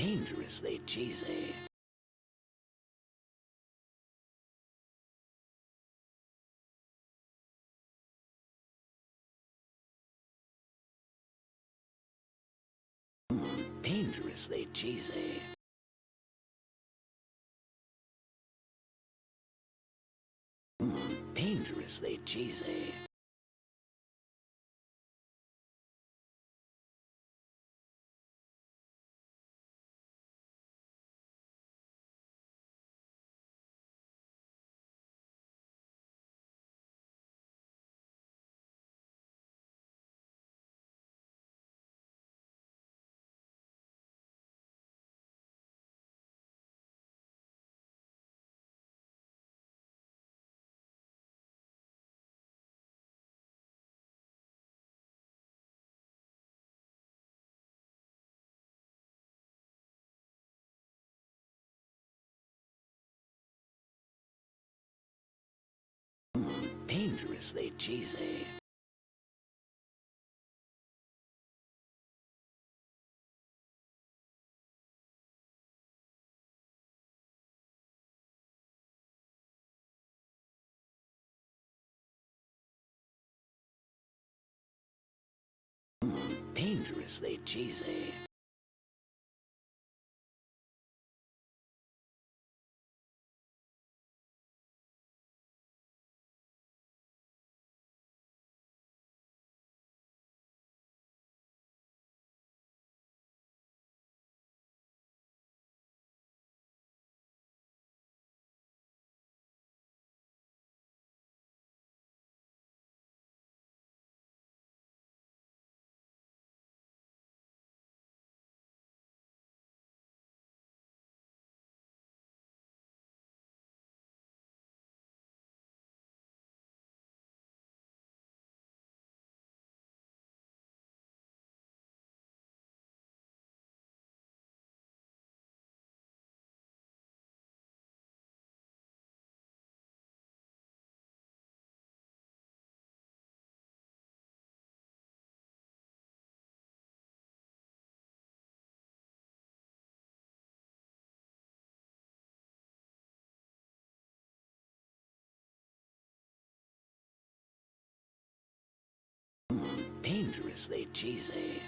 Dangerously cheesy. Dangerously cheesy. Dangerously cheesy. Dangerously cheesy. Dangerously cheesy. Dangerously cheesy.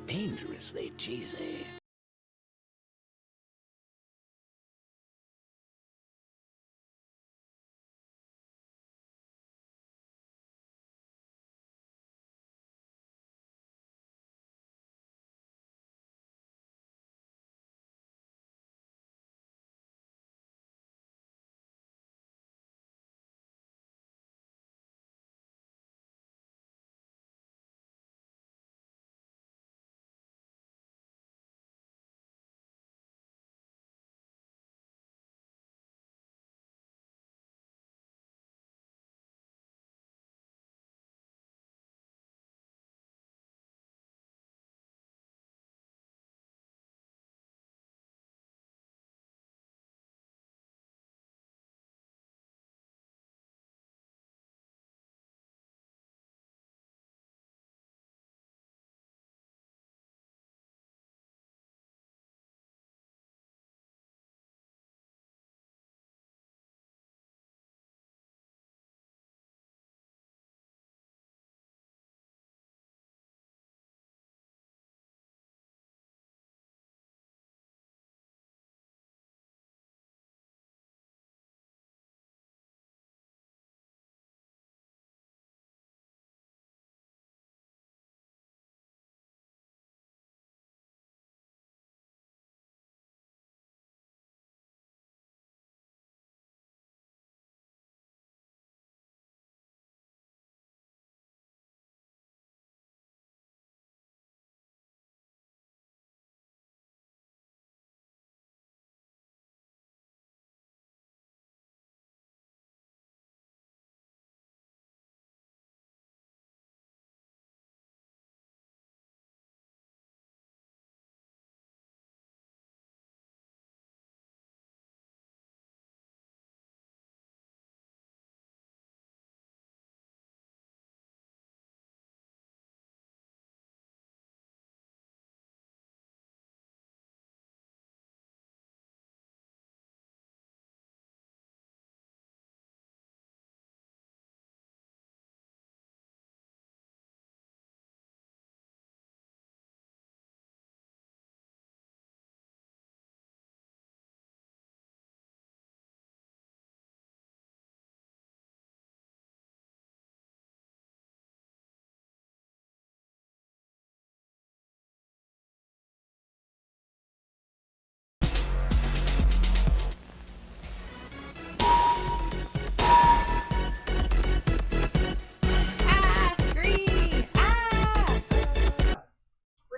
Dangerously cheesy.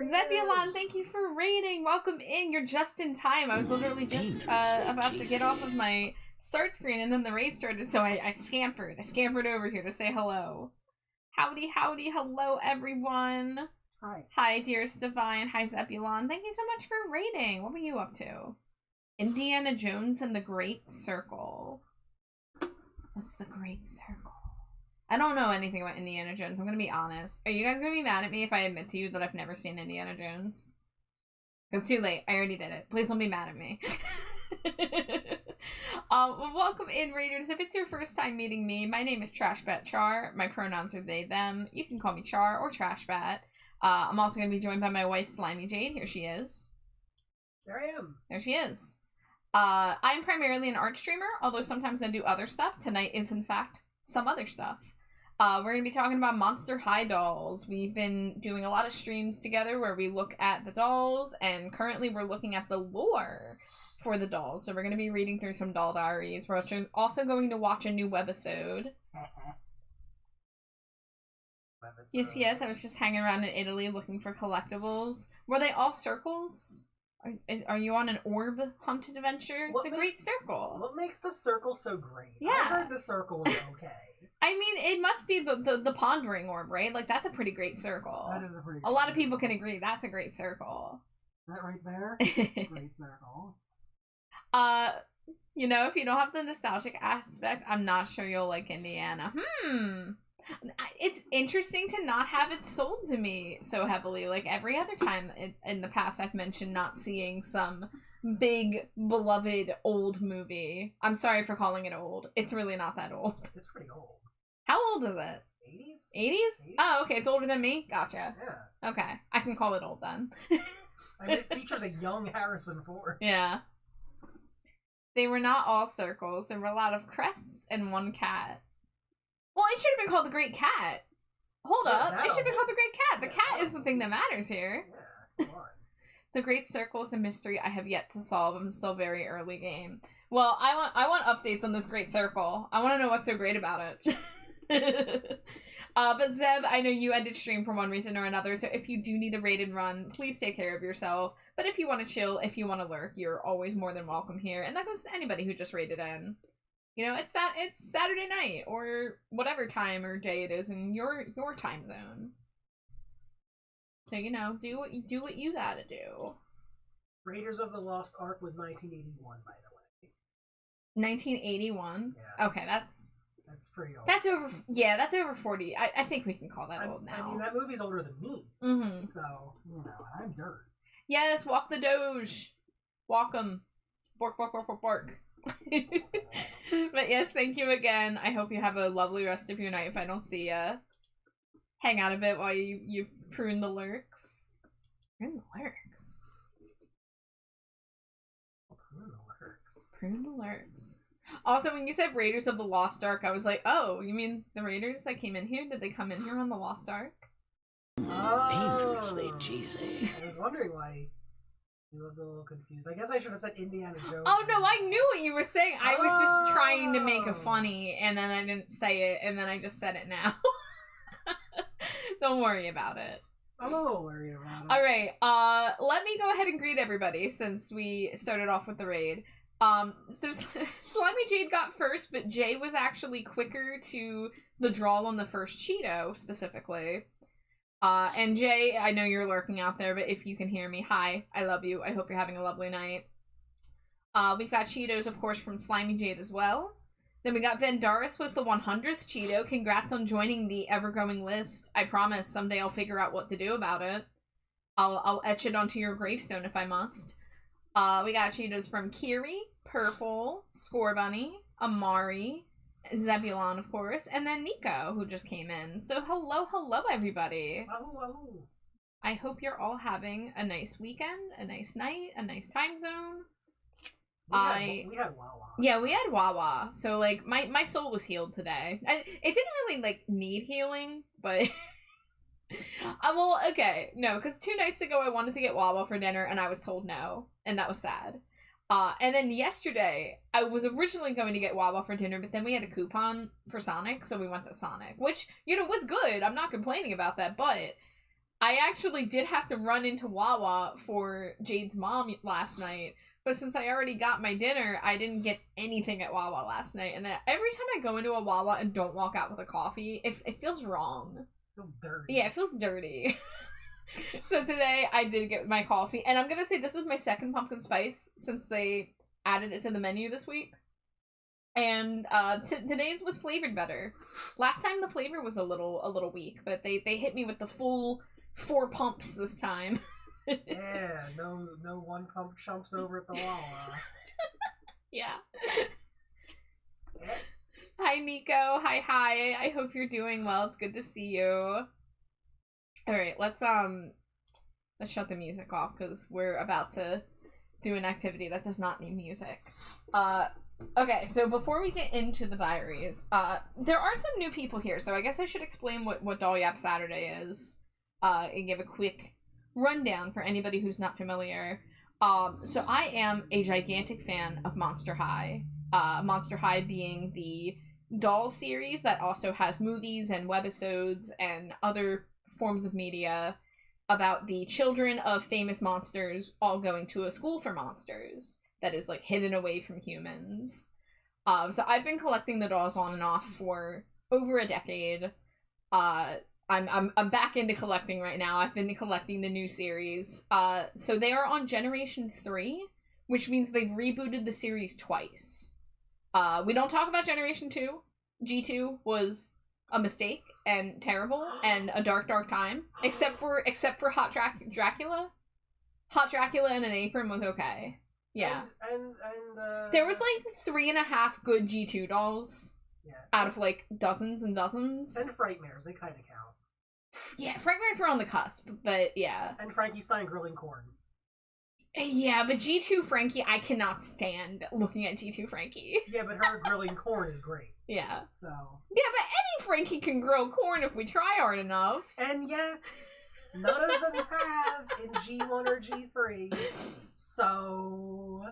Zebulon, thank you for raiding. Welcome in. You're just in time. I was literally just about to get off of my start screen, and then the raid started, so I scampered. I scampered over here to say hello. Howdy, howdy, hello, everyone. Hi. Hi, dearest Divine. Hi, Zebulon. Thank you so much for raiding. What were you up to? Indiana Jones and the Great Circle. What's the Great Circle? I don't know anything about Indiana Jones. I'm gonna be honest. Are you guys gonna be mad at me if I admit to you that I've never seen Indiana Jones? It's too late. I already did it. Please don't be mad at me. Well, welcome in, Raiders. If it's your first time meeting me, my name is Trashbat Char. My pronouns are they, them. You can call me Char or Trashbat. I'm also going to be joined by my wife, SlimeyJade. Here she is. There I am. There she is. I'm primarily an art streamer, although sometimes I do other stuff. Tonight is, in fact, some other stuff. We're going to be talking about Monster High dolls. We've been doing a lot of streams together where we look at the dolls, and currently we're looking at the lore for the dolls. So we're going to be reading through some doll diaries. We're also going to watch a new webisode. Yes, I was just hanging around in Italy looking for collectibles. Were they all circles? Are you on an orb hunted adventure? Great Circle. What makes the circle so great? Yeah. I heard the circle is okay. I mean, it must be the pondering orb, right? Like, that's a pretty great circle. That is a pretty A lot of people can agree that's a great circle. That right there? Great circle. You know, if you don't have the nostalgic aspect, I'm not sure you'll like Indiana. It's interesting to not have it sold to me so heavily. Like, every other time in the past I've mentioned not seeing some big, beloved, old movie. I'm sorry for calling it old. It's really not that old. It's pretty old. How old is it? 80s? 80s? Oh, okay, it's older than me? Gotcha. Yeah. Okay, I can call it old then. I mean, it features a young Harrison Ford. Yeah. They were not all circles. There were a lot of crests and one cat. Well, it should have been called the Great Cat. Hold up. It should have been called the Great Cat. The cat is the thing that matters here. Yeah, come on. The Great Circle is a mystery I have yet to solve. I'm still very early game. Well, I want updates on this Great Circle. I want to know what's so great about it. But Zeb, I know you ended stream for one reason or another, so if you do need a raid and run, please take care of yourself. But if you want to chill, if you want to lurk, you're always more than welcome here. And that goes to anybody who just raided in. You know, it's Saturday night, or whatever time or day it is in your time zone. So, you know, do what you gotta do. Raiders of the Lost Ark was 1981, by the way. 1981? Yeah. Okay, that's pretty old. That's over 40. I think we can call that old now. I mean, that movie's older than me. Mm-hmm. So, you know, I'm dirt. Yes, walk the Doge. Walk 'em. Bork, bork, bork, bork, bork. But yes, thank you again. I hope you have a lovely rest of your night if I don't see ya. Hang out a bit while you prune the lurks. Prune the lurks? Prune the lurks. Also, when you said Raiders of the Lost Ark, I was like, oh, you mean the Raiders that came in here? Did they come in here on the Lost Ark? Dangerously cheesy. I was wondering why you looked a little confused. I guess I should have said Indiana Jones. Oh, no, I knew what you were saying. I was just trying to make it funny, and then I didn't say it, and then I just said it now. Don't worry about it. I'm a little worried about it. Alright, let me go ahead and greet everybody since we started off with the raid. So SlimeyJade got first, but Jay was actually quicker to the draw on the first Cheeto, specifically. And Jay, I know you're lurking out there, but if you can hear me, hi, I love you. I hope you're having a lovely night. We've got Cheetos, of course, from SlimeyJade as well. Then we got Vendaris with the 100th Cheeto. Congrats on joining the ever-growing list. I promise someday I'll figure out what to do about it. I'll etch it onto your gravestone if I must. We got Cheetos from Kiri, Purple, Scorebunny, Amari, Zebulon, of course, and then Nico, who just came in. So hello, everybody. Hello. I hope you're all having a nice weekend, a nice night, a nice time zone. We had Wawa. Yeah, we had Wawa. So, like, my soul was healed today. It didn't really, like, need healing, but... well, okay, no, because 2 nights ago I wanted to get Wawa for dinner, and I was told no, and that was sad. And then yesterday, I was originally going to get Wawa for dinner, but then we had a coupon for Sonic, so we went to Sonic, which, you know, was good. I'm not complaining about that, but I actually did have to run into Wawa for Jade's mom last night, but since I already got my dinner, I didn't get anything at Wawa last night, and every time I go into a Wawa and don't walk out with a coffee, it feels wrong. It feels dirty. Yeah, it feels dirty. So today I did get my coffee, and I'm gonna say this is my second pumpkin spice since they added it to the menu this week. And today's was flavored better. Last time the flavor was a little weak, but they hit me with the full 4 pumps this time. Yeah, no one pump chumps over at the Wawa. Yeah. Yeah. Hi Nico. Hi. I hope you're doing well. It's good to see you. All right, let's shut the music off because we're about to do an activity that does not need music. Okay, so before we get into the diaries, there are some new people here, so I guess I should explain what Doll Yap Saturday is, and give a quick rundown for anybody who's not familiar. So I am a gigantic fan of Monster High. Monster High being the doll series that also has movies and webisodes and other forms of media about the children of famous monsters all going to a school for monsters that is like hidden away from humans. So I've been collecting the dolls on and off for over a decade. I'm back into collecting right now. I've been collecting the new series. So they are on Generation 3, which means they've rebooted the series twice. We don't talk about Generation 2. G2 was a mistake and terrible and a dark time. Except for Hot Dracula. Hot Dracula in an apron was okay. Yeah. And there was like 3.5 good G2 dolls. Yeah. Out of like dozens and dozens. And Frightmares, they kind of count. Yeah, Frightmares were on the cusp, but yeah. And Frankenstein grilling corn. Yeah, but G2 Frankie, I cannot stand looking at G2 Frankie. Yeah, but her grilling corn is great. Yeah. So. Yeah, but any Frankie can grill corn if we try hard enough. And yet, none of them have in G1 or G3. So.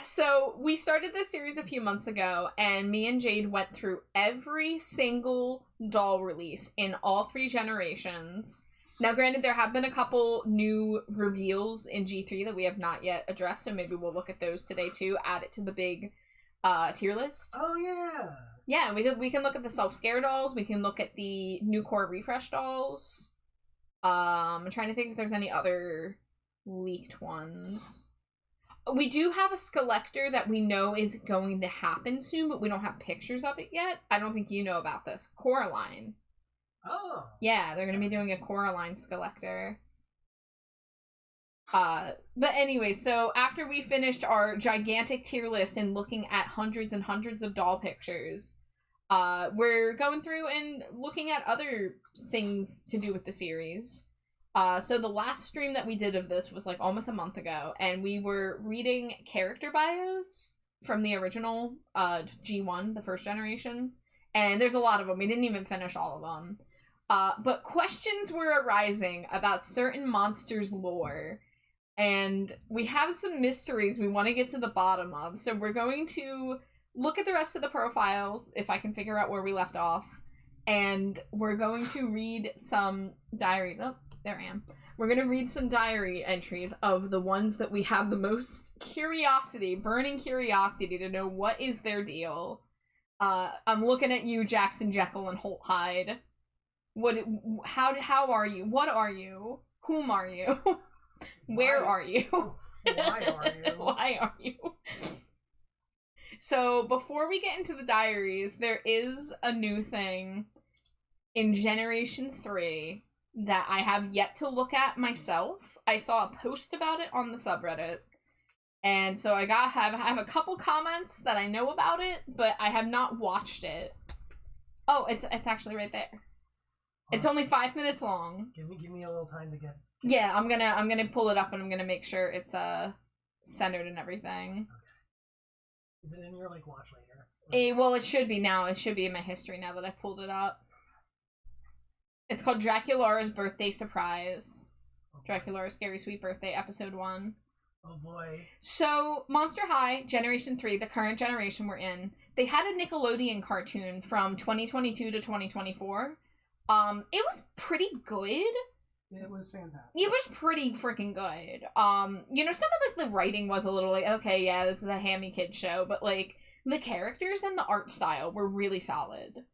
So, we started this series a few months ago, and me and Jade went through every single doll release in all 3 generations. Now, granted, there have been a couple new reveals in G3 that we have not yet addressed, so maybe we'll look at those today too, add it to the big tier list. Oh, yeah! Yeah, we can look at the self-scare dolls, we can look at the new core refresh dolls. I'm trying to think if there's any other leaked ones. We do have a Skeletor that we know is going to happen soon, but we don't have pictures of it yet. I don't think you know about this. Coraline. Oh. Yeah, they're going to be doing a Coraline Skeletor. But anyway, so after we finished our gigantic tier list and looking at hundreds and hundreds of doll pictures, we're going through and looking at other things to do with the series. So the last stream that we did of this was like almost a month ago, and we were reading character bios from the original G1, the first generation. And there's a lot of them. We didn't even finish all of them. But questions were arising about certain monsters' lore. And we have some mysteries we want to get to the bottom of. So we're going to look at the rest of the profiles, if I can figure out where we left off. And we're going to read some diaries. Oh, there I am. We're going to read some diary entries of the ones that we have the most curiosity, burning curiosity to know what is their deal. I'm looking at you, Jackson Jekyll and Holt Hyde. How are you? What are you? Whom are you? Where are you? Why are you? Why are you? So, before we get into the diaries, there is a new thing in Generation 3 that I have yet to look at myself. I saw a post about it on the subreddit. And so I have a couple comments that I know about it, but I have not watched it. Oh, it's actually right there. It's only 5 minutes long. Give me a little time to get. Yeah, I'm gonna pull it up and I'm gonna make sure it's centered and everything. Okay. Is it in your like watch later? Well, it should be now. It should be in my history now that I've pulled it up. It's called Draculaura's Birthday Surprise. Draculaura's Scary Sweet Birthday, Episode 1. Oh boy. So, Monster High, Generation 3, the current generation we're in, they had a Nickelodeon cartoon from 2022 to 2024. It was pretty good. It was fantastic. It was pretty freaking good. You know, some of like the writing was a little like, okay, yeah, this is a hammy kid show, but like the characters and the art style were really solid.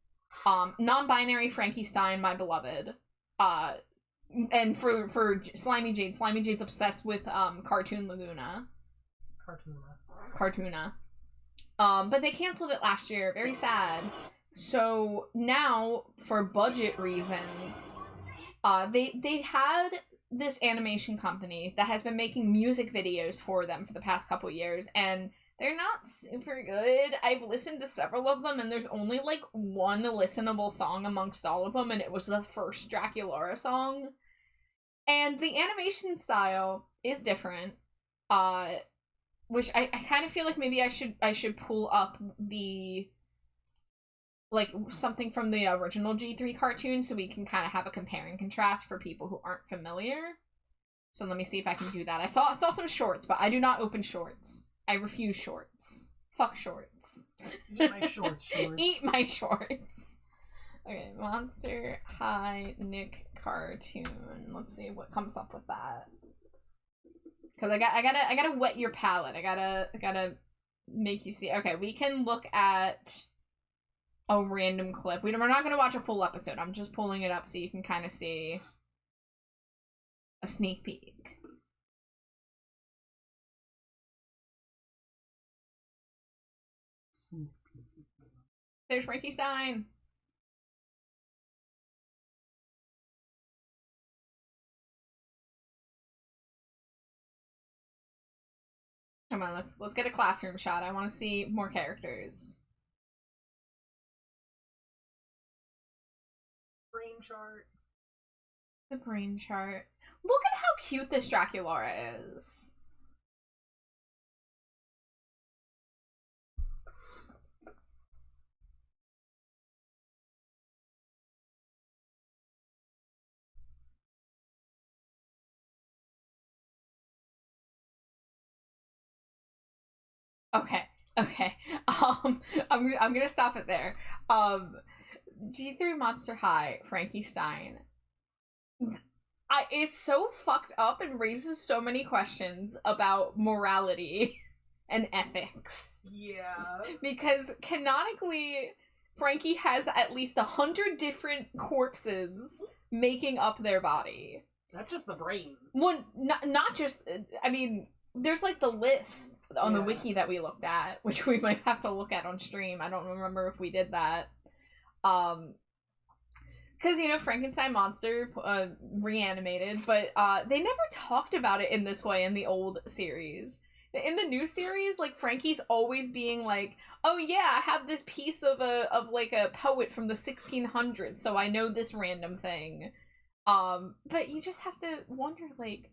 Non-binary Frankie Stein, my beloved. And for SlimeyJade's obsessed with Cartoon Laguna. Cartoona. But they canceled it last year. Very sad. So now, for budget reasons, they had this animation company that has been making music videos for them for the past couple years, and they're not super good. I've listened to several of them, and there's only like one listenable song amongst all of them, and it was the first Draculaura song. And the animation style is different, which I kind of feel like maybe I should pull up the like something from the original G3 cartoon so we can kind of have a compare and contrast for people who aren't familiar. So let me see if I can do that. I saw some shorts, but I do not open shorts. I refuse shorts. Fuck shorts. Eat my shorts. Eat my shorts. Okay, Monster High Nick cartoon. Let's see what comes up with that. Cause I gotta wet your palate. I gotta make you see. Okay, we can look at a random clip. We're not gonna watch a full episode. I'm just pulling it up so you can kind of see a sneak peek. There's Frankie Stein. Come on, let's get a classroom shot. I want to see more characters. Brain chart. The brain chart. Look at how cute this Draculaura is. Okay. I'm gonna stop it there. G3 Monster High, Frankie Stein. It's so fucked up and raises so many questions about morality and ethics. Yeah. Because canonically, Frankie has at least 100 different corpses making up their body. That's just the brain. Well, not just. I mean, there's like the list on the wiki that we looked at, which we might have to look at on stream. I don't remember if we did that. Because, you know, Frankenstein monster reanimated, but they never talked about it in this way in the old series. In the new series, like, Frankie's always being like, oh yeah, I have this piece of a poet from the 1600s, so I know this random thing. But you just have to wonder, like,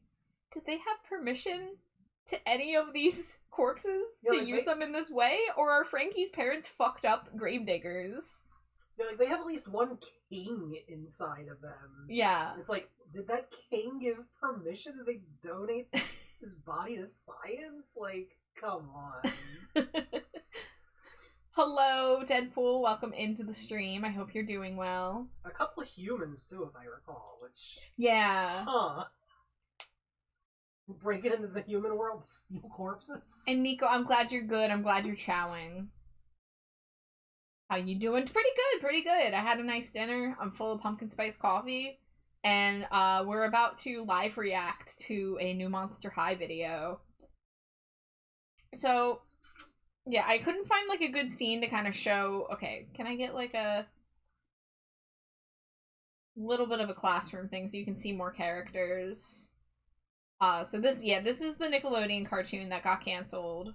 did they have permission to any of these corpses to use them in this way? Or are Frankie's parents fucked up gravediggers? Yeah, like, they have at least one king inside of them. Yeah. It's like, did that king give permission to donate his body to science? Like, come on. Hello, Deadpool. Welcome into the stream. I hope you're doing well. A couple of humans, too, if I recall, which... Yeah. Huh. Break it into the human world to steal corpses? And Nico, I'm glad you're good. I'm glad you're chowing. How you doing? Pretty good. I had a nice dinner. I'm full of pumpkin spice coffee. And we're about to live react to a new Monster High video. So, yeah, I couldn't find, like, a good scene to kind of show... Okay, can I get, like, a little bit of a classroom thing so you can see more characters? So this is the Nickelodeon cartoon that got canceled.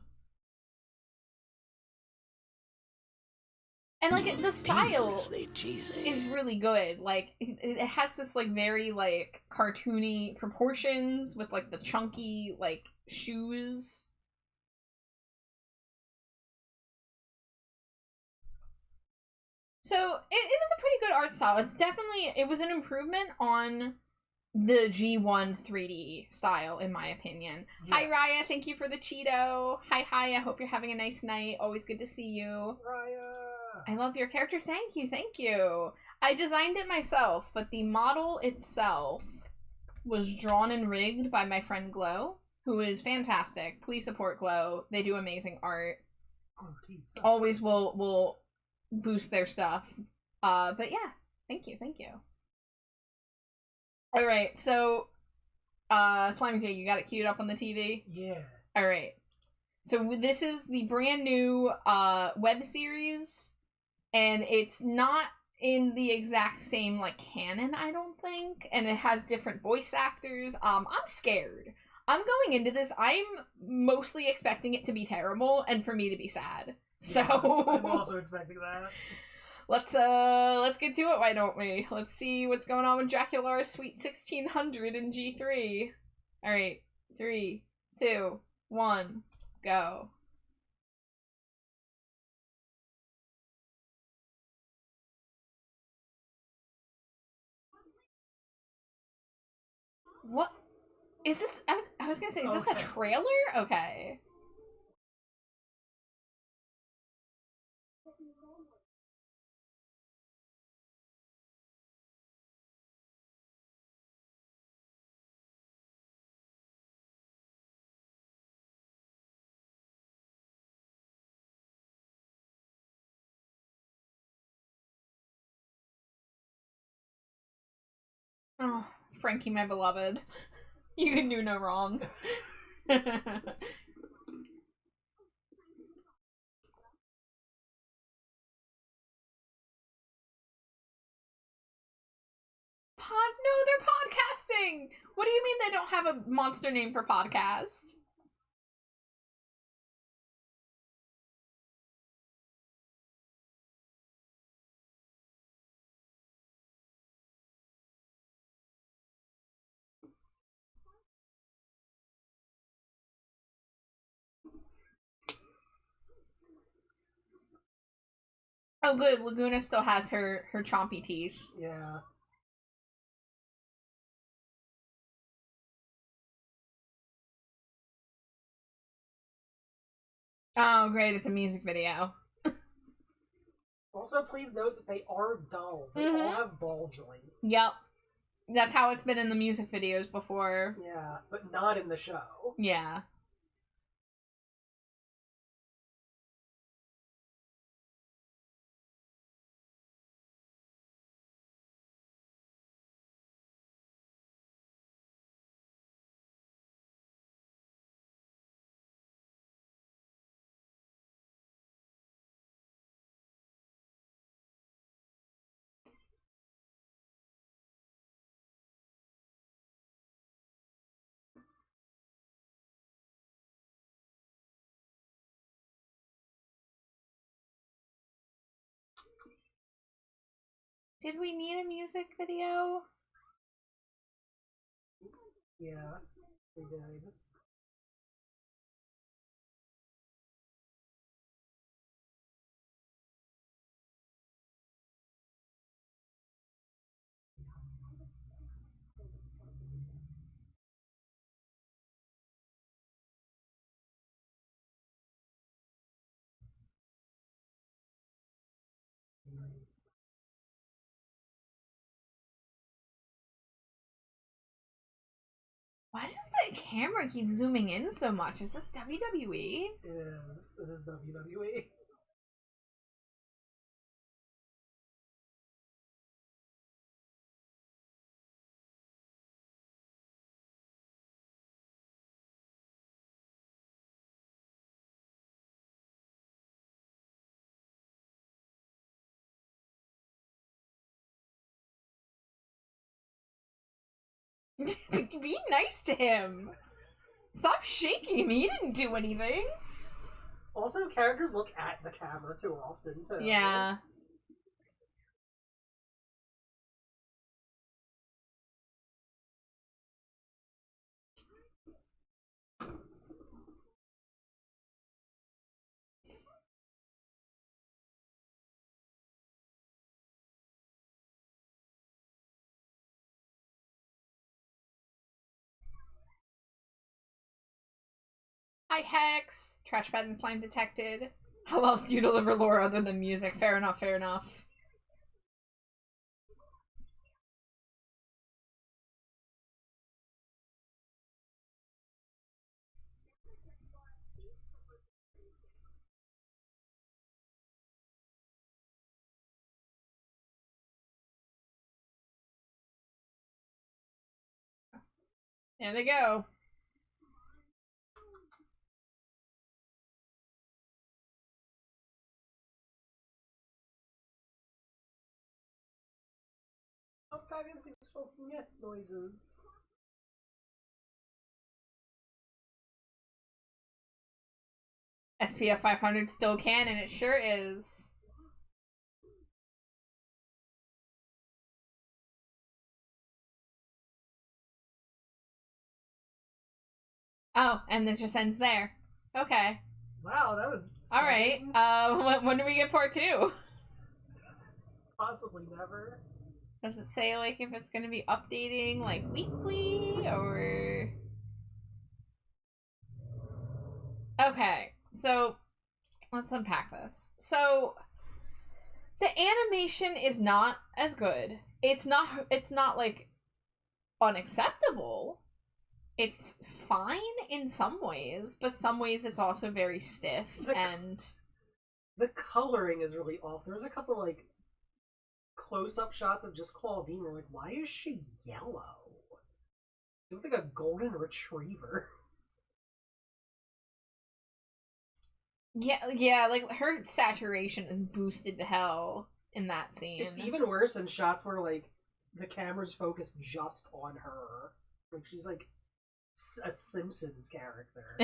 And, like, the style is really good. Like, it has this, like, very, like, cartoony proportions with, like, the chunky, like, shoes. So, it was a pretty good art style. It was an improvement on the G1 3D style, in my opinion. Yeah. Hi, Raya. Thank you for the Cheeto. Hi. I hope you're having a nice night. Always good to see you. Raya. I love your character. Thank you. I designed it myself, but the model itself was drawn and rigged by my friend Glow, who is fantastic. Please support Glow. They do amazing art. Always will boost their stuff. But yeah, thank you. Alright, so SlimeyJade, you got it queued up on the TV? Yeah. Alright. So this is the brand new web series, and it's not in the exact same like canon, I don't think, and it has different voice actors. I'm scared. I'm going into this, I'm mostly expecting it to be terrible and for me to be sad. So Yeah, I'm also expecting that. let's get to it, why don't we? Let's see what's going on with Dracula's Suite 1600 in G3. Alright, 3, 2, 1, go. What is this? I was gonna say, is this a trailer? Okay. Oh, Frankie, my beloved. You can do no wrong. No, they're podcasting! What do you mean they don't have a monster name for podcast? Oh good, Laguna still has her chompy teeth. Yeah. Oh great, it's a music video. Also, please note that they are dolls. They all have ball joints. Yep. That's how it's been in the music videos before. Yeah, but not in the show. Yeah. Did we need a music video? Yeah, they did. Why does the camera keep zooming in so much? Is this WWE? It is. It is WWE. Be nice to him. Stop shaking him. He didn't do anything. Also, characters look at the camera too often, too. Yeah. Hi, Hex. Trash bag and slime detected. How else do you deliver lore other than music? Fair enough, fair enough. There they go. How fabulous we just fucking get noises. SPF 500 still can, and it sure is. Oh, and it just ends there. Okay. Wow, that was Alright, when do we get part 2? Possibly never. Does it say, like, if it's gonna be updating, like, weekly, or... Okay, so, let's unpack this. So, the animation is not as good. It's not, like, unacceptable. It's fine in some ways, but some ways it's also very stiff, and... The coloring is really off. There's a couple, like, close-up shots of just Claudine. We're like, why is she yellow? She looks like a golden retriever. Yeah, like, her saturation is boosted to hell in that scene. It's even worse in shots where, like, the camera's focused just on her. Like, she's, like, a Simpsons character.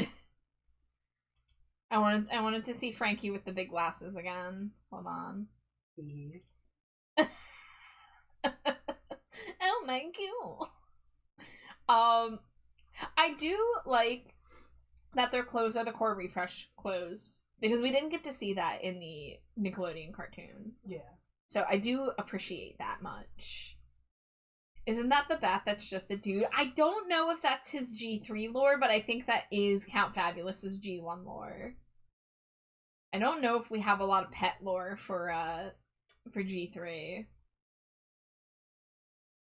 I wanted to see Frankie with the big glasses again. Hold on. Oh my god. I do like that their clothes are the core refresh clothes, because we didn't get to see that in the Nickelodeon cartoon. Yeah. So I do appreciate that much. Isn't that the Bat that's just a dude? I don't know if that's his G3 lore, but I think that is Count Fabulous's G1 lore. I don't know if we have a lot of pet lore for G3.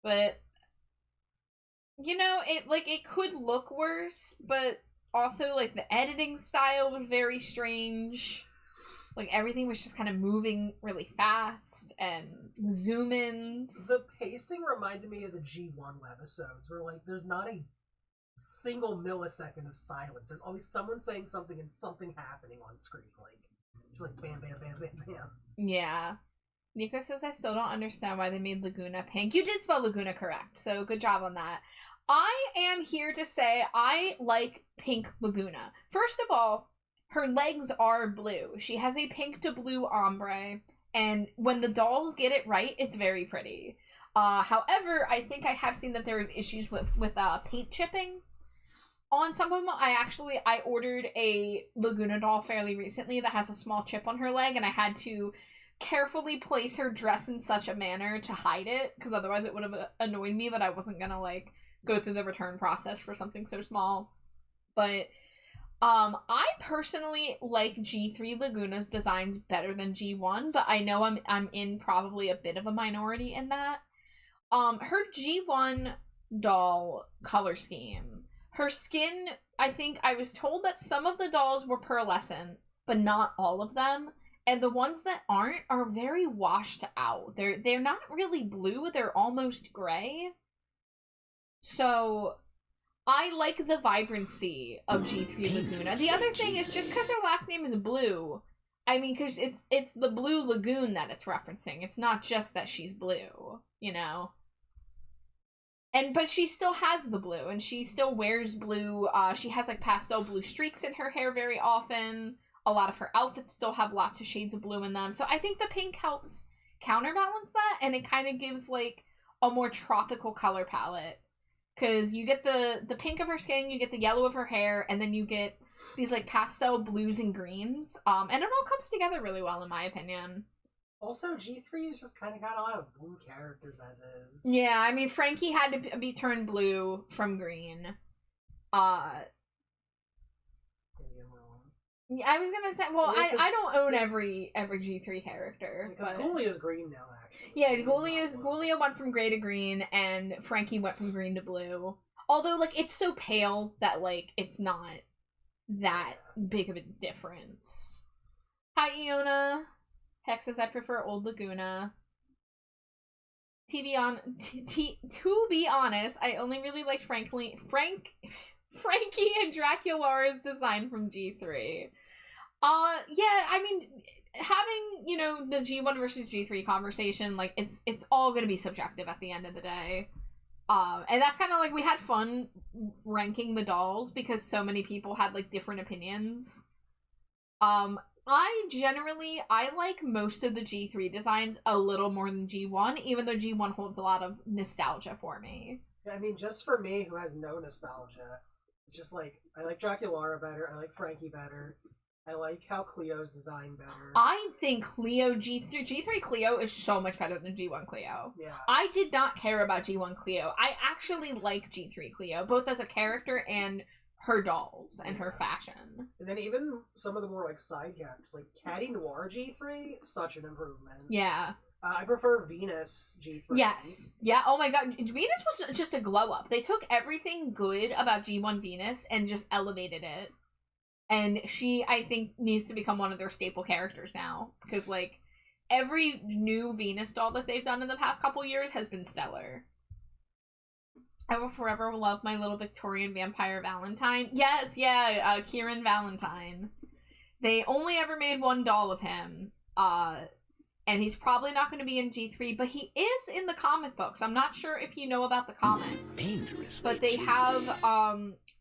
But, you know, it could look worse, but also, like, the editing style was very strange. Like, everything was just kind of moving really fast, and zoom-ins. The pacing reminded me of the G1 webisodes, where, like, there's not a single millisecond of silence. There's always someone saying something and something happening on screen. Like, just like, bam, bam, bam, bam, bam. Yeah. Nico says, I still don't understand why they made Laguna pink. You did spell Laguna correct, so good job on that. I am here to say I like pink Laguna. First of all, her legs are blue. She has a pink to blue ombre, and when the dolls get it right, it's very pretty. However, I think I have seen that there is issues with paint chipping on some of them. I ordered a Laguna doll fairly recently that has a small chip on her leg, and I had to carefully place her dress in such a manner to hide it, because otherwise it would have annoyed me, but I wasn't gonna, like, go through the return process for something so small. But I personally like G3 Laguna's designs better than G1, but I know I'm in probably a bit of a minority in that. Her G1 doll color scheme, her skin, I think I was told that some of the dolls were pearlescent, but not all of them. And the ones that aren't are very washed out. They're not really blue, they're almost gray. So I like the vibrancy of G3 Laguna. The other thing is, just because her last name is Blue, I mean, because it's the Blue Lagoon that it's referencing. It's not just that she's blue, you know? But she still has the blue, and she still wears blue. She has, like, pastel blue streaks in her hair very often. A lot of her outfits still have lots of shades of blue in them. So I think the pink helps counterbalance that, and it kind of gives, like, a more tropical color palette. Because you get the pink of her skin, you get the yellow of her hair, and then you get these, like, pastel blues and greens. And it all comes together really well, in my opinion. Also, G3 has just kind of got a lot of blue characters as is. Yeah, I mean, Frankie had to be turned blue from green. I was gonna say, well, yeah, I don't own every G3 character. Because Ghoulia's green now, actually. Yeah, Ghoulia went from gray to green, and Frankie went from green to blue. Although, like, it's so pale that, like, it's not that big of a difference. Hi, Iona. Hex says, I prefer Old Laguna. To be honest, I only really liked Frankie and Draculaura's design from G3. Yeah, I mean, having, you know, the G1 versus G3 conversation, like, it's all gonna be subjective at the end of the day. And that's kind of like, we had fun ranking the dolls because so many people had, like, different opinions. I like most of the G3 designs a little more than G1, even though G1 holds a lot of nostalgia for me. I mean, just for me, who has no nostalgia, it's just like, I like Draculaura better, I like Frankie better, I like how Cleo's design better. I think G3 Cleo is so much better than G1 Cleo. Yeah. I did not care about G1 Cleo. I actually like G3 Cleo, both as a character and her dolls and her fashion. And then even some of the more, like, side characters, like Caddy Noir G3, such an improvement. Yeah. I prefer Venus G3. Yes. Yeah, oh my god. Venus was just a glow up. They took everything good about G1 Venus and just elevated it. And she, I think, needs to become one of their staple characters now. Because, like, every new Venus doll that they've done in the past couple years has been stellar. I will forever love my little Victorian vampire Valentine. Yes, yeah, Kieran Valentine. They only ever made one doll of him. And he's probably not going to be in G3, but he is in the comic books. I'm not sure if you know about the comics. Dangerous. But they have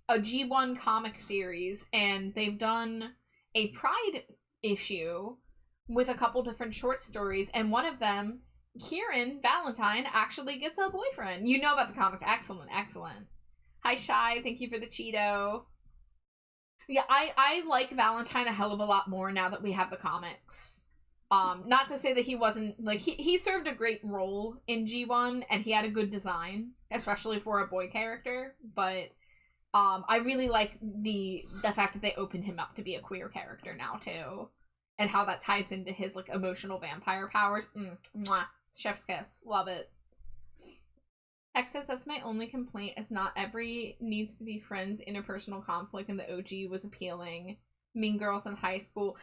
a G1 comic series, and they've done a Pride issue with a couple different short stories, and one of them, Kieran Valentine, actually gets a boyfriend. You know about the comics. Excellent, excellent. Hi, Shy. Thank you for the Cheeto. Yeah, I like Valentine a hell of a lot more now that we have the comics. Not to say that he wasn't, like, he served a great role in G1, and he had a good design, especially for a boy character, but I really like the fact that they opened him up to be a queer character now, too, and how that ties into his, like, emotional vampire powers. Mwah. Chef's kiss. Love it. X says, that's my only complaint, is not every needs to be friends interpersonal conflict in the OG was appealing. Mean Girls in high school.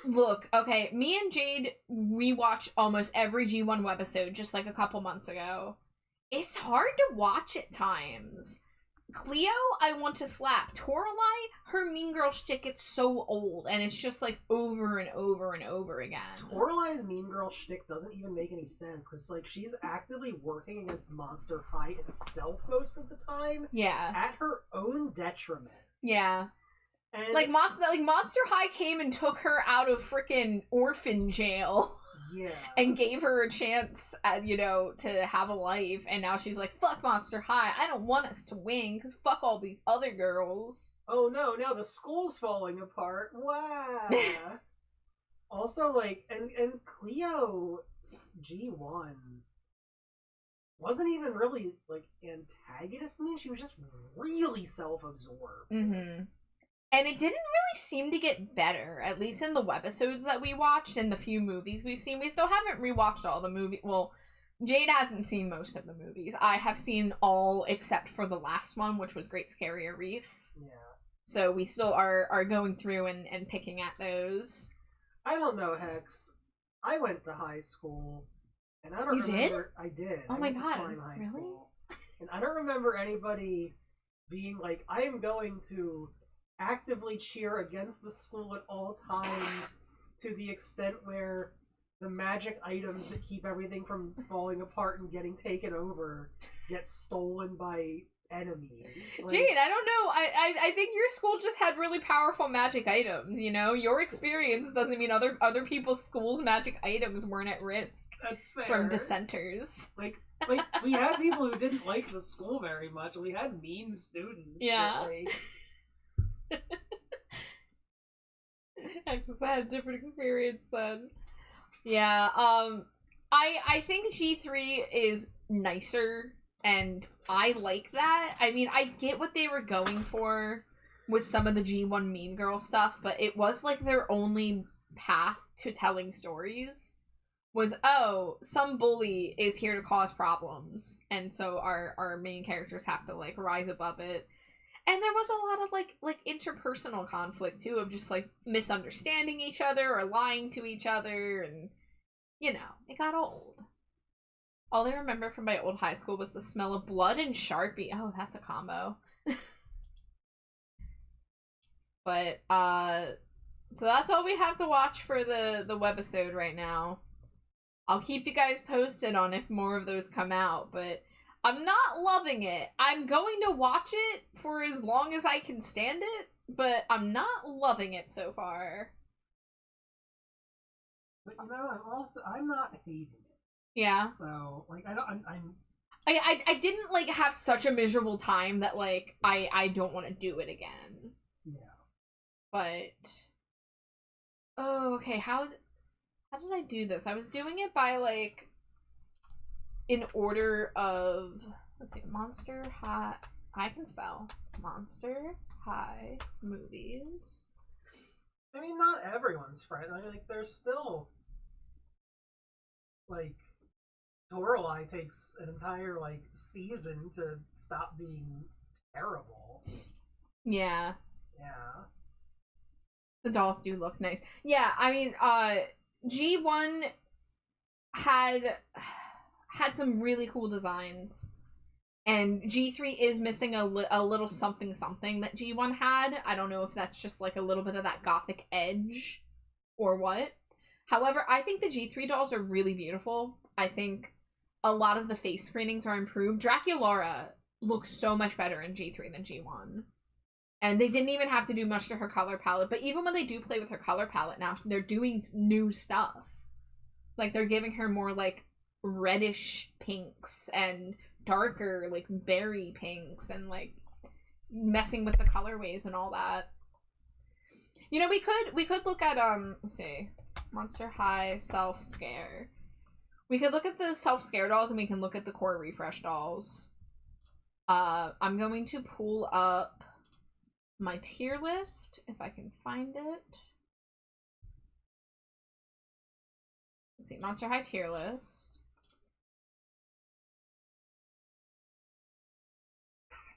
Look, okay, me and Jade rewatched almost every G1 webisode just like a couple months ago. It's hard to watch at times. Cleo, I want to slap. Toralei, her Mean Girl shtick gets so old, and it's just like over and over and over again. Toralei's Mean Girl shtick doesn't even make any sense, because, like, she's actively working against Monster High itself most of the time. Yeah. At her own detriment. Yeah. And Like, Monster High came and took her out of frickin' orphan jail. Yeah. And gave her a chance, you know, to have a life, and now she's like, fuck Monster High, I don't want us to win, because fuck all these other girls. Oh no, now the school's falling apart. Wow. Also, like, and Cleo G1 wasn't even really, like, antagonist. I mean, she was just really self-absorbed. Mm-hmm. And it didn't really seem to get better, at least in the webisodes that we watched and the few movies we've seen. We still haven't rewatched all the movies. Well, Jade hasn't seen most of the movies. I have seen all except for the last one, which was Great Scarier Reef. Yeah. So we still are going through and picking at those. I don't know, Hex. I went to high school, and I don't You remember... I did? Oh I my went to god, Slime High really? School. And I don't remember anybody being like, I am going to actively cheer against the school at all times, to the extent where the magic items that keep everything from falling apart and getting taken over get stolen by enemies. Like, Jade, I don't know. I think your school just had really powerful magic items, you know? Your experience doesn't mean other people's schools' magic items weren't at risk that's fair. from dissenters. Like we had people who didn't like the school very much. We had mean students. Yeah. But, like, Axis had a different experience then. Yeah, I think G3 is nicer, and I like that. I mean, I get what they were going for with some of the G1 Mean Girl stuff, but it was like their only path to telling stories was, oh, some bully is here to cause problems, and so our main characters have to, like, rise above it. And there was a lot of, like interpersonal conflict, too, of just, like, misunderstanding each other or lying to each other, and, you know, it got old. All I remember from my old high school was the smell of blood and Sharpie. Oh, that's a combo. But, so that's all we have to watch for the webisode right now. I'll keep you guys posted on if more of those come out, but I'm not loving it. I'm going to watch it for as long as I can stand it, but I'm not loving it so far. But you know, I'm not hating it. Yeah. So like I'm I didn't like have such a miserable time that like I don't want to do it again. Yeah. But oh, okay, how did I do this? I was doing it by like in order of, let's see, Monster High. I can spell Monster High movies. I mean, not everyone's friend. I mean, like, there's still, like, Lorelai takes an entire, like, season to stop being terrible. Yeah. Yeah. The dolls do look nice. Yeah, I mean, G1 had some really cool designs. And G3 is missing a little something that G1 had. I don't know if that's just like a little bit of that gothic edge or what. However, I think the G3 dolls are really beautiful. I think a lot of the face screenings are improved. Draculaura looks so much better in G3 than G1. And they didn't even have to do much to her color palette. But even when they do play with her color palette now, they're doing new stuff. Like, they're giving her more, like, reddish pinks and darker, like, berry pinks and, like, messing with the colorways and all that. You know, we could look at, let's see, Monster High Self-Scare. We could look at the Self-Scare dolls and we can look at the Core Refresh dolls. I'm going to pull up my tier list, if I can find it. Let's see, Monster High tier list.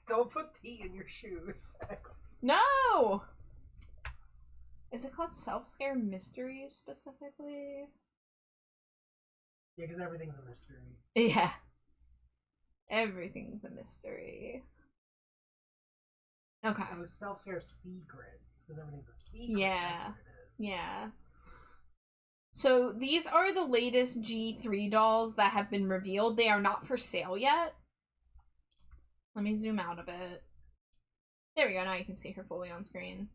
Don't put tea in your shoes, X. No! Is it called Self-Scare Mysteries, specifically? Yeah, because everything's a mystery. Yeah. Everything's a mystery. Okay. It was Self-Scare Secrets, because everything's a secret. Yeah. That's what it is. Yeah. So these are the latest G3 dolls that have been revealed. They are not for sale yet. Let me zoom out of it. There we go, now you can see her fully on screen.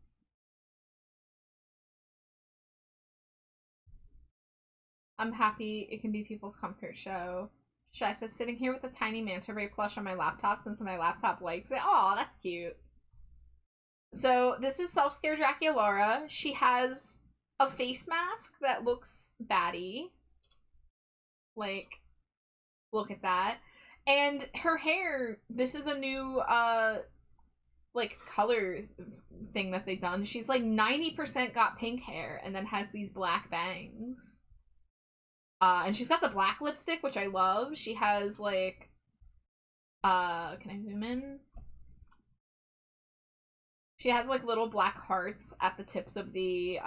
I'm happy it can be people's comfort show. Shy says, sitting here with a tiny manta ray plush on my laptop since my laptop likes it. Aw, that's cute. So this is Self-Scare Draculaura. She has a face mask that looks batty. Like, look at that. And her hair, this is a new, like, color thing that they've done. She's, like, 90% got pink hair and then has these black bangs. And she's got the black lipstick, which I love. She has, like, can I zoom in? She has, like, little black hearts at the tips of the,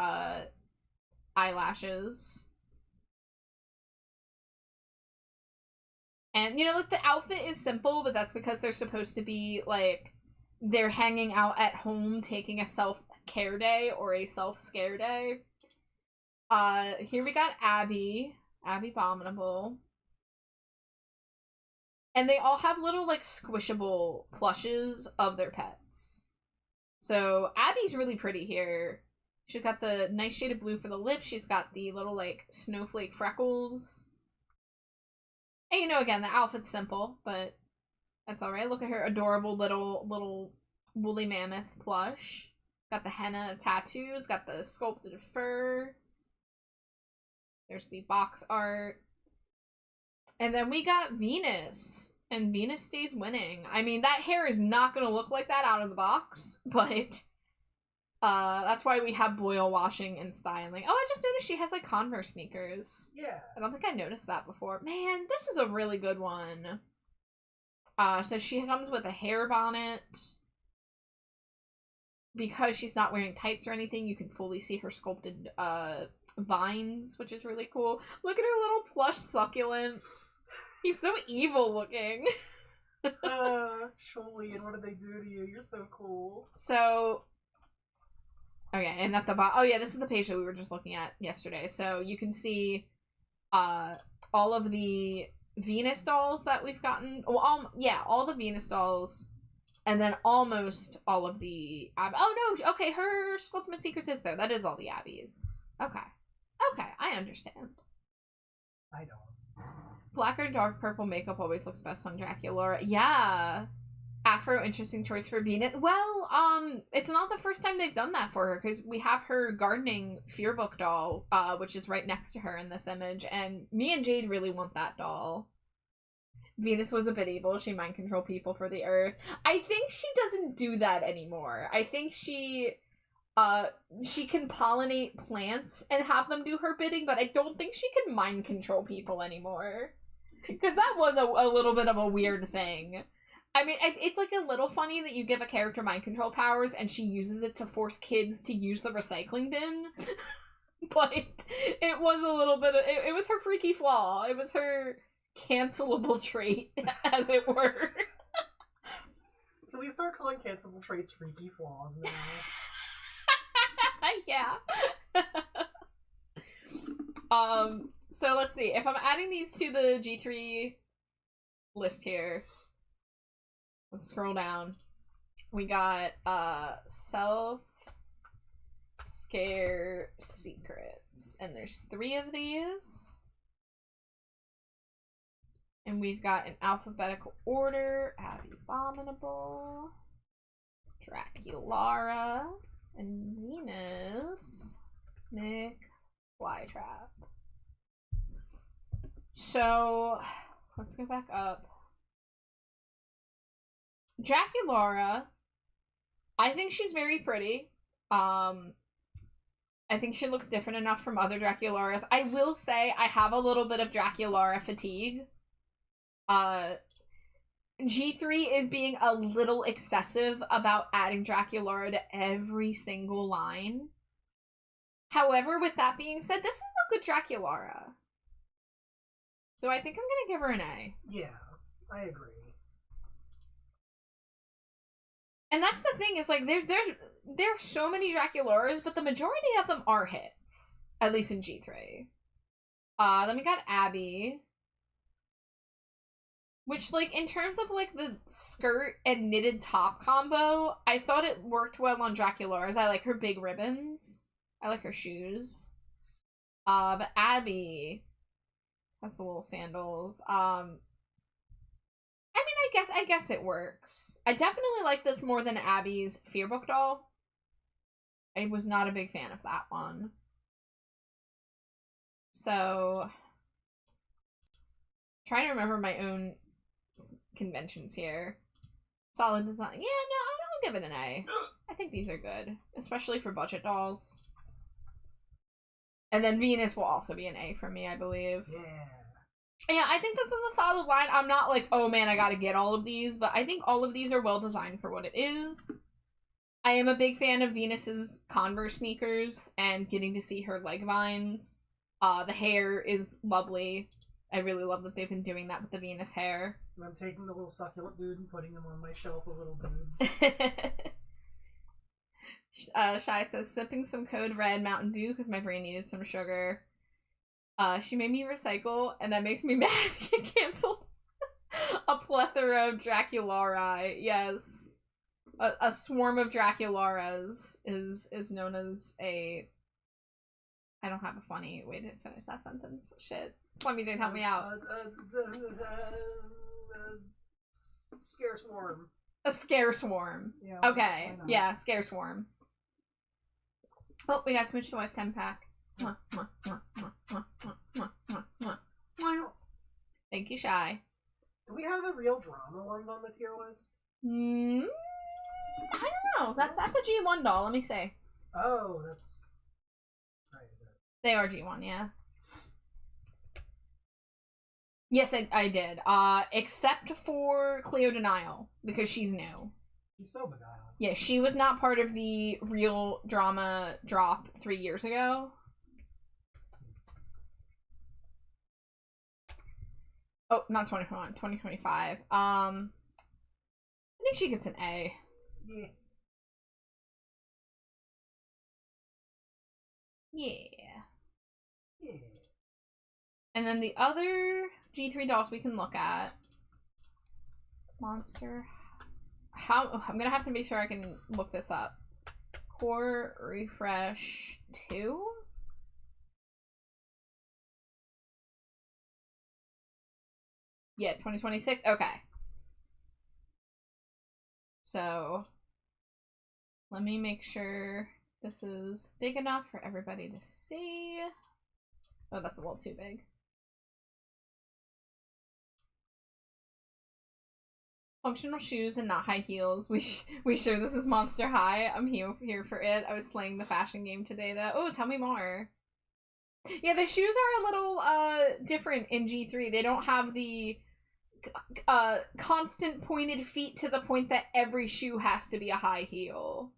eyelashes. And, you know, like, the outfit is simple, but that's because they're supposed to be, like, they're hanging out at home taking a self-care day or a self-scare day. Here we got Abby Abominable. And they all have little, like, squishable plushes of their pets. So, Abby's really pretty here. She's got the nice shade of blue for the lips. She's got the little, like, snowflake freckles. And, you know, again, the outfit's simple, but that's alright. Look at her adorable little woolly mammoth plush. Got the henna tattoos. Got the sculpted fur. There's the box art. And then we got Venus. And Venus stays winning. I mean, that hair is not going to look like that out of the box, but that's why we have boil washing and styling. Oh, I just noticed she has, like, Converse sneakers. Yeah. I don't think I noticed that before. Man, this is a really good one. So she comes with a hair bonnet. Because she's not wearing tights or anything, you can fully see her sculpted vines, which is really cool. Look at her little plush succulent. He's so evil looking. Julian, what did they do to you? You're so cool. So, okay, and at the bottom, oh yeah, this is the page that we were just looking at yesterday. So you can see, all of the Venus dolls that we've gotten. Well, yeah, all the Venus dolls, and then almost all of the oh no, okay, her Ultimate Secrets is there. That is all the Abbies. Okay, I understand. I don't. Black or dark purple makeup always looks best on Draculaura. Yeah. Afro, interesting choice for Venus. Well, it's not the first time they've done that for her, because we have her gardening Fearbook doll, which is right next to her in this image, and me and Jade really want that doll. Venus was a bit evil. She mind controlled people for the earth. I think she doesn't do that anymore. I think she can pollinate plants and have them do her bidding, but I don't think she can mind control people anymore. Because that was a little bit of a weird thing. I mean, it's like a little funny that you give a character mind control powers and she uses it to force kids to use the recycling bin. But it was a little bit of, it was her freaky flaw. It was her cancelable trait, as it were. Can we start calling cancelable traits freaky flaws now? Yeah. So let's see. If I'm adding these to the G3 list here, let's scroll down. We got self scare secrets, and there's 3 of these. And we've got in alphabetical order Abby Abominable, Draculaura, and Venus Nick Flytrap. So let's go back up. Draculaura, I think she's very pretty. I think she looks different enough from other Draculauras. I will say I have a little bit of Draculaura fatigue. G3 is being a little excessive about adding Draculaura to every single line. However, with that being said, this is a good Draculaura. So I think I'm gonna give her an A. Yeah, I agree. And that's the thing, is like there's so many Draculauras, but the majority of them are hits. At least in G3. Then we got Abby. Which, like, in terms of, like, the skirt and knitted top combo, I thought it worked well on Draculaura's. I like her big ribbons. I like her shoes. But Abby has the little sandals. I mean, I guess it works. I definitely like this more than Abby's Fearbook doll. I was not a big fan of that one. So, trying to remember my own conventions here. Solid design. Yeah, no, I'll give it an A. I think these are good, especially for budget dolls. And then Venus will also be an A for me, I believe. Yeah, I think this is a solid line. I'm not like, oh man, I gotta get all of these, but I think all of these are well designed for what it is. I am a big fan of Venus's Converse sneakers and getting to see her leg vines. The hair is lovely. I really love that they've been doing that with the Venus hair. And I'm taking the little succulent dude and putting him on my shelf of little dudes. Shy says, sipping some Code Red Mountain Dew because my brain needed some sugar. She made me recycle, and that makes me mad. Cancel a plethora of Draculaura. Yes. A swarm of Draculauras is known as a... I don't have a funny way to finish that sentence. Shit. SlimeyJade, help me out. Scare swarm. A scare swarm. Yeah, okay. Yeah, scare swarm. Oh, we got Smooch the Wife 10 pack. Thank you, Shy. Do we have the real drama ones on the tier list? I don't know. That's a G1 doll. Let me see. Oh, that's... They are G1, yeah. Yes, I did. Except for Cleo Denial, because she's new. She's so beguiled. Yeah, she was not part of the real drama drop 3 years ago. Oh, not 2021, 2025. I think she gets an A. Yeah. Yeah. Yeah. And then the other G3 dolls we can look at. Monster. I'm gonna have to make sure I can look this up. Core Refresh 2? Yeah, 2026? Okay. So, let me make sure this is big enough for everybody to see. Oh, that's a little too big. Functional shoes and not high heels. We sure this is Monster High. I'm here for it. I was slaying the fashion game today though. Oh, tell me more. Yeah, the shoes are a little different in G3. They don't have the constant pointed feet to the point that every shoe has to be a high heel.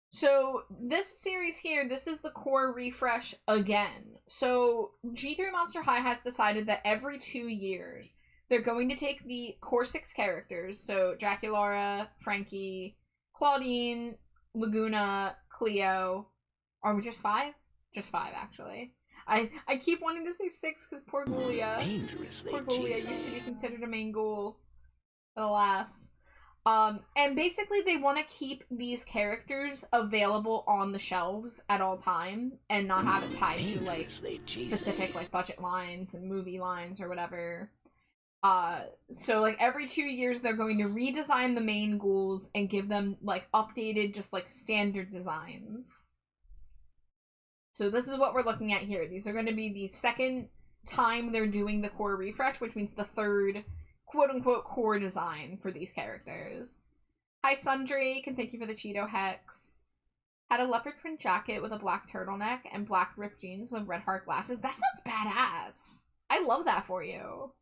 So this series here, this is the core refresh again. So G3 Monster High has decided that every 2 years they're going to take the core 6 characters, so Draculaura, Frankie, Claudine, Laguna, Cleo. Are we just 5? Just 5, actually. I keep wanting to say 6 because poor Ghoulia. Poor Ghoulia used to be considered a main ghoul. Alas. And basically they want to keep these characters available on the shelves at all time and not have it tied to like specific like budget lines and movie lines or whatever. So like every 2 years they're going to redesign the main ghouls and give them like updated just like standard designs. So this is what we're looking at here. These are going to be the second time they're doing the core refresh, which means the third quote-unquote core design for these characters. Hi Sundrake, and thank you for the Cheeto Hex. Had a leopard print jacket with a black turtleneck and black ripped jeans with red heart glasses. That sounds badass. I love that for you.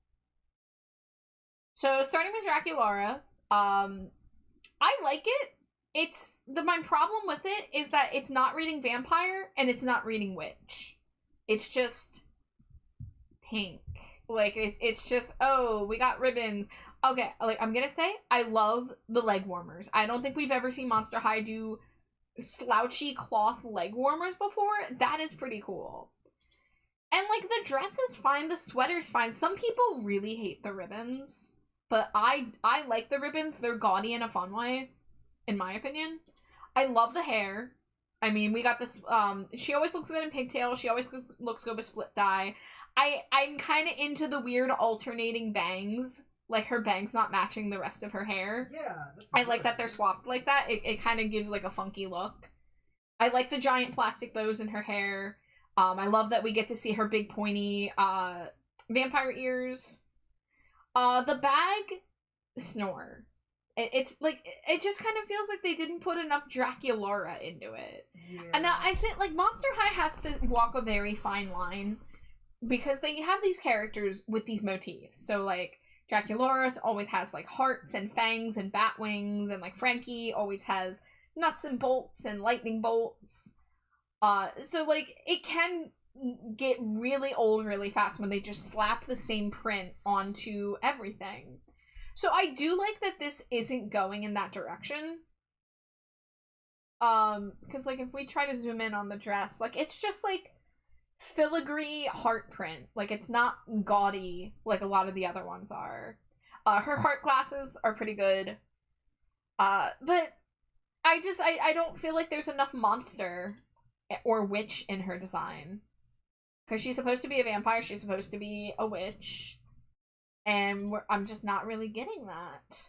So starting with Draculaura, I like it. My problem with it is that it's not reading vampire and it's not reading witch. It's just pink. Like it's just, oh, we got ribbons. Okay, like I'm gonna say I love the leg warmers. I don't think we've ever seen Monster High do slouchy cloth leg warmers before. That is pretty cool. And like the dress is fine, the sweater's fine. Some people really hate the ribbons, but I like the ribbons. They're gaudy in a fun way, in my opinion. I love the hair. I mean, we got this, she always looks good in pigtails. She always looks good with split dye. I'm kind of into the weird alternating bangs. Like, her bangs not matching the rest of her hair. Yeah, that's I like that they're swapped like that. It kind of gives, like, a funky look. I like the giant plastic bows in her hair. I love that we get to see her big pointy, vampire ears. The bag, snore. It's like, it just kind of feels like they didn't put enough Draculaura into it. Yeah. And now I think, like, Monster High has to walk a very fine line because they have these characters with these motifs. So, like, Draculaura always has, like, hearts and fangs and bat wings, and, like, Frankie always has nuts and bolts and lightning bolts. So, like, it can get really old really fast when they just slap the same print onto everything. So I do like that this isn't going in that direction. Because, like, if we try to zoom in on the dress, like, it's just, like, filigree heart print. Like, it's not gaudy like a lot of the other ones are. Her heart glasses are pretty good. But I don't feel like there's enough monster or witch in her design. Because she's supposed to be a vampire, she's supposed to be a witch. And I'm just not really getting that.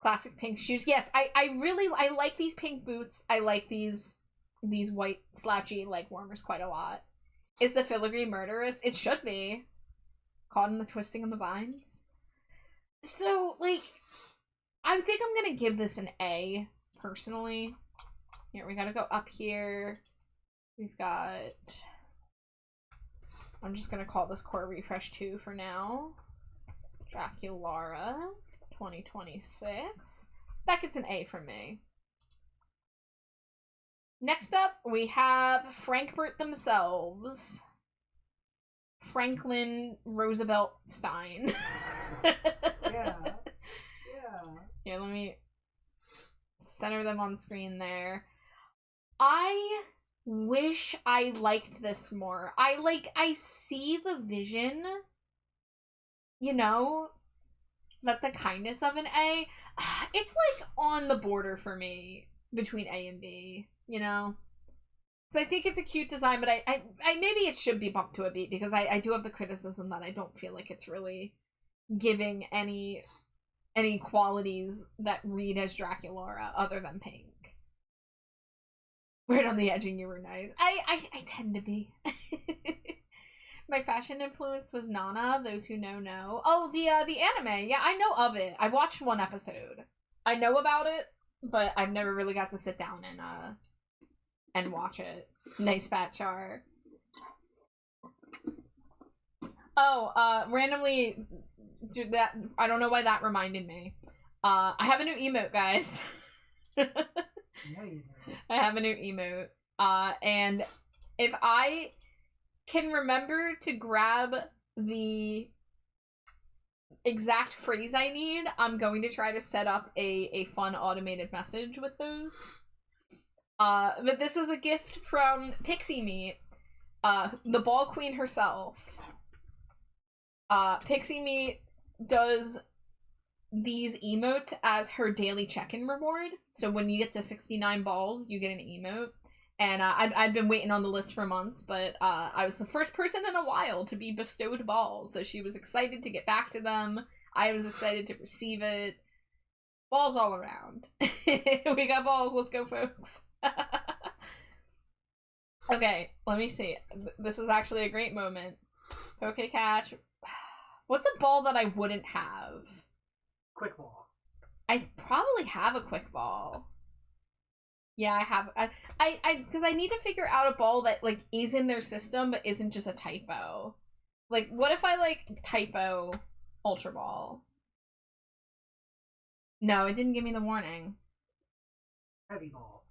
Classic pink shoes. Yes, I like these pink boots. I like these white slouchy leg warmers quite a lot. Is the filigree murderous? It should be. Caught in the twisting of the vines. So, like, I think I'm gonna give this an A, personally. Here, we gotta go up here. We've got... I'm just gonna call this Core Refresh 2 for now. Draculaura 2026. That gets an A from me. Next up, we have Frankbert themselves. Franklin Roosevelt Stein. Yeah. Yeah, let me center them on screen there. I wish I liked this more. I see the vision, you know, that's the kindness of an A. It's like on the border for me between A and B, you know? Because I think it's a cute design, but I maybe it should be bumped to a B, because I do have the criticism that I don't feel like it's really giving any qualities that read as Draculaura other than pink. Right on the edging, you were nice. I tend to be. My fashion influence was Nana. Those who know. Oh, the anime. Yeah, I know of it. I watched one episode. I know about it, but I've never really got to sit down and watch it. Nice fat char. Oh, randomly, that I don't know why that reminded me. I have a new emote, guys. Yeah, you do. I have a new emote. And if I can remember to grab the exact phrase I need, I'm going to try to set up a fun automated message with those. But this was a gift from Pixie Meat, the ball queen herself. Pixie Meat does these emotes as her daily check-in reward. So when you get to 69 balls, you get an emote. And I'd been waiting on the list for months, but I was the first person in a while to be bestowed balls. So she was excited to get back to them. I was excited to receive it. Balls all around. We got balls. Let's go, folks. Okay, let me see. This is actually a great moment. Poke Catch. What's a ball that I wouldn't have? Quick ball. I probably have a quick ball. Yeah, I have. Because I need to figure out a ball that, like, is in their system but isn't just a typo. Like, what if I, like, typo Ultra Ball? No, it didn't give me the warning. Heavy ball.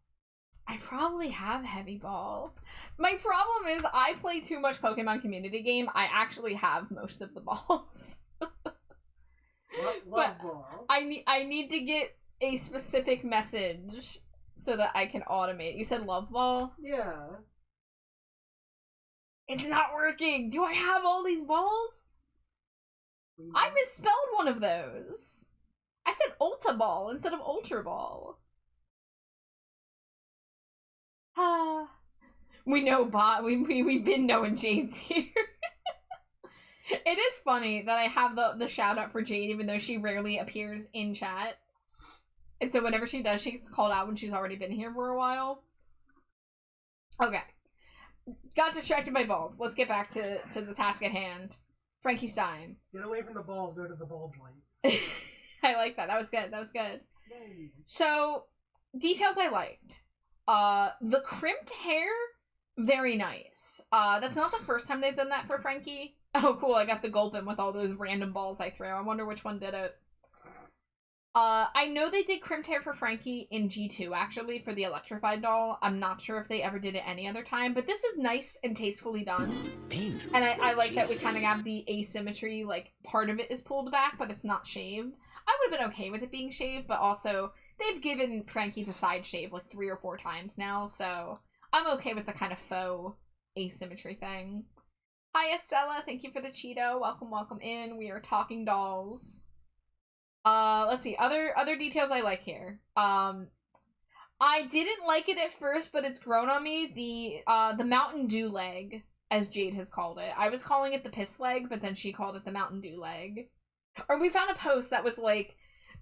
I probably have Heavy Ball. My problem is I play too much Pokemon community game. I actually have most of the balls. Love ball. I need to get a specific message so that I can automate. You said Love Ball? Yeah. It's not working! Do I have all these balls? I misspelled one of those. I said Ultra Ball instead of Ultra Ball. We know we've been knowing Jade's here. It is funny that I have the shout out for Jade, even though she rarely appears in chat. And so whenever she does, she gets called out when she's already been here for a while. Okay. Got distracted by balls. Let's get back to the task at hand. Frankie Stein. Get away from the balls, go to the ball joints. I like that. That was good. That was good. Yay. So, details I liked. The crimped hair, very nice. That's not the first time they've done that for Frankie. Oh, cool. I got the Gulpin with all those random balls I threw. I wonder which one did it. I know they did crimped hair for Frankie in G2, actually, for the Electrified doll. I'm not sure if they ever did it any other time, but this is nice and tastefully done. And I like that we kind of have the asymmetry, like, part of it is pulled back, but it's not shaved. I would have been okay with it being shaved, but also, they've given Frankie the side shave, like, 3 or 4 times now, so I'm okay with the kind of faux asymmetry thing. Hi, Estella. Thank you for the Cheeto. Welcome, welcome in. We are talking dolls. Let's see. Other details I like here. I didn't like it at first, but it's grown on me. The Mountain Dew leg, as Jade has called it. I was calling it the piss leg, but then she called it the Mountain Dew leg. Or we found a post that was like,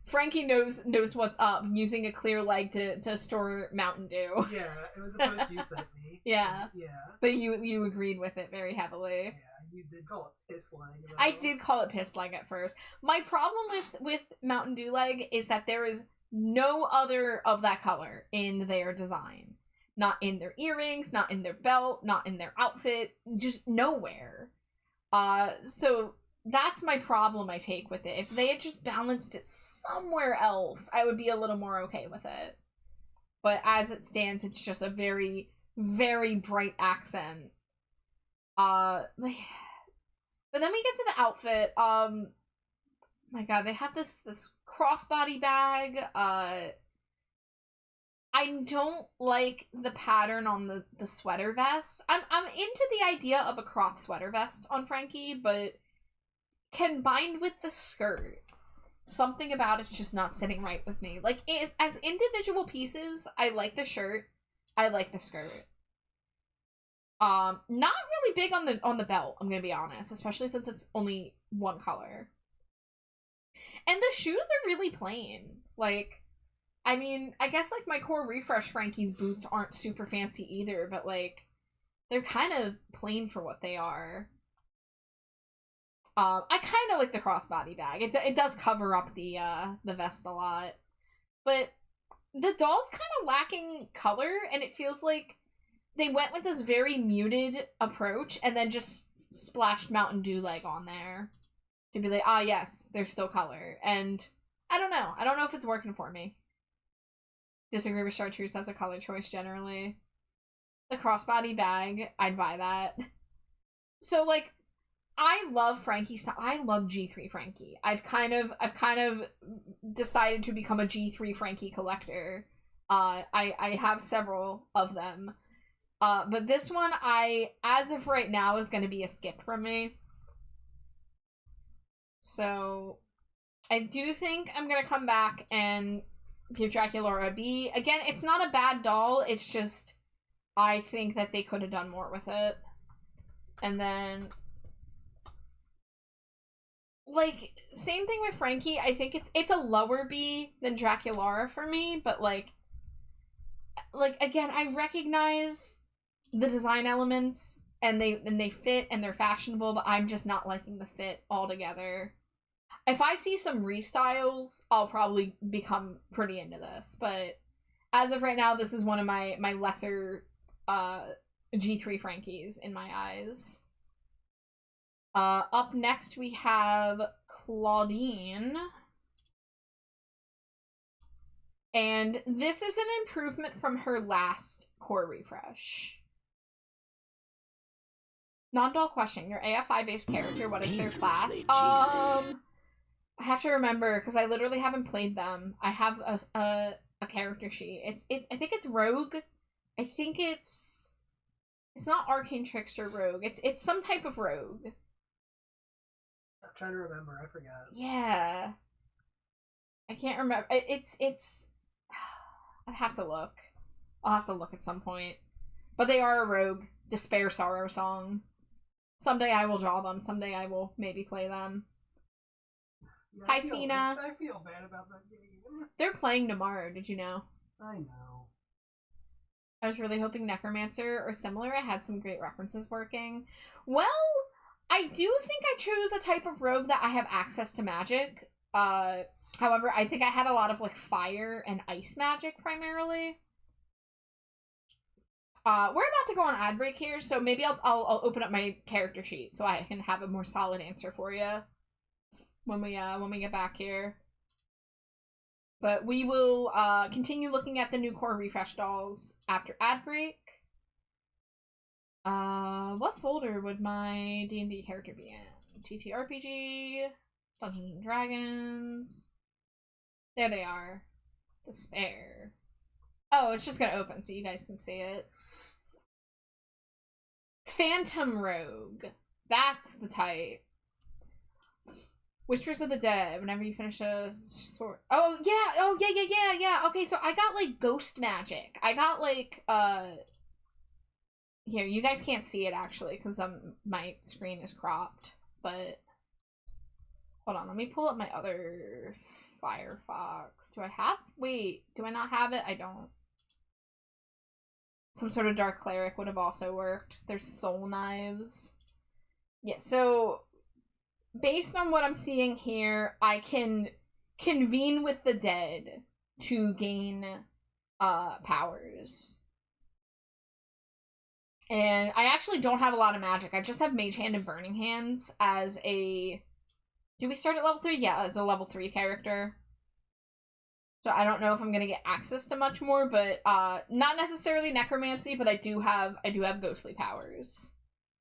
Frankie knows what's up, using a clear leg to store Mountain Dew. Yeah, it was a post you sent me. Yeah. Yeah. But you agreed with it very heavily. Yeah, you did call it piss leg. I did call it piss leg at first. My problem with Mountain Dew leg is that there is no other of that color in their design. Not in their earrings, not in their belt, not in their outfit, just nowhere. So that's my problem I take with it. If they had just balanced it somewhere else, I would be a little more okay with it. But as it stands, it's just a very, very bright accent. But then we get to the outfit. My god, they have this crossbody bag. I don't like the pattern on the sweater vest. I'm into the idea of a crop sweater vest on Frankie, but combined with the skirt, something about it's just not sitting right with me. Like, as individual pieces, I like the shirt, I like the skirt. Not really big on the belt, I'm gonna be honest, especially since it's only one color. And the shoes are really plain. Like, I mean, I guess, like, my core refresh Frankie's boots aren't super fancy either, but, like, they're kind of plain for what they are. I kind of like the crossbody bag. It does cover up the vest a lot. But the doll's kind of lacking color, and it feels like they went with this very muted approach and then just splashed Mountain Dew leg on there. To be like, ah, yes, there's still color. And I don't know. I don't know if it's working for me. Disagree with Chartreuse as a color choice generally. The crossbody bag, I'd buy that. So, like, I love Frankie style. I love G3 Frankie. I've kind of decided to become a G3 Frankie collector. I have several of them. But this one, as of right now, is going to be a skip from me. So, I do think I'm going to come back and give Draculaura a B. Again, it's not a bad doll, it's just, I think that they could have done more with it. And then, like, same thing with Frankie. I think it's a lower B than Draculaura for me, but like again, I recognize the design elements and they fit and they're fashionable, but I'm just not liking the fit altogether. If I see some restyles, I'll probably become pretty into this, but as of right now, this is one of my lesser G3 Frankies in my eyes. Up next we have Claudine. And this is an improvement from her last core refresh. Non-doll question. Your AFI-based character, what is their class? I have to remember, because I literally haven't played them. I have a character sheet. I think it's Rogue. I think it's not Arcane Trickster Rogue. It's some type of Rogue. I'm trying to remember. I forgot. Yeah. I can't remember. It's I have to look. I'll have to look at some point. But they are a Rogue. Despair Sorrow song. Someday I will draw them. Someday I will maybe play them. Yeah, Hi, Cena. I feel bad about that game. They're playing tomorrow, did you know? I know. I was really hoping Necromancer or similar. I had some great references working. Well, I do think I chose a type of rogue that I have access to magic. However, I think I had a lot of, like, fire and ice magic primarily. We're about to go on ad break here, so maybe I'll open up my character sheet so I can have a more solid answer for you when we get back here. But we will continue looking at the new core refresh dolls after ad break. What folder would my D&D character be in? TTRPG, Dungeons and Dragons. There they are. Despair. Oh, it's just gonna open so you guys can see it. Phantom Rogue. That's the type. Whispers of the Dead. Whenever you finish a sword. Oh, yeah. Okay, so I got, like, ghost magic. I got, like, here, you guys can't see it, actually, because my screen is cropped. But, hold on, let me pull up my other Firefox. Do I have? Wait, do I not have it? I don't. Some sort of Dark Cleric would have also worked. There's Soul Knives. Yeah, so based on what I'm seeing here, I can convene with the dead to gain powers. And I actually don't have a lot of magic. I just have Mage Hand and Burning Hands as a... Do we start at level 3? Yeah, as a level 3 character. So I don't know if I'm gonna get access to much more, but not necessarily necromancy, but I do have ghostly powers.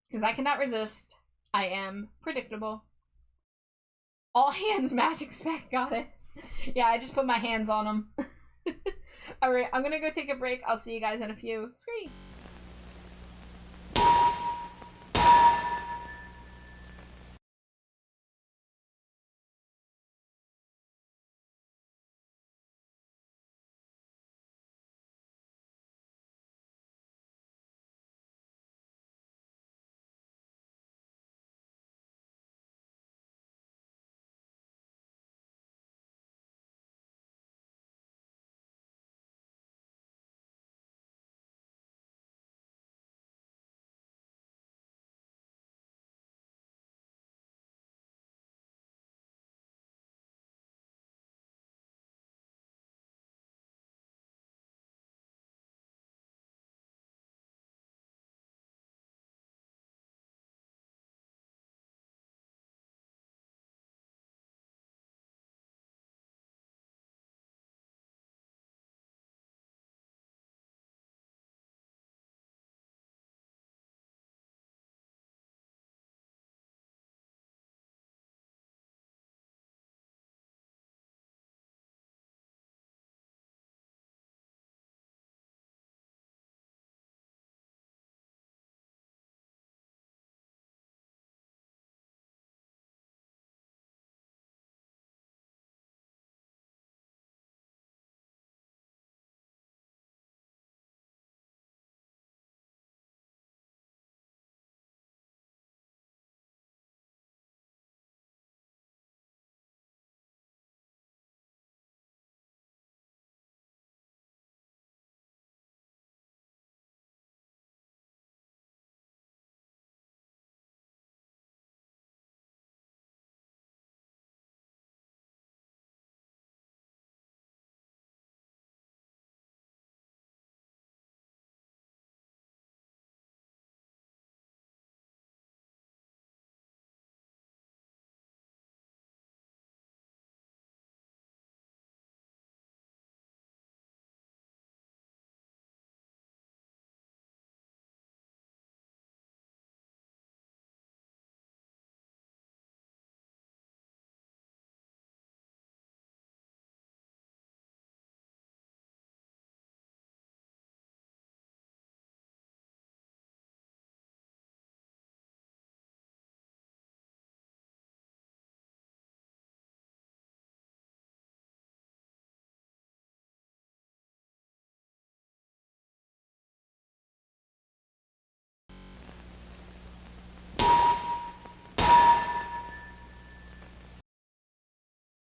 Because I cannot resist I am predictable. All hands magic spec, got it. Yeah, I just put my hands on them. Alright, I'm gonna go take a break. I'll see you guys in a few. Scree!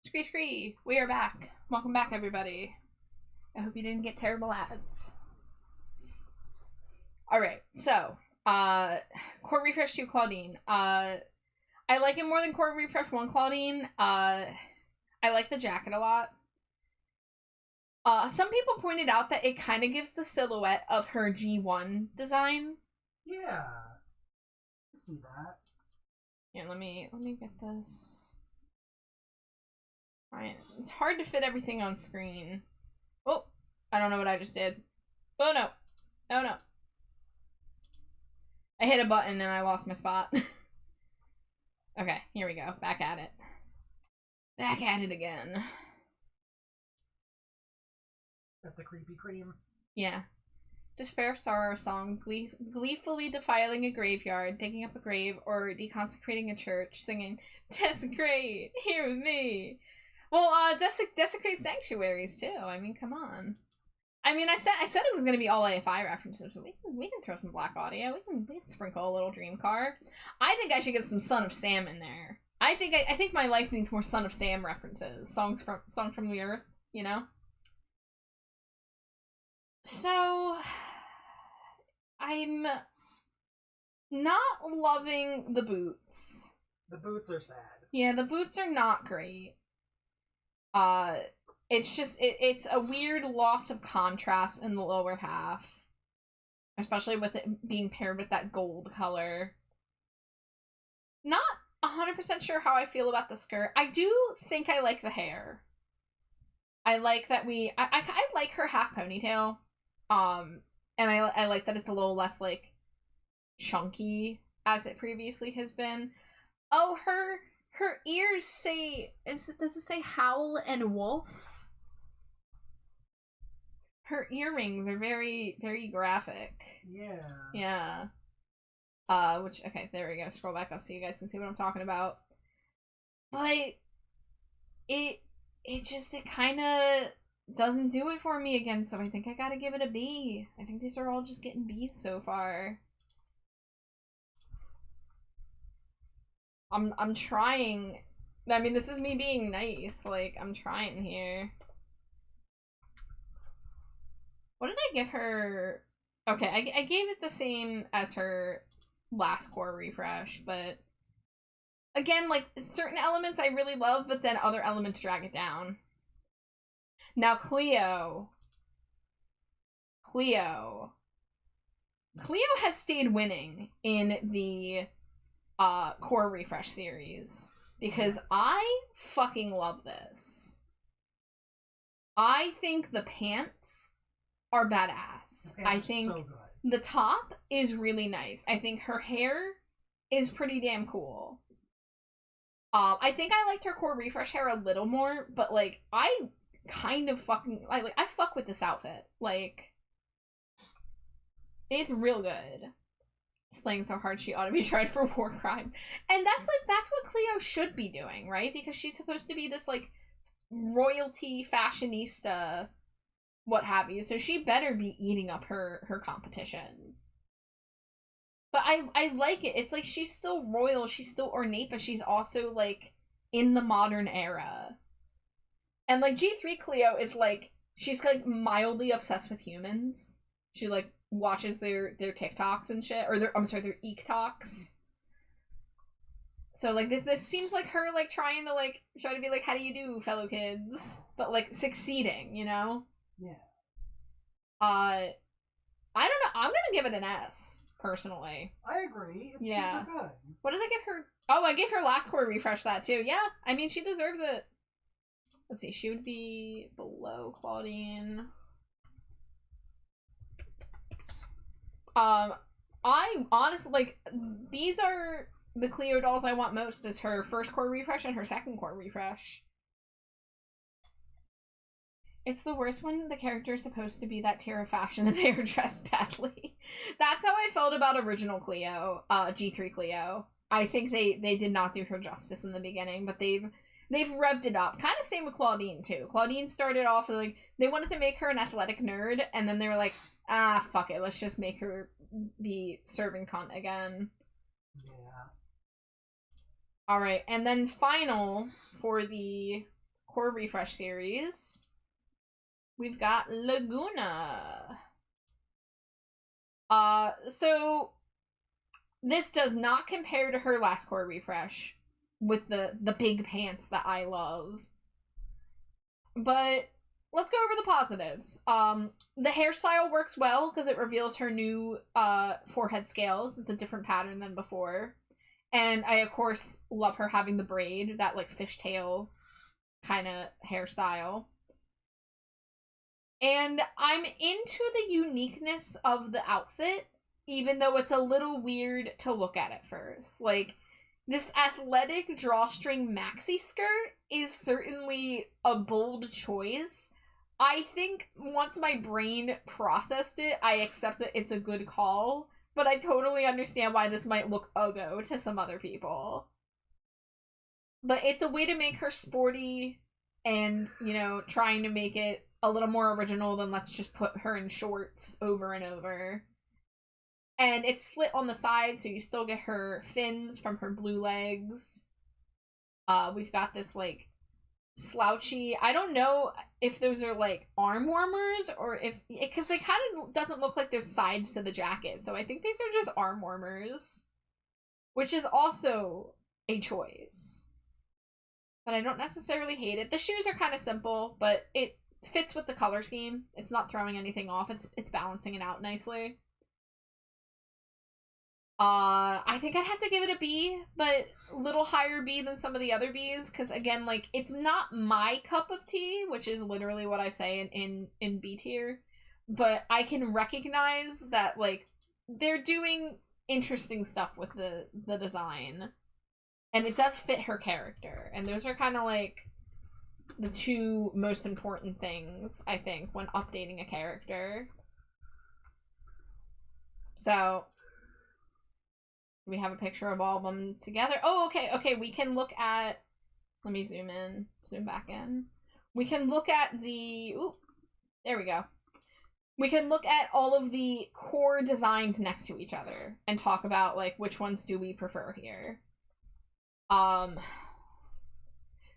Scree scree! We are back. Welcome back, everybody. I hope you didn't get terrible ads. Alright, so, Core Refresh 2 Claudine. I like it more than Core Refresh 1 Claudine. I like the jacket a lot. Some people pointed out that it kind of gives the silhouette of her G1 design. Yeah. I see that. Here, let me get this. Alright, it's hard to fit everything on screen. Oh, I don't know what I just did. Oh no. Oh no. I hit a button and I lost my spot. Okay, here we go. Back at it. Back at it again. Got the creepy cream. Yeah. Despair Sorrow song, gleefully defiling a graveyard, digging up a grave, or deconsecrating a church, singing, "Desecrate! Here with me!" Well, desecrate sanctuaries too. I mean, come on. I mean, I said it was gonna be all AFI references, but we can throw some Black Audio. We can sprinkle a little Dream Car. I think I should get some Son of Sam in there. I think my life needs more Son of Sam references. Songs from the Earth, you know. So, I'm not loving the boots. The boots are sad. Yeah, the boots are not great. It's just, it's a weird loss of contrast in the lower half. Especially with it being paired with that gold color. Not 100% sure how I feel about the skirt. I do think I like the hair. I like that I like her half ponytail. And I like that it's a little less, like, chunky. as it previously has been. Oh, her ears say, does it say howl and wolf? Her earrings are very, very graphic. Yeah. Yeah. Which, okay, there we go. Scroll back up so you guys can see what I'm talking about. But it kind of doesn't do it for me again, so I think I gotta give it a B. I think these are all just getting B's so far. I'm trying. I mean, this is me being nice. Like, I'm trying here. What did I give her? Okay, I gave it the same as her last core refresh, but again, like, certain elements I really love, but then other elements drag it down. Now, Cleo has stayed winning in the core refresh series because Yes. I fucking love this. I think the pants are badass. I think so good. the top is really nice. I think her hair is pretty damn cool. I think I liked her core refresh hair a little more, but like I kind of fucking I fuck with this outfit. Like, it's real good. Slaying so hard she ought to be tried for war crime. And that's what Cleo should be doing, right? Because she's supposed to be this like royalty fashionista, what have you. So she better be eating up her competition. But I like it. It's like she's still royal, she's still ornate, but she's also like in the modern era. And like G3 Cleo is like, she's like mildly obsessed with humans. She like watches their TikToks and shit, or their Eek Talks. So like this seems like her like trying to be like, how do you do, fellow kids? But like succeeding, you know? Yeah. I don't know. I'm gonna give it an S, personally. I agree. It's Yeah. super good. What did I give her? Oh, I gave her last core refresh that too. Yeah, I mean, she deserves it. Let's see, she would be below Claudine. I honestly, like, these are the Cleo dolls I want most, is her first core refresh and her second core refresh. It's the worst when the character is supposed to be that tier of fashion and they are dressed badly. That's how I felt about original Cleo, G3 Cleo. I think they did not do her justice in the beginning, but they've revved it up. Kind of same with Claudine, too. Claudine started off with, like, they wanted to make her an athletic nerd, and then they were like, ah, fuck it, let's just make her be serving cunt again. Yeah. Alright, and then final for the core refresh series, we've got Laguna. So this does not compare to her last core refresh with the big pants that I love. But let's go over the positives. The hairstyle works well because it reveals her new forehead scales. It's a different pattern than before. And I, of course, love her having the braid, that, like, fishtail kind of hairstyle. And I'm into the uniqueness of the outfit, even though it's a little weird to look at first. Like, this athletic drawstring maxi skirt is certainly a bold choice. I think once my brain processed it, I accept that it's a good call, but I totally understand why this might look uggo to some other people. But it's a way to make her sporty and, you know, trying to make it a little more original than let's just put her in shorts over and over. And it's slit on the side, so you still get her fins from her blue legs. We've got this, like, slouchy... I don't know if those are, like, arm warmers, or if... Because they kind of doesn't look like there's sides to the jacket, so I think these are just arm warmers. Which is also a choice. But I don't necessarily hate it. The shoes are kind of simple, but it fits with the color scheme. It's not throwing anything off. It's balancing it out nicely. I think I'd have to give it a B, but a little higher B than some of the other Bs, because again, like, it's not my cup of tea, which is literally what I say in B tier, but I can recognize that, like, they're doing interesting stuff with the design. And it does fit her character. And those are kind of like the two most important things, I think, when updating a character. So we have a picture of all of them together. Oh, okay, we can look at, let me zoom back in. We can look at the, ooh, there we go. We can look at all of the core designs next to each other and talk about, like, which ones do we prefer here.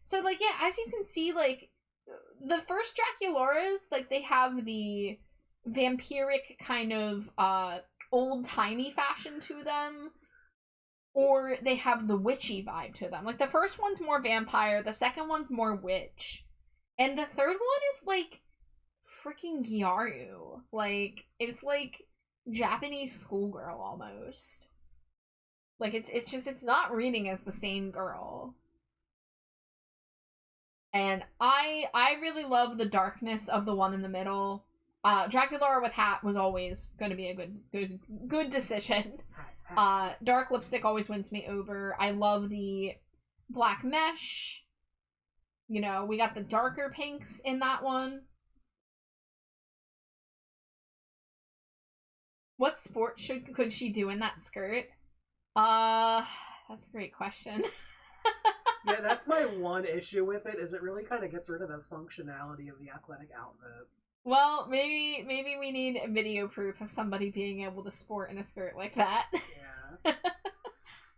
So, like, yeah, as you can see, like, the first Dracularas, like, they have the vampiric kind of, old-timey fashion to them, or they have the witchy vibe to them. Like, the first one's more vampire, the second one's more witch, and the third one is, like, freaking Gyaru. Like, it's like Japanese schoolgirl almost. Like, it's not reading as the same girl. And I really love the darkness of the one in the middle. Draculara with hat was always going to be a good decision. Dark lipstick always wins me over. I love the black mesh. You know, we got the darker pinks in that one. What sport could she do in that skirt? That's a great question. Yeah, that's my one issue with it, is it really kind of gets rid of the functionality of the athletic outfit. Well, maybe we need video proof of somebody being able to sport in a skirt like that. Yeah.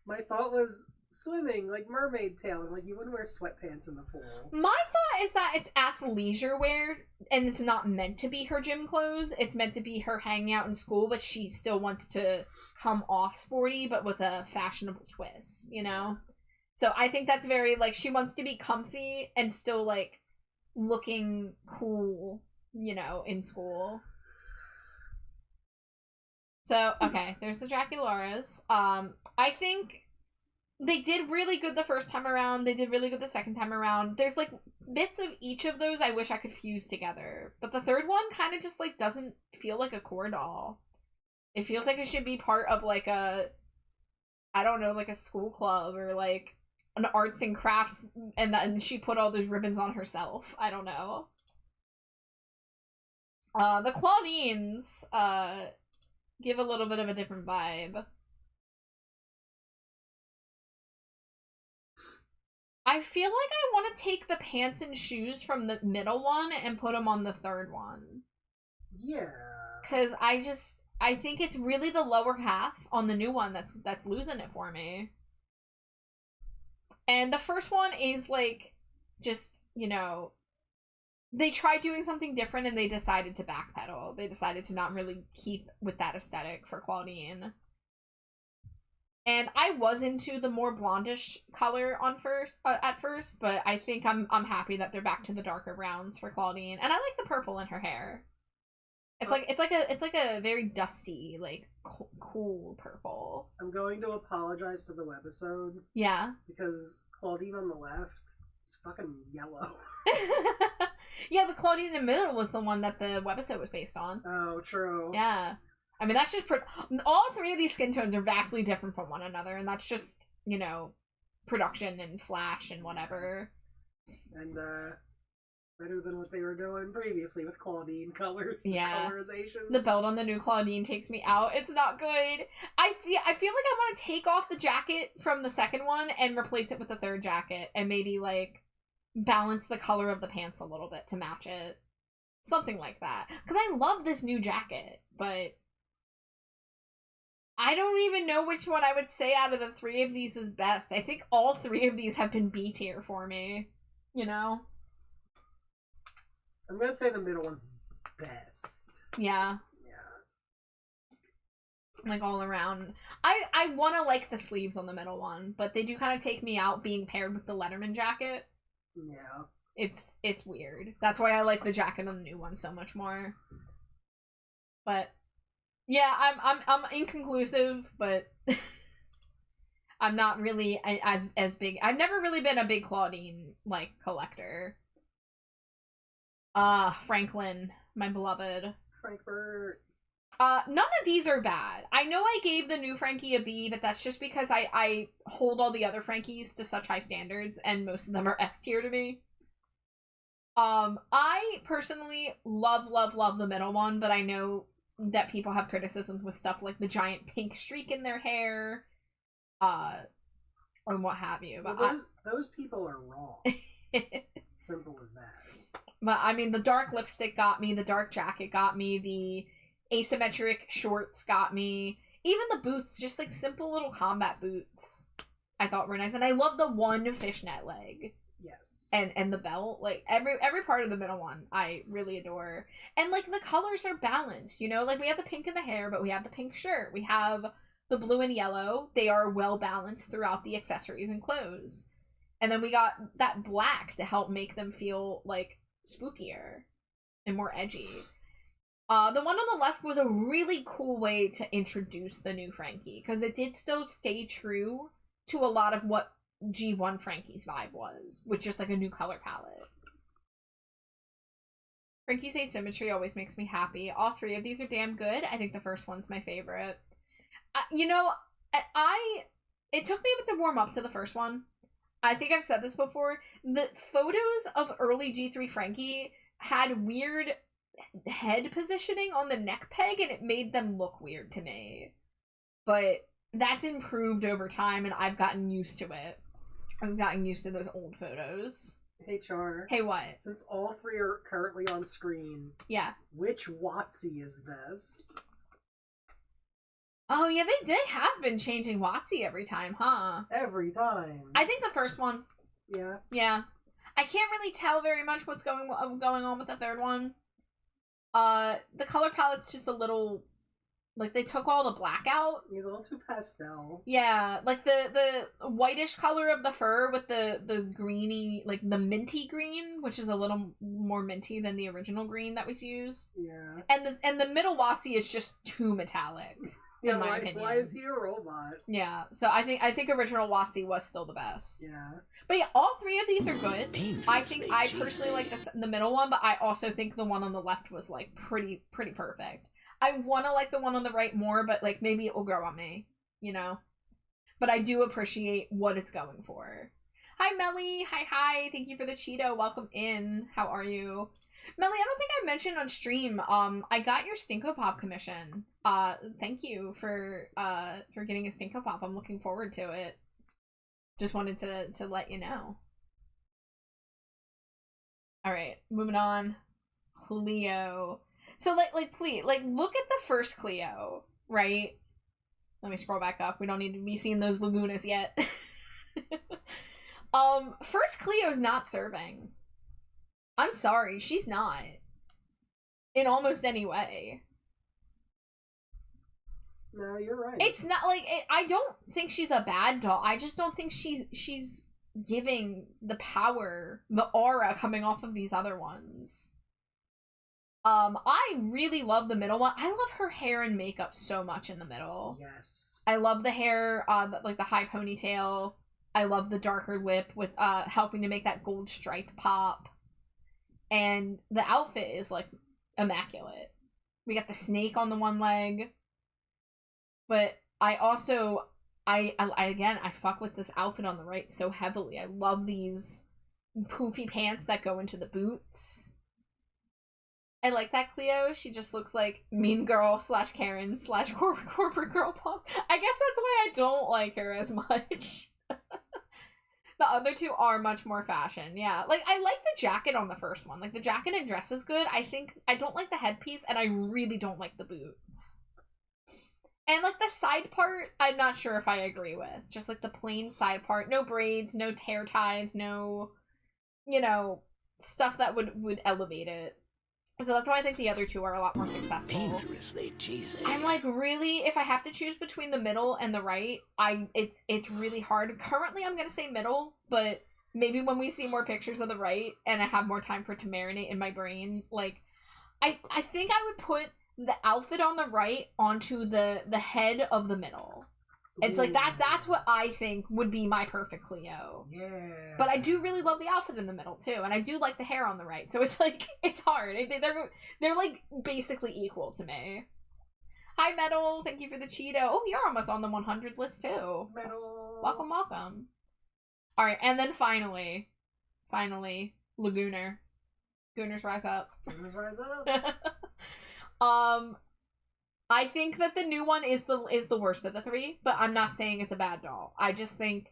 My thought was swimming, like mermaid tail, and like you wouldn't wear sweatpants in the pool. My thought is that it's athleisure wear, and it's not meant to be her gym clothes. It's meant to be her hanging out in school, but she still wants to come off sporty, but with a fashionable twist, you know? So I think that's very, like, she wants to be comfy and still, like, looking cool, you know, in school. So, okay, there's the Dracularas. I think they did really good the first time around. They did really good the second time around. There's, like, bits of each of those I wish I could fuse together. But the third one kind of just, like, doesn't feel like a core doll. It feels like it should be part of, like, a, I don't know, like a school club or, like, an arts and crafts, and then she put all those ribbons on herself. I don't know. The Claudines, give a little bit of a different vibe. I feel like I want to take the pants and shoes from the middle one and put them on the third one. Yeah. Because I think it's really the lower half on the new one that's losing it for me. And the first one is, like, just, you know, they tried doing something different and they decided to backpedal. They decided to not really keep with that aesthetic for Claudine. And I was into the more blondish color at first, but I think I'm happy that they're back to the darker browns for Claudine. And I like the purple in her hair. It's like a very dusty, like, cool purple. I'm going to apologize to the webisode. Yeah. Because Claudine on the left is fucking yellow. Yeah, but Claudine in the middle was the one that the webisode was based on. Oh, true. Yeah. I mean, that's just... all three of these skin tones are vastly different from one another, and that's just, you know, production and flash and whatever. And, better than what they were doing previously with Claudine colorization. The belt on the new Claudine takes me out. It's not good. I feel like I want to take off the jacket from the second one and replace it with the third jacket and maybe, like, balance the color of the pants a little bit to match it. Something like that. Because I love this new jacket, but I don't even know which one I would say out of the three of these is best. I think all three of these have been B tier for me. You know? I'm gonna say the middle one's best. Yeah. Yeah. Like, all around. I want to like the sleeves on the middle one, but they do kind of take me out being paired with the Letterman jacket. Yeah. It's weird. That's why I like the jacket on the new one so much more. But yeah, I'm inconclusive, but I'm not really as big. I've never really been a big Claudine, like, collector. Franklin, my beloved. Frankfurt. None of these are bad. I know I gave the new Frankie a B, but that's just because I hold all the other Frankies to such high standards, and most of them are S tier to me. I personally love the middle one, but I know that people have criticisms with stuff like the giant pink streak in their hair, or what have you. But well, those people are wrong. Simple as that. But I mean, the dark lipstick got me, the dark jacket got me, the asymmetric shorts got me. Even the boots, just like simple little combat boots, I thought were nice. And I love the one fishnet leg. Yes. And the belt. Like, every part of the middle one, I really adore. And, like, the colors are balanced, you know? Like, we have the pink in the hair, but we have the pink shirt. We have the blue and yellow. They are well balanced throughout the accessories and clothes. And then we got that black to help make them feel, like, spookier and more edgy. The one on the left was a really cool way to introduce the new Frankie, because it did still stay true to a lot of what G1 Frankie's vibe was, with just like a new color palette. Frankie's asymmetry always makes me happy. All three of these are damn good. I think the first one's my favorite. You know, it took me a bit to warm up to the first one. I think I've said this before. The photos of early G3 Frankie had weird head positioning on the neck peg, and it made them look weird to me. But that's improved over time, and I've gotten used to it. I've gotten used to those old photos. Hey, Char. Hey, what? Since all three are currently on screen, yeah, which WotC is best? Oh, yeah, they have been changing WotC every time, huh? Every time. I think the first one. Yeah. Yeah. I can't really tell very much what's going on with the third one. The color palette's just a little, like, they took all the black out. He's a little too pastel. Yeah, like the whitish color of the fur with the greeny, like the minty green, which is a little more minty than the original green that we use. Yeah. And the middle WotC is just too metallic. Yeah, in my opinion. Why is he a robot? Yeah, so I think original WotC was still the best. Yeah. But yeah, all three of these are good. I think I Dangerously personally like cheesy. the middle one, but I also think the one on the left was like pretty perfect. I want to like the one on the right more, but like maybe it will grow on me, you know? But I do appreciate what it's going for. Hi, Melly. Hi. Thank you for the Cheeto. Welcome in. How are you? Melly, I don't think I mentioned on stream, I got your Stinko Pop commission. Thank you for getting a Stinko Pop. I'm looking forward to it. Just wanted to let you know. Alright, moving on. Cleo. So, like, please, like, look at the first Cleo, right? Let me scroll back up. We don't need to be seeing those Lagunas yet. First Cleo's not serving. I'm sorry, she's not. In almost any way. No, you're right. It's not, like, I don't think she's a bad doll. I just don't think she's giving the power, the aura coming off of these other ones. I really love the middle one. I love her hair and makeup so much in the middle. Yes. I love the hair, like the high ponytail. I love the darker lip with helping to make that gold stripe pop. And the outfit is like immaculate. We got the snake on the one leg. But I also I fuck with this outfit on the right so heavily. I love these poofy pants that go into the boots. I like that Cleo. She just looks like mean girl / Karen / corporate girl pop. I guess that's why I don't like her as much. The other two are much more fashion. Yeah. Like, I like the jacket on the first one. Like, the jacket and dress is good. I don't like the headpiece, and I really don't like the boots. And, like, the side part, I'm not sure if I agree with. Just, like, the plain side part. No braids, no hair ties, no, you know, stuff that would elevate it. So that's why I think the other two are a lot more successful. Dangerously cheesy. I'm like, really, if I have to choose between the middle and the right, it's really hard. Currently, I'm gonna say middle, but maybe when we see more pictures of the right and I have more time for it to marinate in my brain, like, I think I would put the outfit on the right onto the head of the middle. It's like that's what I think would be my perfect Cleo. Yeah. But I do really love the outfit in the middle too, and I do like the hair on the right. So it's like, it's hard. They're like basically equal to me. Hi, Metal. Thank you for the Cheeto. Oh, you're almost on the 100 list, too. Metal. Welcome, welcome. Alright, and then finally, Lagooner. Gooners rise up. Gooners rise up. I think that the new one is the worst of the three, but I'm not saying it's a bad doll. I just think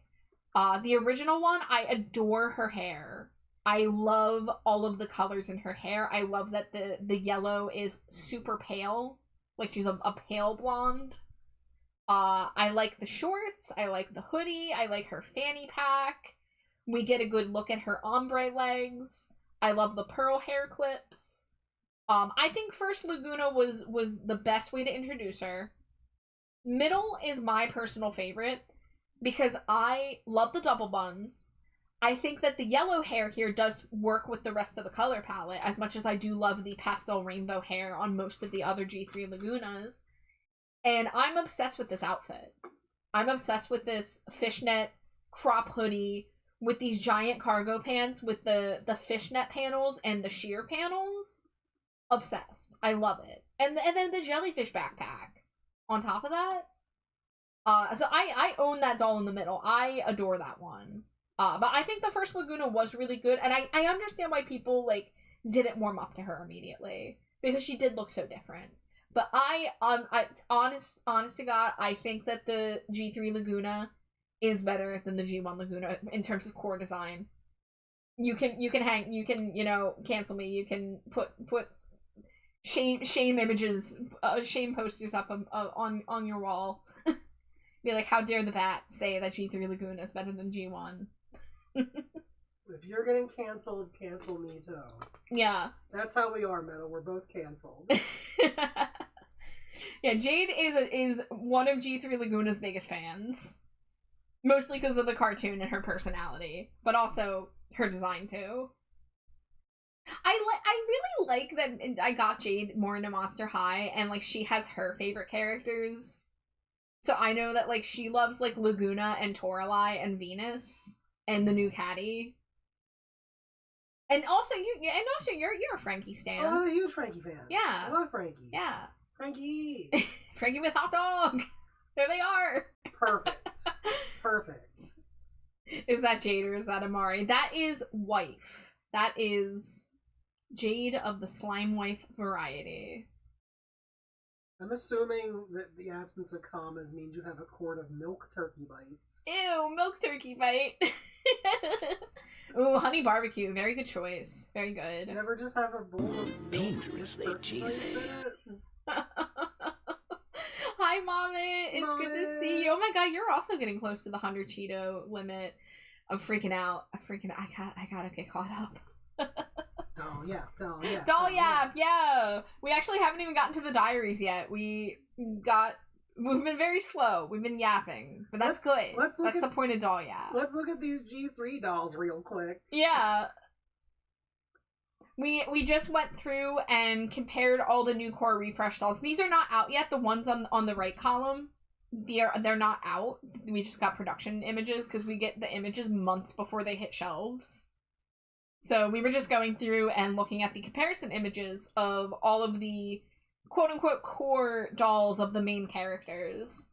the original one, I adore her hair. I love all of the colors in her hair. I love that the yellow is super pale. Like, she's a pale blonde. I like the shorts. I like the hoodie. I like her fanny pack. We get a good look at her ombre legs. I love the pearl hair clips. I think first Laguna was the best way to introduce her. Middle is my personal favorite because I love the double buns. I think that the yellow hair here does work with the rest of the color palette as much as I do love the pastel rainbow hair on most of the other G3 Lagunas. And I'm obsessed with this outfit. I'm obsessed with this fishnet crop hoodie with these giant cargo pants with the fishnet panels and the sheer panels. Obsessed. I love it. And then the jellyfish backpack on top of that. So I own that doll in the middle. I adore that one. But I think the first Laguna was really good, and I understand why people, like, didn't warm up to her immediately. Because she did look so different. But honest to God, I think that the G3 Laguna is better than the G1 Laguna in terms of core design. You can cancel me. You can put shame images, shame posters up on your wall. Be like, how dare the bat say that G3 Laguna is better than G1? If you're getting canceled, cancel me too. Yeah. That's how we are, Metal. We're both canceled. Yeah, Jade is one of G3 Laguna's biggest fans. Mostly because of the cartoon and her personality, but also her design too. I really like that I got Jade more into Monster High, and like she has her favorite characters. So I know that like she loves like Laguna and Toralei and Venus and the new Caddy. And also you're a Frankie stan. Oh, I'm a huge Frankie fan. Yeah. I love Frankie. Yeah. Frankie. Frankie with hot dog. There they are. Perfect. Perfect. Is that Jade or is that Amari? That is wife. That is Jade of the slime wife variety. I'm assuming that the absence of commas means you have a quart of milk turkey bites. Ew, milk turkey bite. Ooh, honey barbecue. Very good choice. Very good. You never just have a bowl of Dangerously cheesy. Hi, Mommy. It's good to see you. Oh my god, you're also getting close to the 100 Cheeto limit. I'm freaking out. I gotta get caught up. Doll Yap, yeah. We actually haven't even gotten to the diaries yet. We've been very slow. We've been yapping, but that's good. That's the point of Doll Yap. Let's look at these G3 dolls real quick. Yeah. We just went through and compared all the new core refresh dolls. These are not out yet. The ones on the right column, they're not out. We just got production images because we get the images months before they hit shelves. So we were just going through and looking at the comparison images of all of the quote-unquote core dolls of the main characters.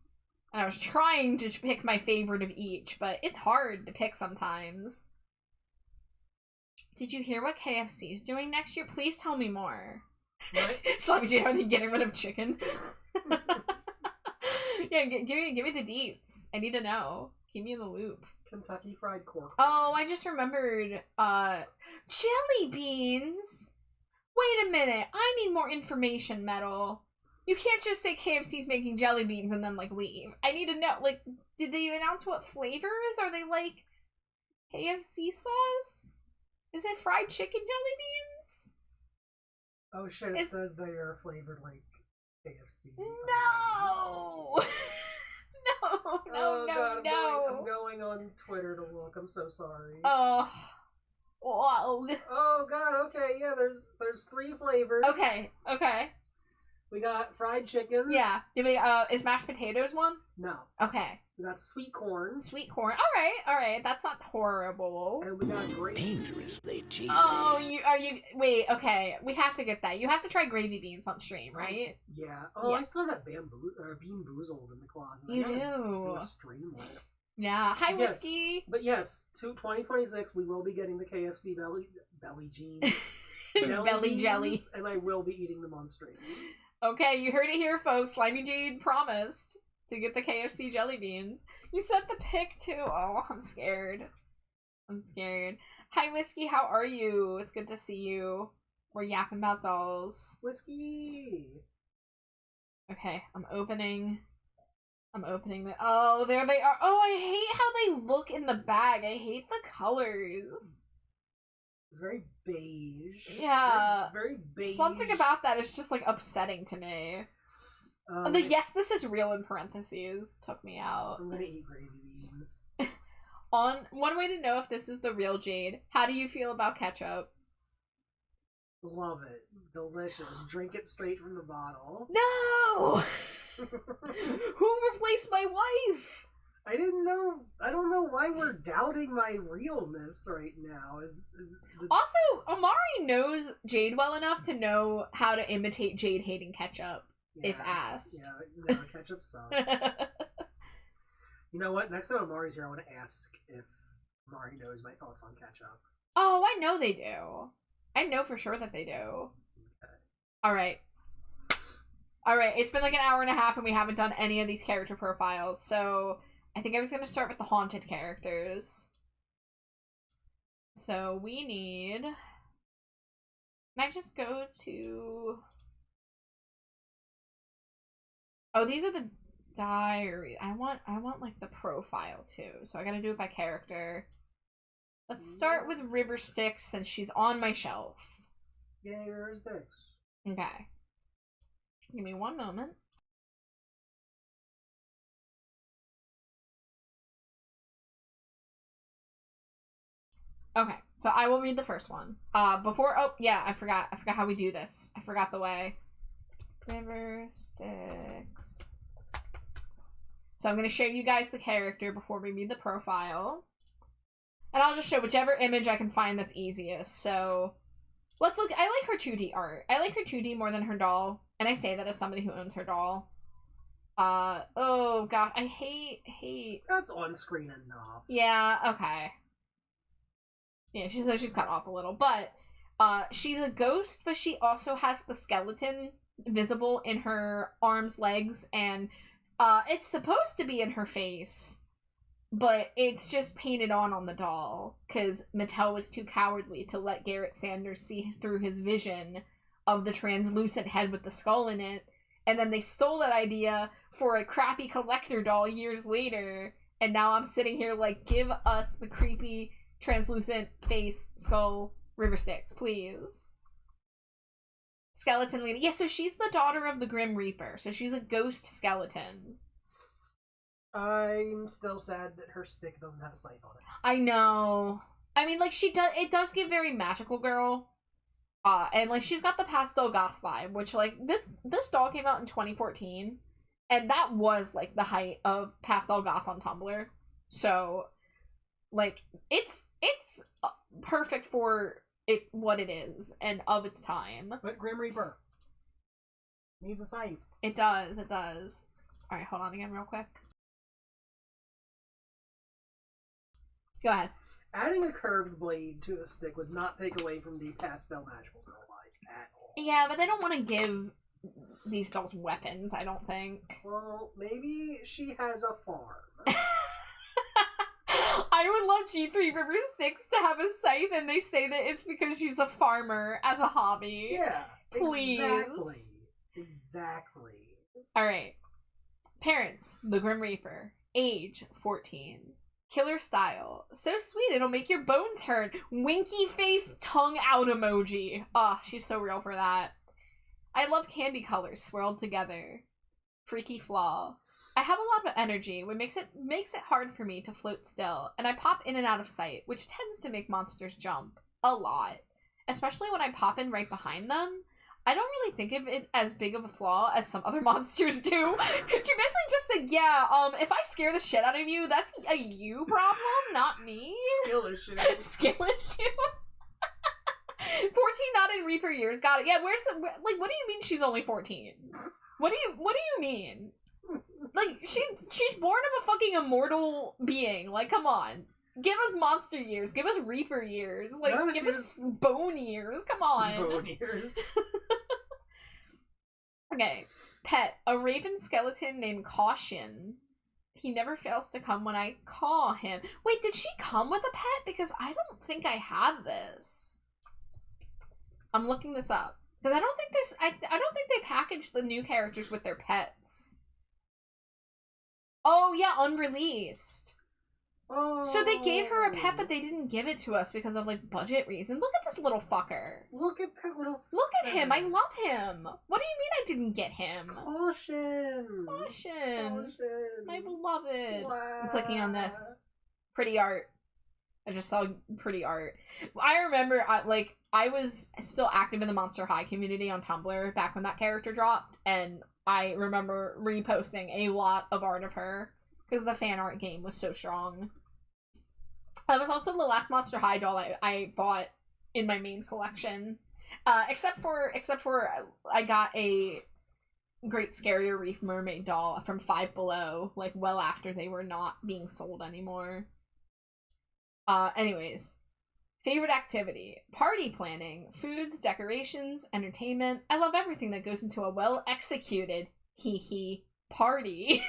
And I was trying to pick my favorite of each, but it's hard to pick sometimes. Did you hear what KFC is doing next year? Please tell me more. What? SlimeyJade, are they getting rid of chicken? Yeah, give me the deets. I need to know. Keep me in the loop. Kentucky Fried Corn. Oh, I just remembered. Jelly beans? Wait a minute. I need more information, Metal. You can't just say KFC's making jelly beans and then, like, leave. I need to know, like, did they announce what flavors? Are they, like, KFC sauce? Is it fried chicken jelly beans? Oh shit, it says they are flavored like KFC. No! No. I'm going on Twitter to look. I'm so sorry. Oh. Wow. Oh god, okay, yeah, there's 3 flavors. Okay. We got fried chicken. Yeah. Is mashed potatoes one? No. Okay. We got sweet corn. Sweet corn. All right. That's not horrible. And we got gravy. Dangerously cheesy. Oh, wait, okay. We have to get that. You have to try gravy beans on stream, right? Yeah. Oh, Yeah. I still have that Bean Boozled in the closet. You I gotta do. do a stream with it. Yeah. Hi, Yes. Whiskey. But yes, 2026, we will be getting the KFC belly jeans. Belly jelly. beans, and I will be eating them on stream. Okay, you heard it here, folks. SlimeyJade promised to get the KFC jelly beans. You sent the pic, too. Oh, I'm scared. Hi, Whiskey. How are you? It's good to see you. We're yapping about dolls. Whiskey! Okay, I'm opening the... Oh, there they are. Oh, I hate how they look in the bag. I hate the colors. It's very beige. Yeah. Very beige. Something about that is just, like, upsetting to me. The yes, this is real in parentheses took me out. I'm gonna eat gravy beans. On one way to know if this is the real Jade, how do you feel about ketchup? Love it. Delicious. Drink it straight from the bottle. No! Who replaced my wife? I don't know why we're doubting my realness right now. Also, Amari knows Jade well enough to know how to imitate Jade hating ketchup, if asked. Yeah, no, ketchup sucks. You know what? Next time Amari's here, I want to ask if Amari knows my thoughts on ketchup. Oh, I know they do. I know for sure that they do. Okay. Alright, it's been like an hour and a half and we haven't done any of these character profiles, so I think I was going to start with the haunted characters. So we need... Can I just go to... Oh, these are the diary. I want like the profile too, so I gotta do it by character. Let's start with River Styx since she's on my shelf. Yay, River Styx. Okay. Give me one moment. Okay, so I will read the first one. Oh yeah, I forgot how we do this. I forgot the way. River Styx. So I'm going to show you guys the character before we read the profile. And I'll just show whichever image I can find that's easiest. So let's look. I like her 2D art. I like her 2D more than her doll. And I say that as somebody who owns her doll. Oh god, I hate. That's on screen enough. Yeah, okay. Yeah, she's cut off a little. But she's a ghost, but she also has the skeleton visible in her arms, legs, and it's supposed to be in her face, but it's just painted on the doll because Mattel was too cowardly to let Garrett Sanders see through his vision of the translucent head with the skull in it, and then they stole that idea for a crappy collector doll years later, and now I'm sitting here like, give us the creepy translucent face skull River Styx, please. Skeleton lady. Yeah, so she's the daughter of the Grim Reaper. So she's a ghost skeleton. I'm still sad that her stick doesn't have a sight on it. I know. I mean, like, it does give very magical girl. And, like, she's got the pastel goth vibe, which, like, this doll came out in 2014. And that was, like, the height of pastel goth on Tumblr. So, like, it's perfect for what it is and of its time. But Grim Reaper needs a scythe. It does. Alright, hold on again real quick. Go ahead. Adding a curved blade to a stick would not take away from the pastel magical girl vibe at all. Yeah, but they don't want to give these dolls weapons, I don't think. Well, maybe she has a farm. I would love G3 River Styx to have a scythe and they say that it's because she's a farmer as a hobby. Yeah, please. Exactly. Alright. Parents, the Grim Reaper. Age, 14. Killer style. So sweet, it'll make your bones hurt. Winky face, tongue out emoji. Ah, she's so real for that. I love candy colors swirled together. Freaky flaw. I have a lot of energy, which makes it hard for me to float still, and I pop in and out of sight, which tends to make monsters jump. A lot. Especially when I pop in right behind them. I don't really think of it as big of a flaw as some other monsters do. She basically just said, yeah, if I scare the shit out of you, that's a you problem, not me. Skill issue. Skill issue. 14 not in Reaper years, got it. Yeah, where's the, like, what do you mean she's only 14? What do you mean? Like, she's born of a fucking immortal being. Like, come on. Give us monster years. Give us Reaper years. Like, No, give us bone years. Come on. Bone ears. Okay. Pet. A raven skeleton named Caution. He never fails to come when I call him. Wait, did she come with a pet? Because I don't think I have this. I'm looking this up. Because I don't think I don't think they packaged the new characters with their pets. Oh, yeah, unreleased. Oh. So they gave her a pet, but they didn't give it to us because of, like, budget reasons. Look at this little fucker. Look at that little... Look at him. I love him. What do you mean I didn't get him? Caution. Caution. My beloved. Wow. I'm clicking on this. Pretty art. I just saw pretty art. I remember, I was still active in the Monster High community on Tumblr back when that character dropped, and I remember reposting a lot of art of her because the fan art game was so strong. That was also the last Monster High doll I bought in my main collection. Except for I got a Great Scarier Reef Mermaid doll from Five Below, like, well after they were not being sold anymore. Anyways. Favorite activity. Party planning. Foods, decorations, entertainment. I love everything that goes into a well-executed, party.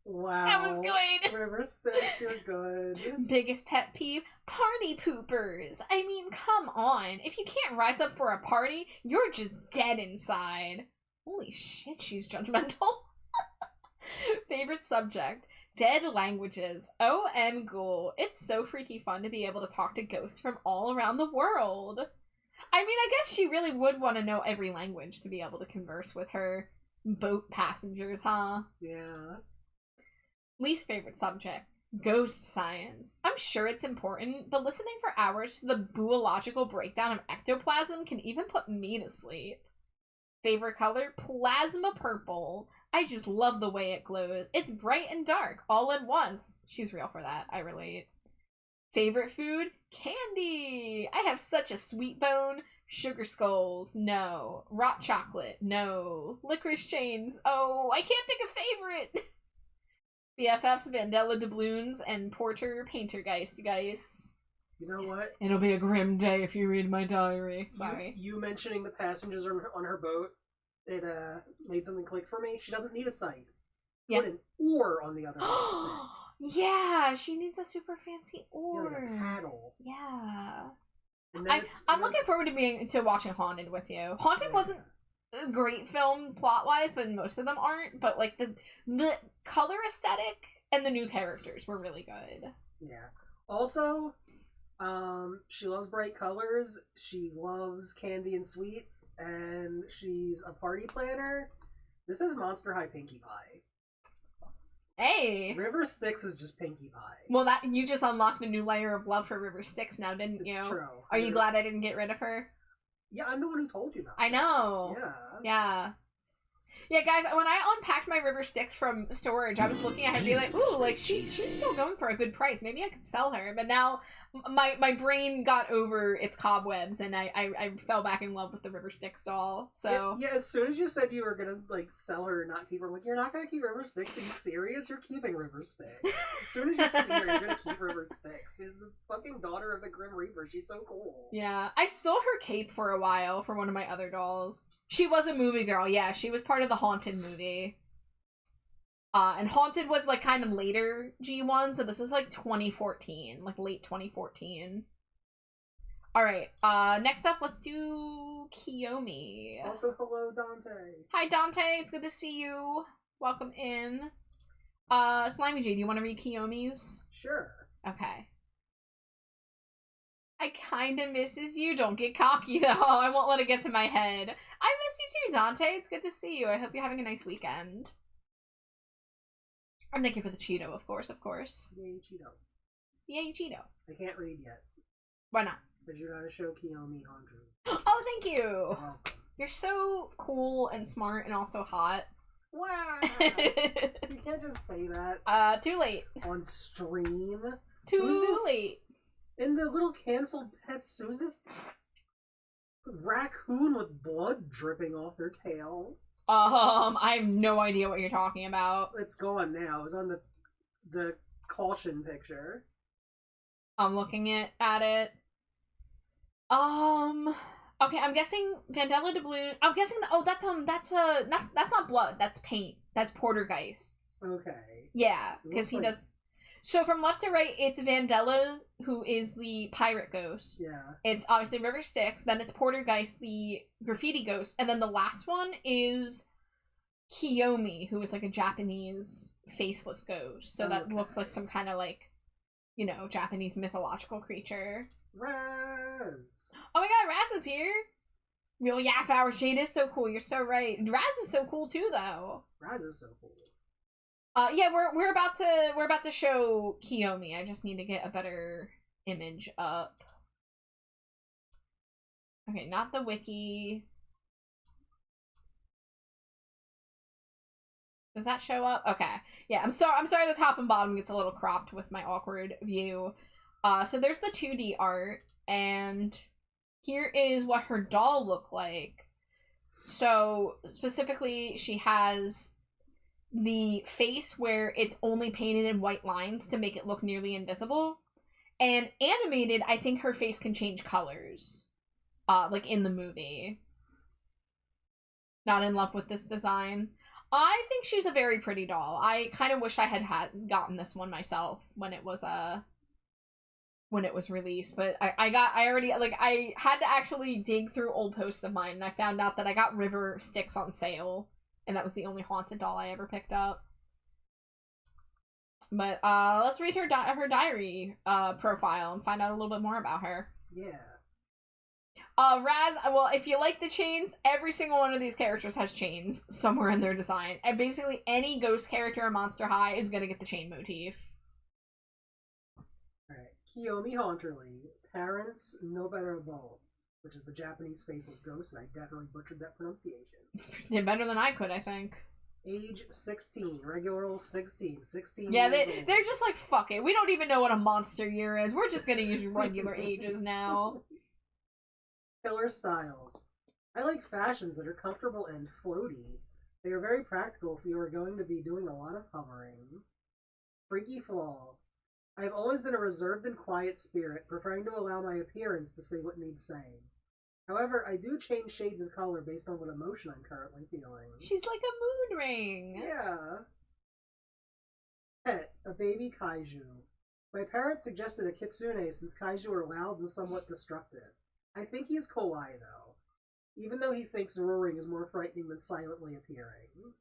Wow. That was good. River Styx, you're good. Biggest pet peeve? Party poopers. I mean, come on. If you can't rise up for a party, you're just dead inside. Holy shit, she's judgmental. Favorite subject? Dead languages. OM ghoul. It's so freaky fun to be able to talk to ghosts from all around the world. I mean, I guess she really would want to know every language to be able to converse with her boat passengers, huh? Yeah. Least favorite subject. Ghost science. I'm sure it's important, but listening for hours to the boological breakdown of ectoplasm can even put me to sleep. Favorite color? Plasma purple. I just love the way it glows. It's bright and dark, all at once. She's real for that, I relate. Favorite food? Candy! I have such a sweet bone. Sugar skulls, no. Rot chocolate, no. Licorice chains, oh, I can't pick a favorite! BFFs, Vandella doubloons, and Porter Paintergeist, guys. You know what? It'll be a grim day if you read my diary. Sorry. You mentioning the passengers on her boat, it made something click for me. She doesn't need a sight. Yeah. Put an oar on the other side. Yeah, she needs a super fancy Yeah, oar. like a paddle. Yeah. And then I'm looking forward to watching Haunted with you. Haunted wasn't a great film plot-wise, but most of them aren't. But, like, the color aesthetic and the new characters were really good. Yeah. Also, she loves bright colors, she loves candy and sweets, and she's a party planner. This is Monster High Pinkie Pie. Hey! River Styx is just Pinkie Pie. Well, that you just unlocked a new layer of love for River Styx now, didn't you? It's true. Are you glad I didn't get rid of her? Yeah, I'm the one who told you that. I know. Yeah. Yeah. Yeah, guys, when I unpacked my River Styx from storage, I was looking at her and be like, ooh, like, she's still going for a good price. Maybe I could sell her. But now my brain got over its cobwebs, and I fell back in love with the River Styx doll. So Yeah, as soon as you said you were gonna, like, sell her and not keep her, I'm like, you're not gonna keep River Styx? Are you serious? You're keeping River Styx. As soon as you see her, you're gonna keep River Styx. She's the fucking daughter of the Grim Reaper. She's so cool. yeah, I stole her cape for a while for one of my other dolls. She was a movie girl, yeah. She was part of the Haunted movie. And Haunted was, like, kind of later G1, so this is, like, 2014. Like, late 2014. Alright, next up, let's do Kiyomi. Also, hello, Dante. Hi, Dante. It's good to see you. Welcome in. SlimeyJade, do you want to read Kiyomi's? Sure. Okay. I kinda misses you. Don't get cocky, though. I won't let it get to my head. I miss you too, Dante. It's good to see you. I hope you're having a nice weekend. And thank you for the Cheeto, of course, of course. Yay, Cheeto. Yay, Cheeto. I can't read yet. Why not? Because you're gonna show Kiyomi Andrew. Oh, thank you! You're welcome. You're so cool and smart and also hot. Wow! You can't just say that. Too late. On stream. Too Who's this? late. In the little canceled pets, who's this raccoon with blood dripping off their tail? I have no idea what you're talking about. It's gone now. It was on the caution picture. I'm looking at it. Okay, I'm guessing Vandella Doubloon. I'm guessing that's not blood. That's paint. That's Portergeists. Okay. Yeah, because he does. So from left to right, it's Vandella, who is the pirate ghost. Yeah. It's obviously River Styx. Then it's Portergeist, the graffiti ghost, and then the last one is Kiyomi, who is like a Japanese faceless ghost. So that looks like some kind of like, Japanese mythological creature. Raz! Oh my god, Raz is here! Real Yap Hours. Jade is so cool, you're so right. Raz is so cool too, though. Raz is so cool. Yeah, we're about to show Kiyomi. I just need to get a better image up. Okay, not the wiki. Does that show up? Okay. Yeah, I'm sorry the top and bottom gets a little cropped with my awkward view. So there's the 2D art, and here is what her doll looked like. So, specifically, she has the face where it's only painted in white lines to make it look nearly invisible. And animated, I think her face can change colors. Like in the movie. Not in love with this design. I think she's a very pretty doll. I kind of wish I had gotten this one myself when it was released, but I had to actually dig through old posts of mine, and I found out that I got River Styx on sale, and that was the only haunted doll I ever picked up. But let's read her diary profile and find out a little bit more about her. Yeah. Raz, well, if you like the chains, every single one of these characters has chains somewhere in their design, and basically any ghost character in Monster High is gonna get the chain motif. Alright, Kiyomi Haunterly, parents no better both, which is the Japanese faceless ghost, and I definitely butchered that pronunciation. Did better than I could, I think. Age 16, regular old 16 Yeah, years old. they're just like, fuck it, we don't even know what a monster year is, we're just gonna use regular ages now. Killer styles. I like fashions that are comfortable and floaty. They are very practical if you are going to be doing a lot of hovering. Freaky flaw. I have always been a reserved and quiet spirit, preferring to allow my appearance to say what needs saying. However, I do change shades of color based on what emotion I'm currently feeling. She's like a mood ring. Yeah. Pet, a baby kaiju. My parents suggested a kitsune since kaiju are loud and somewhat destructive. I think he's kawaii, though, even though he thinks roaring is more frightening than silently appearing.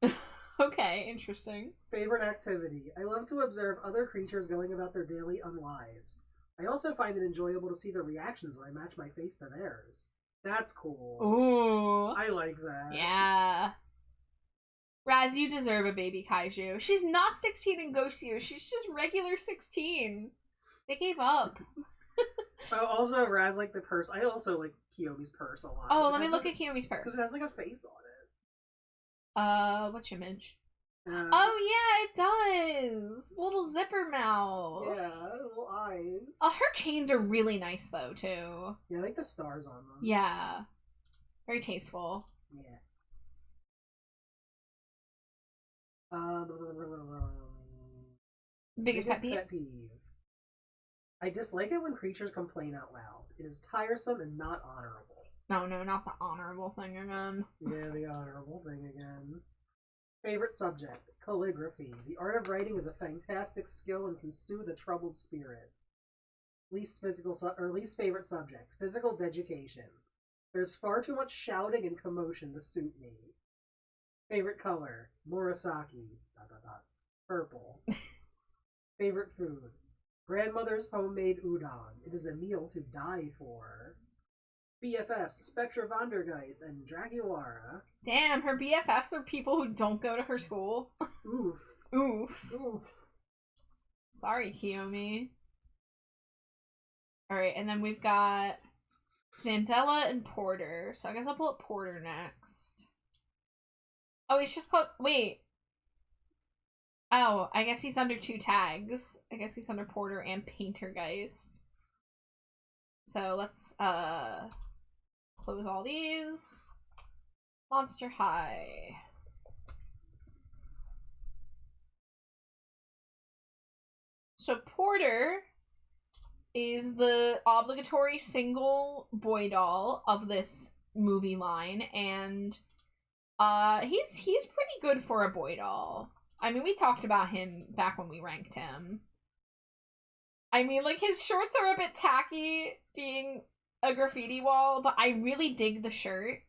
Okay, interesting. Favorite activity. I love to observe other creatures going about their daily unlives. I also find it enjoyable to see their reactions when I match my face to theirs. That's cool. Ooh. I like that. Yeah. Raz, you deserve a baby kaiju. She's not 16 in ghost years. She's just regular 16. They gave up. Oh, also, Raz like the purse. I also like Kiyomi's purse a lot. Oh, let me look at Kiyomi's purse. Because it has like a face on it. Which image? Oh yeah, it does. Little zipper mouth. Yeah, little eyes. Oh, her chains are really nice though too. Yeah, I like the stars on them. Yeah, very tasteful. Yeah. Biggest pet peeve? I dislike it when creatures complain out loud. It is tiresome and not honorable. No, not the honorable thing again. Yeah, the honorable thing again. Favorite subject, calligraphy. The art of writing is a fantastic skill and can soothe a troubled spirit. Least favorite subject, physical education. There's far too much shouting and commotion to suit me. Favorite color, Murasaki. ... Purple. Favorite food, grandmother's homemade udon. It is a meal to die for. BFFs, Spectra Vandergeist, and Draguara. Damn, her BFFs are people who don't go to her school. Oof. Oof. Oof. Sorry, Kiyomi. Alright, and then we've got Vandella and Porter. So I guess I'll pull up Porter next. Oh, he's just called... Wait. Oh, I guess he's under 2 tags. I guess he's under Porter and Paintergeist. So let's, close all these. Monster High. So Porter is the obligatory single boy doll of this movie line, and he's pretty good for a boy doll. I mean, we talked about him back when we ranked him. I mean, like, his shorts are a bit tacky, being a graffiti wall, but I really dig the shirt.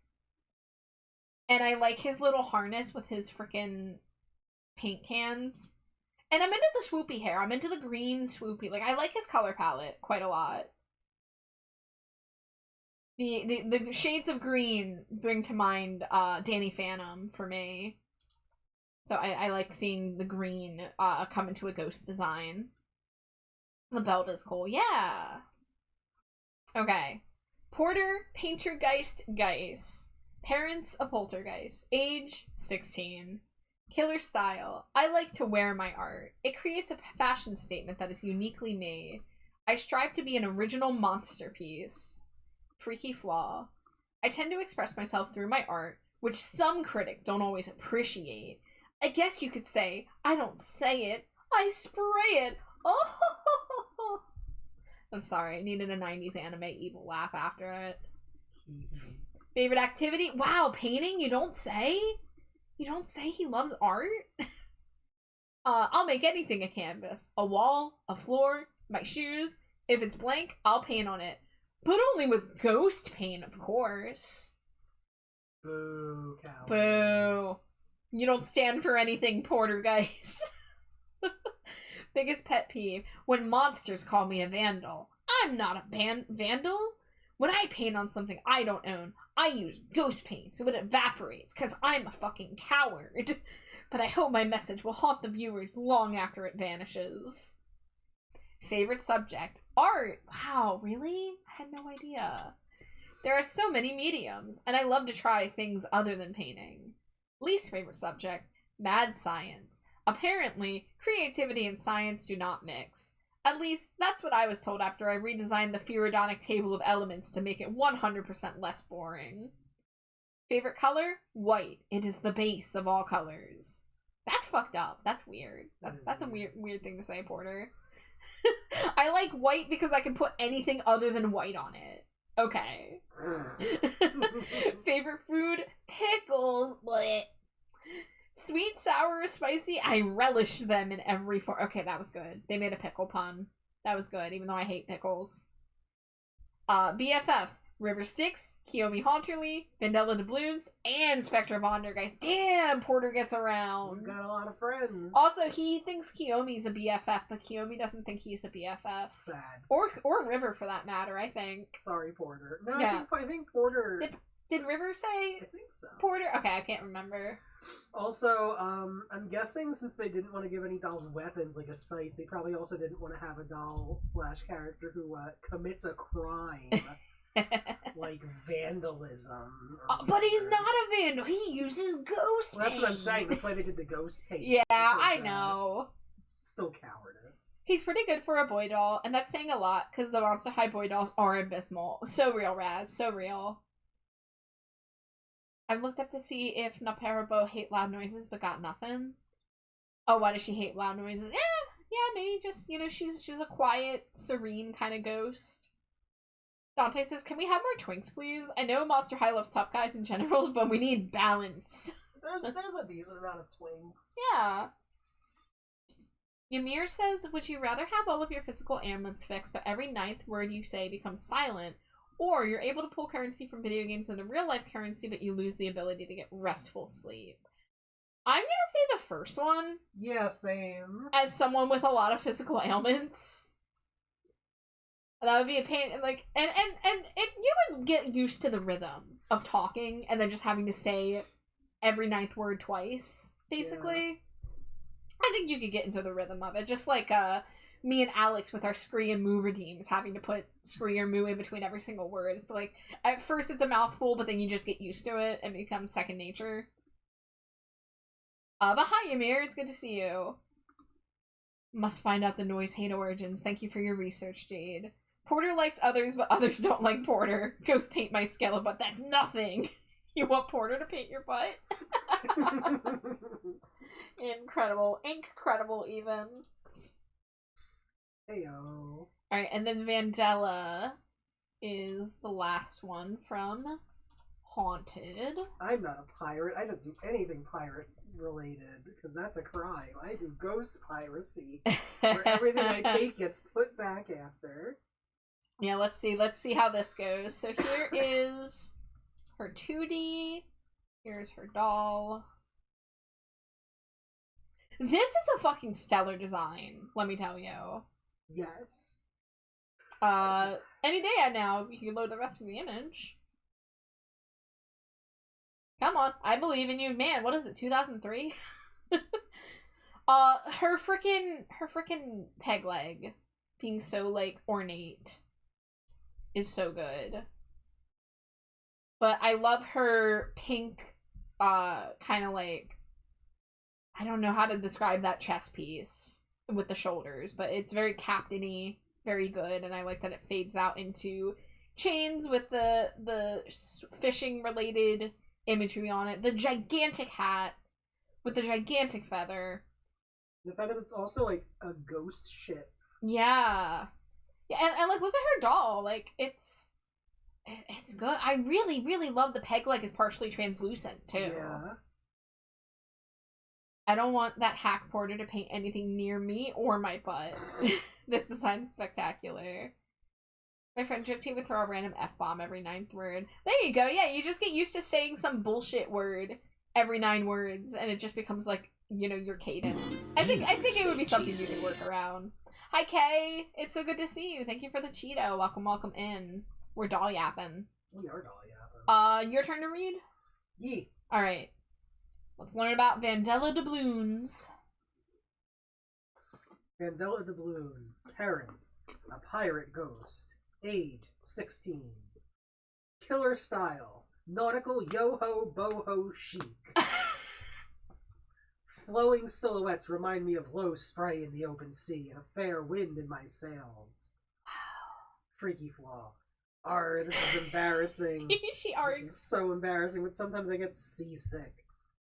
And I like his little harness with his freaking paint cans. And I'm into the swoopy hair. I'm into the green swoopy. Like, I like his color palette quite a lot. The shades of green bring to mind Danny Phantom for me. So I like seeing the green come into a ghost design. The belt is cool. Yeah. Okay. Porter, Paintergeist, Geist. Parents, a poltergeist. Age, 16. Killer style. I like to wear my art. It creates a fashion statement that is uniquely made. I strive to be an original monster piece. Freaky flaw. I tend to express myself through my art, which some critics don't always appreciate. I guess you could say, I don't say it, I spray it. Oh, I'm sorry, I needed a 90s anime evil laugh after it. Favorite activity? Wow, painting? You don't say? You don't say he loves art? I'll make anything a canvas. A wall, a floor, my shoes. If it's blank, I'll paint on it. But only with ghost paint, of course. Boo, cowards. Boo. You don't stand for anything, Porter, guys. Biggest pet peeve. When monsters call me a vandal. I'm not a vandal. When I paint on something I don't own, I use ghost paint so it evaporates, because I'm a fucking coward. But I hope my message will haunt the viewers long after it vanishes. Favorite subject? Art. Wow, really? I had no idea. There are so many mediums, and I love to try things other than painting. Least favorite subject? Mad science. Apparently, creativity and science do not mix. At least, that's what I was told after I redesigned the Pheurodonic table of elements to make it 100% less boring. Favorite color? White. It is the base of all colors. That's fucked up. That's weird. That's a weird thing to say, Porter. I like white because I can put anything other than white on it. Okay. Favorite food? Pickles. Blech. Sweet, sour, spicy, I relish them in every form. Okay, that was good. They made a pickle pun. That was good, even though I hate pickles. BFFs. River Styx, Kiyomi Haunterly, Vandella de Blooms, and Spectre Vonder, guys. Damn, Porter gets around. He's got a lot of friends. Also, he thinks Kiyomi's a BFF, but Kiyomi doesn't think he's a BFF. Sad. Or River, for that matter, I think. Sorry, Porter. No, Yeah. I think Porter... Did River say I think so. Porter? Okay, I can't remember. Also, I'm guessing since they didn't want to give any dolls weapons, like a scythe, they probably also didn't want to have a doll/character who commits a crime. Like vandalism. But he's not a vandal. He uses ghost paint. That's what I'm saying. That's why they did the ghost paint. Yeah, because, I know. Still cowardice. He's pretty good for a boy doll, and that's saying a lot, because the Monster High boy dolls are abysmal. So real, Raz. So real. I've looked up to see if Naparabo hate loud noises, but got nothing. Oh, why does she hate loud noises? Yeah, maybe just, she's a quiet, serene kind of ghost. Dante says, can we have more twinks, please? I know Monster High loves tough guys in general, but we need balance. There's a decent amount of twinks. Yeah. Ymir says, would you rather have all of your physical ailments fixed, but every ninth word you say becomes silent, or you're able to pull currency from video games into real-life currency, but you lose the ability to get restful sleep? I'm gonna say the first one. Yeah, same. As someone with a lot of physical ailments. That would be a pain, and if you would get used to the rhythm of talking, and then just having to say every ninth word twice, basically. Yeah. I think you could get into the rhythm of it, just like, me and Alex with our scree and moo redeems, having to put scree or moo in between every single word. It's like, at first it's a mouthful, but then you just get used to it and it becomes second nature. But hi, Ymir, it's good to see you. Must find out the noise hate origins. Thank you for your research, Jade. Porter likes others, but others don't like Porter. Ghost paint my skeleton, but that's nothing. You want Porter to paint your butt? Incredible. Incredible, even. Heyo. Alright, and then Vandella is the last one from Haunted. I'm not a pirate. I don't do anything pirate related, because that's a crime. I do ghost piracy, where everything I take gets put back after. Yeah, let's see how this goes. So here is her 2D. Here's her doll. This is a fucking stellar design, let me tell you. Yes. Any day now, you can load the rest of the image. Come on, I believe in you. Man, what is it, 2003? Her frickin' peg leg being so, like, ornate is so good. But I love her pink, kind of like, I don't know how to describe that chest piece with the shoulders, but it's very captain-y, very good, and I like that it fades out into chains with the fishing-related imagery on it. The gigantic hat with the gigantic feather. The fact that it's also, like, a ghost ship. Yeah. Yeah, and like, look at her doll. Like, it's good. I really, really love the peg leg is partially translucent, too. Yeah. I don't want that hack Porter to paint anything near me or my butt. This design's spectacular. My friend Gypsy would throw a random F-bomb every 9th word. There you go. Yeah, you just get used to saying some bullshit word every 9 words, and it just becomes, like, you know, your cadence. I think it would be something you could work around. Hi, Kay. It's so good to see you. Thank you for the Cheeto. Welcome in. We're doll yapping. We are doll yapping. Your turn to read? Yee. Alright. Let's learn about Vandella Doubloons. Vandella Doubloon. Parents. A pirate ghost. Age 16. Killer style. Nautical yo-ho boho chic. Flowing silhouettes remind me of low spray in the open sea and a fair wind in my sails. Wow. Freaky flaw. This is embarrassing. She args. This is so embarrassing, but sometimes I get seasick.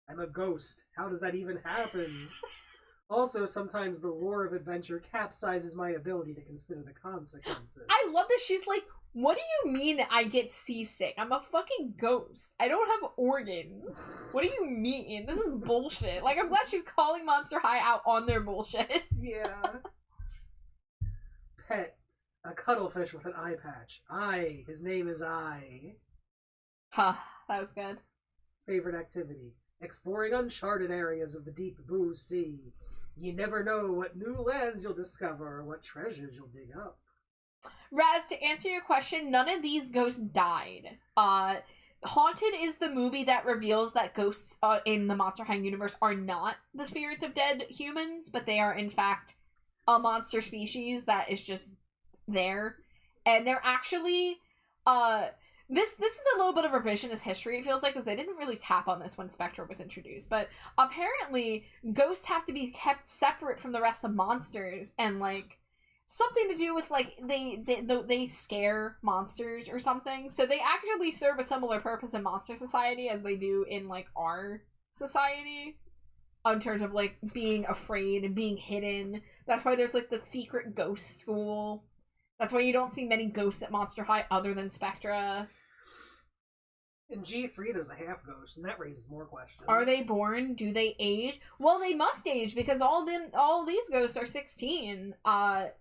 I'm a ghost. How does that even happen? Also, sometimes the lure of adventure capsizes my ability to consider the consequences. I love that she's like, what do you mean I get seasick? I'm a fucking ghost. I don't have organs. What do you mean? This is bullshit. Like, I'm glad she's calling Monster High out on their bullshit. Yeah. Pet. A cuttlefish with an eye patch. His name is I. Huh, that was good. Favorite activity. Exploring uncharted areas of the deep blue sea. You never know what new lands you'll discover or what treasures you'll dig up. Raz, to answer your question, none of these ghosts died. Haunted is the movie that reveals that ghosts in the Monster High universe are not the spirits of dead humans, but they are in fact a monster species that is just there. And they're actually this is a little bit of revisionist history, it feels like, because they didn't really tap on this when Spectra was introduced, but apparently ghosts have to be kept separate from the rest of monsters, and like something to do with like they scare monsters or something. So they actually serve a similar purpose in Monster Society as they do in like our society, in terms of like being afraid and being hidden. That's why there's like the secret ghost school. That's why you don't see many ghosts at Monster High other than Spectra. In G3, there's a half ghost, and that raises more questions. Are they born? Do they age? Well, they must age, because all these ghosts are 16. I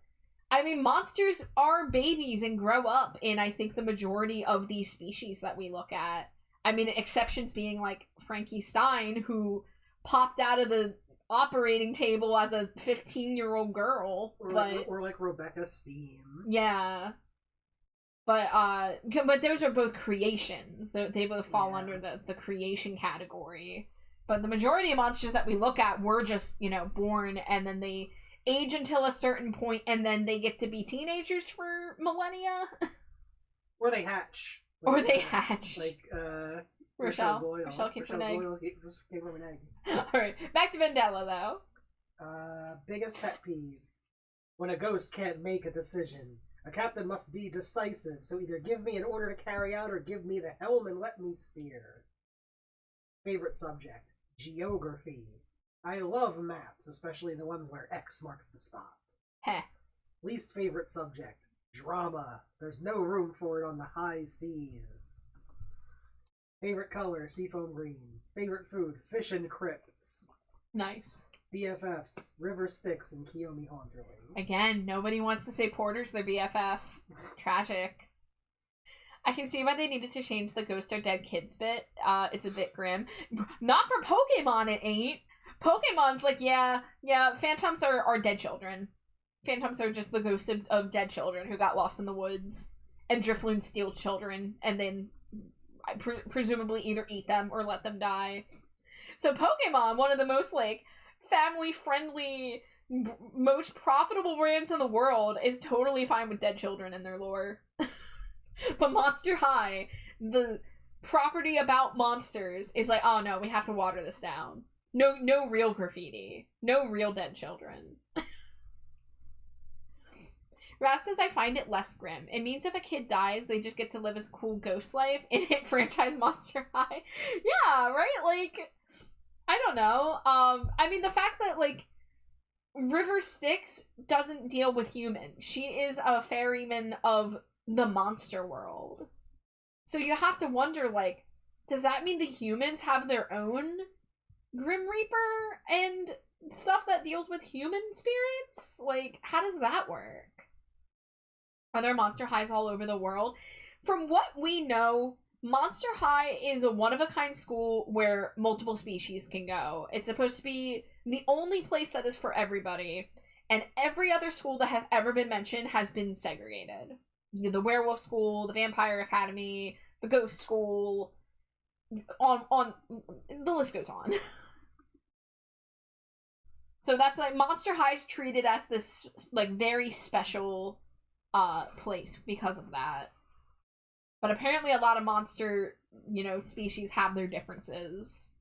mean, monsters are babies and grow up in, I think, the majority of these species that we look at. I mean, exceptions being like Frankie Stein, who popped out of the operating table as a 15-year-old girl, or like Rebecca Steam. Yeah, but those are both creations. They both fall under the creation category. But the majority of monsters that we look at were just, you know, born, and then they age until a certain point, and then they get to be teenagers for millennia. Or they hatch. Or they hatch. Like, Rochelle. Boyle. Rochelle came from an egg. Boyle came from an egg. Alright, back to Mandela, though. Biggest pet peeve. When a ghost can't make a decision. A captain must be decisive, so either give me an order to carry out or give me the helm and let me steer. Favorite subject. Geography. I love maps, especially the ones where X marks the spot. Heh. Least favorite subject. Drama. There's no room for it on the high seas. Favorite color. Seafoam green. Favorite food. Fish and crypts. Nice. BFFs. River Styx and Kiyomi Haunterling. Again, nobody wants to say Porter's their BFF. Tragic. I can see why they needed to change the ghost or dead kids bit. It's a bit grim. Not for Pokemon, it ain't. Pokemon's like, yeah, Phantoms are dead children. Phantoms are just the ghosts of dead children who got lost in the woods. And Drifloon steal children, and then presumably either eat them or let them die. So Pokemon, one of the most, like, family-friendly, most profitable brands in the world, is totally fine with dead children in their lore. But Monster High, the property about monsters, is like, oh no, we have to water this down. No real graffiti. No real dead children. Raz says, I find it less grim. It means if a kid dies, they just get to live his cool ghost life in hit franchise Monster High. Yeah, right? Like, I don't know. I mean, the fact that, like, River Styx doesn't deal with humans. She is a ferryman of the monster world. So you have to wonder, like, does that mean the humans have their own Grim Reaper and stuff that deals with human spirits? Like, how does that work? Are there Monster Highs all over the world? From what we know, Monster High is a one-of-a-kind school where multiple species can go. It's supposed to be the only place that is for everybody, and every other school that has ever been mentioned has been segregated. The werewolf school, the vampire academy, the ghost school, on the list goes on. So that's like, Monster High's treated as this, like, very special place because of that. But apparently a lot of monster, species have their differences.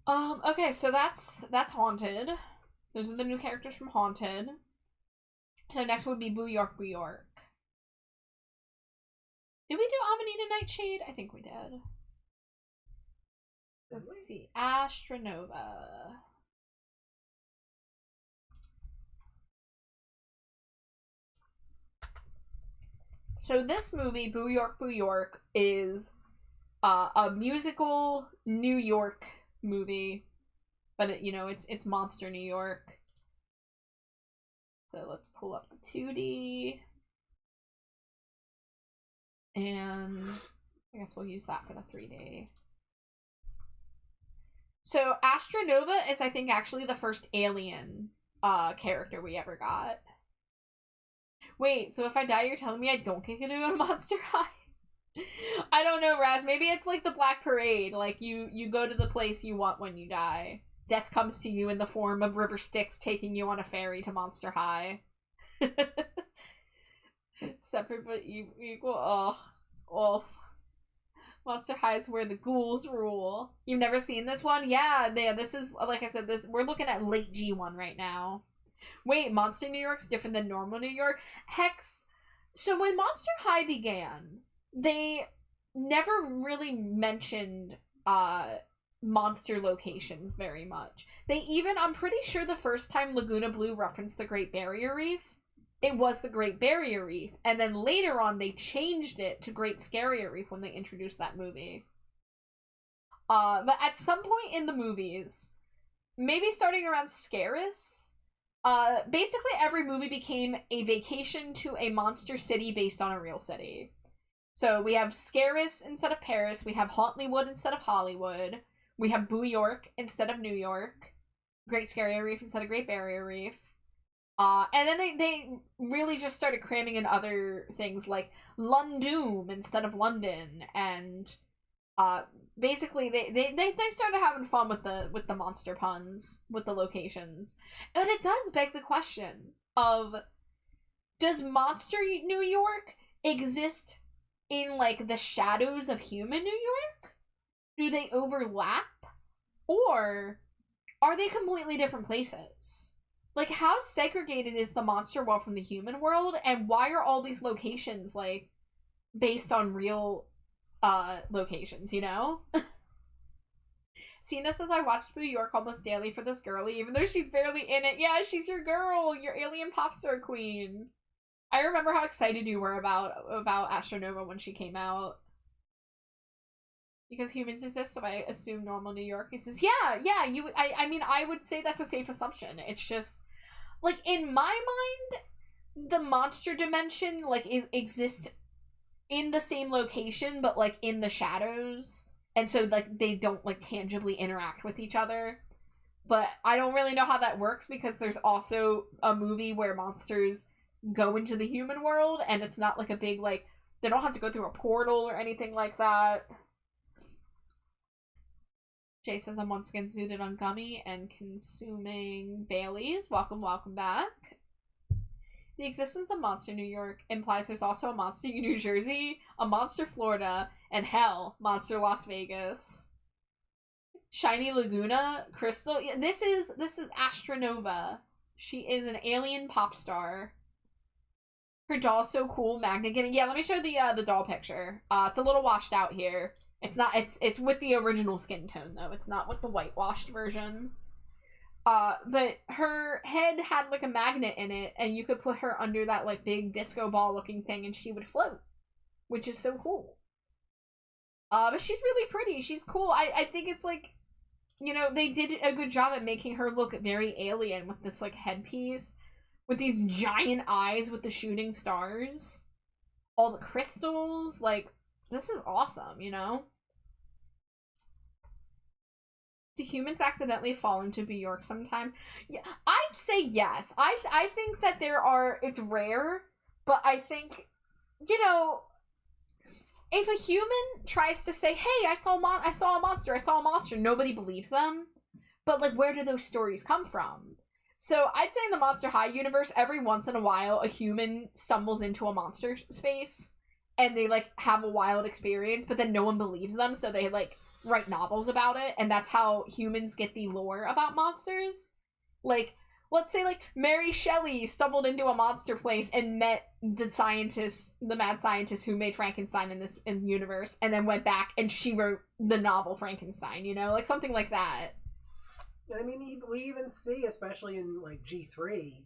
Okay, so that's Haunted. Those are the new characters from Haunted. So next would be Boo York, Boo York. Did we do Amanita Nightshade? I think we did. Let's see. Astronova. So this movie, Boo York, is a musical New York movie, but it's monster New York. So let's pull up the 2D, and I guess we'll use that for the 3D. So Astronova is, I think, actually the first alien character we ever got. Wait, so if I die, you're telling me I don't get to go to Monster High? I don't know, Raz. Maybe it's like the Black Parade. Like, you go to the place you want when you die. Death comes to you in the form of River Styx taking you on a ferry to Monster High. Separate but equal. Oh. Monster High is where the ghouls rule. You've never seen this one? Yeah, this is, like I said, we're looking at late G1 right now. Wait, Monster New York's different than normal New York? Hex. So when Monster High began, they never really mentioned monster locations very much. They even, I'm pretty sure the first time Laguna Blue referenced the Great Barrier Reef, it was the Great Barrier Reef. And then later on, they changed it to Great Scarier Reef when they introduced that movie. But at some point in the movies, maybe starting around Scaris, basically every movie became a vacation to a monster city based on a real city. So we have Scaris instead of Paris, we have Hauntlywood instead of Hollywood, we have Boo York instead of New York, Great Scarier Reef instead of Great Barrier Reef. And then they really just started cramming in other things like Lundoom instead of London, and Basically they started having fun with the monster puns with the locations, but it does beg the question of, does Monster New York exist in like the shadows of human New York? Do they overlap, or are they completely different places? Like, how segregated is the monster world from the human world, and why are all these locations like based on real locations, you know? Cena says, I watched New York almost daily for this girlie, even though she's barely in it. Yeah, she's your girl, your alien pop star queen. I remember how excited you were about Astronova when she came out. Because humans exist, so I assume normal New York exists. Yeah, I mean, I would say that's a safe assumption. It's just, like, in my mind, the monster dimension, like, exists in the same location, but, like, in the shadows. And so, like, they don't, like, tangibly interact with each other. But I don't really know how that works, because there's also a movie where monsters go into the human world, and it's not, like, a big, like, they don't have to go through a portal or anything like that. Jay says, I'm once again zooted on gummy and consuming Baileys. Welcome back. The existence of Monster New York implies there's also a Monster New Jersey, a Monster Florida, and hell, Monster Las Vegas. Shiny Laguna, Crystal. Yeah, this is Astronova. She is an alien pop star. Her doll's so cool, magnet giving. Yeah, let me show the doll picture. It's a little washed out here. It's not, it's with the original skin tone, though. It's not with the whitewashed version. But her head had, like, a magnet in it, and you could put her under that, like, big disco ball looking thing, and she would float. Which is so cool. But she's really pretty. She's cool. I think it's, like, you know, they did a good job at making her look very alien with this, like, headpiece. With these giant eyes with the shooting stars. All the crystals. Like, this is awesome, you know? Do humans accidentally fall into New York sometimes? Yeah, I'd say yes. I think that it's rare, but I think, you know, if a human tries to say, hey, I saw a monster, nobody believes them. But, like, where do those stories come from? So I'd say in the Monster High universe, every once in a while, a human stumbles into a monster space, and they, like, have a wild experience, but then no one believes them, so they, like, write novels about it, and that's how humans get the lore about monsters. Like, let's say, like, Mary Shelley stumbled into a monster place and met the mad scientist who made Frankenstein in the universe, and then went back and she wrote the novel Frankenstein, you know? Like, something like that. I mean, we even see, especially in, like, G3,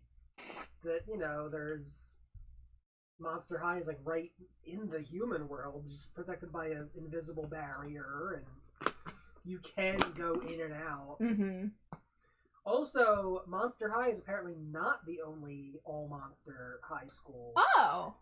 that, you know, there's Monster High is, like, right in the human world, just protected by an invisible barrier, and you can go in and out. Mm-hmm. Also, Monster High is apparently not the only all-monster high school. Oh!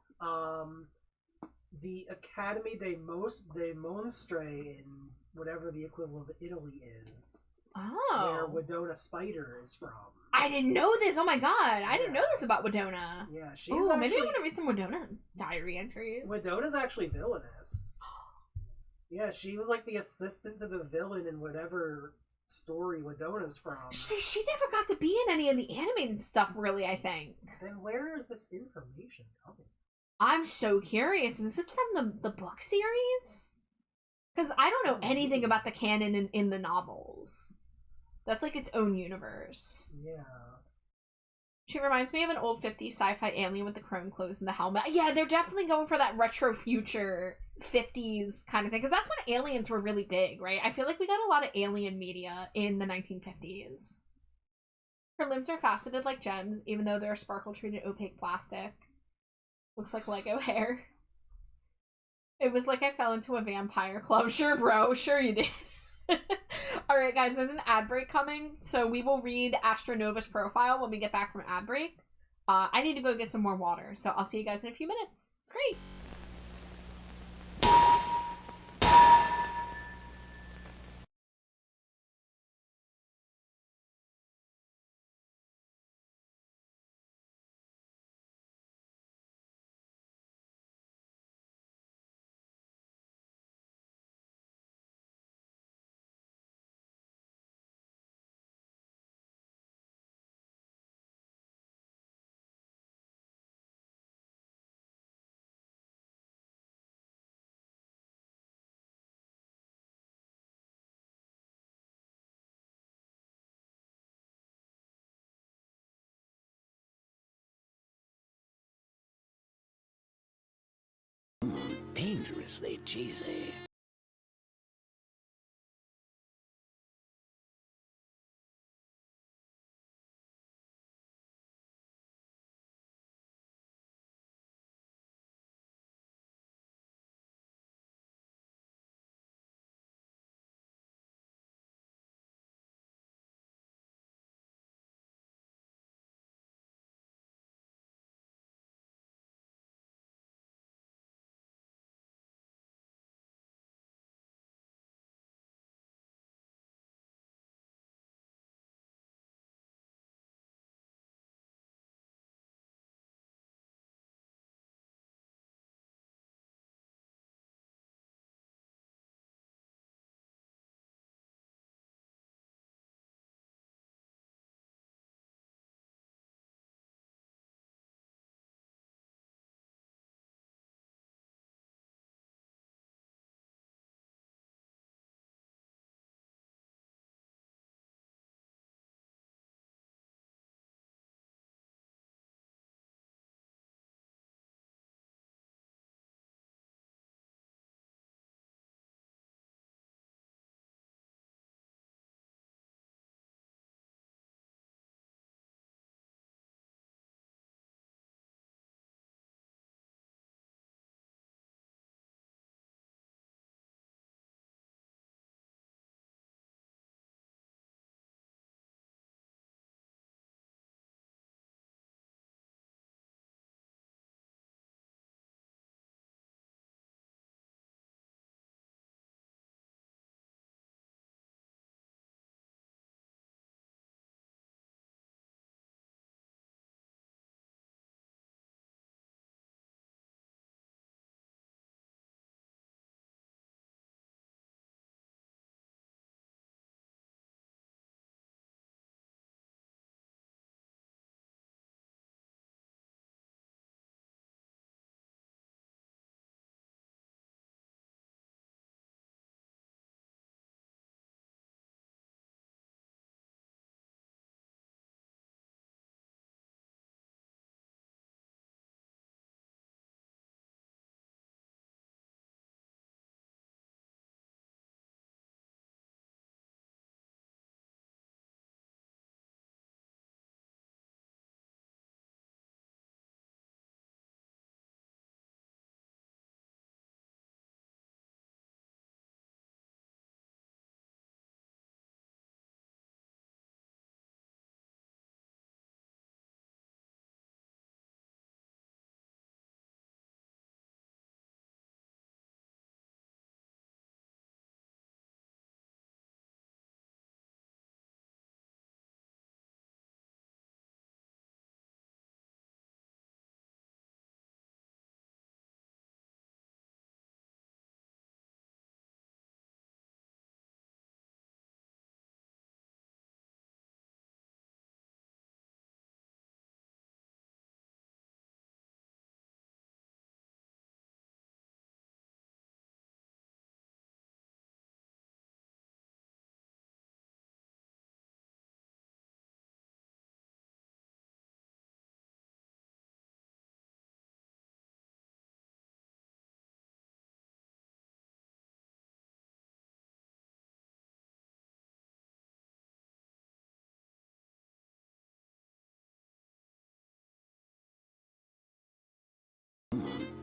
The Academy dei Monstre in whatever the equivalent of Italy is. Oh. Where Wedona Spider is from. I didn't know this! Oh my god! I didn't know this about Wedona. Yeah, she's maybe I want to read some Wedona diary entries. Wedona's actually villainous. Yeah, she was like the assistant to the villain in whatever story Wedona's from. She never got to be in any of the animated stuff, really, I think. Then where is this information coming? I'm so curious. Is this from the book series? Because I don't know anything about the canon in the novels. That's like its own universe. Yeah. She reminds me of an old 50s sci-fi alien with the chrome clothes and the helmet. Yeah, they're definitely going for that retro future 50s kind of thing. Because that's when aliens were really big, right? I feel like we got a lot of alien media in the 1950s. Her limbs are faceted like gems, even though they're sparkle-treated opaque plastic. Looks like Lego hair. It was like I fell into a vampire club. Sure, bro. Sure you did. Alright, guys, there's an ad break coming, so we will read Astronova's profile when we get back from ad break. I need to go get some more water, so I'll see you guys in a few minutes. It's great. Dangerously cheesy.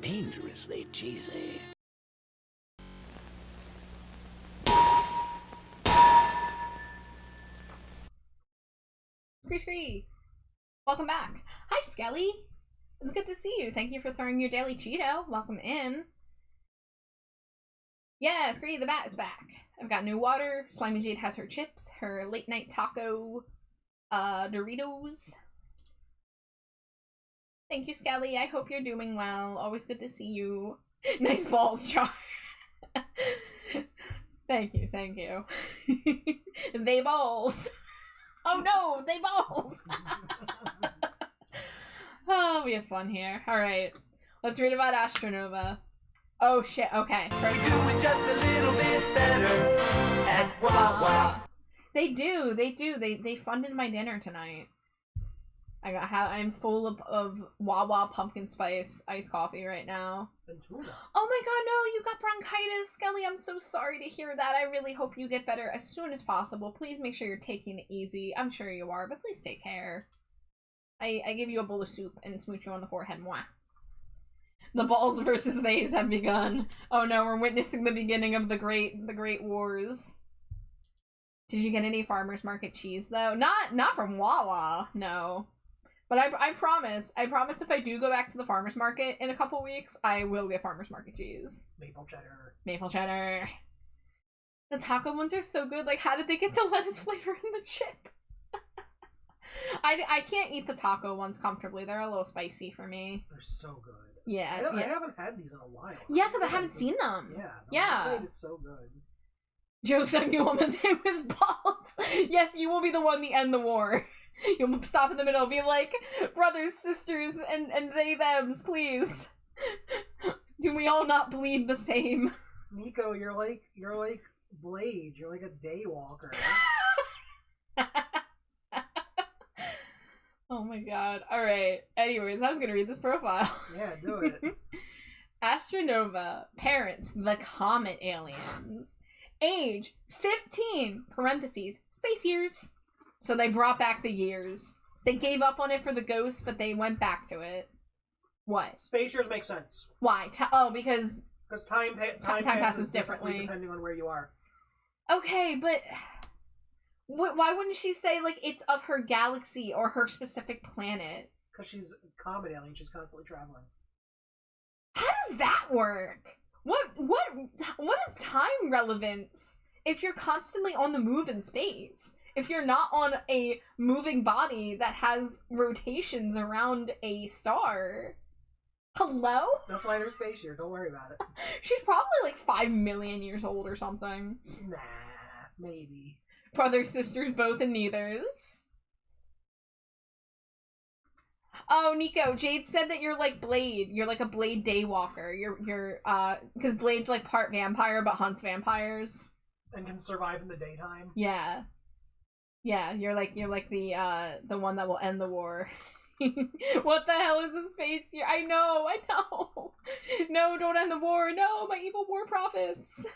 Dangerously cheesy. Scree! Welcome back. Hi, Skelly. It's good to see you. Thank you for throwing your daily Cheeto. Welcome in. Yeah, Scree, the bat is back. I've got new water. SlimeyJade has her chips, her late night taco, Doritos. Thank you, Skelly. I hope you're doing well. Always good to see you. Nice balls, Char. Thank you, thank you. They balls. Oh no, they balls. Oh, we have fun here. Alright, let's read about Astronova. Oh shit, okay. First do it just a little bit better at Wawa. They do. They funded my dinner tonight. I'm full of Wawa pumpkin spice iced coffee right now. and tuna. Oh my god, no, you got bronchitis, Skelly. I'm so sorry to hear that. I really hope you get better as soon as possible. Please make sure you're taking it easy. I'm sure you are, but please take care. I give you a bowl of soup and smooch you on the forehead. Mwah. The balls versus theys have begun. Oh no, we're witnessing the beginning of the great wars. Did you get any farmer's market cheese though? Not from Wawa, no. But I promise if I do go back to the farmer's market in a couple weeks, I will get farmer's market cheese. Maple cheddar. Maple cheddar. The taco ones are so good. Like, how did they get the lettuce flavor in the chip? I can't eat the taco ones comfortably. They're a little spicy for me. They're so good. Yeah. I haven't had these in a while. Yeah, because I haven't seen them. Yeah. The is so good. Joke's on you, woman with balls. Yes, you will be the one to end the war. You'll stop in the middle, be like, brothers, sisters, and they thems, please. Do we all not bleed the same? Nico, you're like Blade. You're like a daywalker. Oh my god. Alright. Anyways, I was gonna read this profile. Yeah, do it. Astronova. Parents, the comet aliens. Age, 15, parentheses, space years. So they brought back the years. They gave up on it for the ghosts, but they went back to it. What? Space years make sense. Why? Because time passes differently depending on where you are. Okay, but why wouldn't she say, like, it's of her galaxy or her specific planet? Because she's a comet alien. She's constantly traveling. How does that work? What is time relevance if you're constantly on the move in space? If you're not on a moving body that has rotations around a star? Hello? That's why there's space year. Don't worry about it. She's probably like 5 million years old or something. Nah, maybe. Brothers, sisters, both and neithers. Oh, Nico, Jade said that you're like Blade. You're like a Blade daywalker. You're because Blade's like part vampire but hunts vampires. And can survive in the daytime. Yeah. Yeah, you're like the one that will end the war. What the hell is a space year? I know. No, don't end the war. No, my evil war prophets.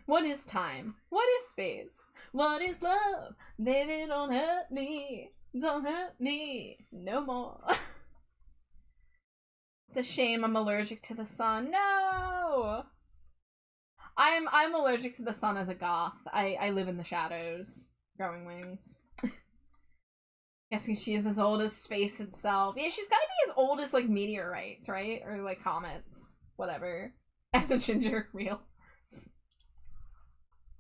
What is time? What is space? What is love? Baby, don't hurt me. Don't hurt me no more. It's a shame I'm allergic to the sun. No! I'm allergic to the sun as a goth. I live in the shadows. Growing wings. Guessing she is as old as space itself. Yeah, she's gotta be as old as, like, meteorites, right? Or, like, comets. Whatever. As a ginger, real.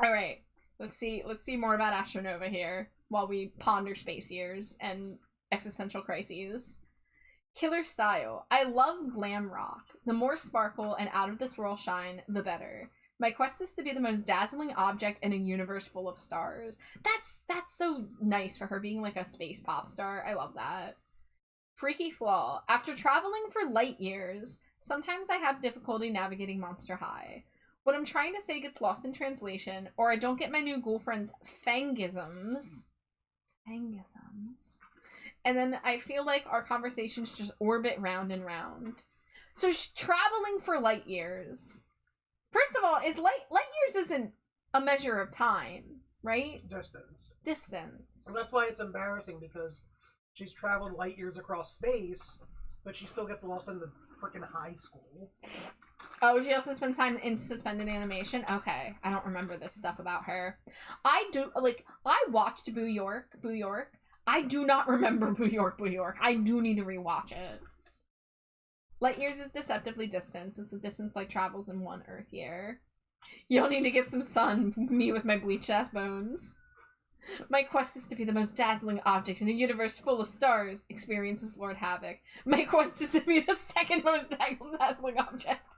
Alright. Let's see more about Astronova here while we ponder space years and existential crises. Killer style. I love glam rock. The more sparkle and out of this world shine, the better. My quest is to be the most dazzling object in a universe full of stars. That's so nice for her being like a space pop star. I love that. Freaky flaw. After traveling for light years, sometimes I have difficulty navigating Monster High. What I'm trying to say gets lost in translation, or I don't get my new girlfriend's fangisms. And then I feel like our conversations just orbit round and round. So she's traveling for light years. First of all, light years isn't a measure of time, right? Distance. And that's why it's embarrassing, because she's traveled light years across space, but she still gets lost in the freaking high school. Oh, she also spends time in suspended animation? Okay. I don't remember this stuff about her. I watched Boo York. I do not remember Boo York. I do need to rewatch it. Light years is deceptively distance. It's the distance light travels in 1 Earth year. You'll need to get some sun, me with my bleached ass bones. My quest is to be the most dazzling object in a universe full of stars, experiences Lord Havoc. My quest is to be the second most dazzling object.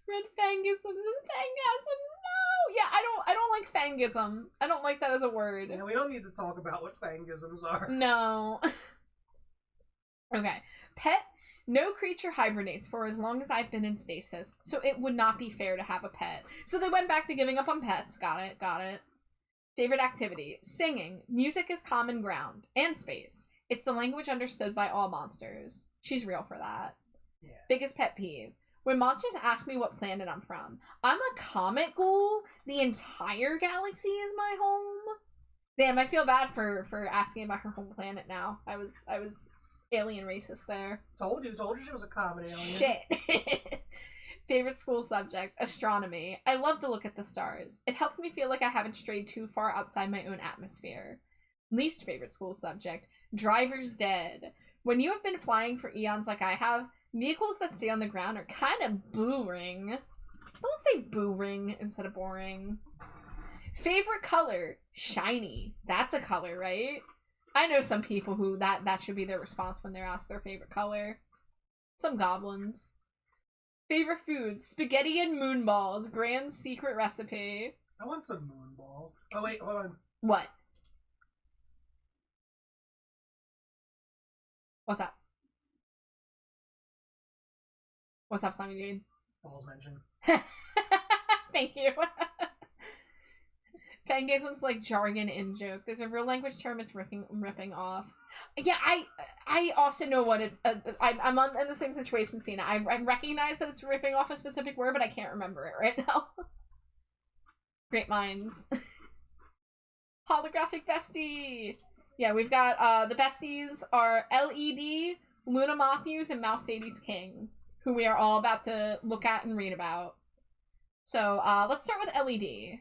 Red fangisms and fangasms, no! Yeah, I don't like fangism. I don't like that as a word. Yeah, we don't need to talk about what fangisms are. No. Okay. Pet. No creature hibernates for as long as I've been in stasis, so it would not be fair to have a pet. So they went back to giving up on pets. Got it. Favorite activity. Singing. Music is common ground. And space. It's the language understood by all monsters. She's real for that. Yeah. Biggest pet peeve. When monsters ask me what planet I'm from, I'm a comet ghoul. The entire galaxy is my home. Damn, I feel bad for asking about her home planet now. I was alien racist there. Told you she was a common alien. Shit. Favorite school subject, astronomy. I love to look at the stars. It helps me feel like I haven't strayed too far outside my own atmosphere. Least favorite school subject, driver's dead. When you have been flying for eons like I have, vehicles that stay on the ground are kind of boring. Don't say boring instead of boring. Favorite color, shiny. That's a color, right? I know some people who that should be their response when they're asked their favorite color. Some goblins. Favorite food, spaghetti and moon balls. Grand secret recipe. I want some moon balls. Oh wait, hold on. What? What's up? What's up, SlimeyJade? Balls mentioned. Thank you. Fangasm's like jargon in joke. There's a real language term it's ripping off. Yeah, I also know what it's. I'm in the same situation, Cena. I recognize that it's ripping off a specific word, but I can't remember it right now. Great minds. Holographic bestie. Yeah, we've got the besties are LED, Luna Matthews, and Mouse Sadie's King, who we are all about to look at and read about. So let's start with LED.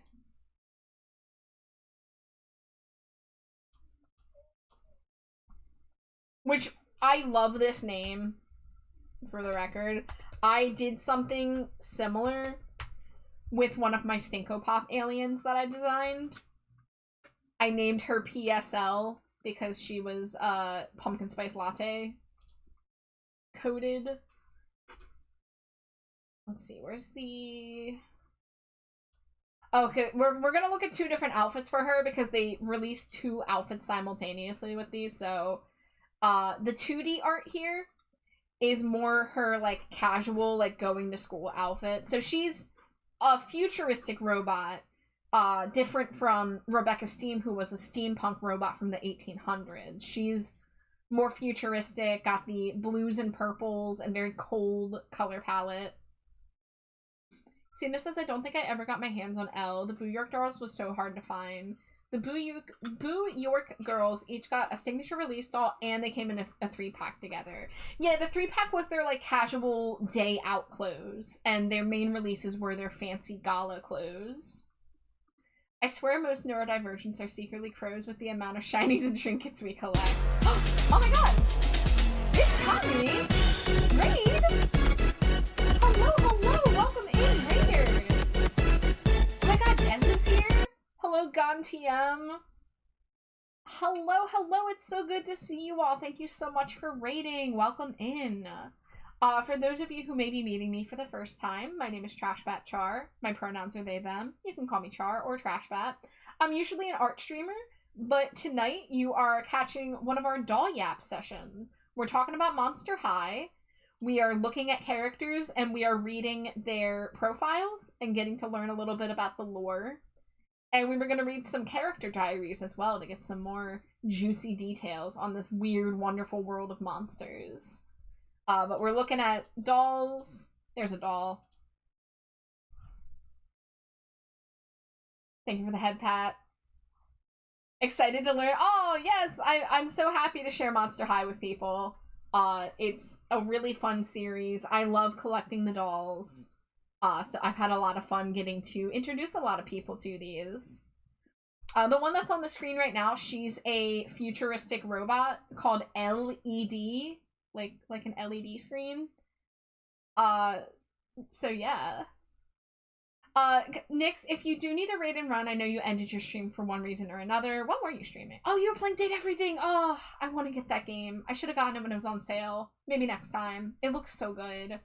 Which, I love this name, for the record. I did something similar with one of my Stinko Pop aliens that I designed. I named her PSL because she was pumpkin spice latte coated. Let's see, where's the... Okay, we're gonna look at two different outfits for her because they released two outfits simultaneously with these, so... the 2D art here is more her, like, casual, like, going to school outfit. So she's a futuristic robot, different from Rebecca Steam, who was a steampunk robot from the 1800s. She's more futuristic, got the blues and purples, and very cold color palette. Cena says, I don't think I ever got my hands on Elle. The Boo York dolls was so hard to find. The Boo York girls each got a signature release doll, and they came in a 3-pack together. Yeah, the 3-pack was their, like, casual day out clothes, and their main releases were their fancy gala clothes. I swear most neurodivergents are secretly crows with the amount of shinies and trinkets we collect. Oh my god! It's Tommy! Raid! Hello! Welcome in, Raiders! Oh my god, Des is here? Hello, GonTM. Hello, it's so good to see you all. Thank you so much for raiding. Welcome in. For those of you who may be meeting me for the first time, my name is Trashbat Char. My pronouns are they, them. You can call me Char or Trashbat. I'm usually an art streamer, but tonight you are catching one of our Doll Yap sessions. We're talking about Monster High. We are looking at characters and we are reading their profiles and getting to learn a little bit about the lore. And we were going to read some character diaries as well to get some more juicy details on this weird, wonderful world of monsters. But we're looking at dolls. There's a doll. Thank you for the head pat. Excited to learn. Oh, yes! I'm so happy to share Monster High with people. It's a really fun series. I love collecting the dolls. So I've had a lot of fun getting to introduce a lot of people to these. The one that's on the screen right now, she's a futuristic robot called LED, like an LED screen. So yeah. Nyx, if you do need a raid and run, I know you ended your stream for one reason or another. What were you streaming? Oh, you were playing Date Everything! Oh, I want to get that game. I should have gotten it when it was on sale. Maybe next time. It looks so good.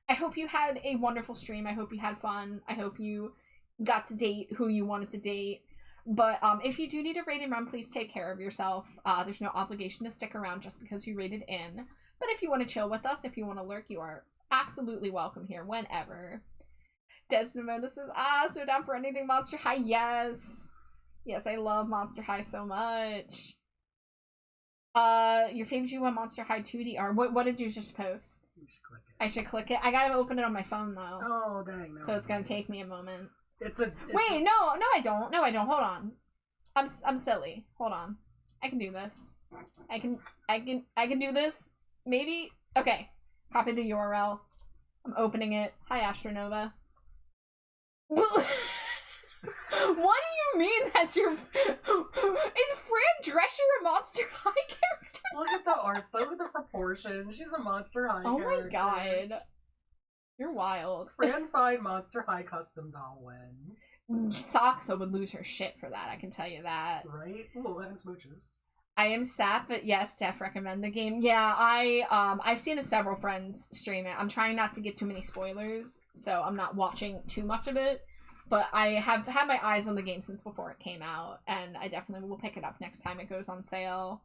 I hope you had a wonderful stream. I hope you had fun. I hope you got to date who you wanted to date. But if you do need a raid and run, please take care of yourself. There's no obligation to stick around just because you raided in. But if you want to chill with us, if you want to lurk, you are absolutely welcome here whenever. Desdemona says, so down for anything Monster High. Yes. Yes, I love Monster High so much. Your favorite G1 Monster High 2D art. What did you just post? You should click it. I should click it. I gotta open it on my phone though. Oh dang! No, So it's gonna take me a moment. Wait, no, I don't. No, I don't. Hold on. I'm silly. Hold on. I can do this. I can do this. Maybe. Okay. Copy the URL. I'm opening it. Hi, Astronova. What do you mean that's your... Is Fran Drescher a Monster High character? Look at the arts. Look at the proportions. She's a Monster High Oh character. my god. You're wild. Fran Fine Monster High custom doll win. Thoxa would lose her shit for that, I can tell you that. Right? Ooh, 11 smooches. I am Sap, but yes, def recommend the game. Yeah, I've seen several friends stream it. I'm trying not to get too many spoilers, so I'm not watching too much of it. But I have had my eyes on the game since before it came out, and I definitely will pick it up next time it goes on sale.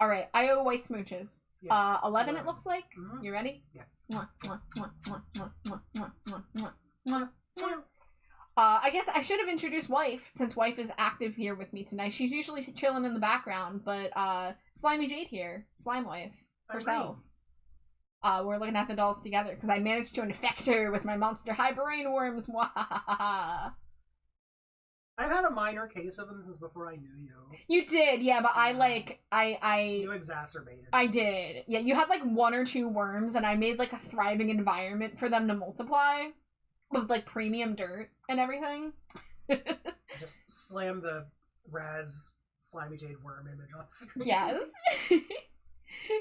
Alright, I owe white smooches. Yeah. 11 it looks like. Mm-hmm. You ready? Yeah. Mwah, mwah, mwah, mwah, mwah, mwah, mwah, mwah, mwah, mwah, mwah. I guess I should have introduced Wife, since Wife is active here with me tonight. She's usually chilling in the background, but SlimeyJade here, Slime Wife, herself. We're looking at the dolls together, because I managed to infect her with my Monster High brain worms. Mwahaha. I've had a minor case of them since before I knew you. You did, yeah, but You exacerbated. I did. Yeah, you had like 1 or 2 worms, and I made like a thriving environment for them to multiply. With like premium dirt and everything. Just slam the Raz SlimeyJade worm image on screen. Yes.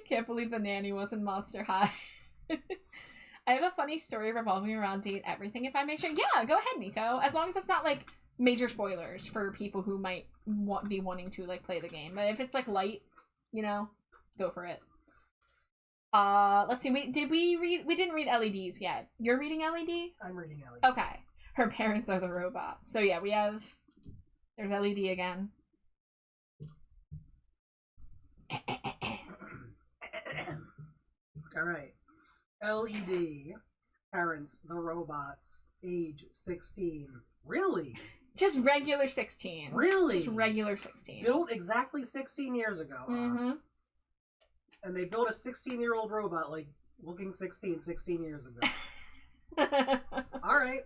Can't believe the nanny was in Monster High. I have a funny story revolving around date everything, if I may share. Yeah, go ahead, Nico. As long as it's not like major spoilers for people who might be wanting to like play the game. But if it's like light, you know, go for it. Let's see. We didn't read LEDs yet. You're reading LED? I'm reading LED. Okay. Her parents are the robots. So yeah, there's LED again. Alright. LED. Parents, the robots. Age 16. Really? Just regular 16. Really? Just regular 16. Built exactly 16 years ago. Mm-hmm. And they built a 16-year-old robot, like, looking 16 years ago. Alright.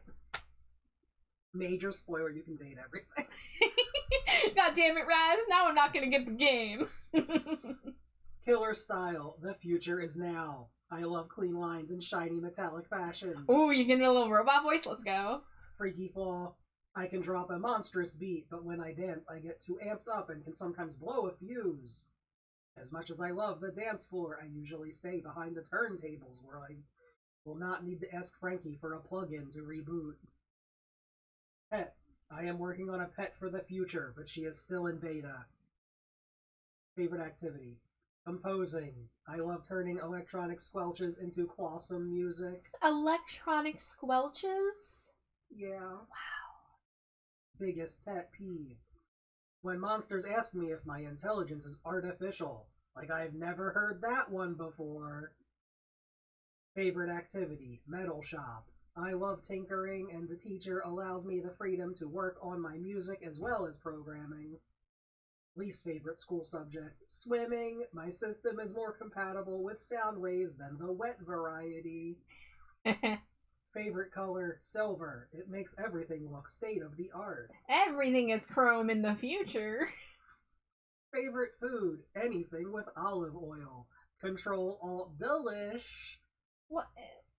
Major spoiler, you can date everything. God damn it, Raz. Now I'm not gonna get the game. Killer style. The future is now. I love clean lines and shiny metallic fashions. Ooh, you getting a little robot voice? Let's go. Freaky flaw. I can drop a monstrous beat, but when I dance, I get too amped up and can sometimes blow a fuse. As much as I love the dance floor, I usually stay behind the turntables where I will not need to ask Frankie for a plug-in to reboot. Pet. I am working on a pet for the future, but she is still in beta. Favorite activity. Composing. I love turning electronic squelches into clawsome music. Electronic squelches? Yeah. Wow. Biggest pet peeve. When monsters ask me if my intelligence is artificial. Like I've never heard that one before. Favorite activity. Metal shop. I love tinkering, and the teacher allows me the freedom to work on my music as well as programming. Least favorite school subject. Swimming. My system is more compatible with sound waves than the wet variety. Favorite color. Silver. It makes everything look state-of-the-art. Everything is chrome in the future. Favorite food. Anything with olive oil. Control Alt Delish. What?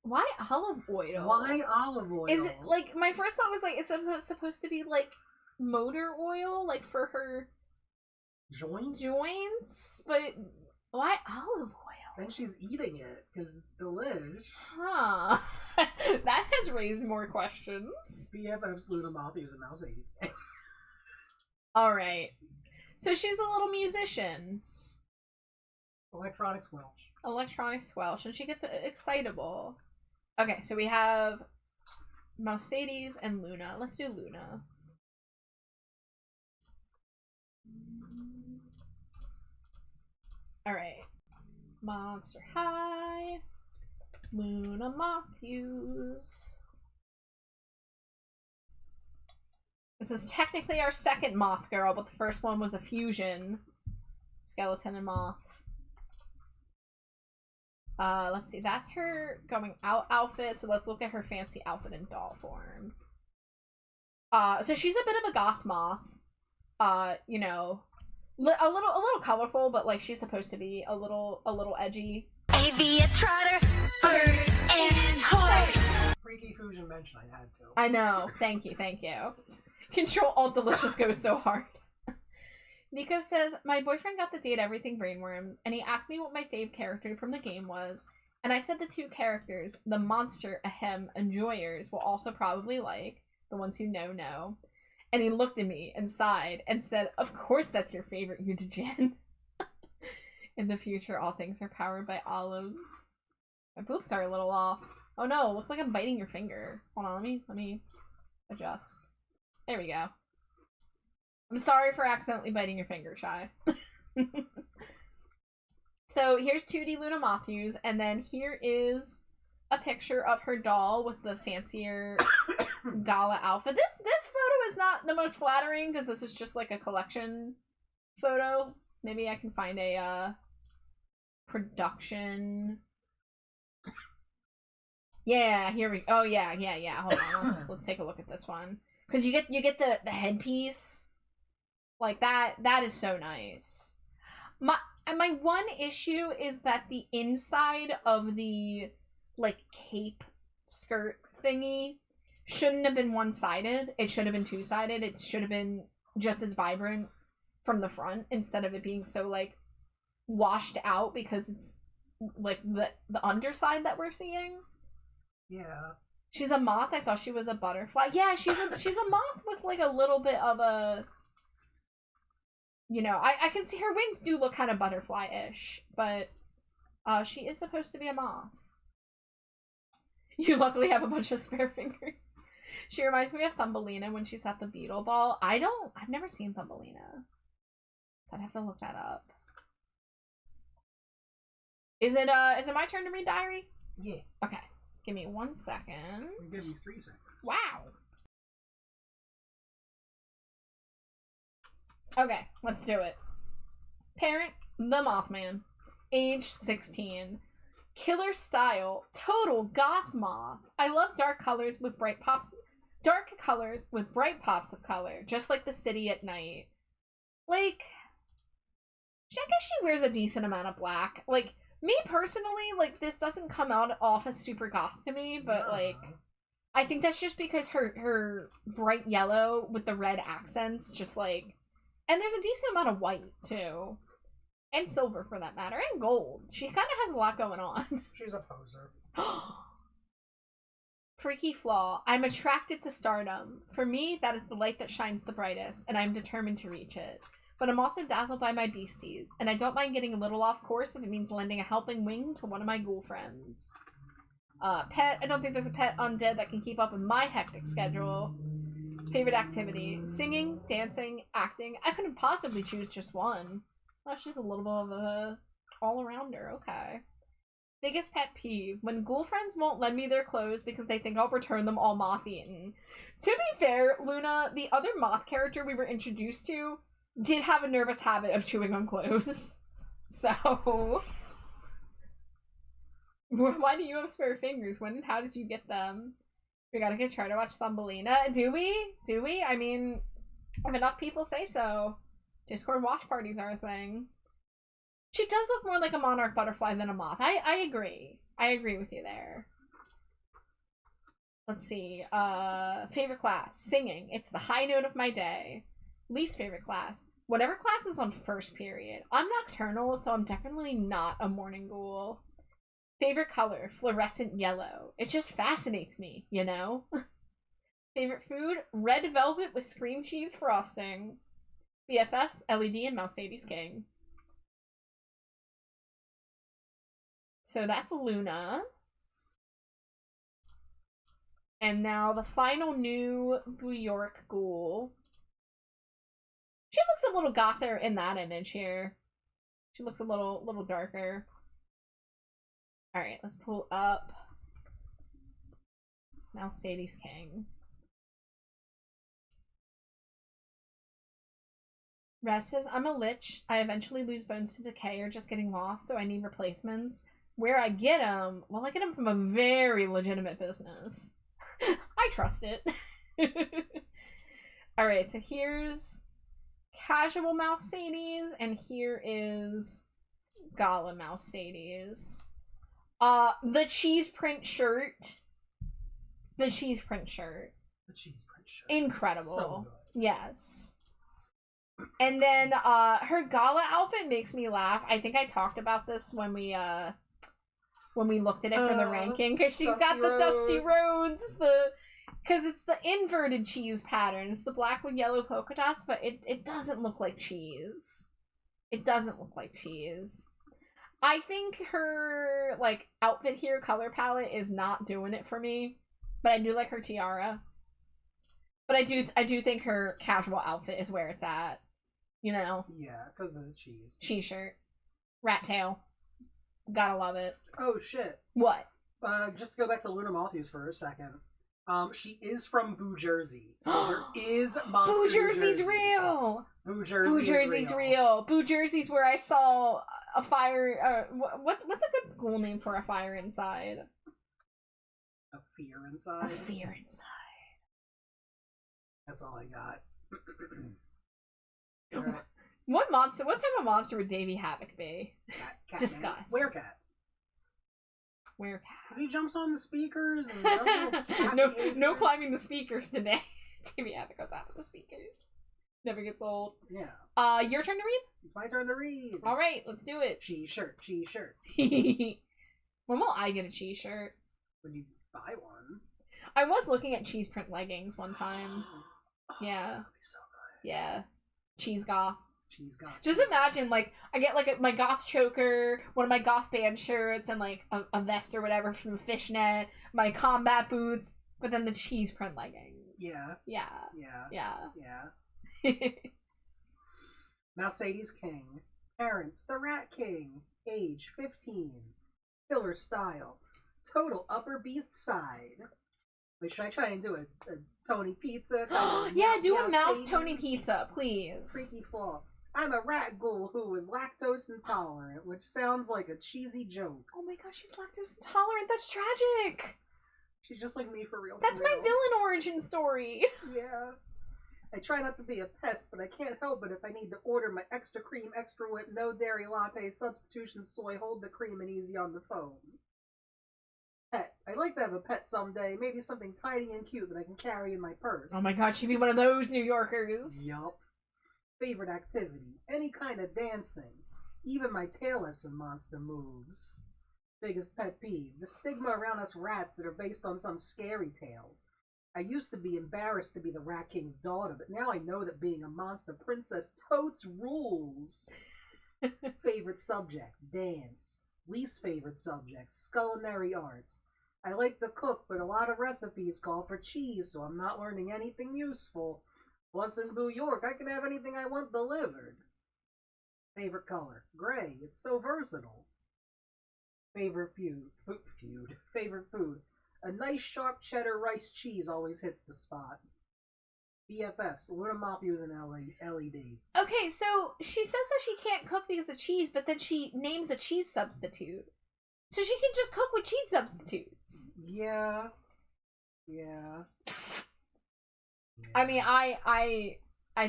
Why olive oil? Why olive oil? Is it like my first thought was like it's supposed to be like motor oil, like for her joints, but why olive oil? Then she's eating it because it's delish. Huh? That has raised more questions. BFFs Luna Matthews and Mouseies. All right, so she's a little musician. Electronic squelch. Electronic squelch, and she gets excitable. Okay, so we have Mercedes and Luna. Let's do Luna. Alright. Monster High. Luna Matthews. This is technically our second Moth Girl, but the first one was a fusion. Skeleton and moth. Let's see. That's her going out outfit. So let's look at her fancy outfit in doll form. So she's a bit of a goth moth. You know, a little colorful, but like she's supposed to be a little edgy. Trotter, bird, and horse. Freaky Fusion mention I had to. I know. Thank you. Control Alt Delicious goes so hard. Nico says, my boyfriend got the date Everything Brainworms, and he asked me what my fave character from the game was, and I said the two characters, the monster, ahem, enjoyers, will also probably like, the ones who know. And he looked at me and sighed and said, of course that's your favorite, you degen. In the future, all things are powered by olives. My boobs are a little off. Oh no, looks like I'm biting your finger. Hold on, let me adjust. There we go. I'm sorry for accidentally biting your finger, Shy. So here's 2D Luna Matthews, and then here is a picture of her doll with the fancier gala outfit. This photo is not the most flattering because this is just like a collection photo. Maybe I can find a production. Yeah, here we. Oh yeah. Hold on, let's take a look at this one because you get the headpiece. Like, that is so nice. My one issue is that the inside of the, like, cape skirt thingy shouldn't have been one-sided. It should have been two-sided. It should have been just as vibrant from the front instead of it being so, like, washed out because it's, like, the underside that we're seeing. Yeah. She's a moth? I thought she was a butterfly. Yeah, she's a moth with, like, a little bit of a... You know, I can see her wings do look kind of butterfly-ish, but she is supposed to be a moth. You luckily have a bunch of spare fingers. She reminds me of Thumbelina when she's at the Beetle Ball. I've never seen Thumbelina. So I'd have to look that up. Is it my turn to read diary? Yeah. Okay. Give me 1 second. I'll give you 3 seconds. Wow. Okay, let's do it. Parent, the Mothman. Age 16. Killer style, total goth moth. I love dark colors with bright pops of color, just like the city at night. Like, I guess she wears a decent amount of black. Like, me personally, like, this doesn't come out off as super goth to me, but, like, I think that's just because her bright yellow with the red accents just, like, and there's a decent amount of white, too. And silver, for that matter. And gold. She kind of has a lot going on. She's a poser. Freaky flaw. I'm attracted to stardom. For me, that is the light that shines the brightest, and I'm determined to reach it. But I'm also dazzled by my beasties, and I don't mind getting a little off course if it means lending a helping wing to one of my ghoul friends. Pet. I don't think there's a pet undead that can keep up with my hectic schedule. Favorite activity. Singing, dancing, acting. I couldn't possibly choose just one. Oh, she's a little bit of a all-arounder. Okay. Biggest pet peeve. When ghoul friends won't lend me their clothes because they think I'll return them all moth-eaten. To be fair, Luna, the other moth character we were introduced to did have a nervous habit of chewing on clothes. So... Why do you have spare fingers? When and how did you get them? We gotta try to watch Thumbelina. Do we? Do we? I mean, if enough people say so. Discord watch parties are a thing. She does look more like a monarch butterfly than a moth. I agree. I agree with you there. Let's see. Favorite class. Singing. It's the high note of my day. Least favorite class. Whatever class is on first period. I'm nocturnal, so I'm definitely not a morning ghoul. Favorite color, fluorescent yellow. It just fascinates me, you know? Favorite food, red velvet with cream cheese frosting. BFFs, LED, and Mercedes King. So that's Luna. And now the final new New York ghoul. She looks a little gothier in that image here. She looks a little darker. Alright, let's pull up Mercedes King. Rez says, I'm a lich. I eventually lose bones to decay or just getting lost, so I need replacements. Where I get them? Well, I get them from a very legitimate business. I trust it. Alright, so here's Casual Mouse Sadies, and here is Gala Mouse Sadies. The cheese print shirt. The cheese print shirt. The cheese print shirt. Incredible. So good. Yes. And then her gala outfit makes me laugh. I think I talked about this when we looked at it for the ranking, because she's got the Dusty Roads, because it's the inverted cheese pattern. It's the black with yellow polka dots, but it doesn't look like cheese. It doesn't look like cheese. I think her like outfit here, color palette, is not doing it for me, but I do like her tiara. But I do think her casual outfit is where it's at. You know? Yeah, because of the cheese. Cheese shirt. Rat tail. Gotta love it. Oh, shit. What? Just to go back to Luna Matthews for a second. She is from Boo Jersey. So there is Monster Boo Jersey's Jersey. real! Boo Jersey Boo Jersey's real. Boo Jersey's where I saw a fire, what's a good ghoul name for a fire inside? A fear inside? A fear inside. That's all I got. What type of monster would Davy Havoc be? Cat Discuss. Werecat. Werecat. Because he jumps on the speakers and does little cat No behaviors. climbing the speakers today. Davy Havoc goes out with the speakers. Never gets old. Yeah. Your turn to read? It's my turn to read. Alright, let's do it. Cheese shirt, cheese shirt. When will I get a cheese shirt? When you buy one. I was looking at cheese print leggings one time. Yeah. That'd be so good. Yeah. Cheese goth. Cheese goth. Just imagine, like, I get, like, my goth choker, one of my goth band shirts, and, like, a vest or whatever from fishnet, my combat boots, but then the cheese print leggings. Yeah. Yeah. Yeah. Yeah. Yeah. Mercedes King. Parents, the Rat King. Age, 15. Filler style. Total upper beast side. Wait, should I try and do a Tony Pizza? Yeah, do a mouse Mercedes? Tony Pizza, please. Freaky flaw. I'm a rat ghoul who is lactose intolerant, which sounds like a cheesy joke. Oh my gosh, she's lactose intolerant. That's tragic. She's just like me for real. That's for my real. villain origin story. Yeah. I try not to be a pest, but I can't help it if I need to order my extra cream, extra whip, no dairy latte, substitution soy, hold the cream, and easy on the phone. Pet. I'd like to have a pet someday, maybe something tiny and cute that I can carry in my purse. Oh my god, she'd be one of those New Yorkers. Yup. Favorite activity. Any kind of dancing. Even my tailless and monster moves. Biggest pet peeve. The stigma around us rats that are based on some scary tales. I used to be embarrassed to be the Rat King's daughter, but now I know that being a monster princess totes rules. Favorite subject. Dance. Least favorite subject. Culinary arts. I like to cook, but a lot of recipes call for cheese, so I'm not learning anything useful. Plus, in New York, I can have anything I want delivered. Favorite color. Gray. It's so versatile. Favorite food. Favorite food. A nice sharp cheddar rice cheese always hits the spot. BFFs. Luna Matthews and LED. Okay, so she says that she can't cook because of cheese, but then she names a cheese substitute. So she can just cook with cheese substitutes. Yeah. Yeah. I mean, I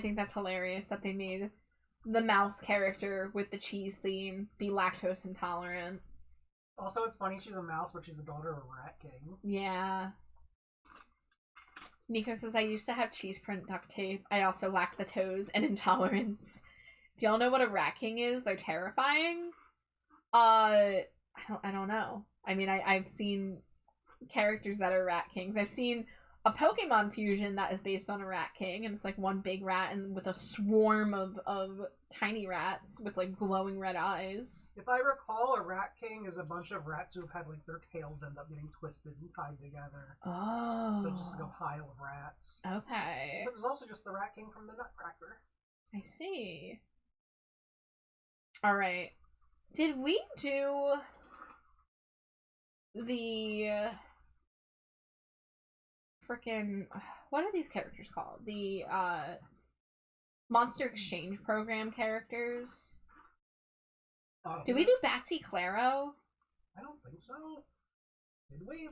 think that's hilarious that they made the mouse character with the cheese theme be lactose intolerant. Also, it's funny she's a mouse, but she's a daughter of a Rat King. Yeah. Nico says, I used to have cheese print duct tape. I also lack the toes and intolerance. Do y'all know what a Rat King is? They're terrifying. I don't know. I mean, I've seen characters that are Rat Kings. I've seen a Pokemon fusion that is based on a Rat King, and it's like one big rat and with a swarm of tiny rats with like glowing red eyes. If I recall, a Rat King is a bunch of rats who've had like their tails end up getting twisted and tied together. Oh. So just like a pile of rats. Okay. But there's also just the Rat King from the Nutcracker. I see. Alright. Did we do the frickin' what are these characters called? The Monster Exchange Program characters. Oh, Did we do Batsy Claro? I don't think so. Did we?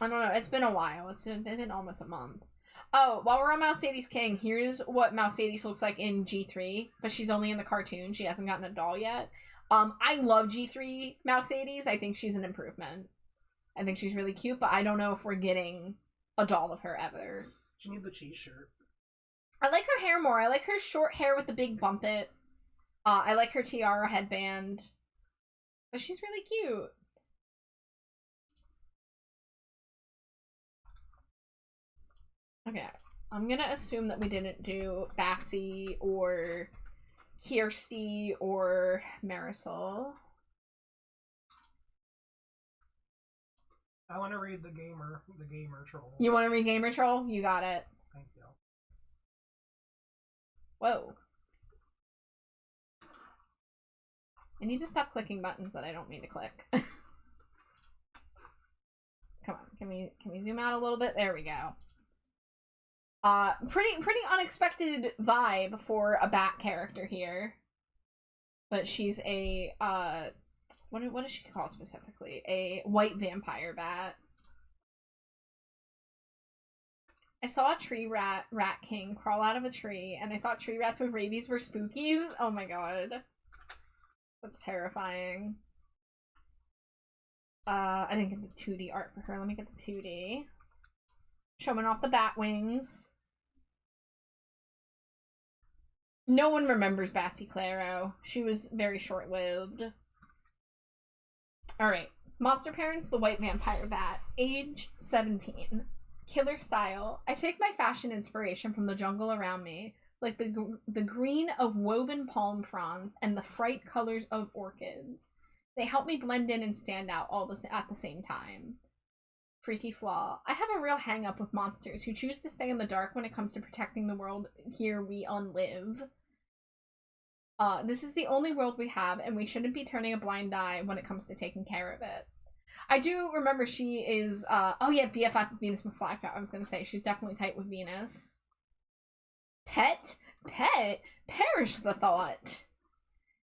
I don't know. It's been a while. It's been almost a month. Oh, while we're on Mousadie's King, here's what Mousadie's looks like in G3, but she's only in the cartoon. She hasn't gotten a doll yet. I love G3 Mousadie's. I think she's an improvement. I think she's really cute, but I don't know if we're getting a doll of her ever. She needs the cheese shirt. I like her hair more. I like her short hair with the big bump it. I like her tiara headband. But she's really cute. Okay, I'm gonna assume that we didn't do Batsy or Kirsty or Marisol. I want to read the gamer troll. You want to read Gamer Troll? You got it. Thank you. Whoa. I need to stop clicking buttons that I don't mean to click. Come on, can we zoom out a little bit? There we go. Pretty unexpected vibe for a bat character here. But she's a, what is she called specifically? A white vampire bat. I saw a tree rat king crawl out of a tree, and I thought tree rats with rabies were spookies. Oh my god. That's terrifying. I didn't get the 2D art for her. Let me get the 2D. Showing off the bat wings. No one remembers Batsy Claro. She was very short-lived. Alright. Monster Parents, the White Vampire Bat. Age 17. Killer style. I take my fashion inspiration from the jungle around me, like the green of woven palm fronds and the fright colors of orchids. They help me blend in and stand out at the same time. Freaky flaw. I have a real hang-up with monsters who choose to stay in the dark when it comes to protecting the world here we unlive. This is the only world we have, and we shouldn't be turning a blind eye when it comes to taking care of it. I do remember she is, oh yeah, BFF with Venus McFly. I was gonna say, she's definitely tight with Venus. Pet? Perish the thought.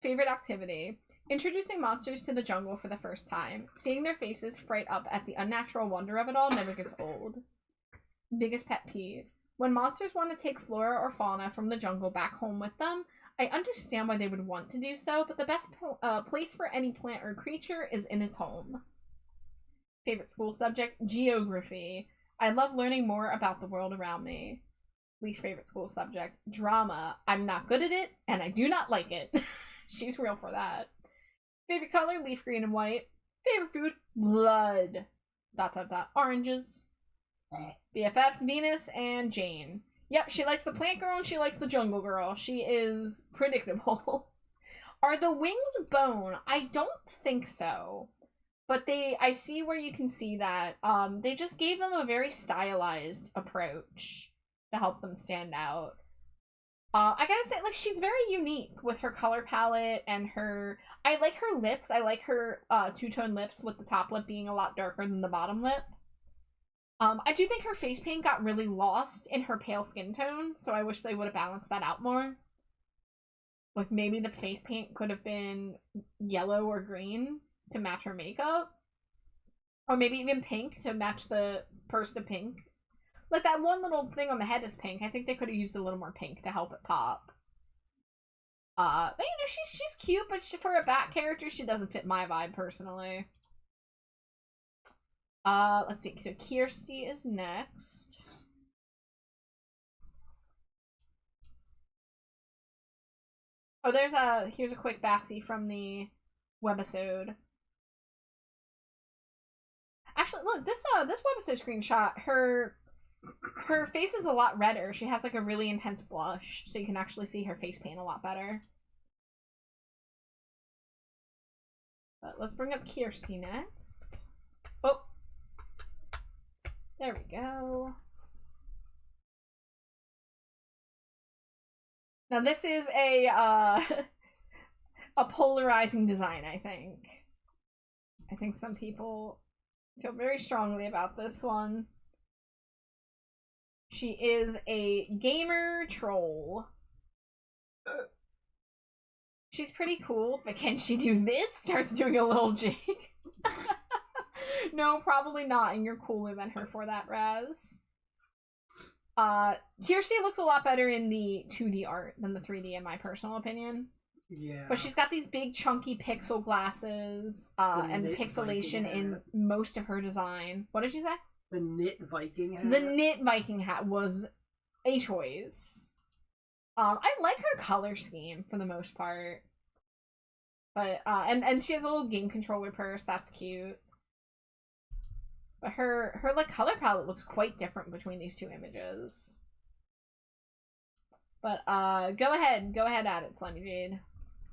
Favorite activity. Introducing monsters to the jungle for the first time. Seeing their faces fright up at the unnatural wonder of it all never gets old. Biggest pet peeve. When monsters want to take flora or fauna from the jungle back home with them, I understand why they would want to do so, but the best place for any plant or creature is in its home. Favorite school subject? Geography. I love learning more about the world around me. Least favorite school subject? Drama. I'm not good at it, and I do not like it. She's real for that. Favorite color? Leaf green and white. Favorite food? Blood. ... Oranges. BFFs, Venus and Jane. Yep, she likes the plant girl and she likes the jungle girl. She is predictable. Are the wings bone? I don't think so. But I see where you can see that. They just gave them a very stylized approach to help them stand out. I gotta say, like, she's very unique with her color palette and her... I like her lips. I like her two-tone lips with the top lip being a lot darker than the bottom lip. I do think her face paint got really lost in her pale skin tone, so I wish they would have balanced that out more. Like, maybe the face paint could have been yellow or green to match her makeup. Or maybe even pink to match the purse to pink. Like, that one little thing on the head is pink. I think they could have used a little more pink to help it pop. But, you know, she's cute, but for a bat character, she doesn't fit my vibe, personally. Let's see. So, Kirsty is next. Oh, here's a quick Batsy from the webisode. Actually, look, this webisode screenshot, her face is a lot redder. She has, like, a really intense blush, so you can actually see her face paint a lot better. But let's bring up Kirsty next. Oh. There we go. Now this is a polarizing design, I think. I think some people feel very strongly about this one. She is a gamer troll. She's pretty cool, but can she do this? Starts doing a little jig. No, probably not, and you're cooler than her for that, Raz. Here she looks a lot better in the 2D art than the 3D, in my personal opinion. Yeah. But she's got these big chunky pixel glasses, and pixelation in most of her design. What did you say? The knit Viking hat. The knit Viking hat was a choice. I like her color scheme for the most part. But, and she has a little game controller purse, that's cute. But her like, color palette looks quite different between these two images. But, go ahead at it, SlimeyJade.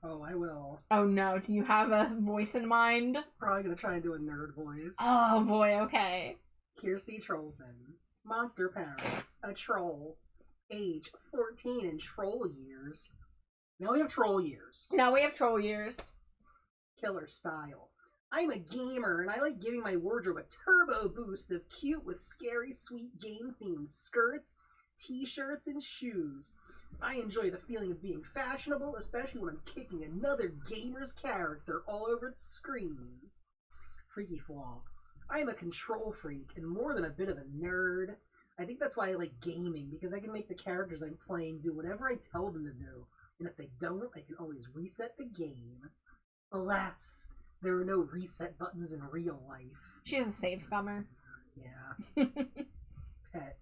Oh, I will. Oh no, do you have a voice in mind? Probably gonna try and do a nerd voice. Oh boy, okay. Kirsty Trollson. Monster parents. A troll. Age 14 in troll years. Now we have troll years. Now we have troll years. Killer style. I'm a gamer and I like giving my wardrobe a turbo boost of cute with scary sweet game themed skirts, t-shirts, and shoes. I enjoy the feeling of being fashionable, especially when I'm kicking another gamer's character all over the screen. Freaky flaw. I am a control freak and more than a bit of a nerd. I think that's why I like gaming, because I can make the characters I'm playing do whatever I tell them to do, and if they don't, I can always reset the game. Alas, there are no reset buttons in real life. She's a save scummer. Yeah. Pet.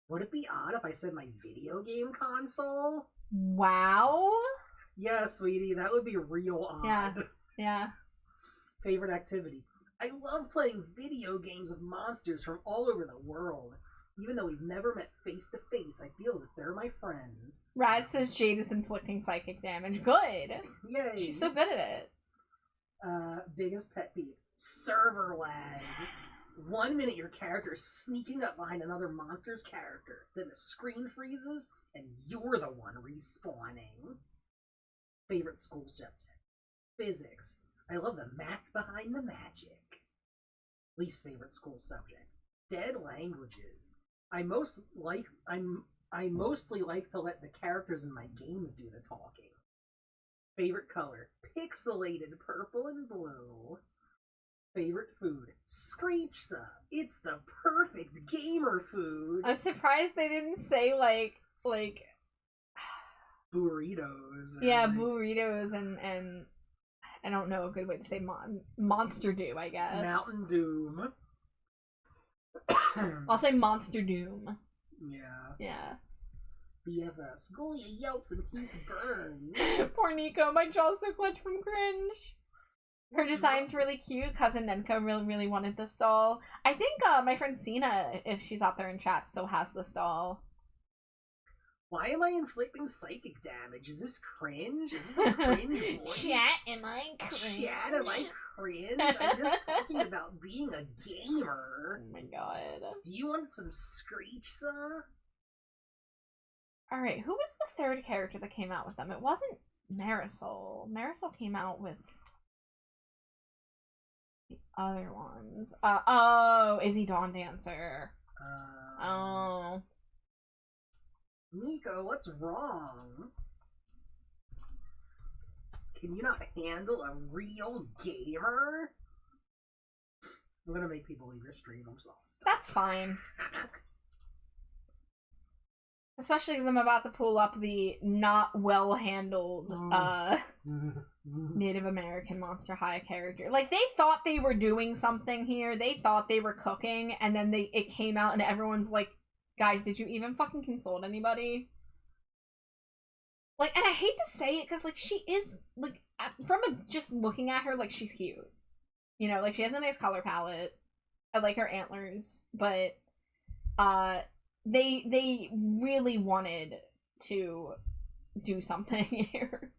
Would it be odd if I said my video game console? Wow. Yeah, sweetie, that would be real odd. Yeah. Yeah. Favorite activity. I love playing video games with monsters from all over the world. Even though we've never met face to face, I feel as if they're my friends. Raz says Jade is inflicting psychic damage. Good. Yay. She's so good at it. Biggest pet peeve. Server lag. 1 minute your character is sneaking up behind another monster's character. Then the screen freezes, and you're the one respawning. Favorite school subject. Physics. I love the math behind the magic. Least favorite school subject. Dead languages. I mostly like to let the characters in my games do the talking. Favorite color. Pixelated purple and blue. Favorite food. Screechsa. It's the perfect gamer food. I'm surprised they didn't say like burritos. Yeah, burritos and I don't know a good way to say Monster Dew, I guess. Mountain Doom. I'll say Monster Doom. Yeah. Yeah. BFFs. Golia yelps and Heath burns. Poor Nico, my jaw's so clenched from cringe. Her design's really cute. Cousin Nenko really wanted this doll. I think my friend Sina, if she's out there in chat, still has this doll. Why am I inflicting psychic damage? Is this cringe? Is this a cringe voice? Chat, am I cringe? Chat, am I cringe? I'm just talking about being a gamer. Oh my god. Do you want some Screechsa? Alright, who was the third character that came out with them? It wasn't Marisol. Marisol came out with the other ones. Oh, Izzy Dawn Dancer. Oh. Nico, what's wrong? Can you not handle a real gamer? I'm gonna make people leave your stream. I'm so stuck. That's fine. Especially because I'm about to pull up the not well handled Native American Monster High character. Like, they thought they were doing something here. They thought they were cooking, and then it came out and everyone's like, guys, did you even fucking consult anybody? Like, and I hate to say it because, like, she is, like, just looking at her, like, she's cute. You know, like, she has a nice color palette. I like her antlers, but, they really wanted to do something here.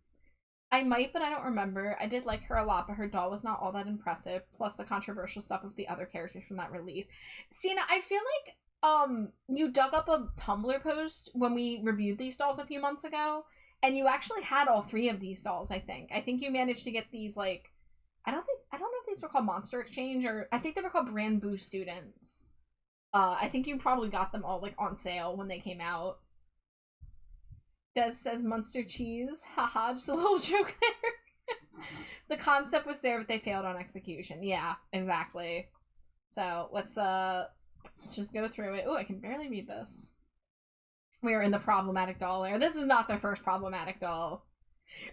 I might, but I don't remember. I did like her a lot, but her doll was not all that impressive, plus the controversial stuff of the other characters from that release. Sina, I feel like, you dug up a Tumblr post when we reviewed these dolls a few months ago, and you actually had all three of these dolls, I think. I think you managed to get these, like, I don't know if these were called Monster Exchange, or I think they were called Brand Boo Students. I think you probably got them all, like, on sale when they came out. Des says Munster cheese. Haha, just a little joke there. The concept was there, but they failed on execution. Yeah, exactly. So let's just go through it. Oh, I can barely read this. We are in the problematic doll era. This is not their first problematic doll.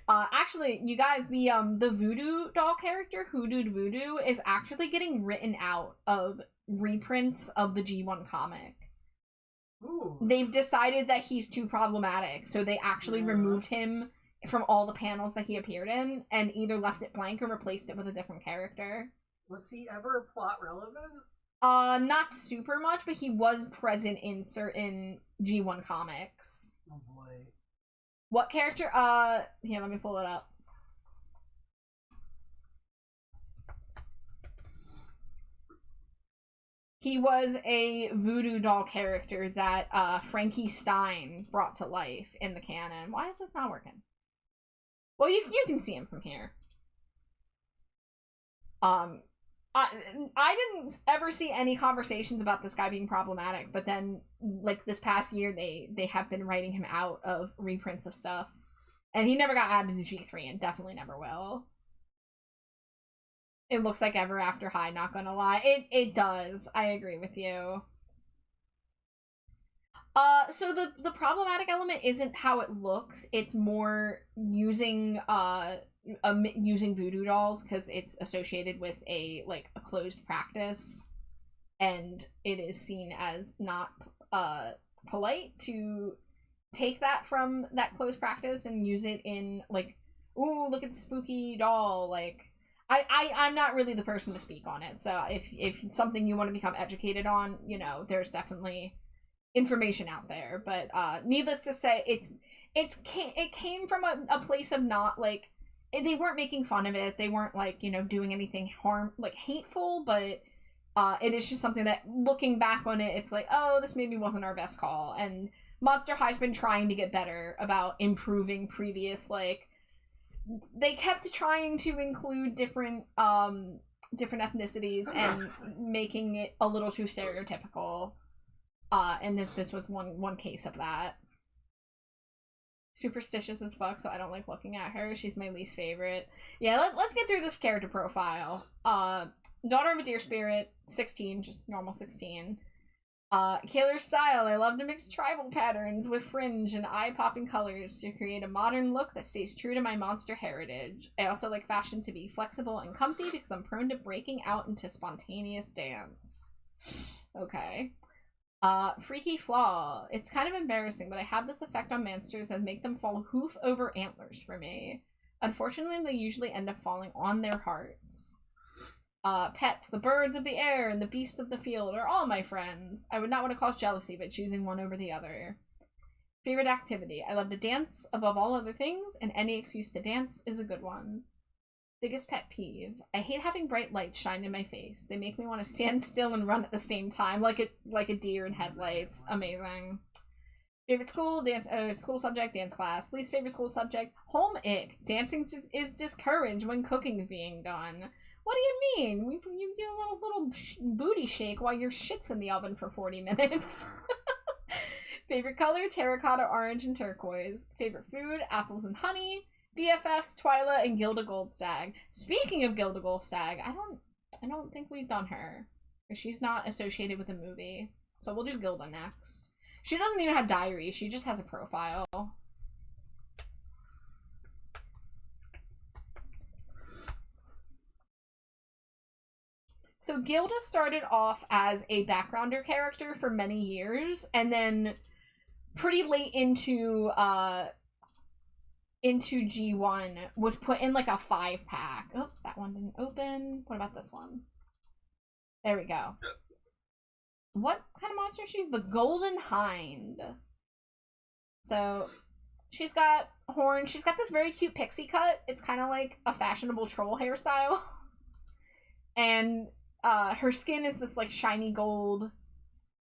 Actually, you guys, the voodoo doll character, Hoodooed Voodoo, is actually getting written out of reprints of the G1 comic. Ooh. They've decided that he's too problematic, so they actually removed him from all the panels that he appeared in, and either left it blank or replaced it with a different character. Was he ever plot relevant? Not super much, but he was present in certain G1 comics. Oh boy. What character? Here, let me pull it up. He was a voodoo doll character that Frankie Stein brought to life in the canon. Why is this not working? Well, you can see him from here. I didn't ever see any conversations about this guy being problematic, but then, like, this past year, they have been writing him out of reprints of stuff. And he never got added to G3, and definitely never will. It looks like Ever After High, not gonna lie. It does. I agree with you. So the problematic element isn't how it looks, it's more using using voodoo dolls because it's associated with a closed practice, and it is seen as not polite to take that from that closed practice and use it in ooh, look at the spooky doll. I'm not really the person to speak on it, so if it's something you want to become educated on, there's definitely information out there, but needless to say, it came from a place of not they weren't making fun of it, they weren't doing anything hateful, but it is just something that, looking back on it, it's oh, this maybe wasn't our best call. And Monster High's been trying to get better about improving previous they kept trying to include different ethnicities and making it a little too stereotypical. And this was one case of that. Superstitious as fuck, so I don't like looking at her. She's my least favorite. Yeah, let's get through this character profile. Daughter of a Deer Spirit, 16, just normal 16. Killer style, I love to mix tribal patterns with fringe and eye-popping colors to create a modern look that stays true to my monster heritage. I also like fashion to be flexible and comfy because I'm prone to breaking out into spontaneous dance. Okay. Freaky flaw. It's kind of embarrassing, but I have this effect on monsters that make them fall hoof over antlers for me. Unfortunately, they usually end up falling on their hearts. Pets, the birds of the air and the beasts of the field are all my friends. I would not want to cause jealousy by choosing one over the other. Favorite activity. I love to dance above all other things, and any excuse to dance is a good one. Biggest pet peeve. I hate having bright lights shine in my face. They make me want to stand still and run at the same time, like a deer in headlights. Amazing. Favorite school school subject, dance class. Least favorite school subject, home ick. Dancing is discouraged when cooking's being done. What do you mean? You do a little booty shake while your shit's in the oven for 40 minutes. Favorite color, terracotta, orange, and turquoise. Favorite food, apples and honey. BFFs, Twyla, and Gilda Goldstag. Speaking of Gilda Goldstag, I don't think we've done her. She's not associated with a movie. So we'll do Gilda next. She doesn't even have diary, she just has a profile. So Gilda started off as a backgrounder character for many years, and then pretty late into G1 was put in a 5-pack. Oh, that one didn't open. What about this one? There we go. What kind of monster is she? The Golden Hind. So she's got horns. She's got this very cute pixie cut. It's kind of like a fashionable troll hairstyle. And her skin is this shiny gold.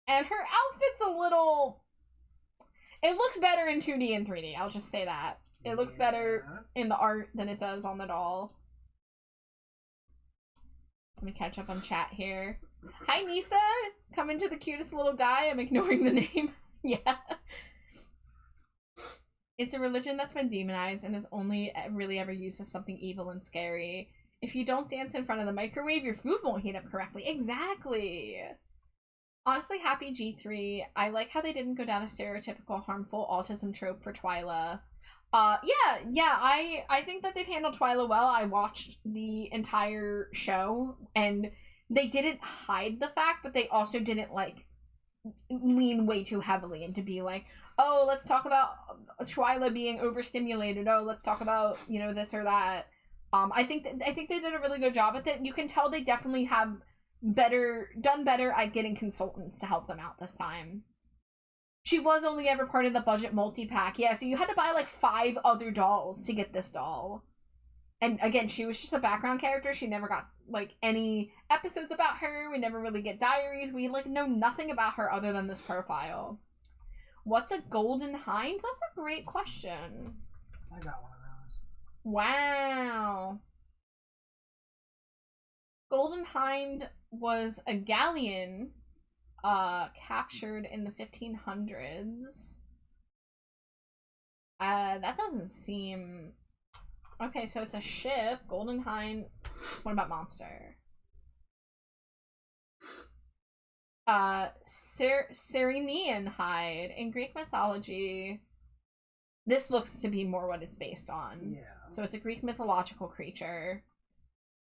And her outfit's a little... It looks better in 2D and 3D. I'll just say that. It looks better in the art than it does on the doll. Let me catch up on chat here. Hi, Nisa! Come into the cutest little guy. I'm ignoring the name. Yeah. It's a religion that's been demonized and is only really ever used as something evil and scary. If you don't dance in front of the microwave, your food won't heat up correctly. Exactly. Honestly, happy G3. I like how they didn't go down a stereotypical harmful autism trope for Twyla. Yeah, I think that they've handled Twyla well. I watched the entire show, and they didn't hide the fact, but they also didn't, like, lean way too heavily into be like, oh, let's talk about Twyla being overstimulated. Oh, let's talk about, you know, this or that. I think they did a really good job with it. You can tell they definitely have done better at getting consultants to help them out this time. She was only ever part of the budget multi-pack. Yeah, so you had to buy like 5 other dolls to get this doll. And again, she was just a background character. She never got like any episodes about her. We never really get diaries. We like know nothing about her other than this profile. What's a golden hind? That's a great question. I got one of those. Wow. Golden hind was a galleon captured in the 1500s. That doesn't seem... Okay, so it's a ship. Golden hind. What about monster? Cyrenean hide. In Greek mythology, this looks to be more what it's based on. Yeah. So it's a Greek mythological creature.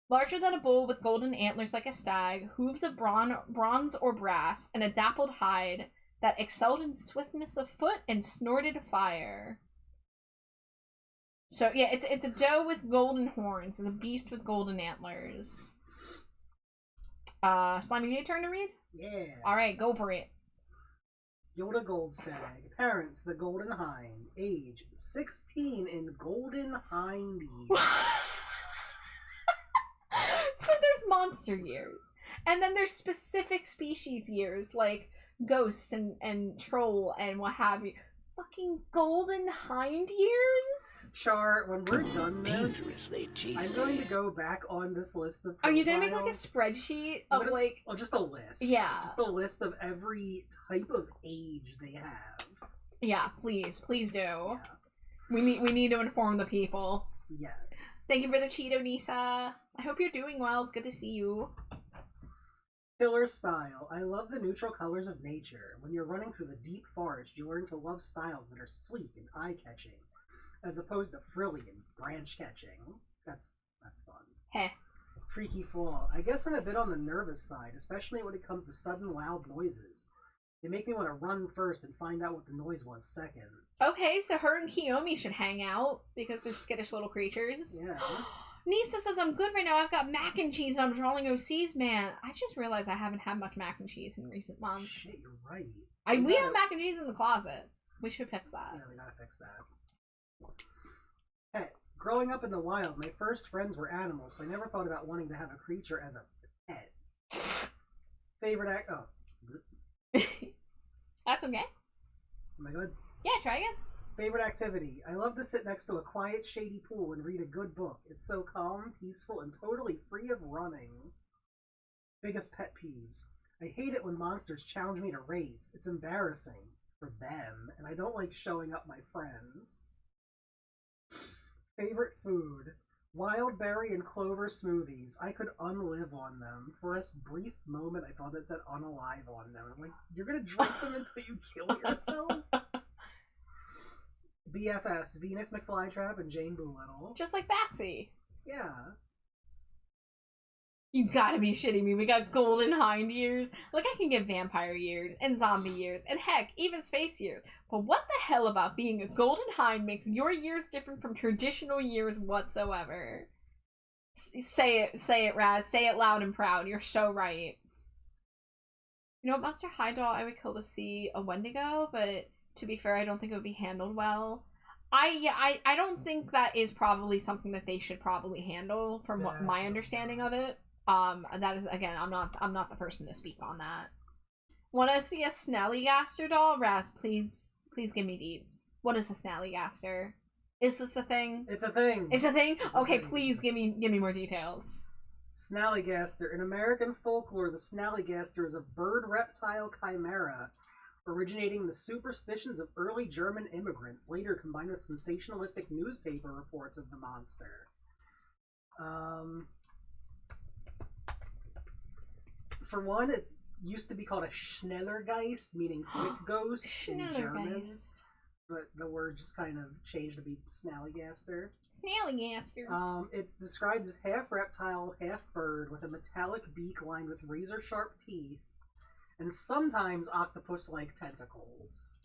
Larger than a bull with golden antlers like a stag, hooves of bronze or brass, and a dappled hide that excelled in swiftness of foot and snorted fire. So yeah, it's a doe with golden horns and a beast with golden antlers. SlimeyJade turn to read? Yeah. Alright, go for it. Yoda Gold Stag. Parents, the Golden Hind. Age, 16 in Golden Hind years. So there's monster years. And then there's specific species years, like ghosts and troll and what have you. Fucking golden hind years? Char, when we're done this, Dangerously cheesy. I'm going to go back on this list of Are you gonna make like a profiles. spreadsheet of like... Oh, just a list. Yeah. Just a list of every type of age they have. Yeah, please do. Yeah. We need to inform the people. Yes. Thank you for the Cheeto, Nisa. I hope you're doing well. It's good to see you. Killer style. I love the neutral colors of nature. When you're running through the deep forest, you learn to love styles that are sleek and eye-catching, as opposed to frilly and branch-catching. That's fun. Heh. Freaky flaw. I guess I'm a bit on the nervous side, especially when it comes to sudden loud noises. They make me want to run first and find out what the noise was second. Okay, so her and Kiyomi should hang out because they're skittish little creatures. Yeah. Nisa says, I'm good right now. I've got mac and cheese and I'm drawing OCs, man. I just realized I haven't had much mac and cheese in recent months. Shit, you're right. We have mac and cheese in the closet. We should fix that. Yeah, we gotta fix that. Pet. Growing up in the wild, my first friends were animals, so I never thought about wanting to have a creature as a pet. Favorite That's okay. Am I good? Yeah, try again. Favorite activity. I love to sit next to a quiet, shady pool and read a good book. It's so calm, peaceful, and totally free of running. Biggest pet peeves. I hate it when monsters challenge me to race. It's embarrassing for them, and I don't like showing up my friends. Favorite food. Wild berry and clover smoothies. I could unlive on them. For a brief moment, I thought it said unalive on them. I'm like, you're gonna drink them until you kill yourself? BFFs, Venus McFlytrap and Jane Doolittle. Just like Batsy. Yeah. You gotta be shitting me. We got golden hind years. Like, I can get vampire years and zombie years and heck, even space years. But what the hell about being a golden hind makes your years different from traditional years whatsoever? Say it, Raz. Say it loud and proud. You're so right. You know what monster high doll I would kill to see a Wendigo, but to be fair, I don't think it would be handled well. I don't think that is probably something that they should probably handle from what my understanding of it. That is, again, I'm not the person to speak on that. Want to see a Snallygaster doll? Raz, please give me deeds. What is a Snallygaster? Is this a thing? It's a thing. It's a thing? It's a Okay, thing. please give me more details. Snallygaster. In American folklore, the Snallygaster is a bird reptile chimera originating in the superstitions of early German immigrants, later combined with sensationalistic newspaper reports of the monster. For one, it used to be called a Schnellergeist, meaning quick ghost in German. But the word just kind of changed to be Snallygaster. Snallygaster. It's described as half reptile, half bird, with a metallic beak lined with razor-sharp teeth, and sometimes octopus-like tentacles.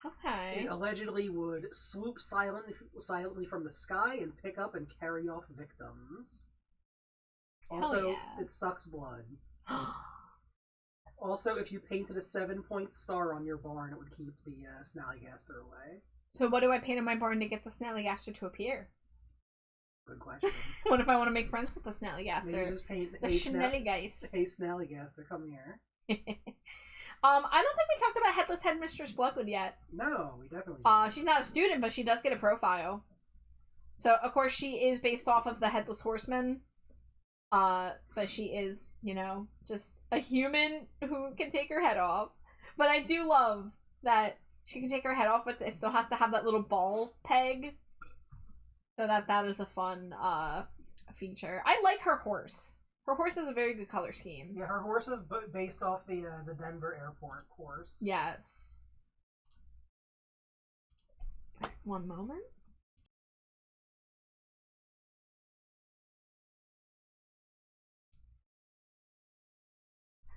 Okay. It allegedly would swoop silently from the sky and pick up and carry off victims. Also, it sucks blood. Also, if you painted a 7-point star on your barn, it would keep the Snallygaster away. So what do I paint on my barn to get the Snallygaster to appear? Good question. What if I want to make friends with the Snallygaster? Maybe just paint the Schnellygeist. Hey, Snallygaster, come here. I don't think we talked about Headless Headmistress Bloodgood yet. No, we definitely didn't. She's not a student, but she does get a profile. So, of course, she is based off of the Headless Horseman. But she is, you know, just a human who can take her head off. But I do love that she can take her head off, but it still has to have that little ball peg. So that is a fun, feature. I like her horse. Her horse has a very good color scheme. Yeah, her horse is based off the Denver airport horse. Yes. One moment.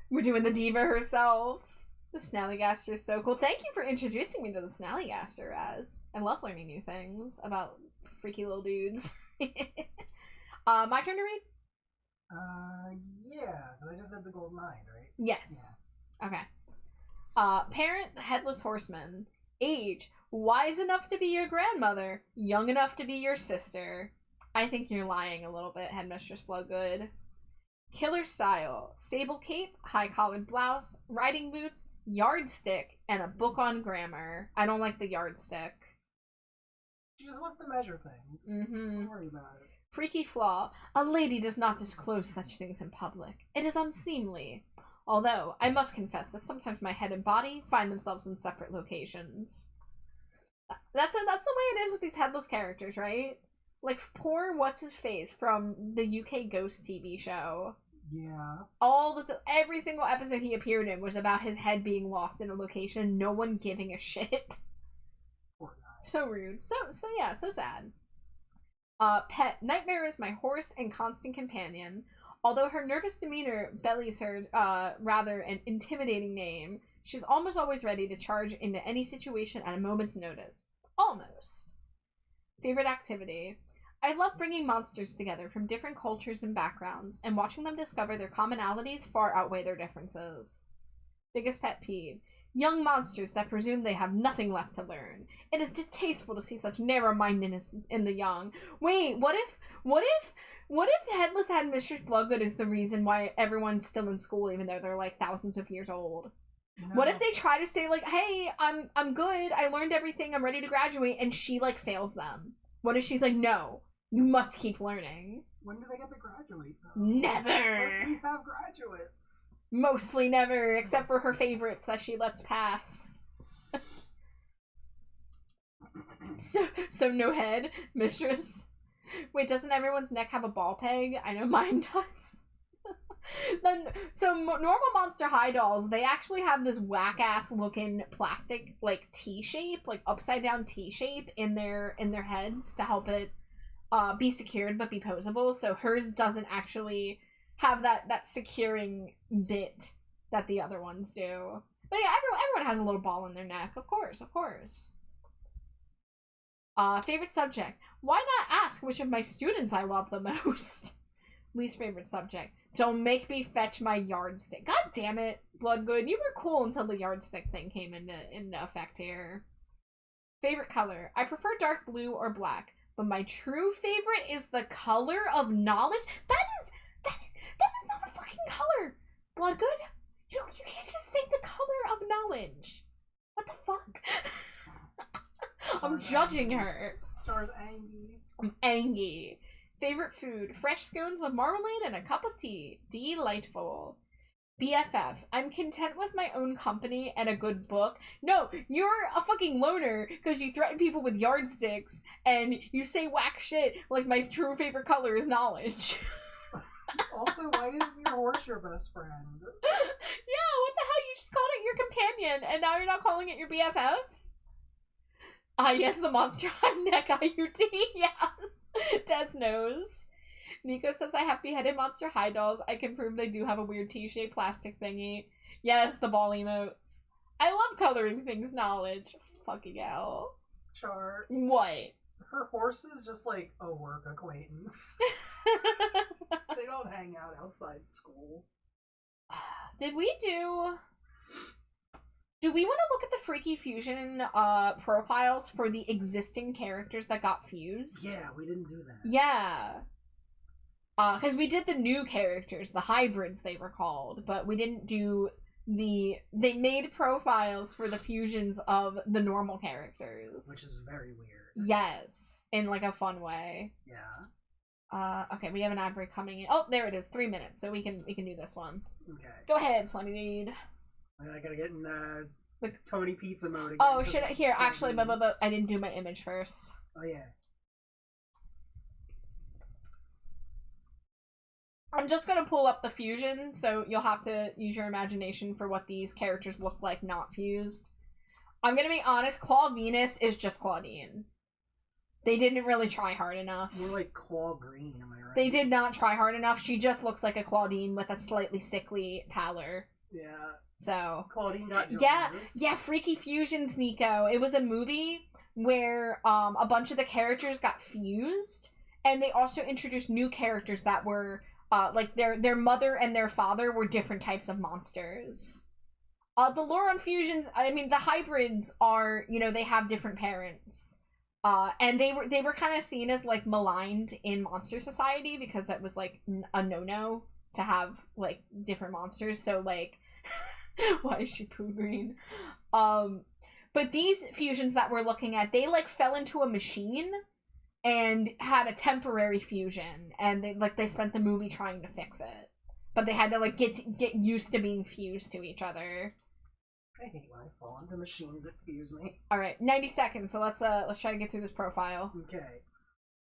We're doing the diva herself. The Snallygaster is so cool. Thank you for introducing me to the Snallygaster, Raz. I love learning new things about freaky little dudes. My turn to read? Yeah. I just did the Golden Eye, right? Yes. Yeah. Okay. Parent, the Headless Horseman. Age, wise enough to be your grandmother, young enough to be your sister. I think you're lying a little bit, Headmistress Bloodgood. Killer style, sable cape, high collared blouse, riding boots, yardstick, and a book on grammar. I don't like the yardstick. She just wants to measure things. Don't worry about it. Freaky flaw, a lady does not disclose such things in public. It is unseemly. Although, I must confess that sometimes my head and body find themselves in separate locations. That's the way it is with these headless characters, right? Like, poor what's-his-face from the UK Ghost TV show. Yeah. Every single episode he appeared in was about his head being lost in a location, no one giving a shit. Poor guy. So rude. So yeah, so sad. Pet, Nightmare is my horse and constant companion. Although her nervous demeanor bellies her, rather an intimidating name, she's almost always ready to charge into any situation at a moment's notice. Almost. Favorite activity. I love bringing monsters together from different cultures and backgrounds, and watching them discover their commonalities far outweigh their differences. Biggest pet peeve. Young monsters that presume they have nothing left to learn. It is distasteful to see such narrow-mindedness in the young. Wait, what if Headless Headmistress Bloodgood is the reason why everyone's still in school even though they're like thousands of years old? No. What if they try to say like, hey, I'm good, I learned everything, I'm ready to graduate, and she like fails them? What if she's like, no, you must keep learning? When do they get to graduate though? Never. We have graduates. Mostly never, except for her favorites that she lets pass. So no head, mistress. Wait, doesn't everyone's neck have a ball peg? I know mine does. Normal Monster High dolls, they actually have this whack-ass looking plastic, like, T-shape, like, upside-down T-shape in their heads to help it be secured but be posable, so hers doesn't actually have that securing bit that the other ones do. But yeah, everyone has a little ball in their neck, of course. Favorite subject. Why not ask which of my students I love the most? Least favorite subject. Don't make me fetch my yardstick. God damn it, Bloodgood. You were cool until the yardstick thing came into effect here. Favorite color. I prefer dark blue or black, but my true favorite is the color of knowledge. That is not a fucking color, Bloodgood. You can't just say the color of knowledge. What the fuck? I'm judging her. Char's angry. I'm angry. Favorite food. Fresh scones with marmalade and a cup of tea. Delightful. BFFs. I'm content with my own company and a good book. No, you're a fucking loner because you threaten people with yardsticks and you say whack shit like my true favorite color is knowledge. Also, why isn't your horse your best friend? Yeah, what the hell? You just called it your companion and now you're not calling it your BFF? Ah, yes, the Monster High Neck IUD, yes. Des knows. Nico says, I have beheaded Monster High dolls. I can prove they do have a weird T-shaped plastic thingy. Yes, the ball emotes. I love coloring things knowledge. Fucking hell. Char. What? Her horse is just like a work acquaintance. They don't hang out outside school. Did we do we want to look at the Freaky Fusion profiles for the existing characters that got fused? Yeah, we didn't do that. Yeah. Because we did the new characters, the hybrids they were called, but we didn't do they made profiles for the fusions of the normal characters. Which is very weird. Yes, in like a fun way. Yeah. Okay, we have an ad break coming in. Oh, there it is, 3 minutes, so we can do this one. Okay. Go ahead, SlimeyJade. I gotta get in Like- Tony Pizza mode again. Oh, shit, here, actually, but I didn't do my image first. Oh, yeah. I'm just gonna pull up the fusion, so you'll have to use your imagination for what these characters look like not fused. I'm gonna be honest, Claw Venus is just Claudine. They didn't really try hard enough. More like Claw Green, am I right? They did not try hard enough. She just looks like a Claudine with a slightly sickly pallor. Yeah. So. Claudine got Yeah, Freaky Fusions, Nico. It was a movie where a bunch of the characters got fused, and they also introduced new characters that were like their mother and their father were different types of monsters. The lore on fusions, I mean, the hybrids are, you know, they have different parents. And they were kind of seen as like maligned in Monster Society because it was like a no-no to have like different monsters. So like, why is she poo green? But these fusions that we're looking at, they like fell into a machine and had a temporary fusion, and they spent the movie trying to fix it, but they had to like get used to being fused to each other. I hate when I fall into machines that fuse me. All right, 90 seconds. So let's try to get through this profile. Okay.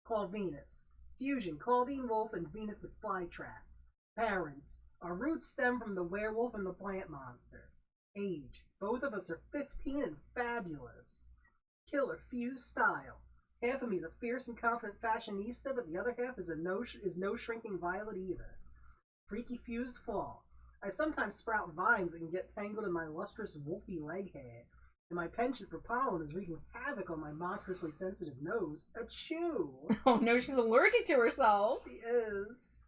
Claw Venus. Fusion, Claudine Wolf and Venus McFlytrap. Parents. Our roots stem from the werewolf and the plant monster. Age. Both of us are 15 and fabulous. Killer fused style. Half of me is a fierce and confident fashionista, but the other half is no shrinking violet either. Freaky fused flaw. I sometimes sprout vines that can get tangled in my lustrous wolfy leg hair, and my penchant for pollen is wreaking havoc on my monstrously sensitive nose. Achoo! Oh no, she's allergic to herself. She is.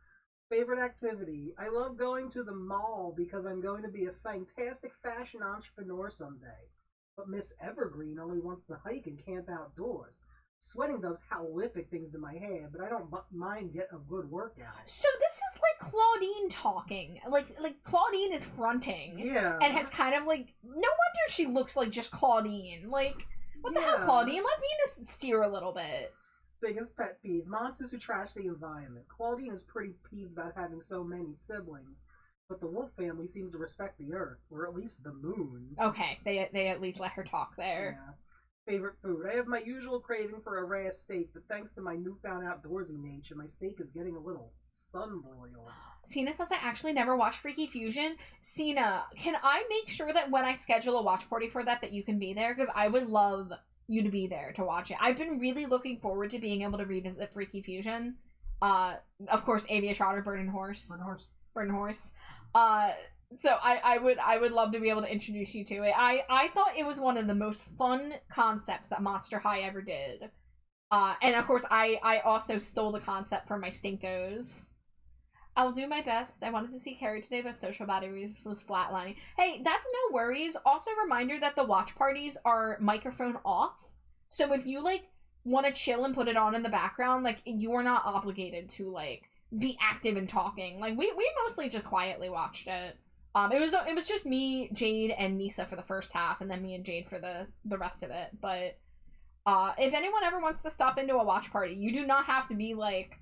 Favorite activity. I love going to the mall because I'm going to be a fantastic fashion entrepreneur someday. But Miss Evergreen only wants to hike and camp outdoors. Sweating does horrific things to my hair, but I don't mind getting a good workout. So this is like Claudine talking. Like Claudine is fronting. Yeah. And has kind of like, no wonder she looks like just Claudine. Like, what the hell, Claudine? Let Venus steer a little bit. Biggest pet peeve. Monsters who trash the environment. Claudine is pretty peeved about having so many siblings, but the wolf family seems to respect the earth, or at least the moon. Okay, they at least let her talk there. Yeah. Favorite food. I have my usual craving for a rare steak, but thanks to my newfound outdoorsy nature, my steak is getting a little sun-broiled. Cena says I actually never watched Freaky Fusion. Cena, can I make sure that when I schedule a watch party for that you can be there? Because I would love you to be there to watch it. I've been really looking forward to being able to revisit Freaky Fusion. Of course, Avia Trotter, Bird and Horse. So I would love to be able to introduce you to it. I thought it was one of the most fun concepts that Monster High ever did. And of course I also stole the concept from my Stinkos. I'll do my best. I wanted to see Carrie today, but social battery was flatlining. Hey, that's no worries. Also, reminder that the watch parties are microphone off. So if you like want to chill and put it on in the background, like you are not obligated to like be active and talking. Like we mostly just quietly watched it. It was just me, Jade, and Nisa for the first half, and then me and Jade for the rest of it. But if anyone ever wants to stop into a watch party, you do not have to be like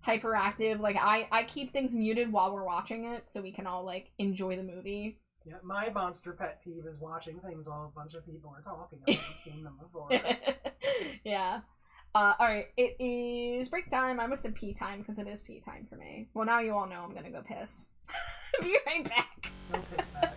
hyperactive. Like, I keep things muted while we're watching it so we can all, like, enjoy the movie. Yeah, my monster pet peeve is watching things while a bunch of people are talking. I haven't seen them before. Yeah. Alright, it is break time. I almost said pee time because it is pee time for me. Well, now you all know I'm gonna go piss. Be right back. No piss back.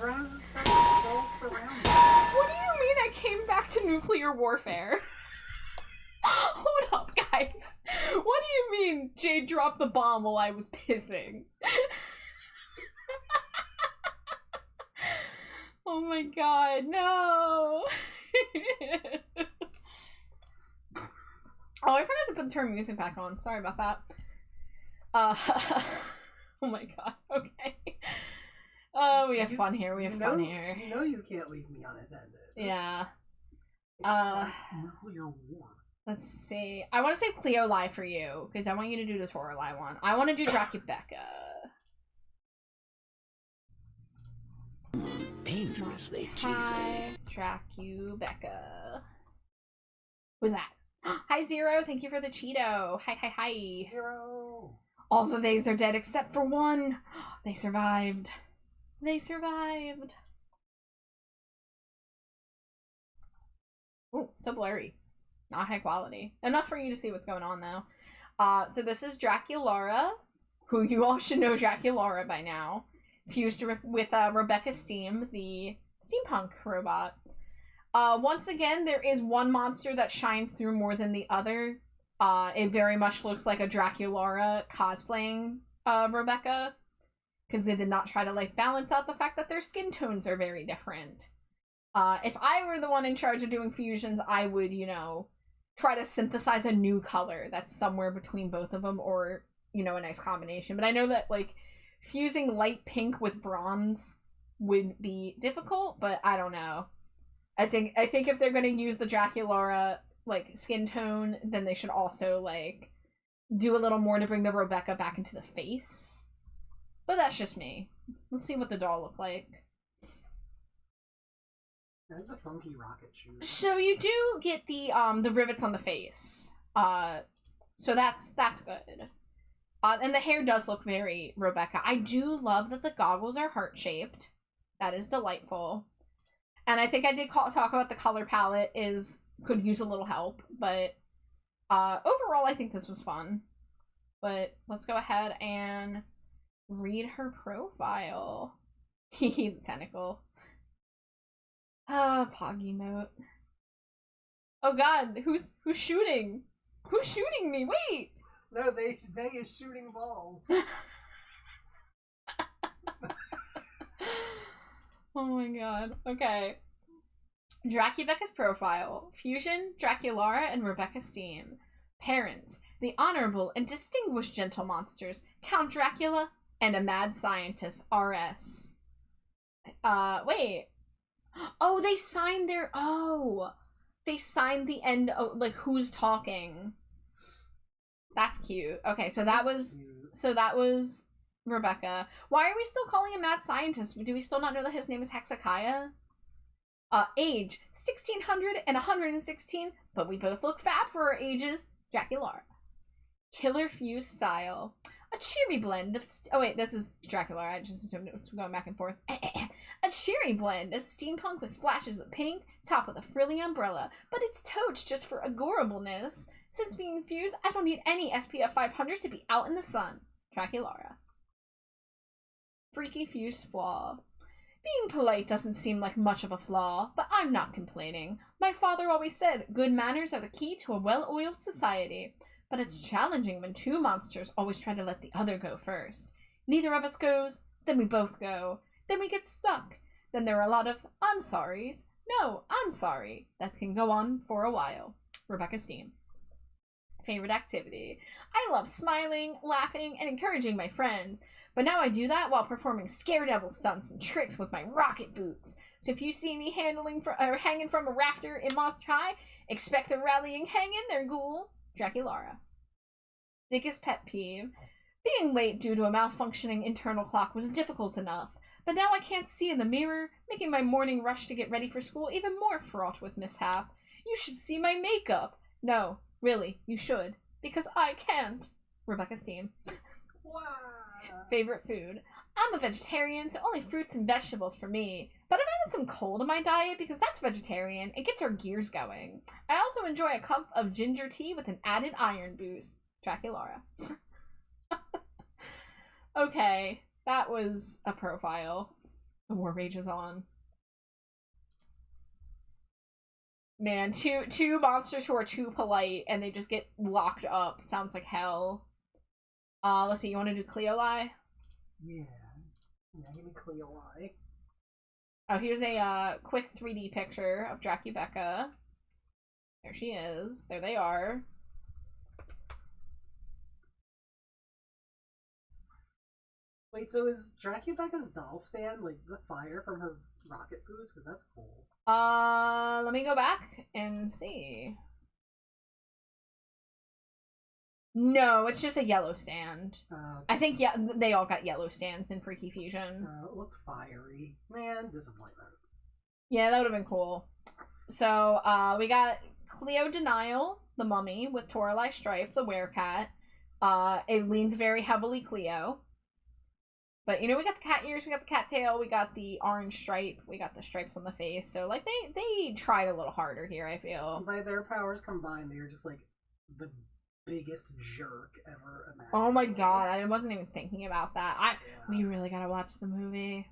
What do you mean I came back to nuclear warfare? Hold up, guys. What do you mean Jade dropped the bomb while I was pissing? Oh my god, no. Oh, I forgot to put the turn music back on. Sorry about that. Oh my god, okay. Oh, we have fun here. We have fun here. You know you can't leave me unattended. Yeah. It's nuclear war. Let's see. I want to say Cleo Lie for you, because I want you to do the Tora Lie one. I want to do Dracubecca. Dangerously Hi, cheesy. Dracubecca. Who's that? Hi, Zero. Thank you for the Cheeto. Hi. Zero. All the theys are dead except for one. They survived. They survived. Ooh, so blurry. Not high quality. Enough for you to see what's going on, though. So this is Draculaura, who you all should know Draculaura by now. Fused with Rebecca Steam, the steampunk robot. Once again, there is one monster that shines through more than the other. It very much looks like a Draculaura cosplaying Rebecca, because they did not try to like balance out the fact that their skin tones are very different. If I were the one in charge of doing fusions, I would, you know, try to synthesize a new color that's somewhere between both of them, or, you know, a nice combination. But I know that, like, fusing light pink with bronze would be difficult, but I don't know. I think if they're gonna use the Draculaura like skin tone, then they should also like do a little more to bring the Rebecca back into the face. But that's just me. Let's see what the doll look like. That's a funky rocket shoe. So you do get the rivets on the face. So that's good. And the hair does look very Rebecca. I do love that the goggles are heart-shaped. That is delightful. And I think I did talk about the color palette could use a little help, but overall I think this was fun. But let's go ahead and read her profile. The tentacle. Oh, Poggy note. Oh god, who's shooting? Who's shooting me? Wait! No, they is shooting balls. Oh my god. Okay. Dracubecca's profile. Fusion, Draculaura, and Rebecca Steen. Parents. The honorable and distinguished gentle monsters, Count Dracula, and a mad scientist, R.S. Wait. Oh, they signed their... Oh! They signed the end of, like, who's talking. That's cute. Okay, so that was... Cute. So that was Rebecca. Why are we still calling him mad scientist? Do we still not know that his name is Hezekiah? Age, 1600 and 116, but we both look fab for our ages. Draculaura. Killer Fuse style. A cheery blend of... oh wait, this is Draculaura. I just assumed it was going back and forth. A cheery blend of steampunk with splashes of pink, topped with a frilly umbrella, but it's totes just for agorableness. Since being fused, I don't need any SPF 500 to be out in the sun. Draculaura. Freaky Fuse flaw. Being polite doesn't seem like much of a flaw, but I'm not complaining. My father always said, good manners are the key to a well-oiled society. But it's challenging when two monsters always try to let the other go first. Neither of us goes, then we both go. Then we get stuck. Then there are a lot of, I'm sorries. No, I'm sorry. That can go on for a while. Rebecca Steen. Favorite activity. I love smiling, laughing, and encouraging my friends. But now I do that while performing scaredevil stunts and tricks with my rocket boots. So if you see me hanging from a rafter in Monster High, expect a rallying hang in there, ghoul. Draculaura. Biggest pet peeve. Being late due to a malfunctioning internal clock was difficult enough, but now I can't see in the mirror, making my morning rush to get ready for school even more fraught with mishap. You should see my makeup. No, really, you should, because I can't. Rebecca Steen. Wow. Favorite food. I'm a vegetarian, so only fruits and vegetables for me. But I've added some coal to my diet because that's vegetarian. It gets our gears going. I also enjoy a cup of ginger tea with an added iron boost. Draculaura. Okay, that was a profile. The war rages on. Man, two monsters who are too polite and they just get locked up. Sounds like hell. Let's see, you want to do Cleoli? Yeah. Yeah, give me Cleoli. Oh, here's a quick 3D picture of Dracubecca. There she is. There they are. Wait, so is Dracubecca's doll stand like the fire from her rocket boots? Because that's cool. Let me go back and see. No, it's just a yellow stand. I think, yeah, they all got yellow stands in Freaky Fusion. It looked fiery. Man, disappointment. Yeah, that would have been cool. So, we got Cleo Denial, the mummy, with Toralei Stripe, the werecat. It leans very heavily Cleo. But, you know, we got the cat ears, we got the cat tail, we got the orange stripe, we got the stripes on the face. So, like, they tried a little harder here, I feel. By their powers combined, they're just, like, the biggest jerk ever imagined. Oh my god, I wasn't even thinking about that. We really gotta watch the movie.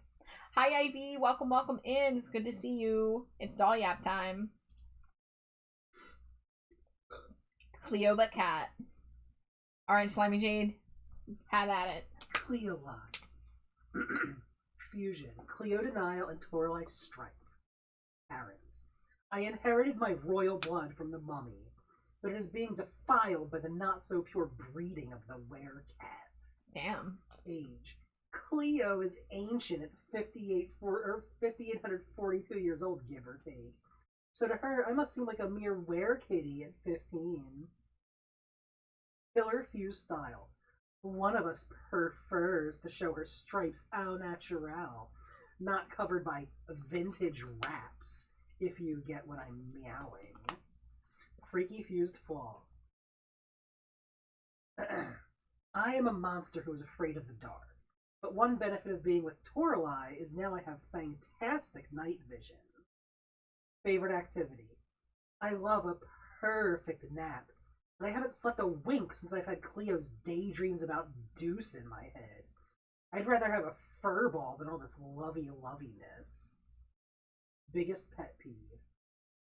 Hi, Ivy. Welcome in. It's good to see you. It's doll yap time. Cleo but cat. Alright, SlimeyJade. Have at it. Cleoli. Fusion. Cleo Denial and Toralei Stripe. Parents. I inherited my royal blood from the mummy, but it is being defiled by the not-so-pure breeding of the werecat. Damn. Age. Cleo is ancient at 5,842 years old, give or take. So to her, I must seem like a mere were-kitty at 15. Killer Fuse style. One of us prefers to show her stripes au naturel, not covered by vintage wraps, if you get what I'm meowing. Freaky Fused flaw. I am a monster who is afraid of the dark. But one benefit of being with Toralei is now I have fantastic night vision. Favorite activity. I love a perfect nap, but I haven't slept a wink since I've had Cleo's daydreams about Deuce in my head. I'd rather have a fur ball than all this lovey-loviness. Biggest pet peeve.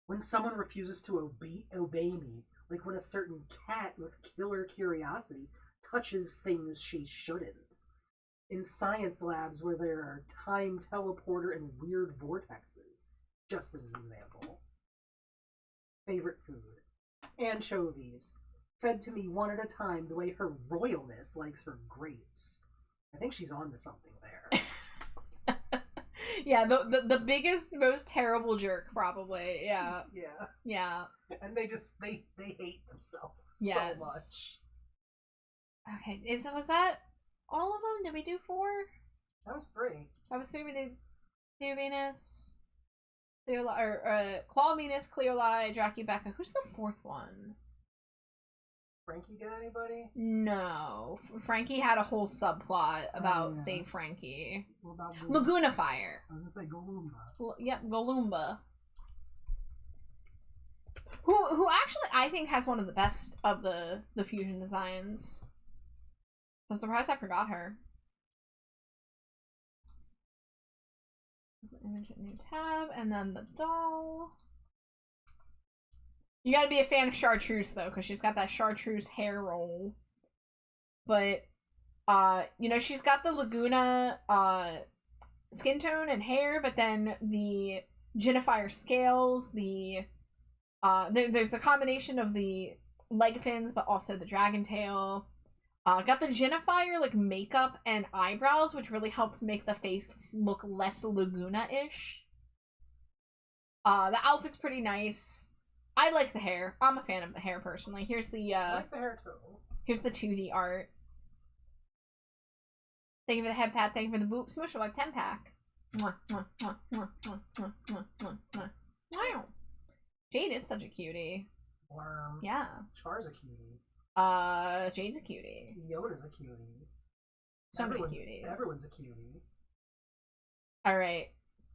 When someone refuses to obey me, like when a certain cat with killer curiosity touches things she shouldn't. In science labs where there are time teleporter and weird vortexes, just as an example. Favorite food. Anchovies. Fed to me one at a time the way her royalness likes her grapes. I think she's on to something there. Yeah, the biggest, most terrible jerk, probably. Yeah. Yeah. Yeah. And they hate themselves Yes. so much. Okay, was that all of them? Did we do 4? That was 3. That was 3. We did Cleo Venus, Claw Venus, Cleolai, Dracubecca. Who's the 4th one? Frankie get anybody? No. Frankie had a whole subplot about Save Frankie. What about Laguna Fire. I was gonna say Golumba. Yep, Golumba. Who actually I think has one of the best of the fusion designs. I'm surprised I forgot her. Image new tab, and then the doll. You gotta be a fan of Chartreuse though, because she's got that Chartreuse hair roll. But you know, she's got the Laguna skin tone and hair, but then the Genifire scales, there's a combination of the leg fins, but also the dragon tail. Got the Genifire like makeup and eyebrows, which really helps make the face look less Laguna-ish. The outfit's pretty nice. I like the hair. I'm a fan of the hair personally. Here's the I like the hair too. here's the 2D art. Thank you for the head pad. Thank you for the boop. Smush like 10-pack. Wow. Jade is such a cutie. Worm. Yeah. Char's a cutie. Jade's a cutie. Yoda's a cutie. So many cuties. Everyone's a cutie. Alright.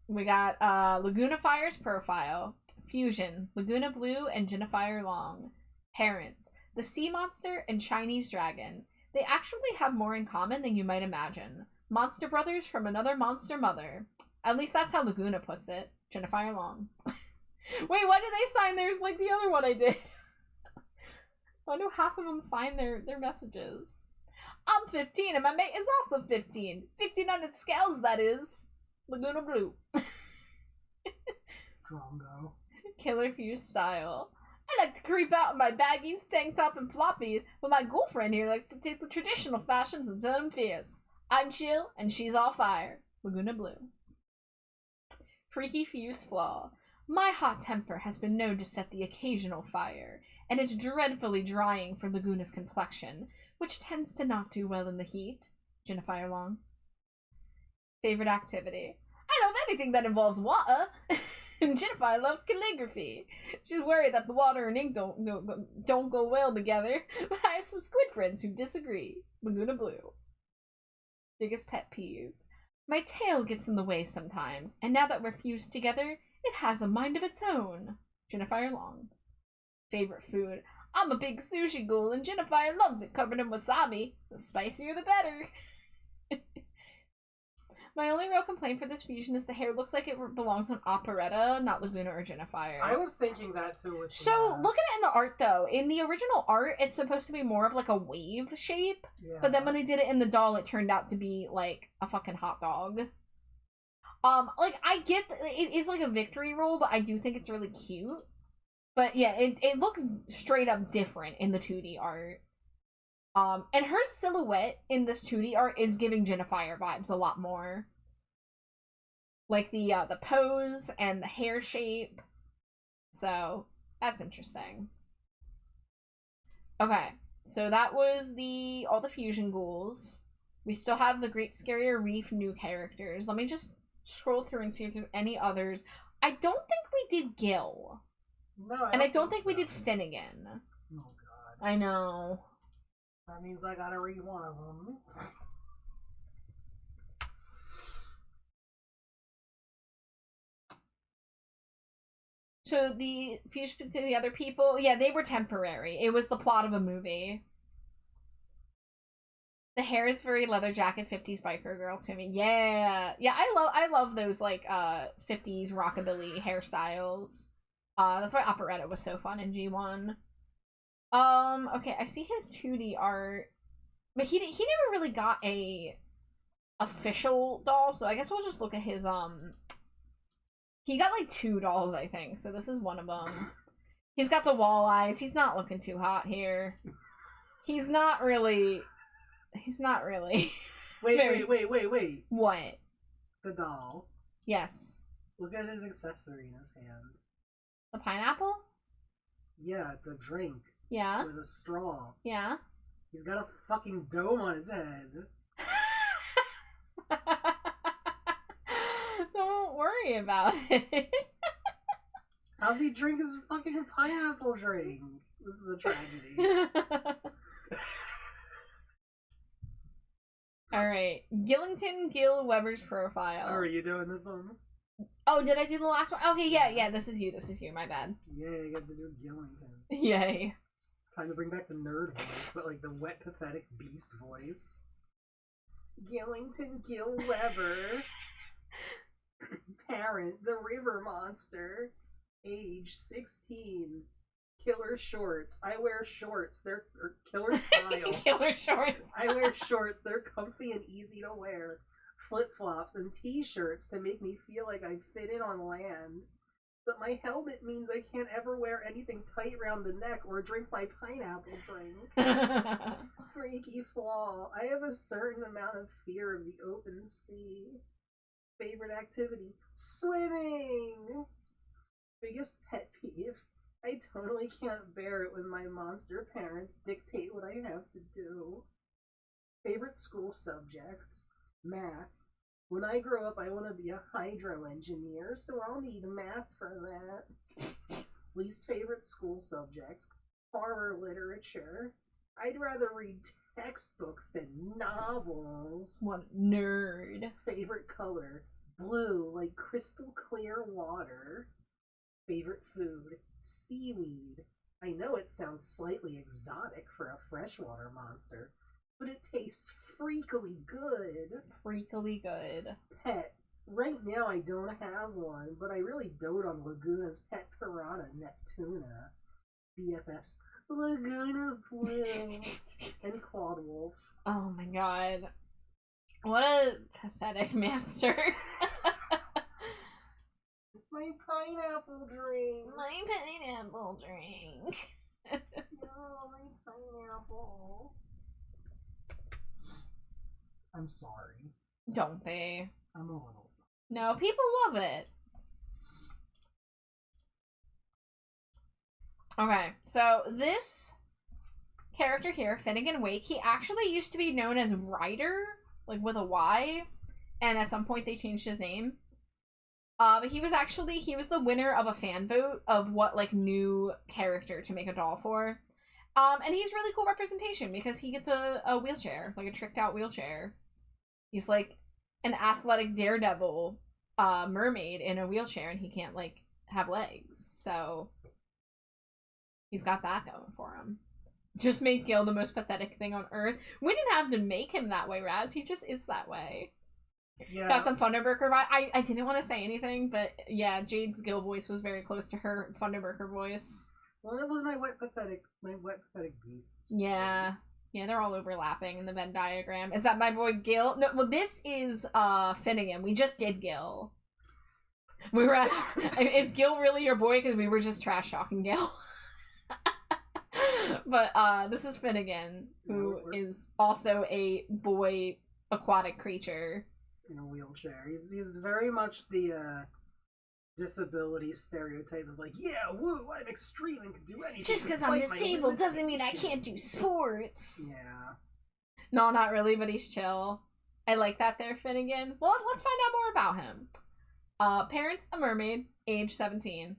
We got Laguna Fire's profile. Fusion. Laguna Blue and Genifire Long. Parents. The Sea Monster and Chinese Dragon. They actually have more in common than you might imagine. Monster brothers from another monster mother. At least that's how Laguna puts it. Genifire Long. Wait, why did they sign theirs like the other one I did? I know half of them signed their messages. I'm 15 and my mate is also 15. 1500 scales, that is. Laguna Blue. Drongo. Killer Fuse style. I like to creep out in my baggies, tank top, and floppies, but my girlfriend here likes to take the traditional fashions and turn them fierce. I'm chill, and she's all fire. Laguna Blue. Freaky Fuse flaw. My hot temper has been known to set the occasional fire, and it's dreadfully drying for Laguna's complexion, which tends to not do well in the heat. Genifire Long. Favorite activity. I love anything that involves water. Genifire loves calligraphy. She's worried that the water and ink don't go well together, but I have some squid friends who disagree. Laguna Blue. Biggest pet peeve. My tail gets in the way sometimes, and now that we're fused together, it has a mind of its own. Genifire Long. Favorite food. I'm a big sushi ghoul, and Genifire loves it covered in wasabi. The spicier the better. My only real complaint for this fusion is the hair looks like it belongs on Operetta, not Laguna or Genifire. I was thinking that too. So, look at it in the art, though. In the original art, it's supposed to be more of, like, a wave shape. Yeah. But then when they did it in the doll, it turned out to be, like, a fucking hot dog. Like, I get it is, like, a victory roll, but I do think it's really cute. But, yeah, it looks straight up different in the 2D art. And her silhouette in this 2D art is giving Jennifer vibes a lot more. Like the pose and the hair shape. So, that's interesting. Okay, so that was all the fusion ghouls. We still have the Great Scarier Reef new characters. Let me just scroll through and see if there's any others. I don't think we did Gil. No, I don't think we did Finnegan. Oh god. I know. That means I gotta read one of them. So the fusion to the other people, yeah, they were temporary. It was the plot of a movie. The hair is very leather jacket 50s biker girl to me. Yeah. Yeah, I love those like 50s rockabilly hairstyles. That's why Operetta was so fun in G1. Okay, I see his 2D art. But he never really got a official doll, so I guess we'll just look at his he got like 2 dolls, I think. So this is one of them. He's got the wall eyes. He's not looking too hot here. He's not really Wait. What? The doll. Yes. Look at his accessory in his hand. The pineapple? Yeah, it's a drink. Yeah. With a straw. Yeah. He's got a fucking dome on his head. Don't worry about it. How's he drink his fucking pineapple drink? This is a tragedy. Alright. Gillington Gil Weber's profile. Oh, are you doing this one? Oh, did I do the last one? Okay, yeah, this is you, my bad. Yeah, you got to do Gillington. Yay. Time to bring back the nerd voice, but like the wet, pathetic beast voice. Gillington Gil Weber. Parent, the river monster. Age 16. Killer shorts. I wear shorts. They're killer style. Killer shorts. I wear shorts. They're comfy and easy to wear. Flip-flops and t-shirts to make me feel like I fit in on land. But my helmet means I can't ever wear anything tight around the neck or drink my pineapple drink. Freaky flaw. I have a certain amount of fear of the open sea. Favorite activity? Swimming! Biggest pet peeve? I totally can't bear it when my monster parents dictate what I have to do. Favorite school subject? Math. When I grow up, I want to be a hydro engineer, so I'll need math for that. Least favorite school subject? Horror literature. I'd rather read textbooks than novels. What nerd. Favorite color? Blue, like crystal clear water. Favorite food? Seaweed. I know it sounds slightly exotic for a freshwater monster, but it tastes freakily good. Freakily good. Pet. Right now I don't have one, but I really dote on Laguna's pet piranha, Neptuna. BFFs. Laguna Blue. And Clawed Wolf. Oh my god. What a pathetic monster. My pineapple drink. My pineapple drink. No, my pineapple. I'm sorry. Don't be. I'm a little sorry. No, people love it. Okay, so this character here, Finnegan Wake, he actually used to be known as Ryder, like with a Y, and at some point they changed his name. But he was the winner of a fan vote of what, like, new character to make a doll for. And he's really cool representation because he gets a wheelchair, like a tricked out wheelchair. He's like an athletic daredevil mermaid in a wheelchair, and he can't, like, have legs. So he's got that going for him. Just made Gil the most pathetic thing on earth. We didn't have to make him that way, Raz. He just is that way. Yeah. Got some Thunderburker vibe. I didn't want to say anything, but yeah, Jade's Gil voice was very close to her Thunderburker voice. Well, that was my wet pathetic beast. Yeah. voice. Yeah, they're all overlapping in the Venn diagram. Is that my boy Gil? No, well, this is Finnegan. We just did Gil. We were at, is Gil really your boy? Because we were just trash talking Gil. But this is Finnegan, who is also a boy aquatic creature. In a wheelchair. He's very much the disability stereotype of like, yeah, woo, I'm extreme and can do anything. Just because I'm disabled doesn't mean I can't do sports. Yeah. No, not really, but he's chill. I like that there, Finnegan. Well, let's find out more about him. Parents, a mermaid, age 17.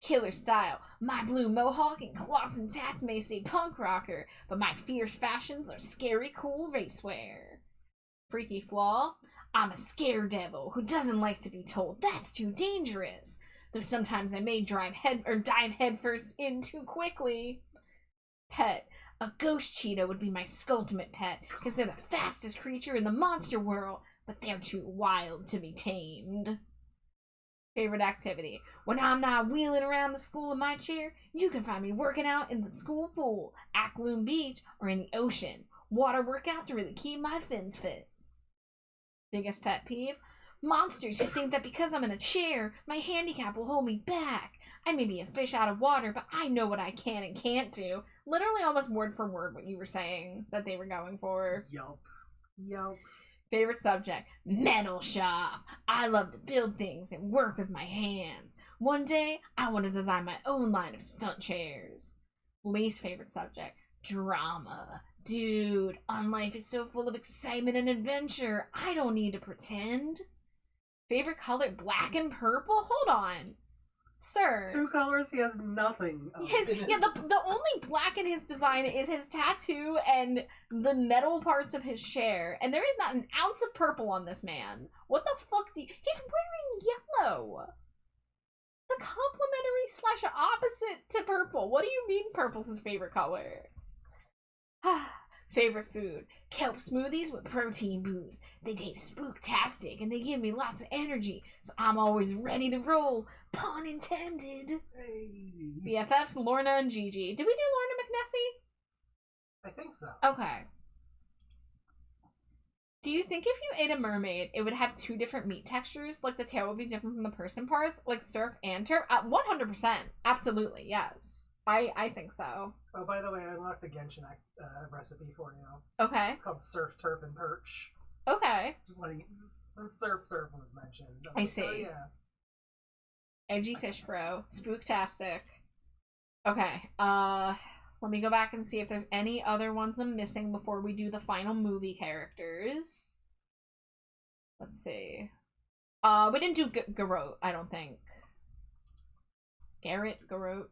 Killer style. My blue mohawk and claws and tats may say punk rocker, but my fierce fashions are scary cool racewear. Freaky flaw. I'm a scare devil who doesn't like to be told that's too dangerous. Though sometimes I may dive headfirst in too quickly. Pet. A ghost cheetah would be my skultimate pet, because they're the fastest creature in the monster world, but they're too wild to be tamed. Favorite activity. When I'm not wheeling around the school in my chair, you can find me working out in the school pool, Akloon Beach, or in the ocean. Water workouts really keep my fins fit. Biggest pet peeve? Monsters who think that because I'm in a chair, my handicap will hold me back. I may be a fish out of water, but I know what I can and can't do. Literally almost word for word what you were saying that they were going for. Yup. Favorite subject? Metal shop. I love to build things and work with my hands. One day, I want to design my own line of stunt chairs. Least favorite subject? Drama. Dude, life is so full of excitement and adventure. I don't need to pretend. Favorite color? Black and purple? Hold on. Sir. Two colors, he has nothing. The only black in his design is his tattoo and the metal parts of his chair. And there is not an ounce of purple on this man. What the fuck do you... He's wearing yellow. The complementary / opposite to purple. What do you mean purple's his favorite color? Favorite food? Kelp smoothies with protein boost. They taste spooktastic and they give me lots of energy, so I'm always ready to roll. Pun intended. Hey. BFFs Lorna and Gigi. Did we do Lorna McNessie? I think so. Okay. Do you think if you ate a mermaid, it would have two different meat textures? Like the tail would be different from the person parts? Like surf and turf? 100%. Absolutely, yes. I think so. Oh, by the way, I unlocked the Genshin recipe for you. Okay. It's called Surf, Turf, and Perch. Okay. Just letting since Surf, Turf was mentioned. I see. Oh, yeah. Edgy Fish Bro. Spooktastic. Okay. Let me go back and see if there's any other ones I'm missing before we do the final movie characters. Let's see. We didn't do Garot, I don't think. Garrot? Garot?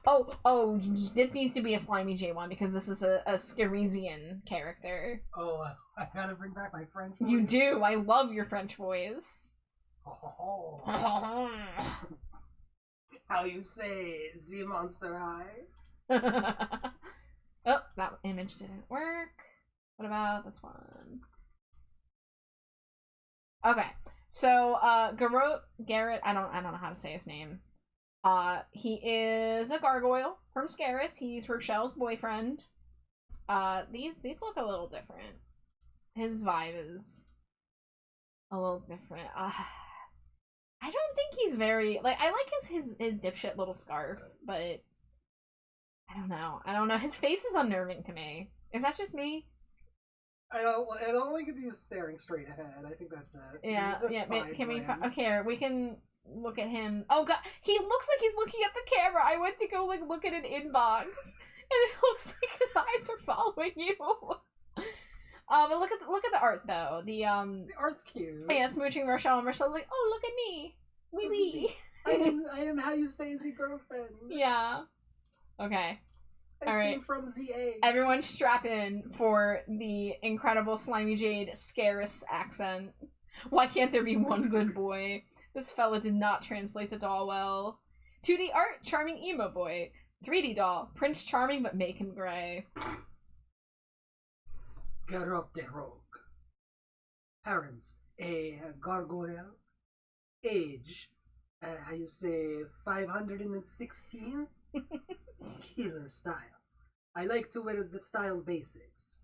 Oh, this needs to be a SlimeyJade one because this is a Scaresian character. Oh, I gotta bring back my French voice. You do. I love your French voice. Oh. How you say, the monster high? Oh, that image didn't work. What about this one? Okay, so Garrett, I don't know how to say his name. He is a gargoyle from Scaris. He's Rochelle's boyfriend. These look a little different. His vibe is a little different. I don't think he's very I like his dipshit little scarf, but I don't know. His face is unnerving to me. Is that just me? I don't like that he's staring straight ahead. I think that's it. Yeah. Can we? Okay, we can look at him. Oh god, he looks like he's looking at the camera. I went to go look at an inbox, and it looks like his eyes are following you. But look at the art though. The art's cute. Yeah, smooching Rochelle and Rochelle's like, oh look at me, wee. I am how you say the girlfriend. Yeah. Okay. All right. From ZA. Everyone strap in for the incredible SlimeyJade Scaris accent. Why can't there be one good boy? This fella did not translate the doll well. 2D art, charming emo boy. 3D doll, Prince Charming but make him gray. Garot the Rogue. Parents, a gargoyle. Age, how you say, 516? Killer style. I like to wear the style basics.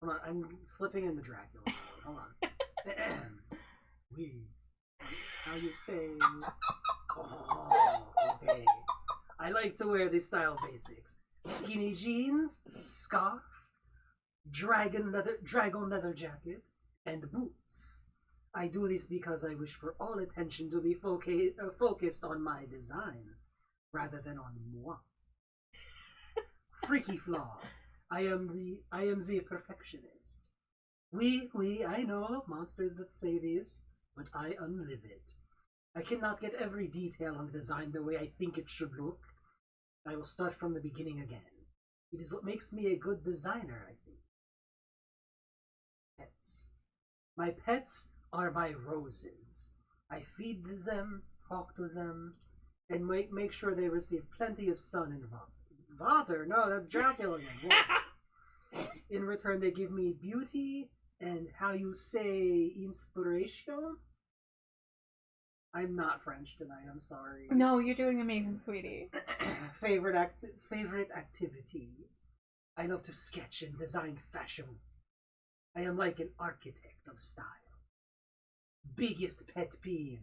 Hold on, I'm slipping in the Dracula mode. Hold on. We. How you say? Oh, okay. I like to wear the style basics. Skinny jeans, scarf, dragon leather jacket, and boots. I do this because I wish for all attention to be focused on my designs, rather than on moi. Freaky flaw. I am the perfectionist. I know of monsters that say this, but I unlive it. I cannot get every detail on the design the way I think it should look. I will start from the beginning again. It is what makes me a good designer, I think. Pets. My pets are my roses. I feed them, talk to them, and make sure they receive plenty of sun and water. Water? No, that's Dracula again. In return, they give me beauty and, how you say, inspiration? I'm not French tonight, I'm sorry. No, you're doing amazing, sweetie. Favorite activity. I love to sketch and design fashion. I am like an architect of style. Biggest pet peeve.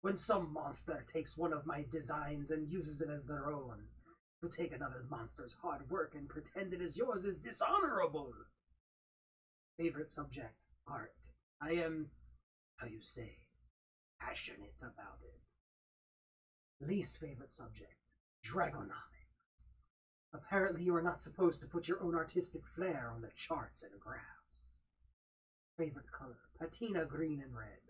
When some monster takes one of my designs and uses it as their own. To take another monster's hard work and pretend it is yours is dishonorable. Favorite subject. Art. I am, how you say, passionate about it. Least favorite subject. Dragonomics. Apparently you are not supposed to put your own artistic flair on the charts and graphs. Favorite color. Patina green and red.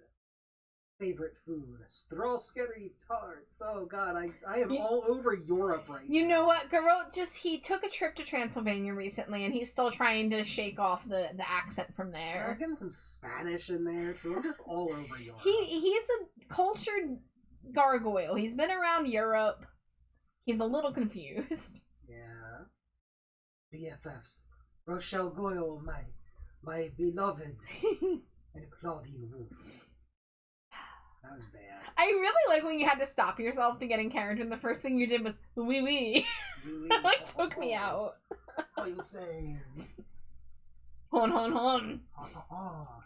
Favorite food. Strawberry tarts. Oh god, I am all over Europe right now. You know what, girl? He took a trip to Transylvania recently, and he's still trying to shake off the accent from there. I was getting some Spanish in there too. I'm just all over Europe. He's a cultured gargoyle. He's been around Europe. He's a little confused. Yeah. BFFs. Rochelle Goyle, my beloved, and Claudine Wolf. That was bad. I really like when you had to stop yourself to get in character, and the first thing you did was wee wee. That like took me out. What are you saying? Hon.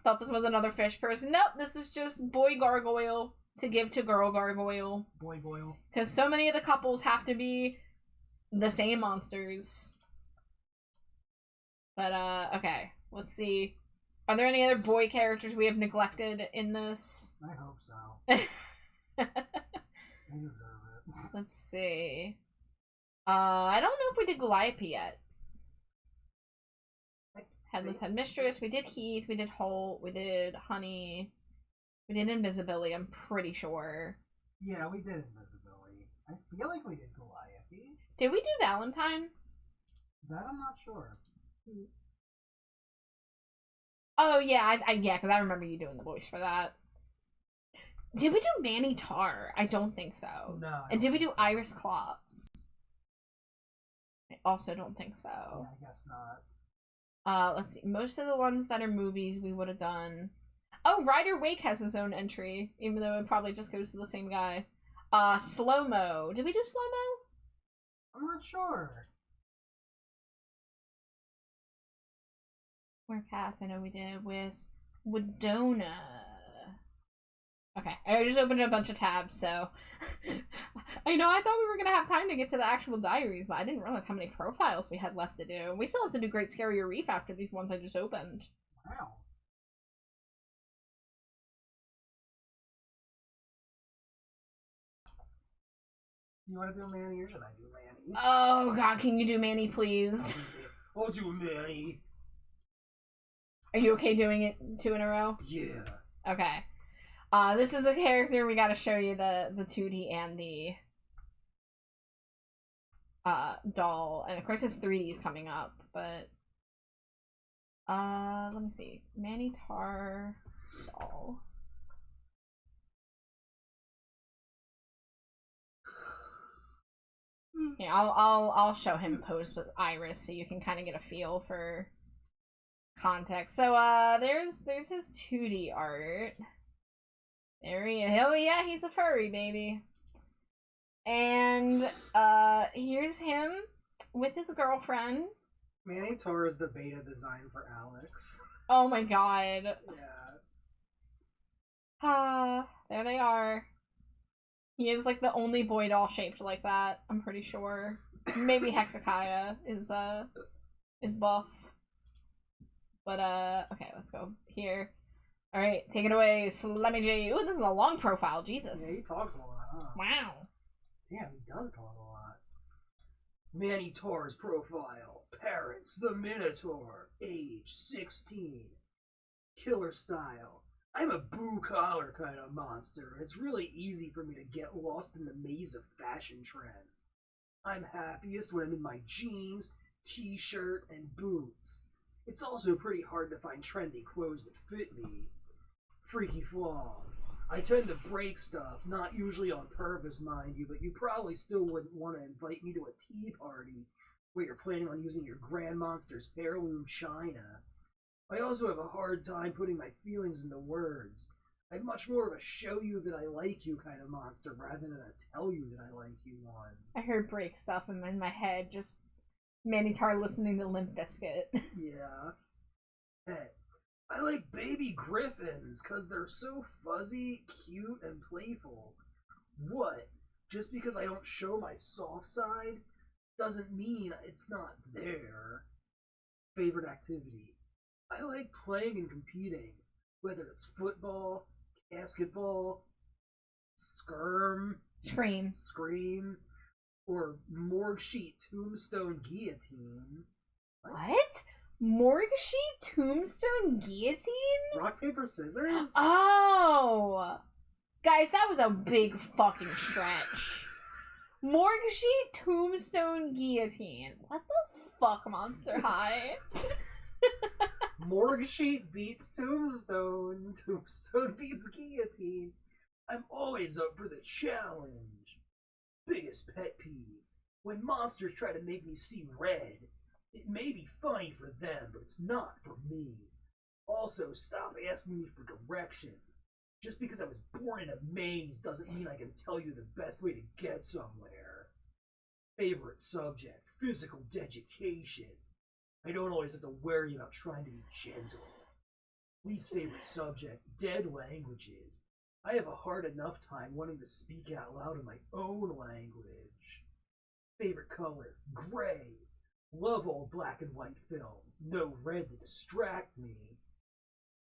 Thought this was another fish person. Nope, this is just boy gargoyle to give to girl gargoyle. Boy goyle. Because so many of the couples have to be the same monsters. But, okay. Let's see. Are there any other boy characters we have neglected in this? I hope so. They deserve it. Let's see. I don't know if we did Calliope yet. Headless Headmistress, we did Heath, we did Holt, we did Honey, we did Invisibility, I'm pretty sure. Yeah, we did Invisibility. I feel like we did Calliope. Did we do Valentine? That I'm not sure. Oh, yeah, yeah, because I remember you doing the voice for that. Did we do Manny Tar? I don't think so. No. And did we do Iris Klops? I also don't think so. Yeah, I guess not. Let's see. Most of the ones that are movies we would have done. Oh, Ryder Wake has his own entry, even though it probably just goes to the same guy. Slow-mo. Did we do slow-mo? I'm not sure. We're Cats, I know we did. With Widona. Okay, I just opened a bunch of tabs, so... I know, I thought we were gonna have time to get to the actual diaries, but I didn't realize how many profiles we had left to do. We still have to do Great Scarier Reef after these ones I just opened. Wow. You want to do Manny or should I do Manny? Oh god, can you do Manny, please? I'll do Manny. Are you okay doing it 2 in a row? Yeah. Okay. This is a character, we gotta show you the 2D and the doll. And of course his 3D is coming up, but let me see. Manny Tar doll. Yeah, I'll show him posed with Iris so you can kind of get a feel for context. So there's his 2D art. There he is. Oh yeah, he's a furry baby. And here's him with his girlfriend. Manny Tor is the beta design for Alex. Oh my god. Yeah. There they are. He is like the only boy doll shaped like that, I'm pretty sure. Maybe Hezekiah is buff. But okay, let's go here. Alright, take it away, SlimeyJade. Ooh, this is a long profile, Jesus. Yeah, he talks a lot, huh? Wow. Damn, he does talk a lot. Manny Tor's profile. Parents, the Minotaur. Age, 16. Killer style. I'm a blue-collar kind of monster, and it's really easy for me to get lost in the maze of fashion trends. I'm happiest when I'm in my jeans, t-shirt, and boots. It's also pretty hard to find trendy clothes that fit me. Freaky flaw. I tend to break stuff, not usually on purpose, mind you, but you probably still wouldn't want to invite me to a tea party where you're planning on using your Grand Monster's heirloom china. I also have a hard time putting my feelings into words. I'm much more of a show you that I like you kind of monster rather than a tell you that I like you one. I heard break stuff in my head, just Manitar listening to Limp Bizkit. Yeah. Hey, I like baby griffins because they're so fuzzy, cute, and playful. What? Just because I don't show my soft side doesn't mean it's not there. Favorite activity. I like playing and competing, whether it's football, basketball, scream, or morgue sheet, tombstone, guillotine. What? Morgue sheet, tombstone, guillotine? Rock, paper, scissors? Oh! Guys, that was a big fucking stretch. Morgue sheet, tombstone, guillotine. What the fuck, Monster High? Morgue sheet beats tombstone. Tombstone beats guillotine. I'm always up for the challenge. Biggest pet peeve. When monsters try to make me see red, it may be funny for them, but it's not for me. Also, stop asking me for directions. Just because I was born in a maze doesn't mean I can tell you the best way to get somewhere. Favorite subject, physical education. I don't always have to worry about trying to be gentle. Least favorite subject, dead languages. I have a hard enough time wanting to speak out loud in my own language. Favorite color, gray. Love old black and white films. No red to distract me.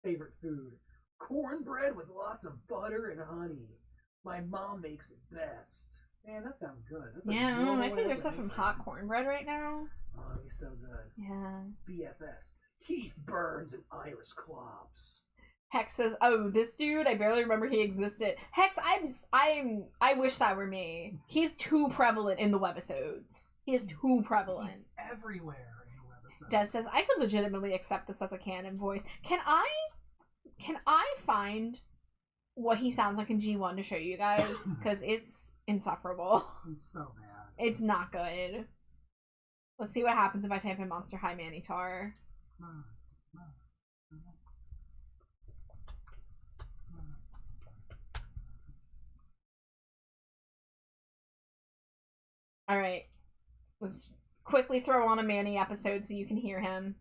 Favorite food, cornbread with lots of butter and honey. My mom makes it best. Man, that sounds good. That's Yeah, I think there's stuff from hot cornbread right now. Oh, he's so good. Yeah. BFS, Heath Burns and Iris Klops. Hex says, "Oh, this dude, I barely remember he existed." Hex, I wish that were me. He's too prevalent in the webisodes. He is too prevalent. He's everywhere in the webisode. Des says, "I could legitimately accept this as a canon voice. Can I find what he sounds like in G1 to show you guys? Because it's insufferable. He's so bad. It's not good. Let's see what happens if I type in Monster High Manitar. Alright. Let's quickly throw on a Manny episode so you can hear him.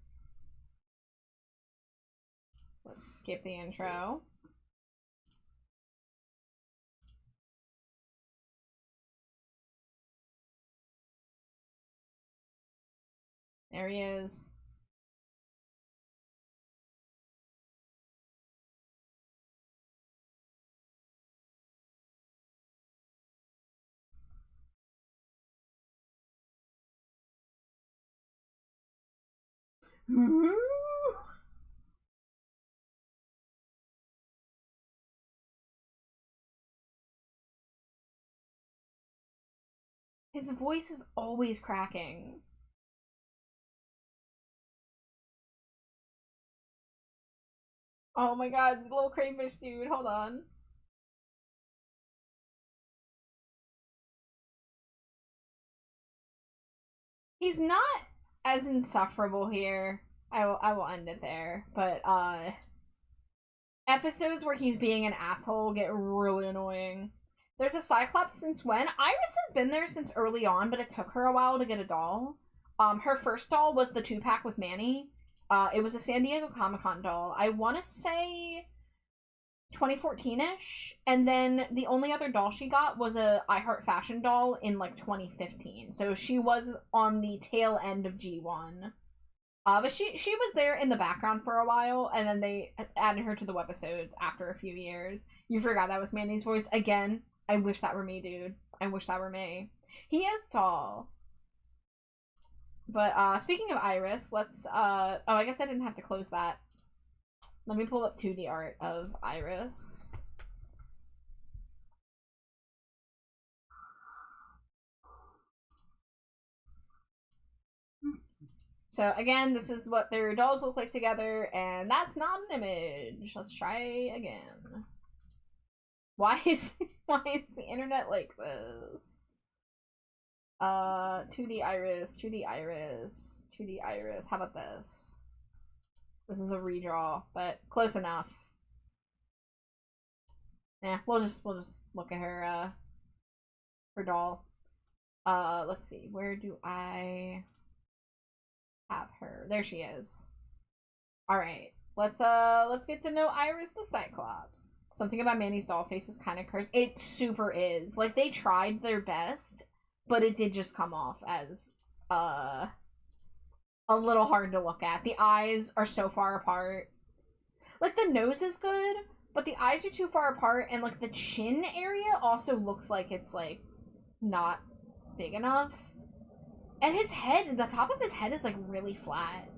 Let's skip the intro. There he is. His voice is always cracking. Oh my god, little crayfish dude, hold on. He's not as insufferable here. I will end it there. But episodes where he's being an asshole get really annoying. There's a Cyclops since when? Iris has been there since early on, but it took her a while to get a doll. Her first doll was the 2-pack with Manny. It was a San Diego Comic-Con doll. I want to say 2014-ish, and then the only other doll she got was a I Heart Fashion doll in like 2015. So she was on the tail end of G1. But she was there in the background for a while, and then they added her to the webisodes after a few years. You forgot that was Manny's voice again. I wish that were me, dude. I wish that were me. He is tall. But speaking of Iris, let's oh, I guess I didn't have to close that. Let me pull up 2D art of Iris. So again, this is what their dolls look like together, and that's not an image. Let's try again. Why is the internet like this? 2D Iris, 2D Iris, 2D Iris. How about this? This is a redraw, but close enough. Yeah, we'll just look at her doll. Let's see. Where do I have her? There she is. All right. Let's get to know Iris the Cyclops. Something about Manny's doll face is kind of cursed. It super is. Like, they tried their best, but it did just come off as a little hard to look at. The eyes are so far apart. Like, the nose is good, but the eyes are too far apart, and like the chin area also looks like it's like not big enough. And his head, the top of his head is like really flat.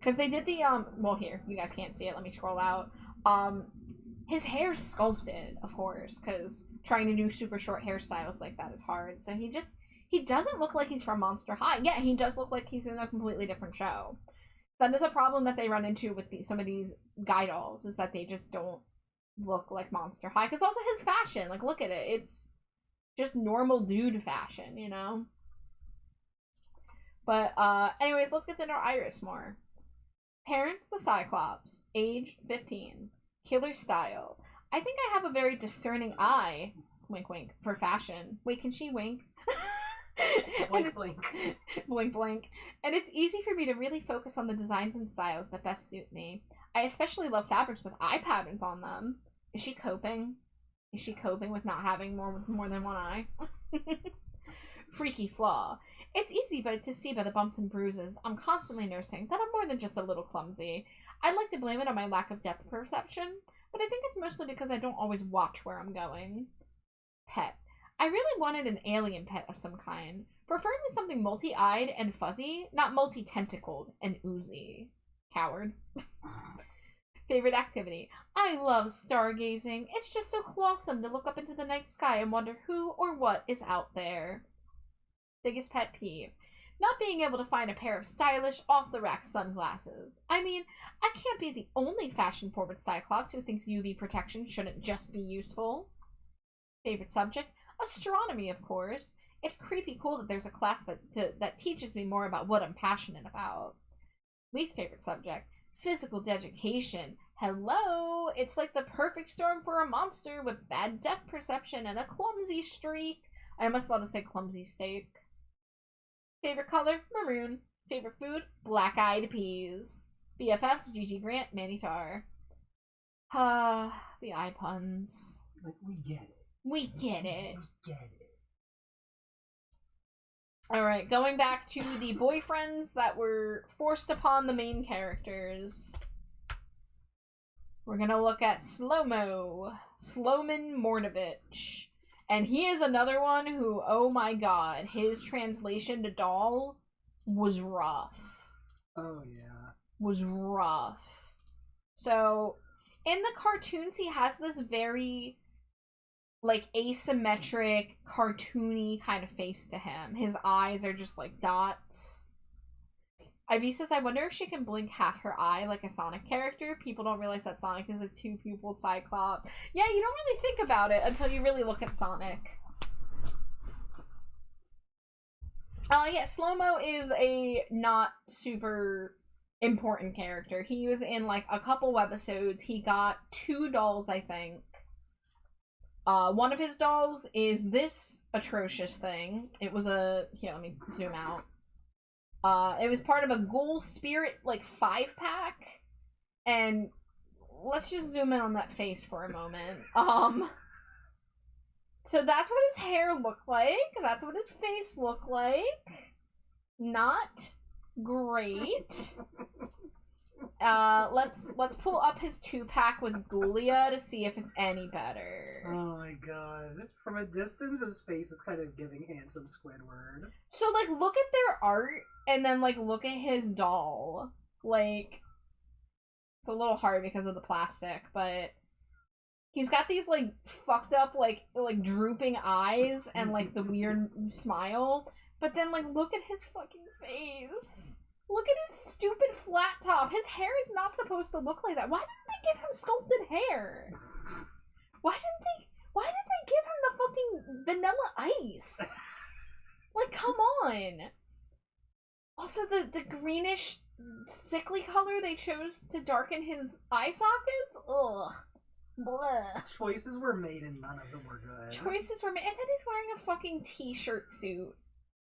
Cause they did the well, here, you guys can't see it, let me scroll out. His hair's sculpted, of course, cause trying to do super short hairstyles like that is hard. So he doesn't look like he's from Monster High. Yeah, he does look like he's in a completely different show. That is a problem that they run into with some of these guy dolls, is that they just don't look like Monster High. Because also his fashion, like, look at it. It's just normal dude fashion, you know? But, anyways, let's get to know Iris more. Parents, the Cyclops. Age, 15. Killer style. I think I have a very discerning eye, wink wink, for fashion. Wait, can she wink? Blink, blink. Blink, blink. And it's easy for me to really focus on the designs and styles that best suit me. I especially love fabrics with eye patterns on them. Is she coping? Is she coping with not having more than one eye? Freaky flaw. It's easy to see by the bumps and bruises I'm constantly nursing that I'm more than just a little clumsy. I'd like to blame it on my lack of depth perception, but I think it's mostly because I don't always watch where I'm going. Pet. I really wanted an alien pet of some kind, preferably something multi-eyed and fuzzy, not multi-tentacled and oozy. Coward. Favorite activity. I love stargazing. It's just so awesome to look up into the night sky and wonder who or what is out there. Biggest pet peeve. Not being able to find a pair of stylish, off-the-rack sunglasses. I mean, I can't be the only fashion-forward Cyclops who thinks UV protection shouldn't just be useful. Favorite subject? Astronomy, of course. It's creepy cool that there's a class that teaches me more about what I'm passionate about. Least favorite subject? Physical education. Hello! It's like the perfect storm for a monster with bad depth perception and a clumsy streak. I must love to say clumsy steak. Favorite color? Maroon. Favorite food? Black-eyed peas. BFFs? Gigi Grant, Manny Tar. The eye puns. Like, we get it. We get it. We get it. Alright, going back to the boyfriends that were forced upon the main characters. We're gonna look at Slow-Mo. Sloman Mornovich. And he is another one who, oh my god, his translation to doll was rough. Oh, yeah. Was rough. So, in the cartoons, he has this very, like, asymmetric, cartoony kind of face to him. His eyes are just, like, dots. Ivy says, I wonder if she can blink half her eye like a Sonic character. People don't realize that Sonic is a two-pupil Cyclops. Yeah, you don't really think about it until you really look at Sonic. Yeah, Slow-Mo is a not super important character. He was in, like, a couple webisodes. He got 2 dolls, I think. One of his dolls is this atrocious thing. It was a... Here, let me zoom out. It was part of a Ghoul Spirit, like, 5-pack. And let's just zoom in on that face for a moment. So that's what his hair looked like. That's what his face looked like. Not great. Let's pull up his 2-pack with Ghoulia to see if it's any better. Oh my god. From a distance, his face is kind of giving handsome Squidward. So, like, look at their art, and then, like, look at his doll. Like, it's a little hard because of the plastic, but he's got these, like, fucked up, like drooping eyes and, like, the weird smile. But then, like, look at his fucking face. Look at his stupid flat top. His hair is not supposed to look like that. Why didn't they give him sculpted hair? Why didn't they give him the fucking vanilla ice? Like, come on. Also, the greenish, sickly color they chose to darken his eye sockets? Ugh. Blah. Choices were made and none of them were good. Choices were made. And then he's wearing a fucking t-shirt suit.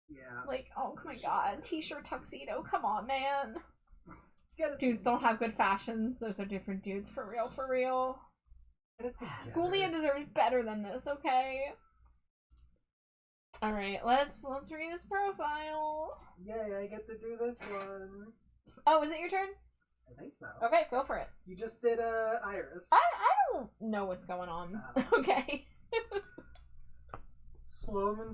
Yeah. Like, oh my god, t-shirt tuxedo, come on, man. Get it Dudes don't have good fashions. Those are different dudes, for real, for real. Get it together. Ghoulia deserves better than this, okay? Alright, let's read his profile. Yay, I get to do this one. Oh, is it your turn? I think so. Okay, go for it. You just did Iris. I don't know what's going on. Okay. Slow-mo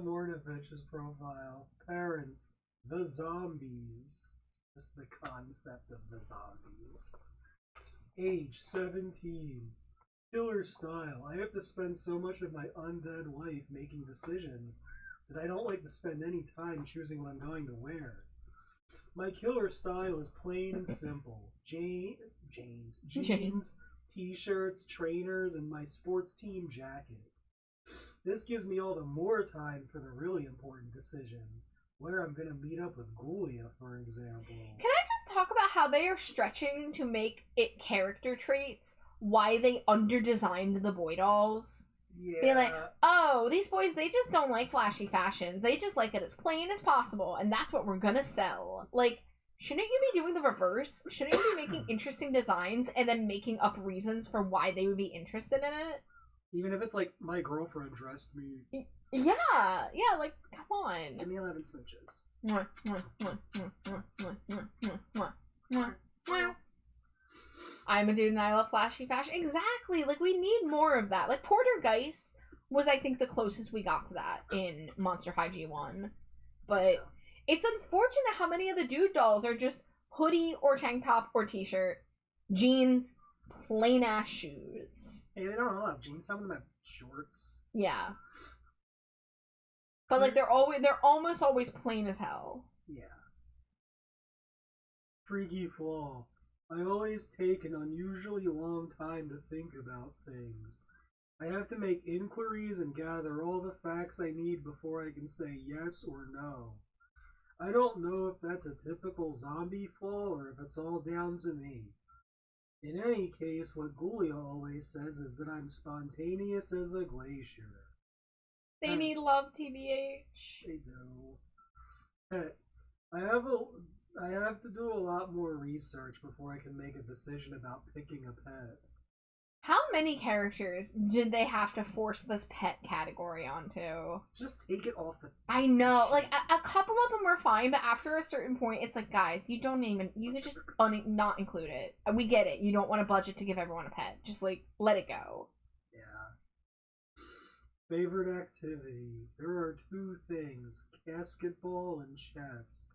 Mordovich's profile. Parents, the zombies. Just the concept of the zombies. Age 17. Killer style. I have to spend so much of my undead life making decisions that I don't like to spend any time choosing what I'm going to wear. My killer style is plain and simple. Jeans, t-shirts, trainers, and my sports team jacket. This gives me all the more time for the really important decisions. Where I'm gonna meet up with Ghoulia, for example. Can I just talk about how they are stretching to make it character traits? Why they under-designed the boy dolls? Yeah. Being like, oh, these boys, they just don't like flashy fashion. They just like it as plain as possible, and that's what we're gonna sell. Like, shouldn't you be doing the reverse? Shouldn't you be making interesting designs and then making up reasons for why they would be interested in it? Even if it's like, my girlfriend dressed me. Yeah, like, come on. Give me 11 switches. I'm a dude and I love flashy fashion. Exactly, like, we need more of that. Like, Portergeist was, I think, the closest we got to that in Monster High G1. But it's unfortunate how many of the dude dolls are just hoodie or tank top or t-shirt, jeans, plain ass shoes. Hey, they don't all have jeans. Some of them have shorts. Yeah. But like they're almost always plain as hell. Yeah. Freaky flaw. I always take an unusually long time to think about things. I have to make inquiries and gather all the facts I need before I can say yes or no. I don't know if that's a typical zombie flaw or if it's all down to me. In any case, what Ghoulia always says is that I'm spontaneous as a glacier. They need love, TBH. They do. Pet. I have to do a lot more research before I can make a decision about picking a pet. How many characters did they have to force this pet category onto? Just take it off the... I know, like, a couple of them were fine, but after a certain point, it's like, guys, you could just not include it. We get it, you don't want a budget to give everyone a pet. Just, like, let it go. Yeah. Favorite activity. There are two things, basketball and chess.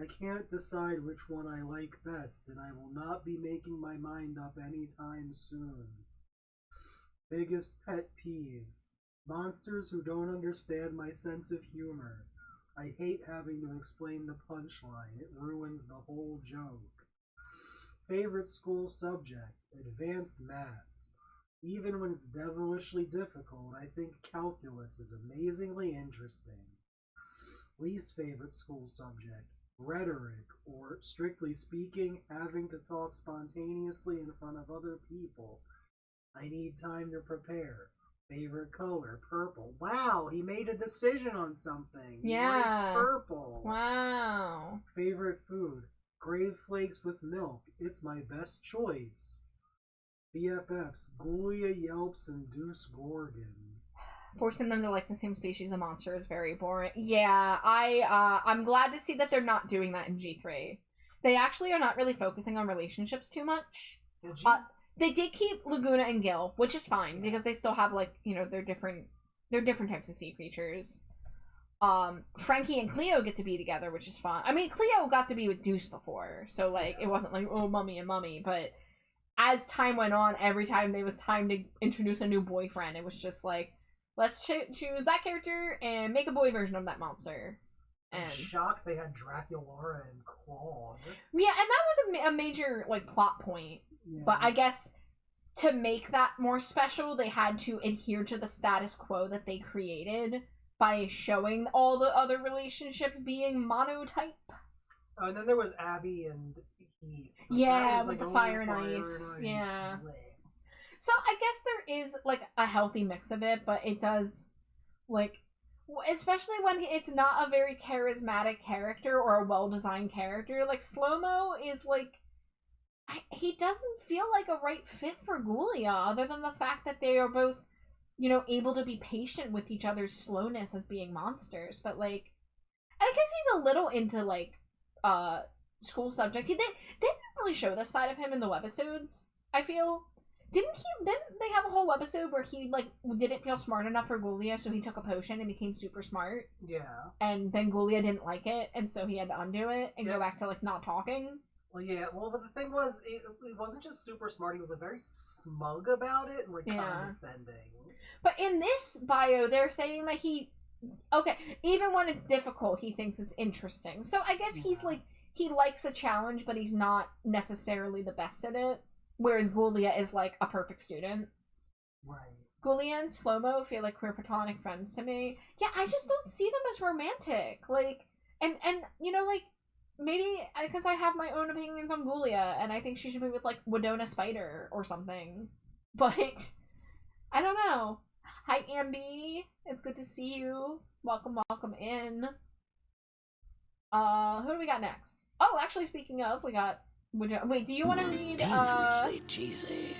I can't decide which one I like best, and I will not be making my mind up anytime soon. Biggest pet peeve. Monsters who don't understand my sense of humor. I hate having to explain the punchline. It ruins the whole joke. Favorite school subject. Advanced maths. Even when it's devilishly difficult, I think calculus is amazingly interesting. Least favorite school subject. Rhetoric, or strictly speaking, having to talk spontaneously in front of other people. I need time to prepare. Favorite color, purple. Wow, he made a decision on something. Yeah. He likes purple. Wow. Favorite food, Grave flakes with milk. It's my best choice. BFFs, Ghoulia, Yelps, and Deuce Gorgon. Forcing them to like the same species of monster is very boring. Yeah, I'm glad to see that they're not doing that in G3. They actually are not really focusing on relationships too much. Yeah, They did keep Laguna and Gil, which is fine because they still have like, you know, they're different types of sea creatures. Frankie and Cleo get to be together, which is fun. I mean, Cleo got to be with Deuce before, so like it wasn't like, oh, mummy and mummy, but as time went on, every time there was time to introduce a new boyfriend, it was just like, let's choose that character and make a boy version of that monster. I'm shocked they had Draculaura and Claude. Yeah, and that was a major like plot point. Yeah. But I guess to make that more special, they had to adhere to the status quo that they created by showing all the other relationships being monotype. And then there was Abby and Heath. Yeah, with the fire and ice. Yeah. So I guess there is like a healthy mix of it, but it does like, especially when it's not a very charismatic character or a well-designed character. Like Slow-Mo is like, he doesn't feel like a right fit for Ghoulia, other than the fact that they are both, you know, able to be patient with each other's slowness as being monsters. But like, I guess he's a little into like school subjects. They didn't really show this side of him in the webisodes, I feel. Didn't they have a whole episode where he like didn't feel smart enough for Ghoulia, so he took a potion and became super smart? Yeah. And then Ghoulia didn't like it, and so he had to undo it and go back to like not talking. Well, yeah. Well, but the thing was, it wasn't just super smart. He was like very smug about it and like condescending. But in this bio, they're saying that even when it's difficult, he thinks it's interesting. So I guess he's like, he likes a challenge, but he's not necessarily the best at it. Whereas Ghoulia is like a perfect student. Right. Ghoulia and Slow-Mo feel like queer platonic friends to me. Yeah, I just don't see them as romantic. Like, and you know, like, maybe because I have my own opinions on Ghoulia, and I think she should be with like Wedona Spider or something. But I don't know. Hi, Ambi. It's good to see you. Welcome in. Who do we got next? Oh, actually, speaking of, we got. Wait, do you want to read? Dangerously cheesy.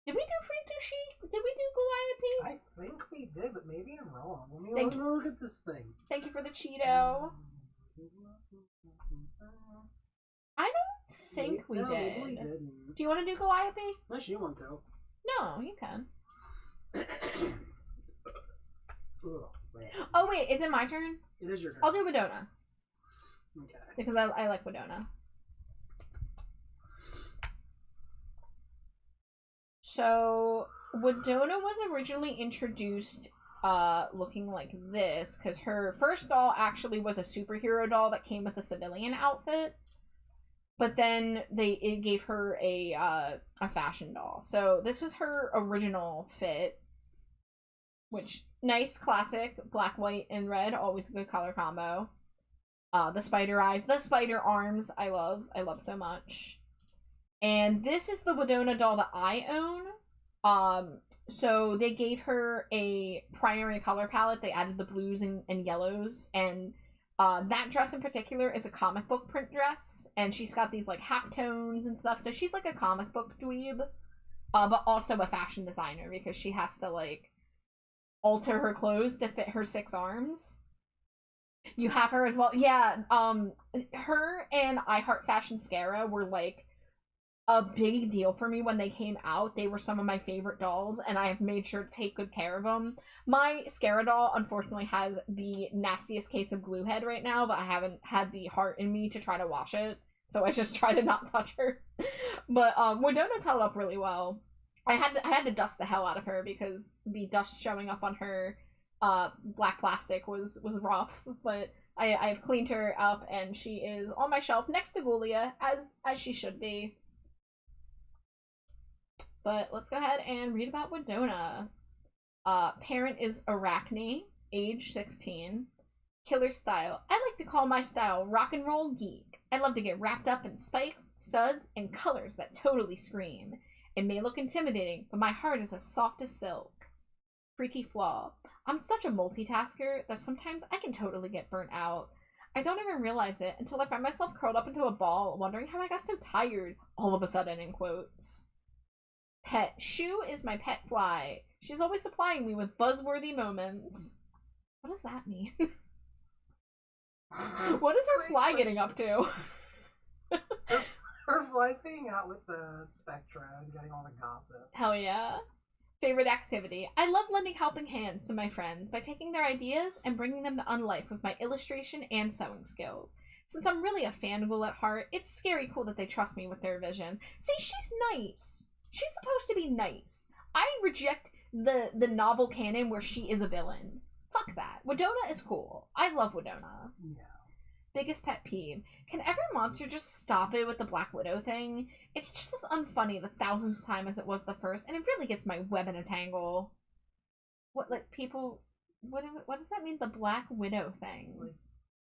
Did we do Free Sushi? Did we do Goliath? I think we did, but maybe I'm wrong. Let me look at this thing. Thank you for the Cheeto. I don't think we did. Maybe we didn't. Do you want to do Goliath? Unless you want to. No, you can. Oh wait, is it my turn? It is your turn. I'll do Wedona. Okay. Because I like Wedona. So, Wedona was originally introduced looking like this, because her first doll actually was a superhero doll that came with a civilian outfit, but then it gave her a fashion doll. So this was her original fit, which, nice, classic, black, white, and red, always a good color combo. The spider eyes, the spider arms, I love so much. And this is the Wedona doll that I own. So they gave her a primary color palette. They added the blues and yellows. And that dress in particular is a comic book print dress. And she's got these like halftones and stuff. So she's like a comic book dweeb. But also a fashion designer because she has to like alter her clothes to fit her 6 arms. You have her as well. Yeah, her and I Heart Fashion Scara were like a big deal for me when they came out. They were some of my favorite dolls, and I have made sure to take good care of them. My Scara doll, unfortunately, has the nastiest case of glue head right now, but I haven't had the heart in me to try to wash it, so I just try to not touch her. But Wedona's held up really well. I had to dust the hell out of her because the dust showing up on her black plastic was rough, but I've cleaned her up, and she is on my shelf next to Ghoulia, as she should be. But let's go ahead and read about Wedona. Parent is Arachne, age 16. Killer style. I like to call my style rock and roll geek. I love to get wrapped up in spikes, studs, and colors that totally scream. It may look intimidating, but my heart is as soft as silk. Freaky flaw. I'm such a multitasker that sometimes I can totally get burnt out. I don't even realize it until I find myself curled up into a ball, wondering how I got so tired all of a sudden, in quotes. Pet. Shu is my pet fly. She's always supplying me with buzzworthy moments. What does that mean? What is her fly getting up to? Her fly's hanging out with the Spectra and getting all the gossip. Hell yeah. Favorite activity. I love lending helping hands to my friends by taking their ideas and bringing them to unlife with my illustration and sewing skills. Since I'm really a fangirl at heart, it's scary cool that they trust me with their vision. See, she's nice. She's supposed to be nice. I reject the novel canon where she is a villain. Fuck that. Wedona is cool. I love Wedona. Yeah. Biggest pet peeve. Can every monster just stop it with the Black Widow thing? It's just as unfunny the thousandth time as it was the first, and it really gets my web in a tangle. What, like, people... What does that mean, the Black Widow thing?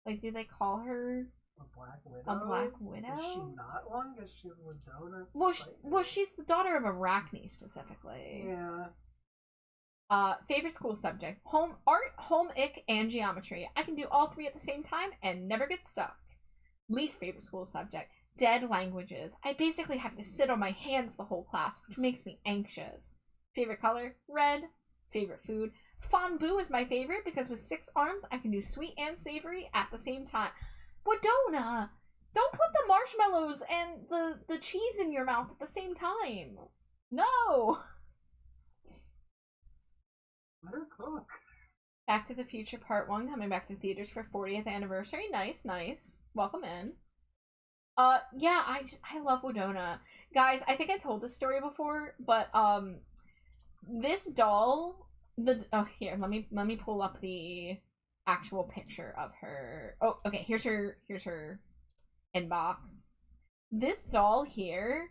Like, do they call her... A Black Widow? A Black Widow? Is she not one? Because she's Wedona's... Well, she's the daughter of Arachne, specifically. Yeah. Favorite school subject. Art, home ec, and geometry. I can do all three at the same time and never get stuck. Least favorite school subject. Dead languages. I basically have to sit on my hands the whole class, which makes me anxious. Favorite color? Red. Favorite food? Fondue is my favorite because with 6 arms, I can do sweet and savory at the same time. Wedona! Don't put the marshmallows and the cheese in your mouth at the same time. No! Let her cook. Back to the Future Part 1 coming back to theaters for 40th anniversary. Nice, nice. Welcome in. Yeah, I love Wedona. Guys, I think I told this story before, but, this doll, here, let me pull up the actual picture of her. Oh, okay, here's her inbox. This doll here,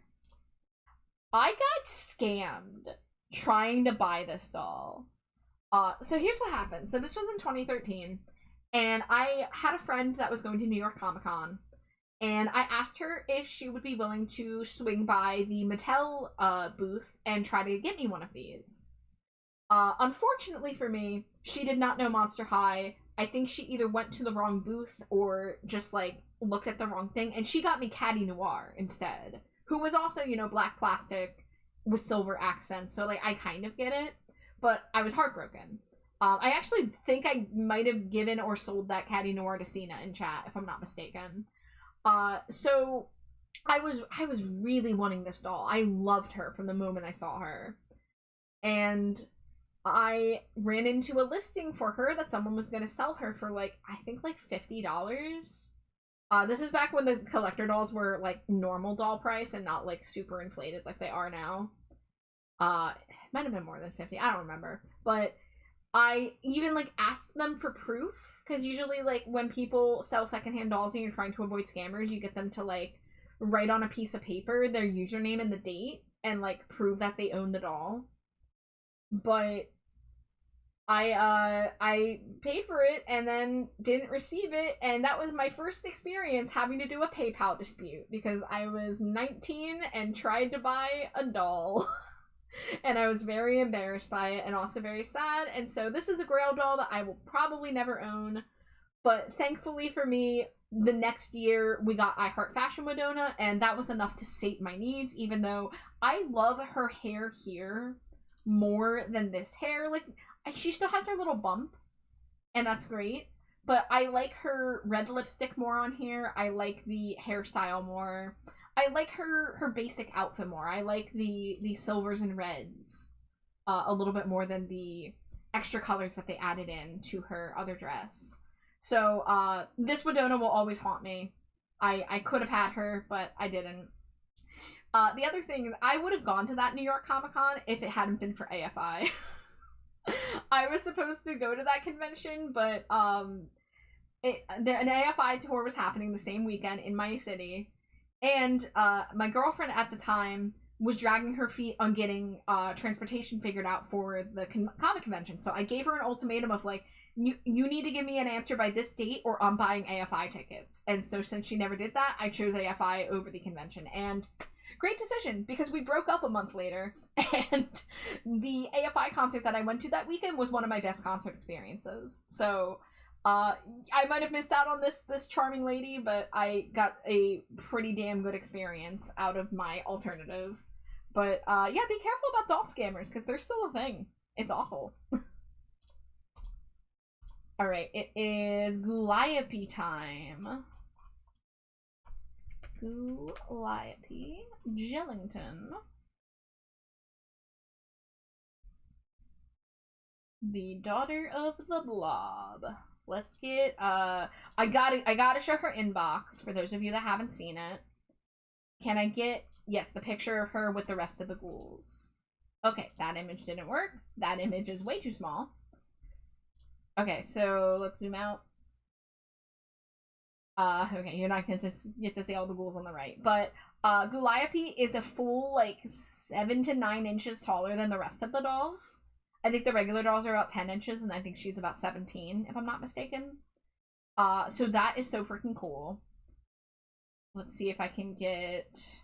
I got scammed trying to buy this doll. So here's what happened. So this was in 2013, and I had a friend that was going to New York Comic Con, and I asked her if she would be willing to swing by the Mattel booth and try to get me one of these. Unfortunately for me, she did not know Monster High. I think she either went to the wrong booth or just, like, looked at the wrong thing, and she got me Caddy Noir instead, who was also, you know, black plastic with silver accents, so, like, I kind of get it. But I was heartbroken. I actually think I might have given or sold that Caddy Noir to Cena in chat, if I'm not mistaken. So I was really wanting this doll. I loved her from the moment I saw her. And I ran into a listing for her that someone was going to sell her for, like, I think, like, $50. This is back when the collector dolls were, like, normal doll price and not, like, super inflated like they are now. It might have been more than 50, I don't remember. But I even, like, asked them for proof, because usually, like, when people sell secondhand dolls and you're trying to avoid scammers, you get them to, like, write on a piece of paper their username and the date and, like, prove that they own the doll. But I paid for it and then didn't receive it, and that was my first experience having to do a PayPal dispute, because I was 19 and tried to buy a doll. And I was very embarrassed by it and also very sad. And so this is a Grail doll that I will probably never own. But thankfully for me, the next year we got I Heart Fashion Wedona, and that was enough to sate my needs, even though I love her hair here more than this hair. Like, she still has her little bump, and that's great. But I like her red lipstick more on here. I like the hairstyle more. I like her basic outfit more. I like the silvers and reds a little bit more than the extra colors that they added in to her other dress. So this Wedona will always haunt me. I could have had her, but I didn't. The other thing, I would have gone to that New York Comic Con if it hadn't been for AFI. I was supposed to go to that convention, but an AFI tour was happening the same weekend in my city. And my girlfriend at the time was dragging her feet on getting transportation figured out for the comic convention. So I gave her an ultimatum of, like, you need to give me an answer by this date or I'm buying AFI tickets. And so since she never did that, I chose AFI over the convention. And great decision, because we broke up a month later. And the AFI concert that I went to that weekend was one of my best concert experiences. So I might have missed out on this charming lady, but I got a pretty damn good experience out of my alternative. But yeah, be careful about doll scammers because they're still a thing. It's awful. All right, it is Gulliopy time. Gulliopy Jellington. The daughter of the blob. Let's get I gotta show her inbox for those of you that haven't seen it. Can I get, yes, the picture of her with the rest of the ghouls? Okay, that image didn't work. That image is way too small. Okay, so let's zoom out. Okay, you're not going to get to see all the ghouls on the right, but Gulliopy is a full like 7 to 9 inches taller than the rest of the dolls. I think the regular dolls are about 10 inches, and I think she's about 17, if I'm not mistaken. So that is so freaking cool. Let's see if I can get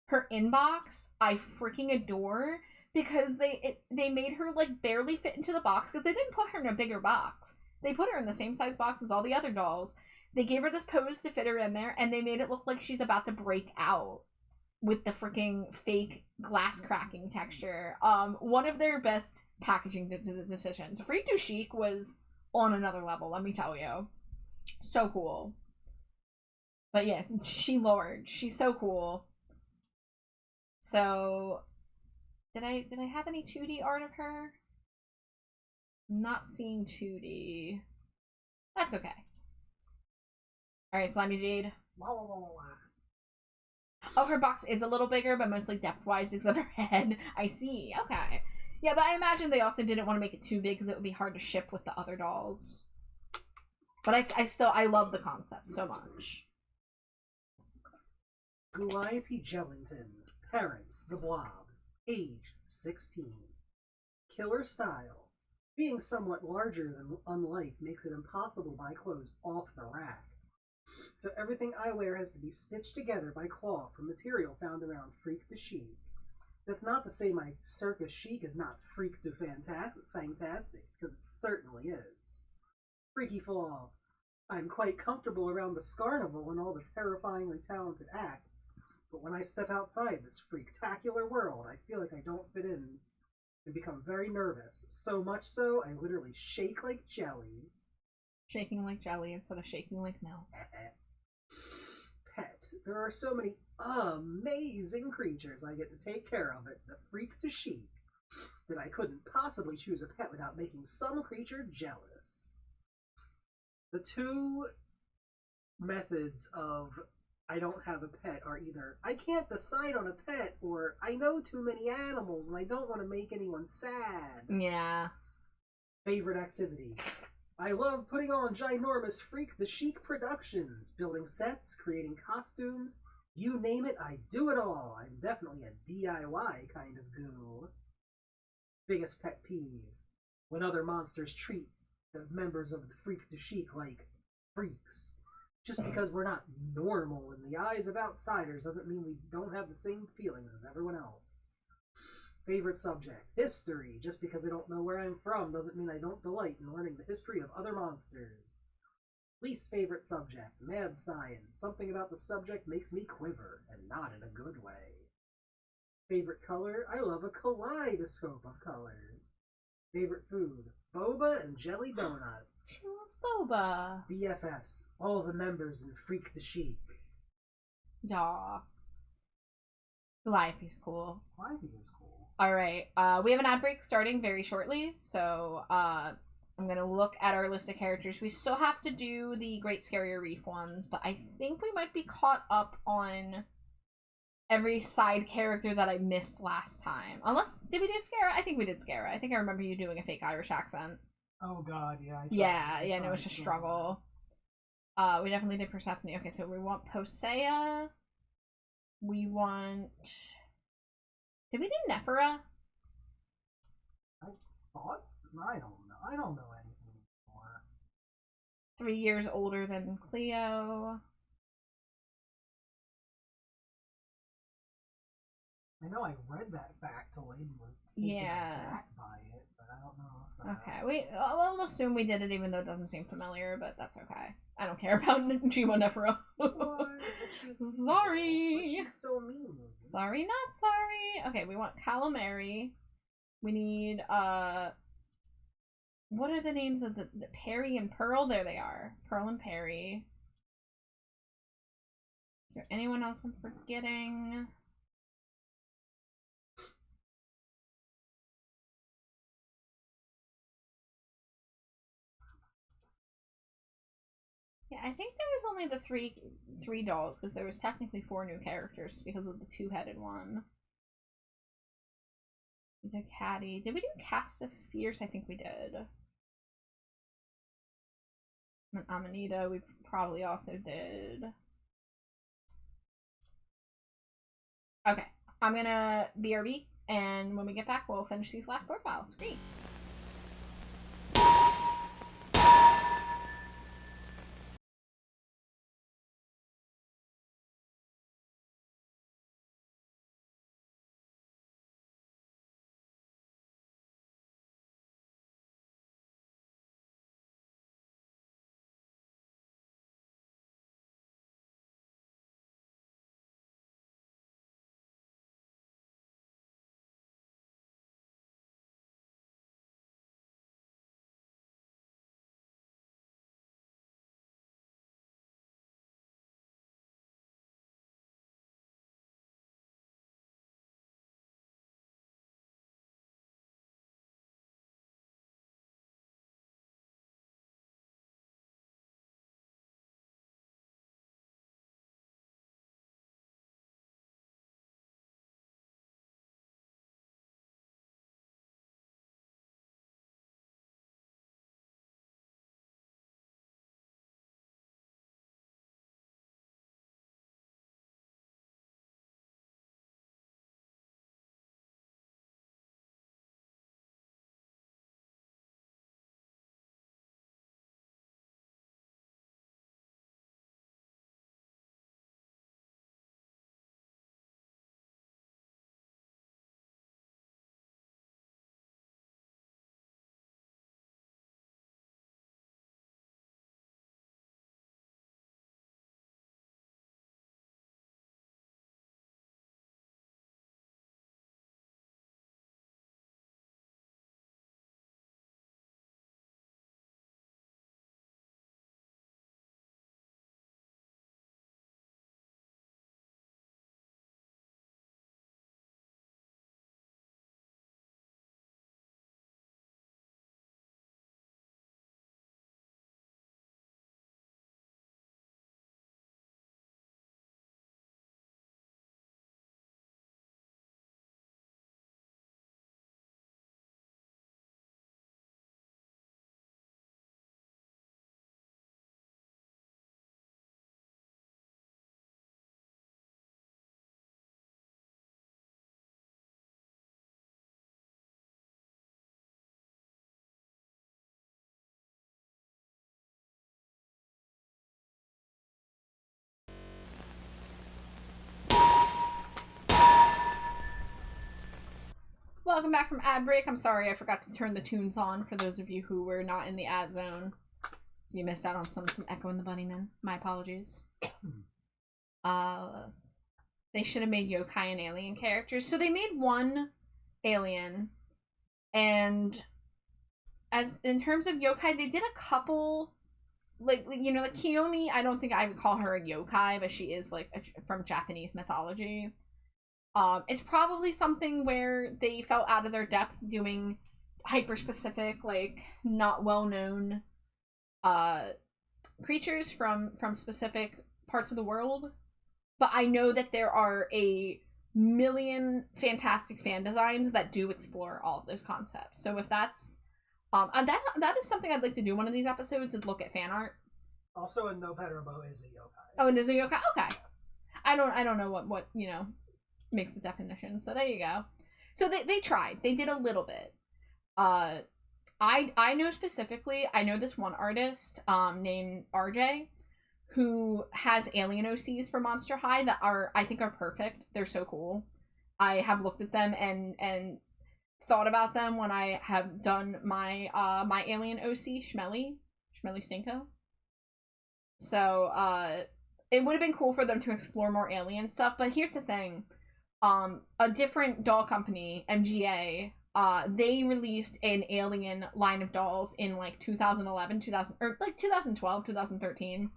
her inbox. I freaking adore, because they made her like barely fit into the box, because they didn't put her in a bigger box. They put her in the same size box as all the other dolls. They gave her this pose to fit her in there, and they made it look like she's about to break out with the freaking fake glass cracking texture. One of their best packaging decisions. Freak du Chic was on another level, let me tell you. So cool. But yeah, she's so cool. So, did I have any 2D art of her? I'm not seeing 2D. That's okay. Alright, SlimeyJade. Oh, her box is a little bigger, but mostly depth-wise because of her head. I see. Okay. Yeah, but I imagine they also didn't want to make it too big because it would be hard to ship with the other dolls. But I love the concept so much. Gulliopy Jellington. Parents, the blob. Age, 16. Killer style. Being somewhat larger than unlike makes it impossible to buy clothes off the rack. So everything I wear has to be stitched together by cloth from material found around freak to chic. That's not to say my circus chic is not freak to fantastic, because it certainly is. Freaky flaw. I'm quite comfortable around the Scarnival and all the terrifyingly talented acts, but when I step outside this freaktacular world, I feel like I don't fit in and become very nervous. So much so, I literally shake like jelly. Shaking like jelly instead of shaking like milk. Pet. There are so many amazing creatures I get to take care of at the freak to chic that I couldn't possibly choose a pet without making some creature jealous. The two methods of I don't have a pet are either I can't decide on a pet or I know too many animals and I don't want to make anyone sad. Yeah. Favorite activity. I love putting on ginormous freak to chic productions, building sets, creating costumes. You name it, I do it all. I'm definitely a DIY kind of ghoul. Biggest pet peeve. When other monsters treat the members of the freak to chic like freaks. Just because we're not normal in the eyes of outsiders doesn't mean we don't have the same feelings as everyone else. Favorite subject, history. Just because I don't know where I'm from doesn't mean I don't delight in learning the history of other monsters. Least favorite subject, mad science. Something about the subject makes me quiver, and not in a good way. Favorite color, I love a kaleidoscope of colors. Favorite food, boba and jelly donuts. She loves boba. BFFs, all the members in Freak to Chic. Aw. Gulliopy's cool. Gulliopy is cool. Alright, we have an ad break starting very shortly, so I'm gonna look at our list of characters. We still have to do the Great Scarier Reef ones, but I think we might be caught up on every side character that I missed last time. Unless, did we do Scara? I think we did Scara. I think I remember you doing a fake Irish accent. Oh god, yeah. And it was a struggle. We definitely did Persephone. Okay, so we want Posea. We want... Did we do Nephira? Thoughts? I don't know. I don't know anything anymore. 3 years older than Cleo. I know I read that fact till Aiden was taken back by it, but I don't know. Okay, we'll assume we did it even though it doesn't seem familiar, but that's okay. I don't care about Jima Nefero. Sorry. She's so mean. Sorry, not sorry. Okay, we want calamari. We need, what are the names of the Perry and Pearl? There they are. Pearl and Perry. Is there anyone else I'm forgetting? Yeah, I think there was only the three dolls, because there was technically 4 new characters because of the 2-headed one. We did Caddy. Did we do Cast of Fierce? I think we did. And Amanita, we probably also did. Okay, I'm gonna BRB, and when we get back, we'll finish these last profiles. Great. Welcome back from ad break. I'm sorry I forgot to turn the tunes on for those of you who were not in the ad zone. So you missed out on some Echo and the Bunnymen. My apologies. They should have made yokai and alien characters. So they made one alien, and as in terms of yokai, they did a couple, like Kiyomi. I don't think I would call her a yokai, but she is from Japanese mythology. It's probably something where they felt out of their depth doing hyper-specific, not well-known creatures from specific parts of the world. But I know that there are a million fantastic fan designs that do explore all of those concepts. So if that's that is something I'd like to do one of these episodes, is look at fan art. Also, a no Robo is a yokai. Oh, and is a yokai? Okay. I don't know what makes the definition. So there you go. So they tried. They did a little bit. I know specifically, I know this one artist named RJ who has alien OCs for Monster High that I think are perfect. They're so cool. I have looked at them, and thought about them when I have done my my alien OC, Schmelly Stinko. So, it would have been cool for them to explore more alien stuff, but here's the thing. A different doll company, MGA, they released an alien line of dolls in like 2011, 2012, 2013.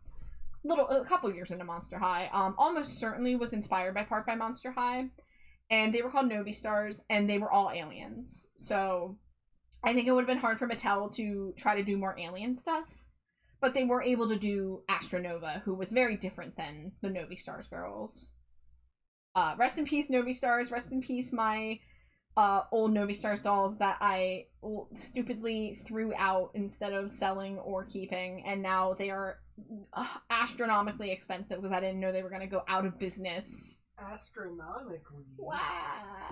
A couple years into Monster High. Almost certainly was inspired by Monster High. And they were called Novi Stars, and they were all aliens. So I think it would have been hard for Mattel to try to do more alien stuff. But they were able to do Astronova, who was very different than the Novi Stars girls. Rest in peace, Novi Stars. Rest in peace, my old Novi Stars dolls that I stupidly threw out instead of selling or keeping. And now they are astronomically expensive because I didn't know they were going to go out of business. Astronomically? Wow.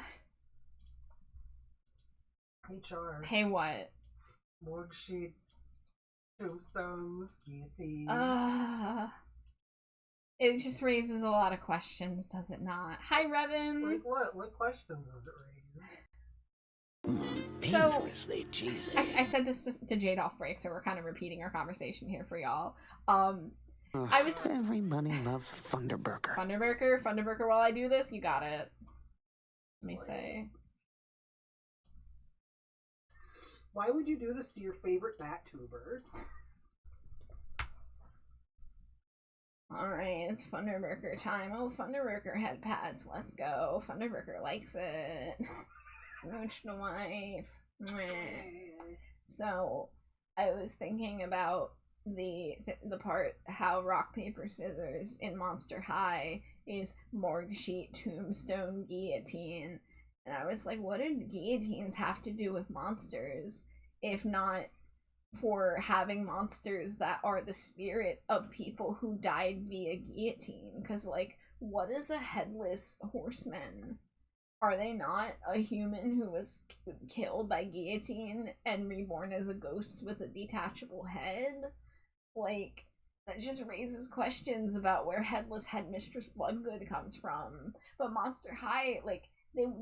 HR. Hey, what? Morgue sheets. Tombstones, guillotines. It just raises a lot of questions, does it not? Hi, Revan. Like what? What questions does it raise? Dangerously cheesy. I said this to Jade off break, so we're kind of repeating our conversation here for y'all. I was Everybody loves Thunderburger. Funderburger. While I do this, you got it. Let me say. Why would you do this to your favorite bat tuber? Alright, it's Funderburger time. Oh, Funderburger head pads. Let's go. Funderburger likes it. Smooch the wife. Mwah. So, I was thinking about the part how rock, paper, scissors in Monster High is morgue sheet, tombstone, guillotine. And I was like, what did guillotines have to do with monsters, if not for having monsters that are the spirit of people who died via guillotine? Because, like, what is a headless horseman? Are they not a human who was killed by guillotine and reborn as a ghost with a detachable head? Like, that just raises questions about where Headless Headmistress Bloodgood comes from. But Monster High, like,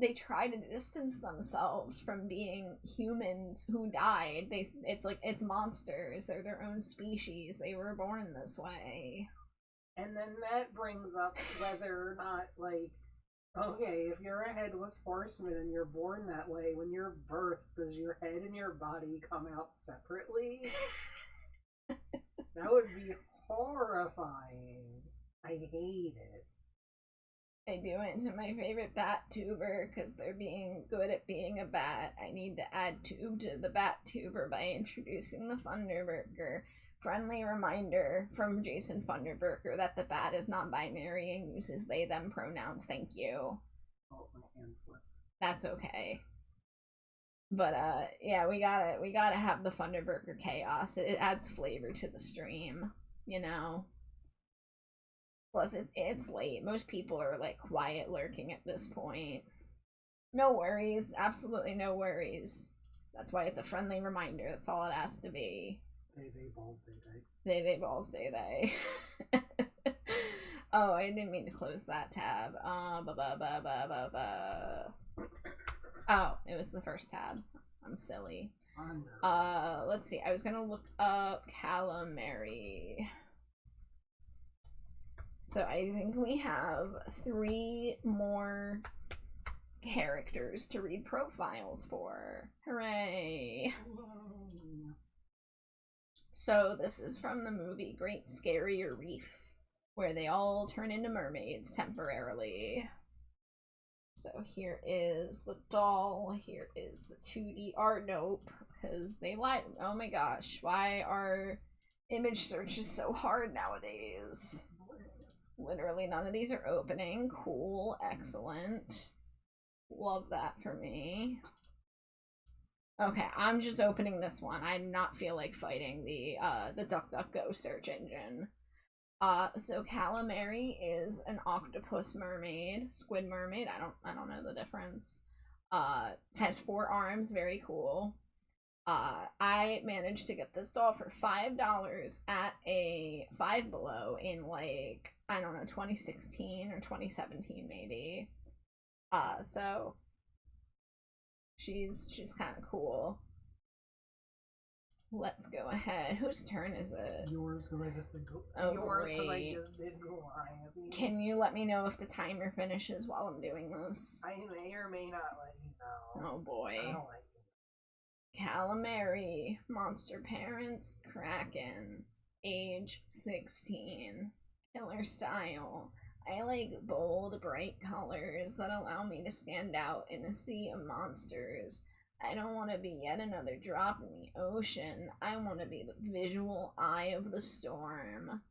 they try to distance themselves from being humans who died. It's monsters. They're their own species. They were born this way. And then that brings up whether or not, like, okay, if you're a headless horseman and you're born that way, when you're birthed, does your head and your body come out separately? That would be horrifying. I hate it. I do it to my favorite bat tuber because they're being good at being a bat. I need to add tube to the bat tuber by introducing the Funderburger. Friendly reminder from Jason Funderburger that the bat is non-binary and uses they them pronouns. Thank you. Oh, my hand slipped. That's okay. But yeah, we gotta have the Funderburger chaos. It adds flavor to the stream, you know. Plus, it's late. Most people are, like, quiet lurking at this point. No worries. Absolutely no worries. That's why it's a friendly reminder. That's all it has to be. They balls day day. They balls day day. Oh, I didn't mean to close that tab. Oh, it was the first tab. I'm silly. Let's see. I was gonna look up Calamari. So I think we have 3 more characters to read profiles for. Hooray! So this is from the movie Great Scarier Reef, where they all turn into mermaids temporarily. So here is the doll, here is the 2D art. Nope, because they lied. Oh my gosh, why are image searches so hard nowadays? Literally none of these are opening. Cool, excellent. Love that for me. Okay, I'm just opening this one. I do not feel like fighting the DuckDuckGo search engine. So Calamari is an octopus mermaid, squid mermaid. I don't know the difference. Has 4 arms, very cool. I managed to get this doll for $5 at a Five Below in, like, I don't know, 2016 or 2017 maybe. So She's kind of cool. Let's go ahead. Whose turn is it? Yours, because I just did go. Oh, Yours, because I great. just did Goliath. Can you let me know if the timer finishes while I'm doing this? I may or may not let you know. Oh boy. I don't like you. Calamari, monster parents, Kraken, age 16, killer style. I like bold, bright colors that allow me to stand out in a sea of monsters. I don't want to be yet another drop in the ocean. I want to be the visual eye of the storm.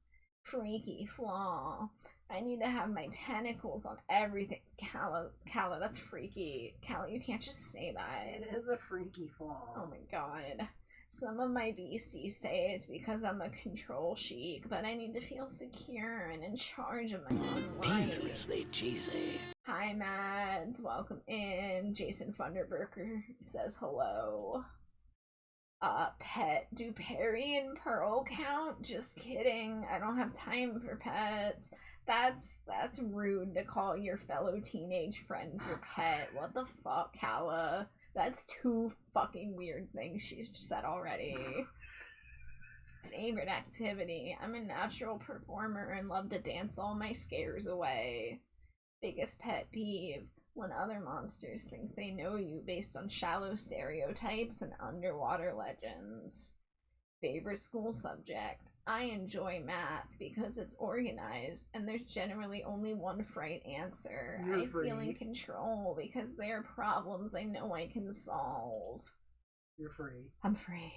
Freaky flaw. I need to have my tentacles on everything. Calla, that's freaky. Calla, you can't just say that. It is a freaky flaw. Oh my god. Some of my beasties say it's because I'm a control chic, but I need to feel secure and in charge of my own life. Dangerously cheesy. Hi, Mads. Welcome in. Jason Funderburker says hello. Pet. Do Perry and Pearl count? Just kidding. I don't have time for pets. That's rude to call your fellow teenage friends your pet. What the fuck, Calla? That's two fucking weird things she's said already. Favorite activity. I'm a natural performer and love to dance all my scares away. Biggest pet peeve. When other monsters think they know you based on shallow stereotypes and underwater legends. Favorite school subject. I enjoy math because it's organized and there's generally only one right answer. You're I feel in free. control because they are problems I know I can solve. You're free. I'm free.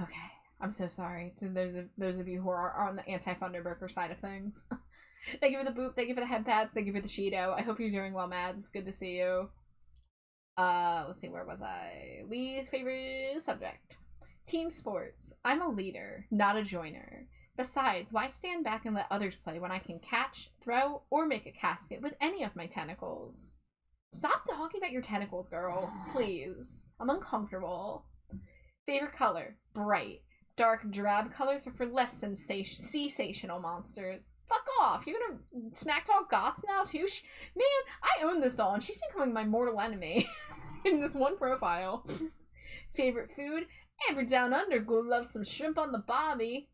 Okay. I'm so sorry to those of you who are on the anti-Thunderburger side of things. Thank you for the boop, thank you for the head pads, thank you for the Cheeto. I hope you're doing well, Mads. It's good to see you. Let's see, where was I? Lee's favorite subject. Team sports. I'm a leader, not a joiner. Besides, why stand back and let others play when I can catch, throw, or make a casket with any of my tentacles? Stop talking about your tentacles, girl. Please. I'm uncomfortable. Favorite color. Bright. Dark drab colors are for less sensational monsters. Fuck off. You're gonna smack talk Gots now, too? Man, I own this doll, and she's becoming my mortal enemy in this one profile. Favorite food. Ever down under, go love some shrimp on the bobby.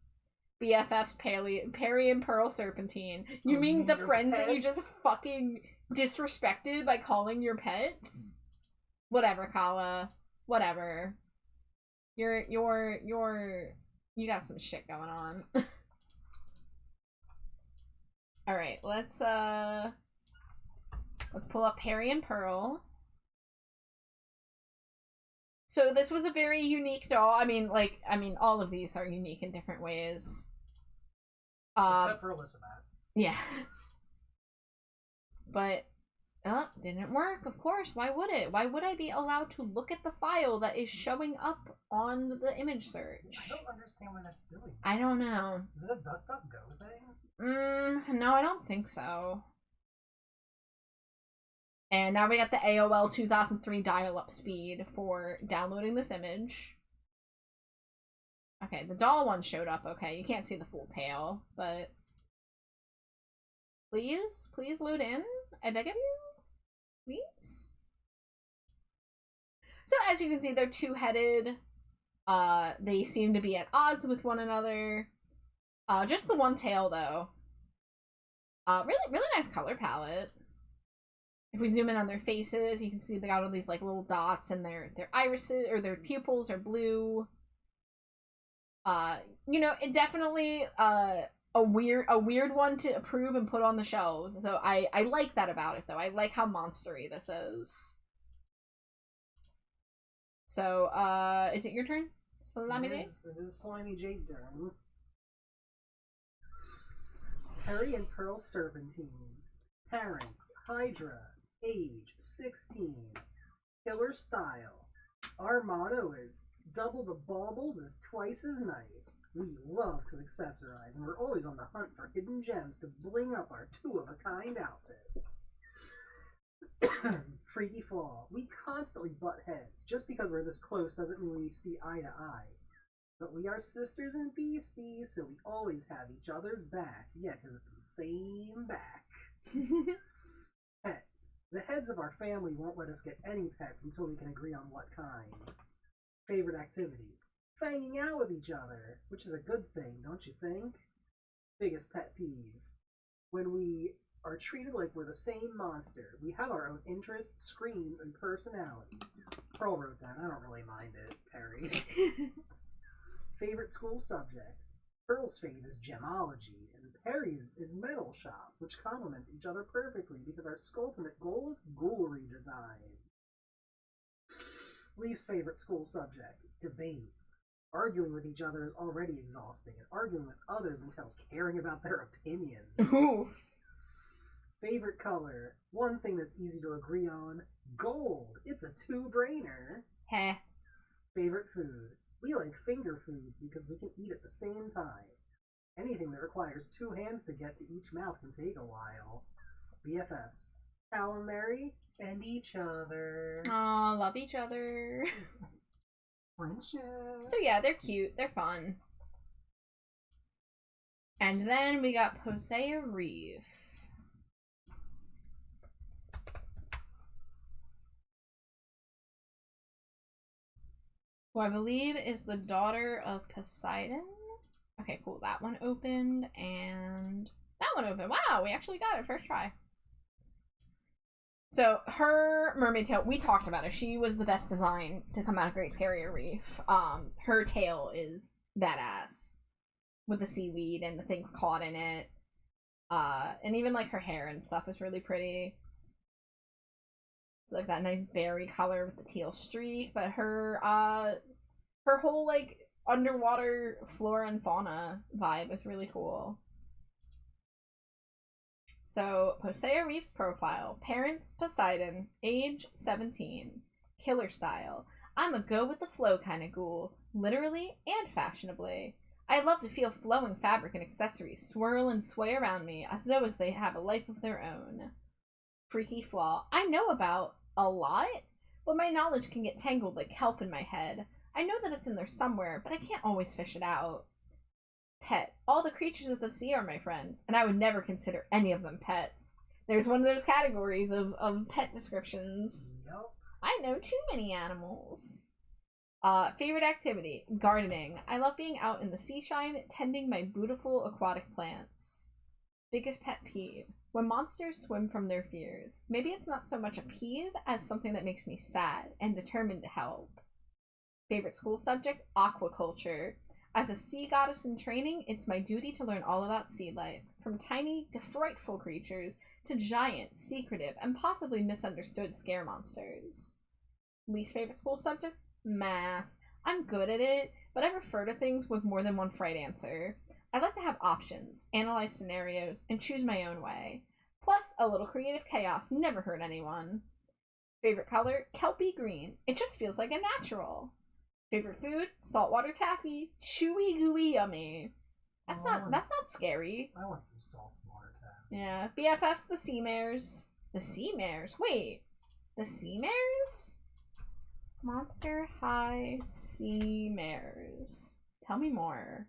BFF's Perry and Pearl Serpentine. You mean the your friends that you pets? just fucking disrespected by calling your pets? Whatever, Kala. Whatever. You got some shit going on. Alright, let's pull up Perry and Pearl. So this was a very unique doll. I mean, all of these are unique in different ways. Except for Elizabeth. Yeah. But, didn't work, of course. Why would it? Why would I be allowed to look at the file that is showing up on the image search? I don't understand what that's doing. I don't know. Is it a DuckDuckGo thing? No, I don't think so. And now we got the AOL 2003 dial-up speed for downloading this image. Okay, the doll one showed up. Okay, you can't see the full tail, but please load in. I beg of you, please. So as you can see, they're two-headed. They seem to be at odds with one another. Just the one tail though. Really nice color palette. If we zoom in on their faces, you can see they got all these like little dots, and their irises or their pupils are blue. You know, it definitely a weird one to approve and put on the shelves. So I like that about it though. I like how monstery this is. So is it your turn? SlimeyJade? It is SlimeyJade turn. Perry and Pearl Serpentine. Parents, Hydra. Age, 16. Killer style. Our motto is, double the baubles is twice as nice. We love to accessorize, and we're always on the hunt for hidden gems to bling up our two-of-a-kind outfits. Freaky flaw. We constantly butt heads. Just because we're this close doesn't mean we see eye to eye. But we are sisters and beasties, so we always have each other's back. Yeah, because it's the same back. Pet. The heads of our family won't let us get any pets until we can agree on what kind. Favorite activity? Fanging out with each other, which is a good thing, don't you think? Biggest pet peeve? When we are treated like we're the same monster. We have our own interests, screams, and personality. Pearl wrote that. I don't really mind it, Perry. Favorite school subject? Pearl's fave is gemology, and Perry's is metal shop, which complements each other perfectly because our ultimate goal is ghoul redesign. Least favorite school subject? Debate. Arguing with each other is already exhausting, and arguing with others entails caring about their opinions. Ooh. Favorite color? One thing that's easy to agree on: gold. It's a two-brainer. Heh. Favorite food? We like finger foods because we can eat at the same time. Anything that requires 2 hands to get to each mouth can take a while. BFFs. Hal and Mary and each other. Aw, love each other. Friendship. So yeah, they're cute. They're fun. And then we got Posea Reef. Who I believe is the daughter of Poseidon. Okay, cool. That one opened, and that one opened. Wow, we actually got it first try. So her mermaid tail, we talked about it. She was the best design to come out of Great Scarier Reef. Her tail is badass with the seaweed and the things caught in it. And even like her hair and stuff is really pretty. It's like that nice berry color with the teal streak, but her whole like underwater flora and fauna vibe is really cool. So, Posea Reef's profile. Parents, Poseidon. Age, 17. Killer style. I'm a go-with-the-flow kind of ghoul. Literally and fashionably. I love to feel flowing fabric and accessories swirl and sway around me as though they have a life of their own. Freaky flaw. I know about a lot, but my knowledge can get tangled like kelp in my head. I know that it's in there somewhere, but I can't always fish it out. Pet. All the creatures of the sea are my friends, and I would never consider any of them pets. There's one of those categories of pet descriptions. Yep. I know too many animals. Favorite activity? Gardening. I love being out in the seashine, tending my beautiful aquatic plants. Biggest pet peeve? When monsters swim from their fears. Maybe it's not so much a peeve as something that makes me sad and determined to help. Favorite school subject? Aquaculture. As a sea goddess in training, it's my duty to learn all about sea life, from tiny to frightful creatures to giant, secretive, and possibly misunderstood scare monsters. Least favorite school subject? Math. I'm good at it, but I refer to things with more than one right answer. I like to have options, analyze scenarios, and choose my own way. Plus, a little creative chaos never hurt anyone. Favorite color? Kelpie green. It just feels like a natural. Favorite food? Saltwater taffy. Chewy, gooey, yummy. That's not scary. I want some saltwater taffy. Yeah. BFF's the sea mares. The sea mares? Wait. The sea mares? Monster High Sea Mares. Tell me more.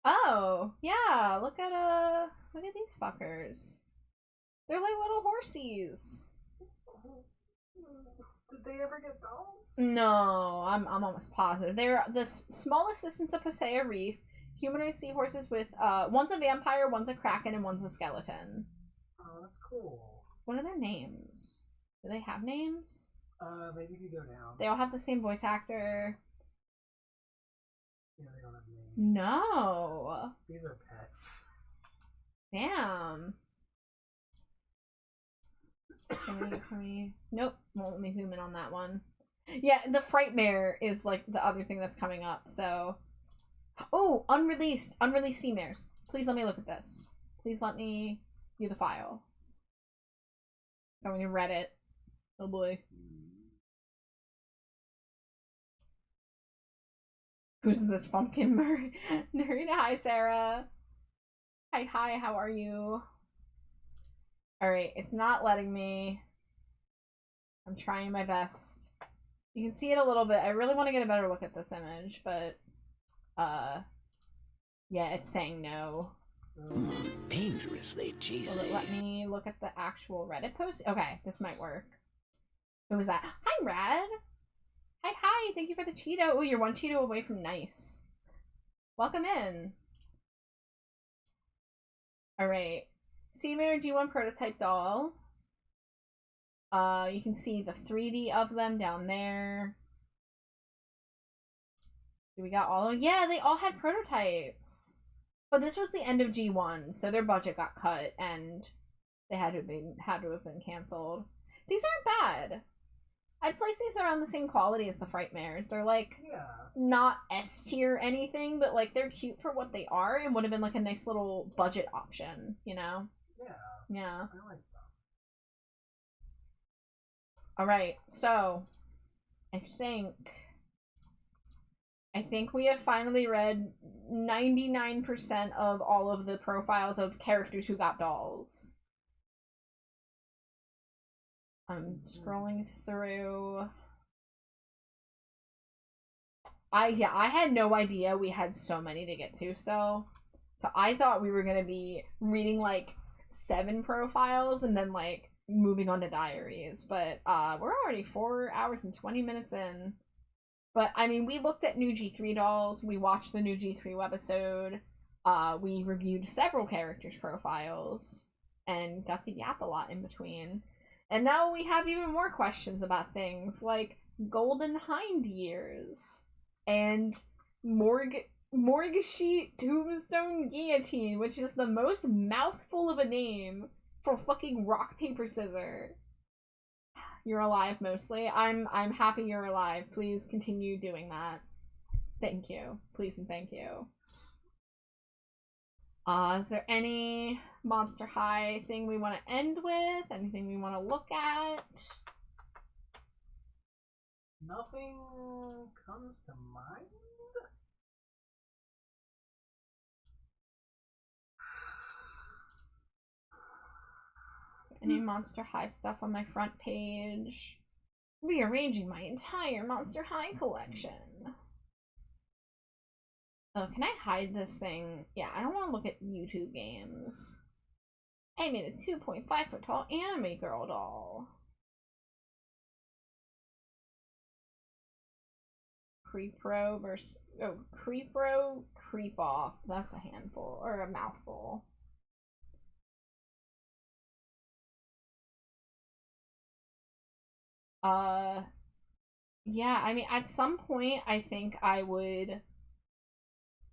Oh, yeah. Look at these fuckers. They're like little horsies. Did they ever get those? No, I'm almost positive. They're the small assistants of Posea Reef, humanoid seahorses with, one's a vampire, one's a kraken, and one's a skeleton. Oh, that's cool. What are their names? Do they have names? Maybe if you go down. They all have the same voice actor. Yeah, they don't have names. No. These are pets. Damn. Can we... Nope, won't let me zoom in on that one. Yeah, the Frightmare is like the other thing that's coming up, so... Oh, unreleased sea mares. Please let me look at this. Please let me view the file. Going to Reddit. Oh boy. Who's this pumpkin Narita? Hi, Sarah. Hi, how are you? Alright, it's not letting me. I'm trying my best. You can see it a little bit. I really want to get a better look at this image, but yeah, it's saying no. Dangerously Will cheesy. it let me look at the actual Reddit post? Okay, this might work. Who was that? Hi, Rad. Hi. Thank you for the Cheeto. Oh, you're one Cheeto away from nice. Welcome in. Alright. Seamare G1 prototype doll. You can see the 3D of them down there. We got all of, yeah, they all had prototypes. But this was the end of G1, so their budget got cut and they had to have been canceled. These aren't bad. I'd place these around the same quality as the Frightmares. They're like not S tier anything, but like they're cute for what they are and would have been like a nice little budget option, you know? Yeah. I like that. Alright, so I think we have finally read 99% of all of the profiles of characters who got dolls. I'm scrolling through. I had no idea we had so many to get to still. So I thought we were gonna be reading like 7 profiles and then like moving on to diaries. But we're already 4 hours and 20 minutes in. But I mean, we looked at new G3 dolls, we watched the new G3 webisode, we reviewed several characters' profiles, and got to yap a lot in between. And now we have even more questions about things like Golden Hind Years and Morgue Sheet Tombstone Guillotine, which is the most mouthful of a name for fucking rock, paper, scissors. You're alive mostly. I'm happy you're alive. Please continue doing that. Thank you. Please and thank you. Is there any Monster High thing we want to end with? Anything we want to look at? Nothing comes to mind. Any Monster High stuff on my front page? Rearranging my entire Monster High collection. Oh, can I hide this thing? Yeah, I don't want to look at YouTube games. I made a 2.5 foot tall anime girl doll. Creepro versus... Oh, Creepro, Creep Off. That's a handful. Or a mouthful. Yeah, I mean, at some point, I think I would...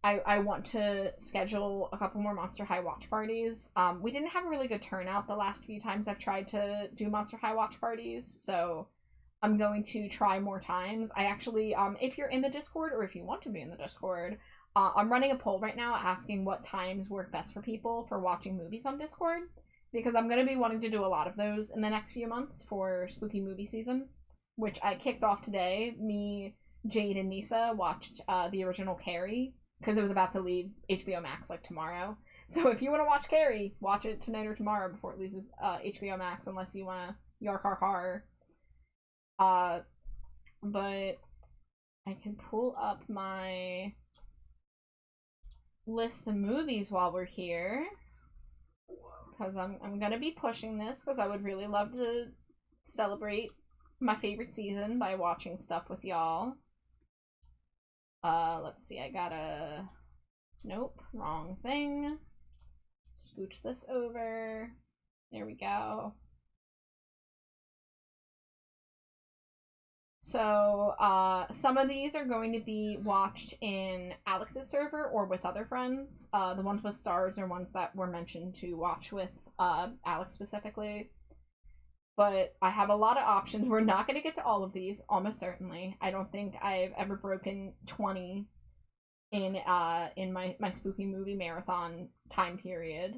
I want to schedule a couple more Monster High watch parties. We didn't have a really good turnout the last few times I've tried to do Monster High watch parties, so I'm going to try more times. I actually, if you're in the Discord, or if you want to be in the Discord, I'm running a poll right now asking what times work best for people for watching movies on Discord, because I'm going to be wanting to do a lot of those in the next few months for spooky movie season, which I kicked off today. Me, Jade, and Nisa watched the original Carrie, because it was about to leave HBO Max like tomorrow. So if you want to watch Carrie, watch it tonight or tomorrow before it leaves HBO Max, unless you want to yark har har. But I can pull up my list of movies while we're here, because I'm gonna be pushing this, because I would really love to celebrate my favorite season by watching stuff with y'all. Let's see, I gotta... Nope, wrong thing. Scooch this over. There we go. So, some of these are going to be watched in Alex's server or with other friends. The ones with stars are ones that were mentioned to watch with Alex specifically. But I have a lot of options. We're not going to get to all of these, almost certainly. I don't think I've ever broken 20 in my spooky movie marathon time period.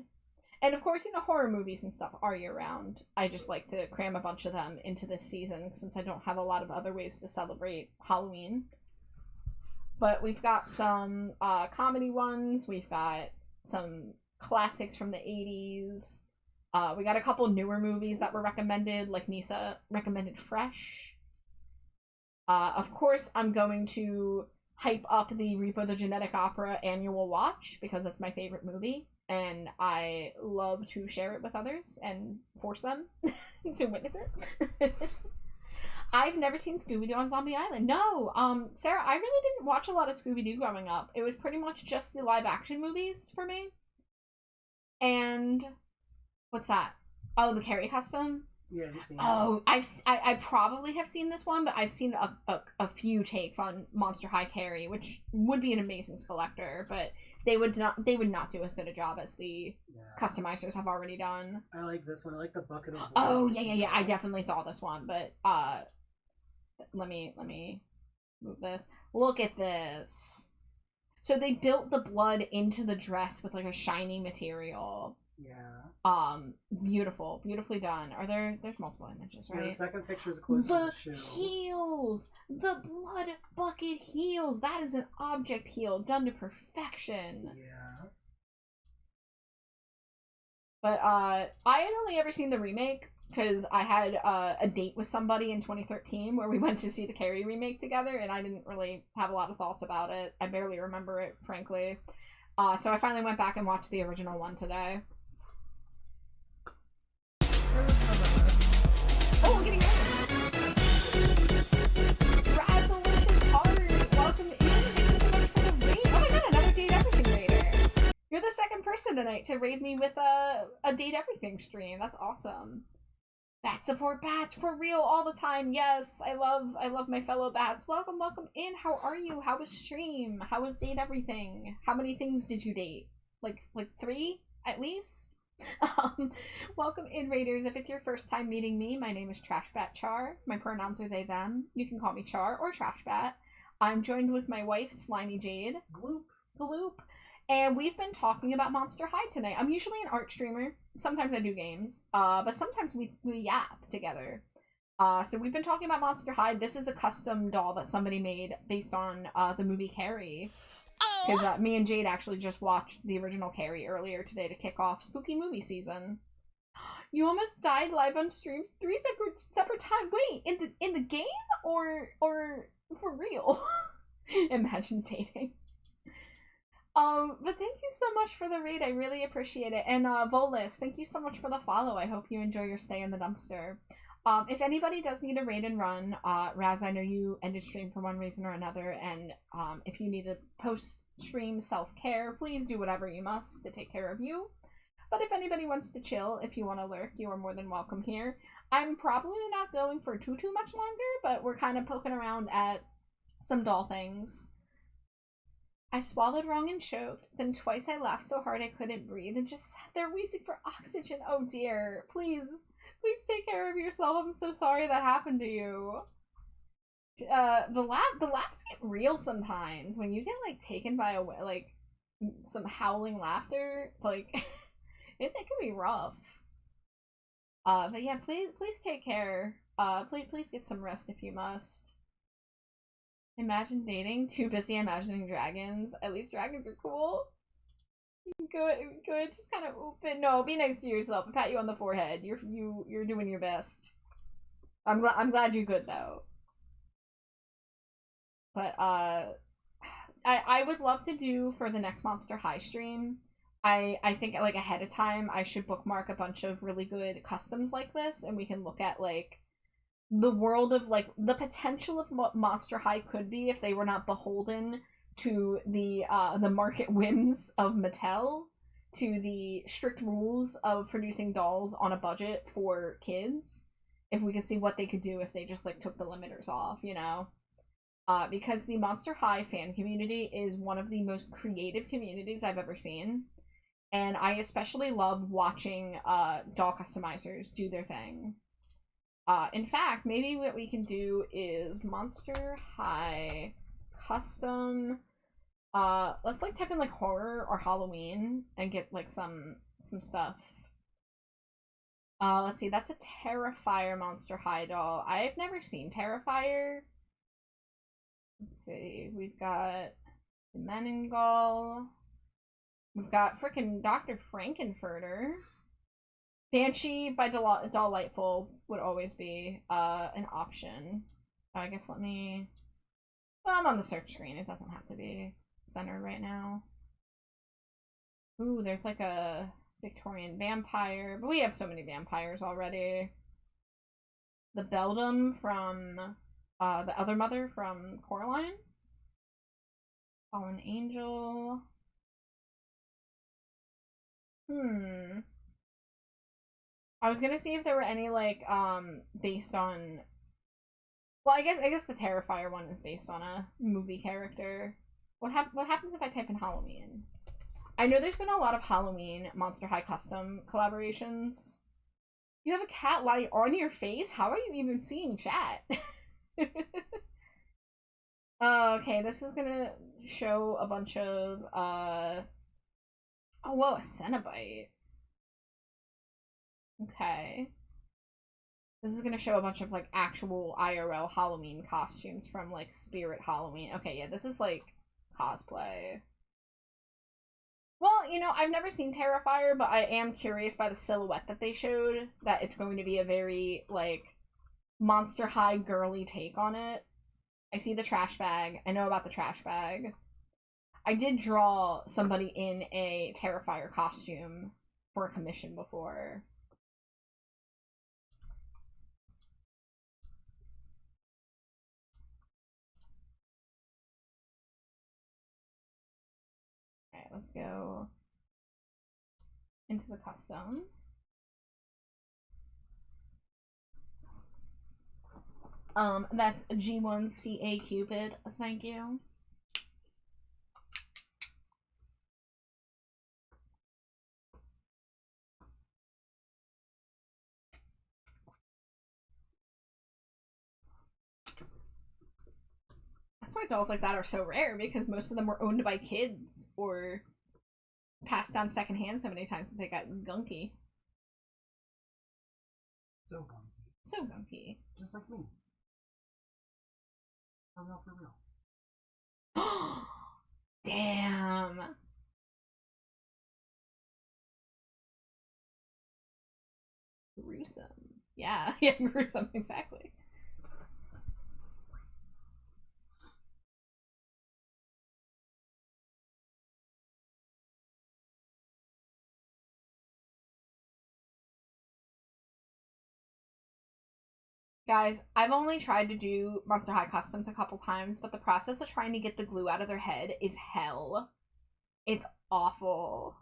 And of course, you know, horror movies and stuff are year-round. I just like to cram a bunch of them into this season, since I don't have a lot of other ways to celebrate Halloween. But we've got some comedy ones. We've got some classics from the 80s. We got a couple newer movies that were recommended, like Nisa recommended Fresh. Of course, I'm going to hype up the Repo the Genetic Opera annual watch because it's my favorite movie, and I love to share it with others and force them to witness it. I've never seen Scooby-Doo on Zombie Island. No, Sarah, I really didn't watch a lot of Scooby-Doo growing up. It was pretty much just the live-action movies for me. And what's that? Oh, the Carrie custom? Yeah, you've seen Oh, I probably have seen this one, but I've seen a few takes on Monster High Carrie, which would be an amazing selector, but they would not do as good a job as the customizers have already done. I like this one. I like the bucket of blood. Oh, yeah. I definitely saw this one, but let me move this. Look at this. So they built the blood into the dress with like a shiny material. Yeah. Beautifully done. There's multiple images, right? Yeah, the second picture is closer to The the shoe. heels! The blood bucket heels! That is an object heel done to perfection. Yeah. But I had only ever seen the remake because I had a date with somebody in 2013 where we went to see the Carrie remake together, and I didn't really have a lot of thoughts about it. I barely remember it, frankly. So I finally went back and watched the original one today. Oh, we're getting ready. Razzalicious Heart, welcome in. Thank you so much for the raid. Oh my god, another Date Everything raider. You're the second person tonight to raid me with a Date Everything stream. That's awesome. Bat support bats for real all the time. Yes, I love my fellow bats. Welcome in. How are you? How was stream? How was Date Everything? How many things did you date? Like 3 at least? Welcome in, Raiders. If it's your first time meeting me, my name is Trashbat Char. My pronouns are they, them. You can call me Char or Trashbat. I'm joined with my wife, SlimeyJade. Gloop. And we've been talking about Monster High tonight. I'm usually an art streamer. Sometimes I do games. But sometimes we yap together. So we've been talking about Monster High. This is a custom doll that somebody made based on the movie Carrie. Because me and Jade actually just watched the original Carrie earlier today to kick off spooky movie season. You almost died live on stream 3 separate times. Wait, in the game or for real? Imagine dating. But thank you so much for the raid. I really appreciate it. And Volus, thank you so much for the follow. I hope you enjoy your stay in the dumpster. If anybody does need a raid and run, Raz, I know you ended stream for one reason or another, and if you need a post-stream self-care, please do whatever you must to take care of you. But if anybody wants to chill, if you want to lurk, you are more than welcome here. I'm probably not going for too much longer, but we're kind of poking around at some doll things. I swallowed wrong and choked, then twice I laughed so hard I couldn't breathe and just sat there wheezing for oxygen. Oh dear, please take care of yourself. I'm so sorry that happened to you. The laughs get real sometimes when you get like taken by some howling laughter. Like it can be rough. But yeah, please take care. Please get some rest if you must. Imagine dating. Too busy imagining dragons. At least dragons are cool. Good. Just kind of open. No, be nice to yourself. I pat you on the forehead. You're doing your best. I'm glad you're good though. But I would love to do for the next Monster High stream. I think like ahead of time I should bookmark a bunch of really good customs like this, and we can look at like the world of like the potential of what Monster High could be if they were not beholden to the market whims of Mattel, to the strict rules of producing dolls on a budget for kids. If we could see what they could do if they just like took the limiters off, you know? Because the Monster High fan community is one of the most creative communities I've ever seen. And I especially love watching doll customizers do their thing. In fact, maybe what we can do is Monster High custom. Let's like type in like horror or Halloween and get like some stuff. Let's see, that's a Terrifier Monster High doll. I've never seen Terrifier. Let's see, we've got the Meningol. We've got frickin' Dr. Frankenfurter. Banshee by Dollightful would always be an option. I guess let me Well, I'm on the search screen. It doesn't have to be centered right now. Ooh, there's like a Victorian vampire, but we have so many vampires already. The Beldam from the other mother from Coraline. Fallen Angel. I was gonna see if there were any like based on. Well, I guess the Terrifier one is based on a movie character. What happens if I type in Halloween? I know there's been a lot of Halloween Monster High custom collaborations. You have a cat lie on your face? How are you even seeing chat? Okay, this is gonna show a bunch of oh whoa, a Cenobite. Okay. This is gonna show a bunch of like actual IRL Halloween costumes from like Spirit Halloween. Okay, yeah, this is like cosplay. Well, you know, I've never seen Terrifier, but I am curious by the silhouette that they showed that it's going to be a very, like, Monster High girly take on it. I see the trash bag. I know about the trash bag. I did draw somebody in a Terrifier costume for a commission before. Alright, let's go into the custom. That's G1CA Cupid. Thank you. That's why dolls like that are so rare, because most of them were owned by kids or passed down secondhand so many times that they got gunky. So gunky. So gunky. Just like me. For real, for real. Damn. Gruesome. Yeah, yeah, gruesome, exactly. Guys, I've only tried to do Monster High customs a couple times, but the process of trying to get the glue out of their head is hell. It's awful.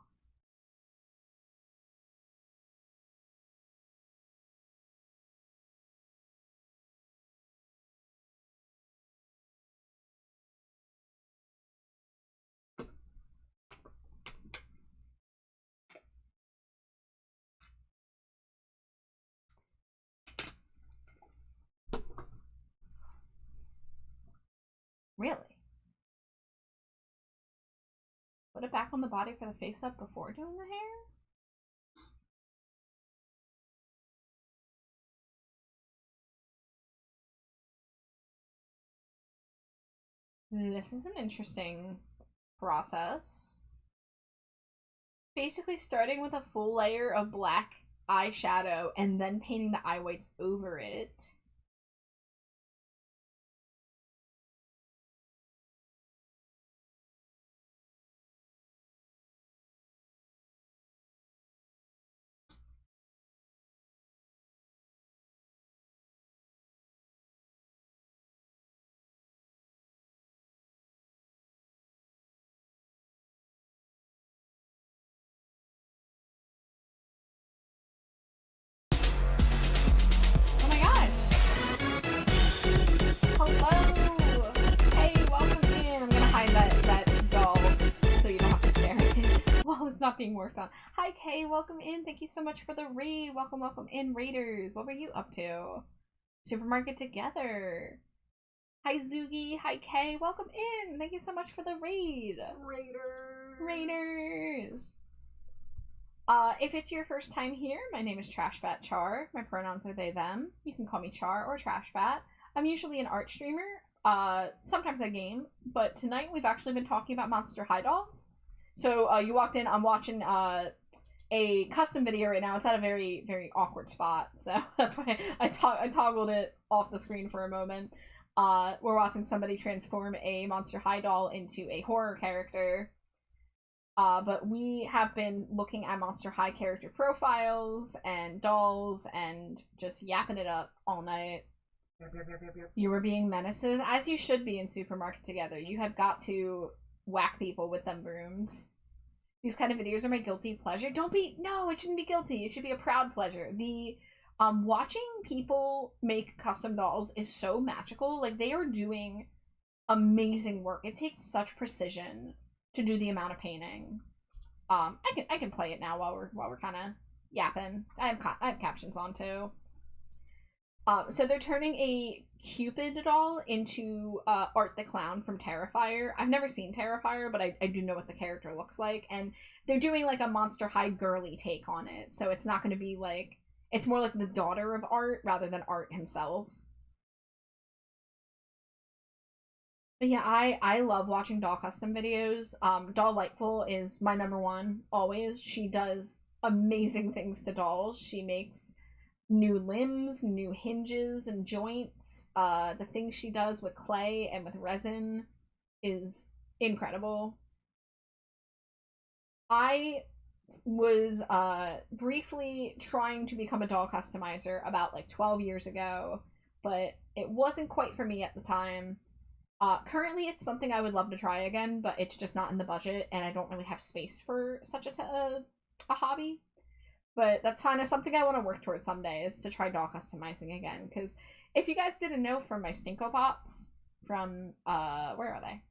Really? Put it back on the body for the face up before doing the hair? This is an interesting process. Basically starting with a full layer of black eyeshadow and then painting the eye whites over it. Oh my god! Hello! Hey, welcome in! I'm gonna hide that doll so you don't have to stare at it while it's not being worked on. Hi Kay, welcome in! Thank you so much for the raid! Welcome, welcome in, raiders! What were you up to? Supermarket together! Hi Zugi! Hi Kay! Welcome in! Thank you so much for the raid! Raiders! Raiders! If it's your first time here, my name is Trashbat Char. My pronouns are they, them. You can call me Char or Trashbat. I'm usually an art streamer. Sometimes I game, but tonight we've actually been talking about Monster High dolls. So, you walked in, I'm watching, a custom video right now. It's at a very, very awkward spot, so that's why I toggled it off the screen for a moment. we're watching somebody transform a Monster High doll into a horror character. But we have been looking at Monster High character profiles and dolls and just yapping it up all night. Yep. You were being menaces, as you should be in Supermarket Together. You have got to whack people with them brooms. These kind of videos are my guilty pleasure. No, it shouldn't be guilty. It should be a proud pleasure. The watching people make custom dolls is so magical. Like, they are doing amazing work. It takes such precision to do the amount of painting. I can play it now while we're kind of yapping. I have captions on too. So they're turning a Cupid doll into Art the Clown from Terrifier. I've never seen Terrifier, but I do know what the character looks like, and they're doing like a Monster High girly take on it. So it's not going to be like, it's more like the daughter of Art rather than Art himself. But yeah, I love watching doll custom videos. Dolllightful is my number one, always. She does amazing things to dolls. She makes new limbs, new hinges and joints. The things she does with clay and with resin is incredible. I was briefly trying to become a doll customizer about like 12 years ago, but it wasn't quite for me at the time. Currently it's something I would love to try again, but it's just not in the budget, and I don't really have space for such a hobby. But that's kind of something I want to work towards someday, is to try doll customizing again. Because if you guys didn't know from my Stinko Pops, from, where are they?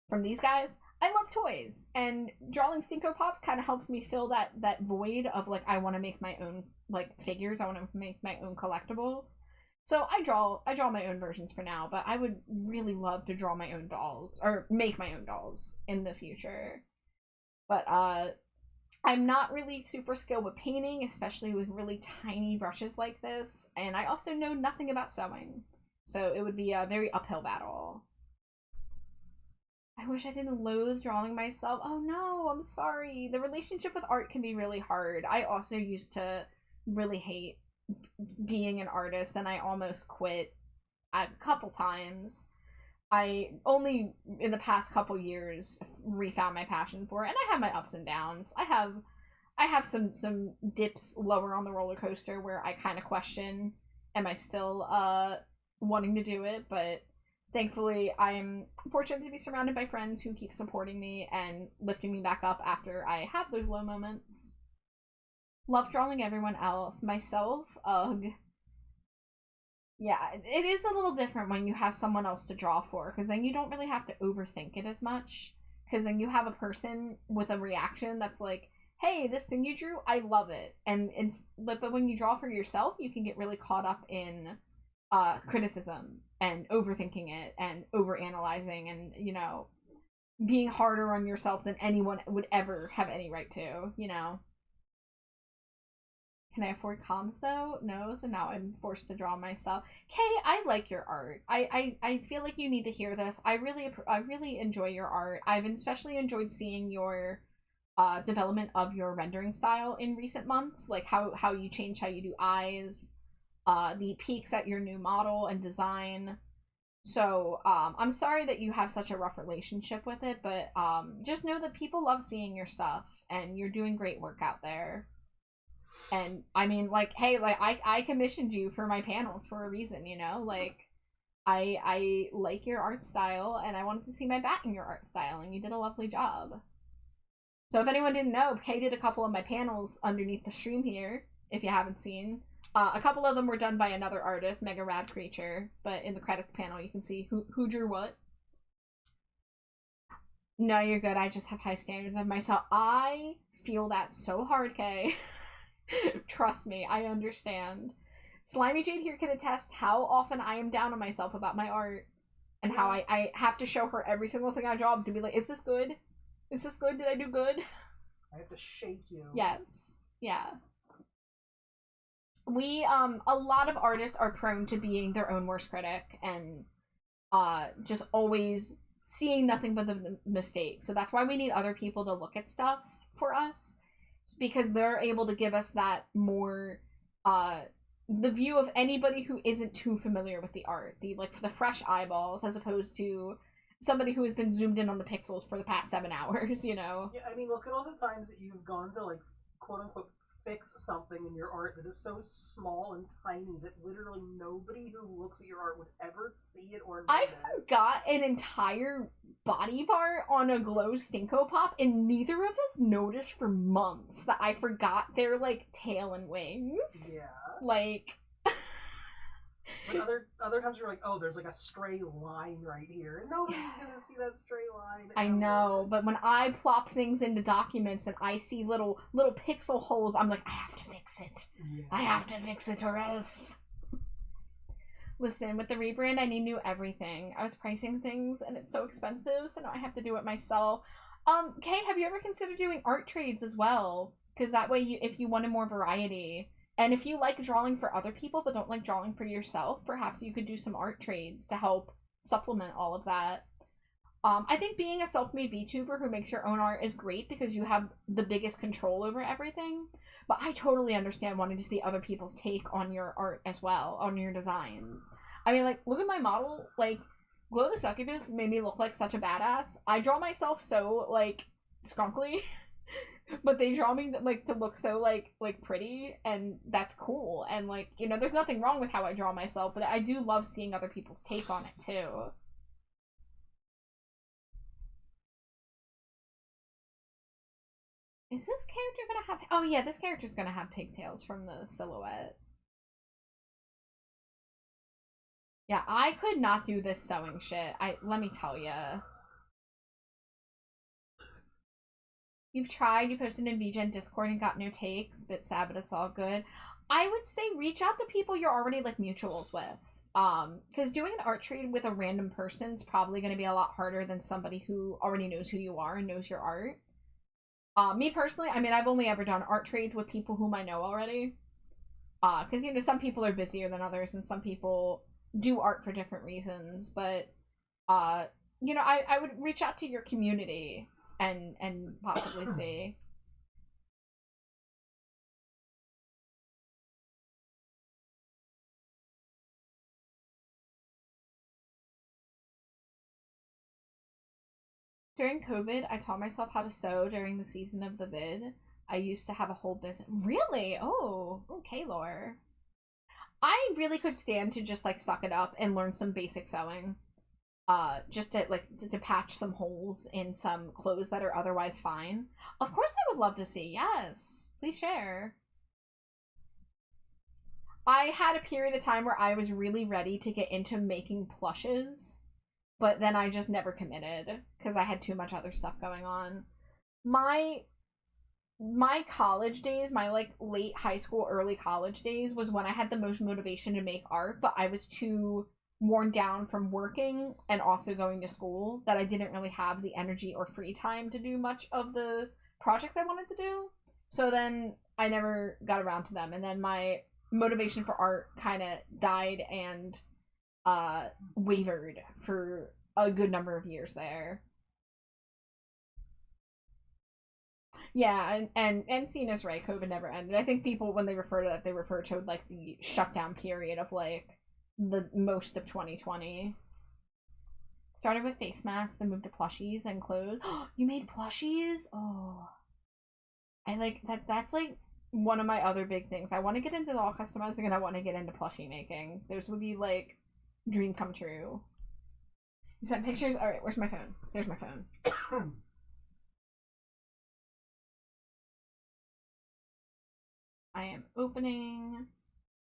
From these guys, I love toys. And drawing Stinko Pops kind of helps me fill that void of, like, I want to make my own, like, figures. I want to make my own collectibles. So I draw my own versions for now, but I would really love to draw my own dolls, or make my own dolls in the future. But, I'm not really super skilled with painting, especially with really tiny brushes like this, and I also know nothing about sewing, so it would be a very uphill battle. I wish I didn't loathe drawing myself. Oh no, I'm sorry. The relationship with art can be really hard. I also used to really hate being an artist, and I almost quit a couple times. I only in the past couple years refound my passion for it, and I have my ups and downs. I have some dips lower on the roller coaster where I kind of question, am I still wanting to do it? But thankfully I'm fortunate to be surrounded by friends who keep supporting me and lifting me back up after I have those low moments. Love drawing everyone else. Myself, ugh. Yeah, it is a little different when you have someone else to draw for, because then you don't really have to overthink it as much, because then you have a person with a reaction that's like, hey, this thing you drew, I love it. But when you draw for yourself, you can get really caught up in criticism and overthinking it and overanalyzing and, you know, being harder on yourself than anyone would ever have any right to, you know. Can I afford comms though? No, so now I'm forced to draw myself. Kay, I like your art. I feel like you need to hear this. I really enjoy your art. I've especially enjoyed seeing your development of your rendering style in recent months, like how you change how you do eyes, the peaks at your new model and design. So I'm sorry that you have such a rough relationship with it, but just know that people love seeing your stuff, and you're doing great work out there. And I mean, like, hey, like I commissioned you for my panels for a reason, you know? Like, I like your art style, and I wanted to see my bat in your art style, and you did a lovely job. So if anyone didn't know, Kay did a couple of my panels underneath the stream here, if you haven't seen. A couple of them were done by another artist, Mega Rad Creature, but in the credits panel you can see who drew what. No, you're good. I just have high standards of myself. I feel that so hard, Kay. Trust me, I understand. SlimeyJade here can attest how often I am down on myself about my art, and how I have to show her every single thing I draw to be like, is this good? Is this good? Did I do good? I have to shake you. Yes. Yeah. We, a lot of artists are prone to being their own worst critic, and just always seeing nothing but the mistakes. So that's why we need other people to look at stuff for us, because they're able to give us that more the view of anybody who isn't too familiar with the art, the fresh eyeballs, as opposed to somebody who has been zoomed in on the pixels for the past 7 hours, you know? Yeah, I mean, look at all the times that you've gone to, like, quote-unquote, fix something in your art that is so small and tiny that literally nobody who looks at your art would ever see it or I notice. forgot an entire body part on a Glow Stinko Pop, and neither of us noticed for months that I forgot their, like, tail and wings. Yeah. Like... But other times you're like, oh, there's like a stray line right here. And nobody's gonna see that stray line. I know, but when I plop things into documents and I see little pixel holes, I'm like, I have to fix it. Yeah. I have to fix it or else. Listen, with the rebrand, I need new everything. I was pricing things and it's so expensive, so now I have to do it myself. Kay, have you ever considered doing art trades as well? Because that way, if you wanted more variety, and if you like drawing for other people but don't like drawing for yourself, perhaps you could do some art trades to help supplement all of that. I think being a self-made VTuber who makes your own art is great because you have the biggest control over everything. But I totally understand wanting to see other people's take on your art as well, on your designs. I mean, like, look at my model. Like, Glow the Succubus made me look like such a badass. I draw myself so, like, skunkly. But they draw me, like, to look so, like, pretty, and that's cool. And, like, you know, there's nothing wrong with how I draw myself, but I do love seeing other people's take on it, too. Is this character gonna have... Oh, yeah, this character's gonna have pigtails from the silhouette. Yeah, I could not do this sewing shit. Let me tell ya. You've tried, you posted in VGen Discord and got no takes. Bit sad, but it's all good. I would say reach out to people you're already, like, mutuals with. Because doing an art trade with a random person is probably going to be a lot harder than somebody who already knows who you are and knows your art. Me personally, I mean, I've only ever done art trades with people whom I know already. Because, you know, some people are busier than others, and some people do art for different reasons. But, you know, I would reach out to your community and possibly see. During COVID, I taught myself how to sew during the season of the vid. I used to have a whole business. Really? Oh, okay, Lore. I really could stand to just, like, suck it up and learn some basic sewing. Just to, like, to patch some holes in some clothes that are otherwise fine. Of course I would love to see, yes. Please share. I had a period of time where I was really ready to get into making plushes. But then I just never committed because I had too much other stuff going on. My college days, my, like, late high school, early college days was when I had the most motivation to make art, but I was too worn down from working and also going to school that I didn't really have the energy or free time to do much of the projects I wanted to do. So then I never got around to them, and then my motivation for art kind of died and wavered for a good number of years there. Yeah, and Cena's right, COVID never ended. I think people, when they refer to that, they refer to, like, the shutdown period of, like, the most of 2020. Started with face masks, then moved to plushies, then clothes. You made plushies? Oh. I like that. That's, like, one of my other big things. I want to get into doll customizing, and I want to get into plushie making. Those would be, like, dream come true. You sent pictures? Alright, where's my phone? There's my phone. I am opening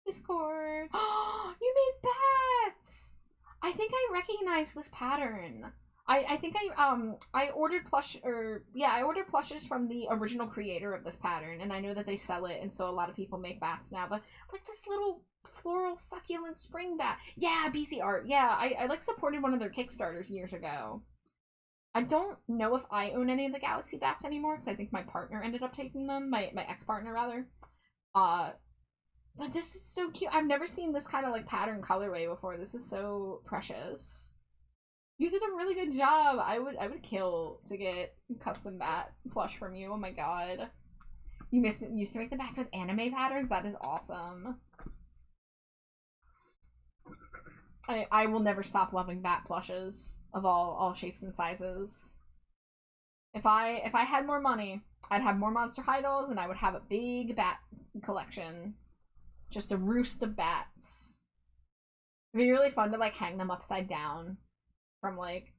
Discord. You made bats! I think I recognize this pattern. I think I ordered I ordered plushes from the original creator of this pattern, and I know that they sell it, and so a lot of people make bats now, but like this little floral succulent spring bat. Yeah, BC Art. Yeah, I like supported one of their Kickstarters years ago. I don't know if I own any of the Galaxy bats anymore, because I think my partner ended up taking them, my ex-partner rather. But this is so cute. I've never seen this kind of, like, pattern colorway before. This is so precious. You did a really good job. I would kill to get custom bat plush from you. Oh my god. You used to make the bats with anime patterns? That is awesome. I will never stop loving bat plushes of all shapes and sizes. If I had more money, I'd have more Monster High dolls, and I would have a big bat collection. Just a roost of bats. It'd be really fun to, like, hang them upside down from, like,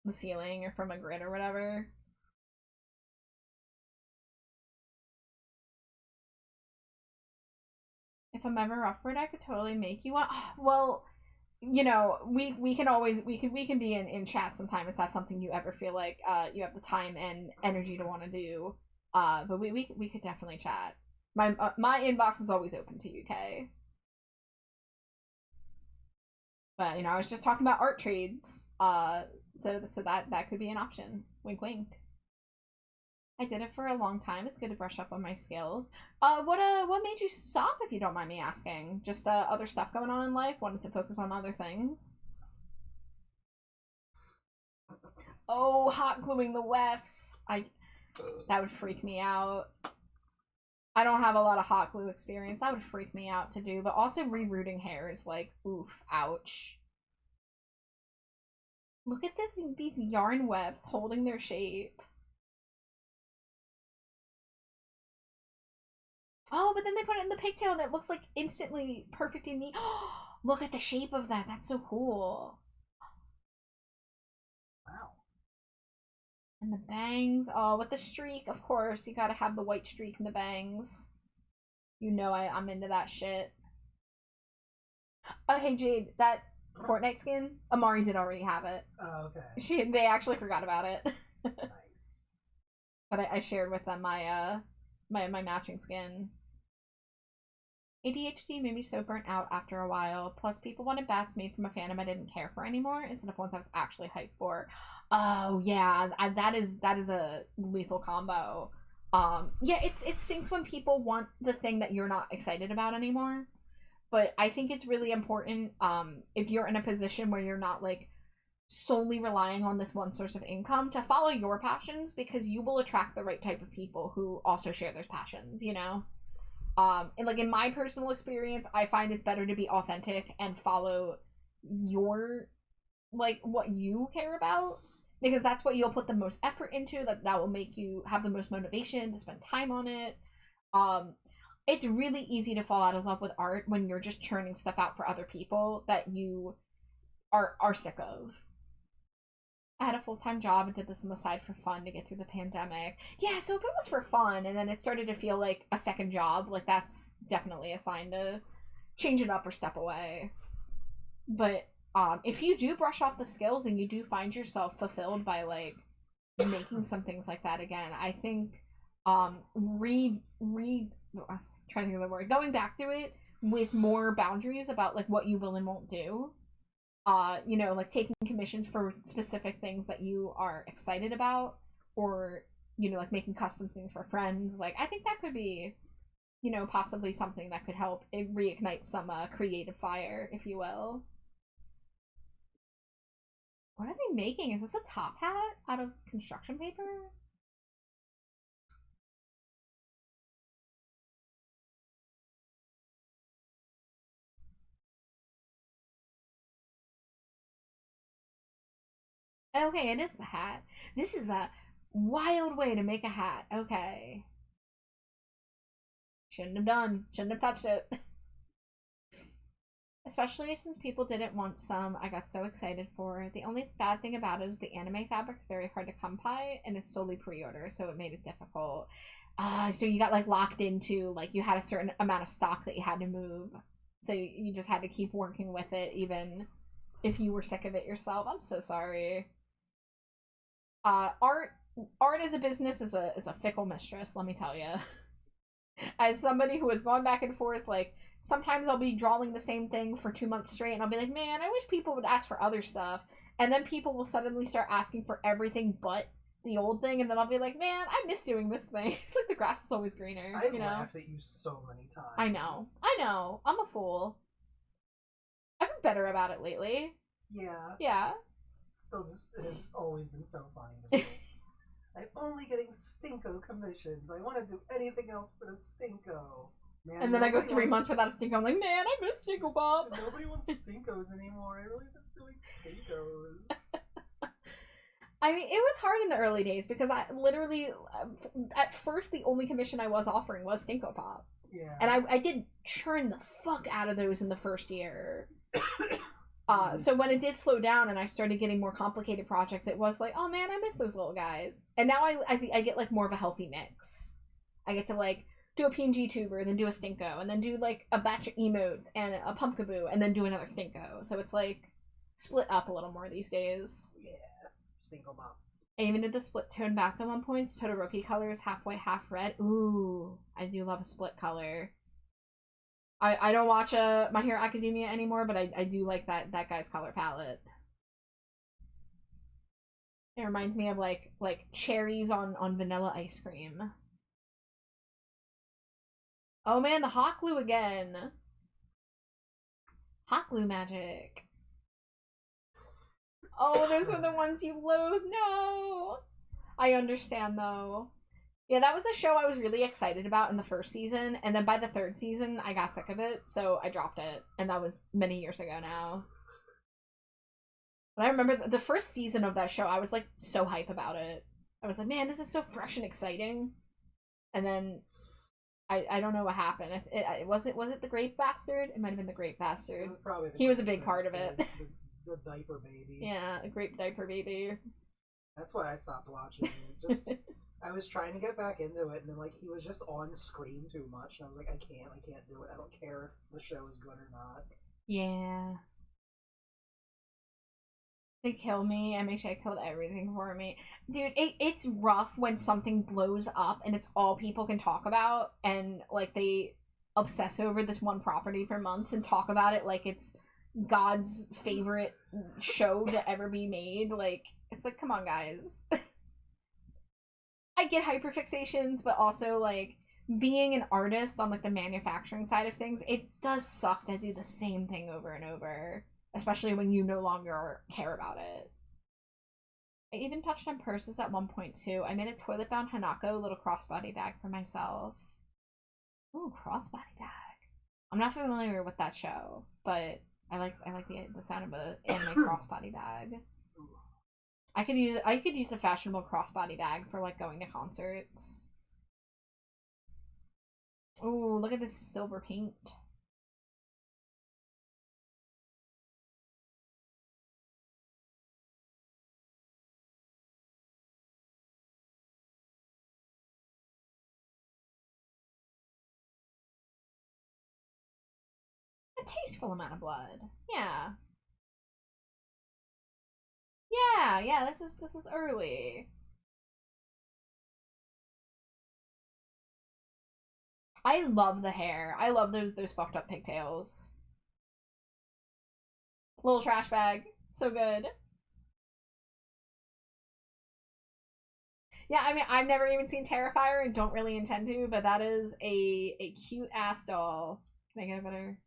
the ceiling or from a grid or whatever. If I'm ever up for it, I could totally make you one. Well, you know, we can be in chat sometime if that's something you ever feel like you have the time and energy to want to do. But we could definitely chat. My inbox is always open to UK. But you know, I was just talking about art trades. So that could be an option. Wink wink. I did it for a long time. It's good to brush up on my skills. What made you stop, if you don't mind me asking? Just other stuff going on in life? Wanted to focus on other things? Oh, hot gluing the wefts. That would freak me out. I don't have a lot of hot glue experience. That would freak me out to do. But also rerouting hair is like, oof, ouch. Look at these yarn webs holding their shape. Oh, but then they put it in the pigtail and it looks like instantly perfect and neat. Look at the shape of that. That's so cool. Wow. And the bangs. Oh, with the streak, of course. You gotta have the white streak in the bangs. You know I'm into that shit. Oh, hey, Jade. That Fortnite skin? Amari did already have it. Oh, okay. They actually forgot about it. Nice. But I shared with them my matching skin. ADHD made me so burnt out after a while. Plus, people wanted bats made from a fandom I didn't care for anymore instead of ones I was actually hyped for. Oh yeah, that is a lethal combo. Yeah, it stinks when people want the thing that you're not excited about anymore. But I think it's really important, if you're in a position where you're not like solely relying on this one source of income, to follow your passions, because you will attract the right type of people who also share those passions, you know? And like in my personal experience, I find it's better to be authentic and follow your, like, what you care about, because that's what you'll put the most effort into, that will make you have the most motivation to spend time on it. It's really easy to fall out of love with art when you're just churning stuff out for other people that you are sick of. I had a full-time job and did this on the side for fun to get through the pandemic. Yeah, so if it was for fun and then it started to feel like a second job, like, that's definitely a sign to change it up or step away. But if you do brush off the skills and you do find yourself fulfilled by, like, making some things like that again, I think trying to think of the word, going back to it with more boundaries about, like, what you will and won't do. You know, like taking commissions for specific things that you are excited about, or, you know, like making custom things for friends. Like, I think that could be, you know, possibly something that could help reignite some creative fire, if you will. What are they making? Is this a top hat out of construction paper? Okay, it is the hat. This is a wild way to make a hat. Okay. Shouldn't have done. Shouldn't have touched it. Especially since people didn't want some I got so excited for. The only bad thing about it is the anime fabric's very hard to come by and is solely pre-order, so it made it difficult. So you got, like, locked into, like, you had a certain amount of stock that you had to move. So you just had to keep working with it, even if you were sick of it yourself. I'm so sorry. Art as a business is a fickle mistress, let me tell you. As somebody who has gone back and forth, like, sometimes I'll be drawing the same thing for 2 months straight, and I'll be like, man, I wish people would ask for other stuff. And then people will suddenly start asking for everything but the old thing, and then I'll be like, man, I miss doing this thing. It's like the grass is always greener. I've you know? laughed at you so many times. I know. I'm a fool. I've been better about it lately. Yeah. Yeah. Still, just, it has always been so funny to me. I'm only getting Stinko commissions. I want to do anything else but a Stinko. Man, And then I go nobody 3 wants- months without a Stinko. I'm like, man, I miss Stinko Pop. Nobody wants Stinkos anymore. I really miss doing Stinkos. I mean, it was hard in the early days because I literally, at first, the only commission I was offering was Stinko Pop. Yeah. And I did churn the fuck out of those in the first year. So when it did slow down and I started getting more complicated projects, it was like, oh man, I miss those little guys. And now I get like more of a healthy mix. I get to like do a PNG tuber, then do a Stinko, and then do like a batch of emotes and a Pumpkaboo, and then do another Stinko. So it's like split up a little more these days. Yeah. Stinko Pop. I even did the split tone bats at one point. Todoroki colors, half white, half red. Ooh, I do love a split color. I don't watch My Hero Academia anymore, but I do like that guy's color palette. It reminds me of like cherries on vanilla ice cream. Oh man, the hot glue again. Hot glue magic. Oh, those were the ones you loathe. No. I understand though. Yeah, that was a show I was really excited about in the first season, and then by the third season, I got sick of it, so I dropped it, and that was many years ago now. But I remember the first season of that show, I was like so hype about it. I was like, man, this is so fresh and exciting. And then I don't know what happened. Was it the Grape Bastard? It might have been the Grape Bastard. It was probably He was a big part of it. The diaper baby. Yeah, a Grape Diaper Baby. That's why I stopped watching it. Just I was trying to get back into it, and then like he was just on screen too much, and I was like, I can't do it. I don't care if the show is good or not. Yeah. They kill me. MHA killed everything for me. Dude, it's rough when something blows up and it's all people can talk about, and like they obsess over this one property for months and talk about it like it's God's favorite show to ever be made. Like, it's like, come on, guys. I get hyperfixations, but also like being an artist on like the manufacturing side of things, it does suck to do the same thing over and over, especially when you no longer care about it. I even touched on purses at one point too. I made a toilet bound Hanako little crossbody bag for myself. Ooh, crossbody bag. I'm not familiar with that show, but I like the sound of a anime crossbody bag. I could use a fashionable crossbody bag for like going to concerts. Ooh, look at this silver paint. A tasteful amount of blood. Yeah. Yeah, this is early. I love the hair. I love those fucked up pigtails. Little trash bag. So good. Yeah, I mean, I've never even seen Terrifier and don't really intend to, but that is a cute ass doll. Can I get a better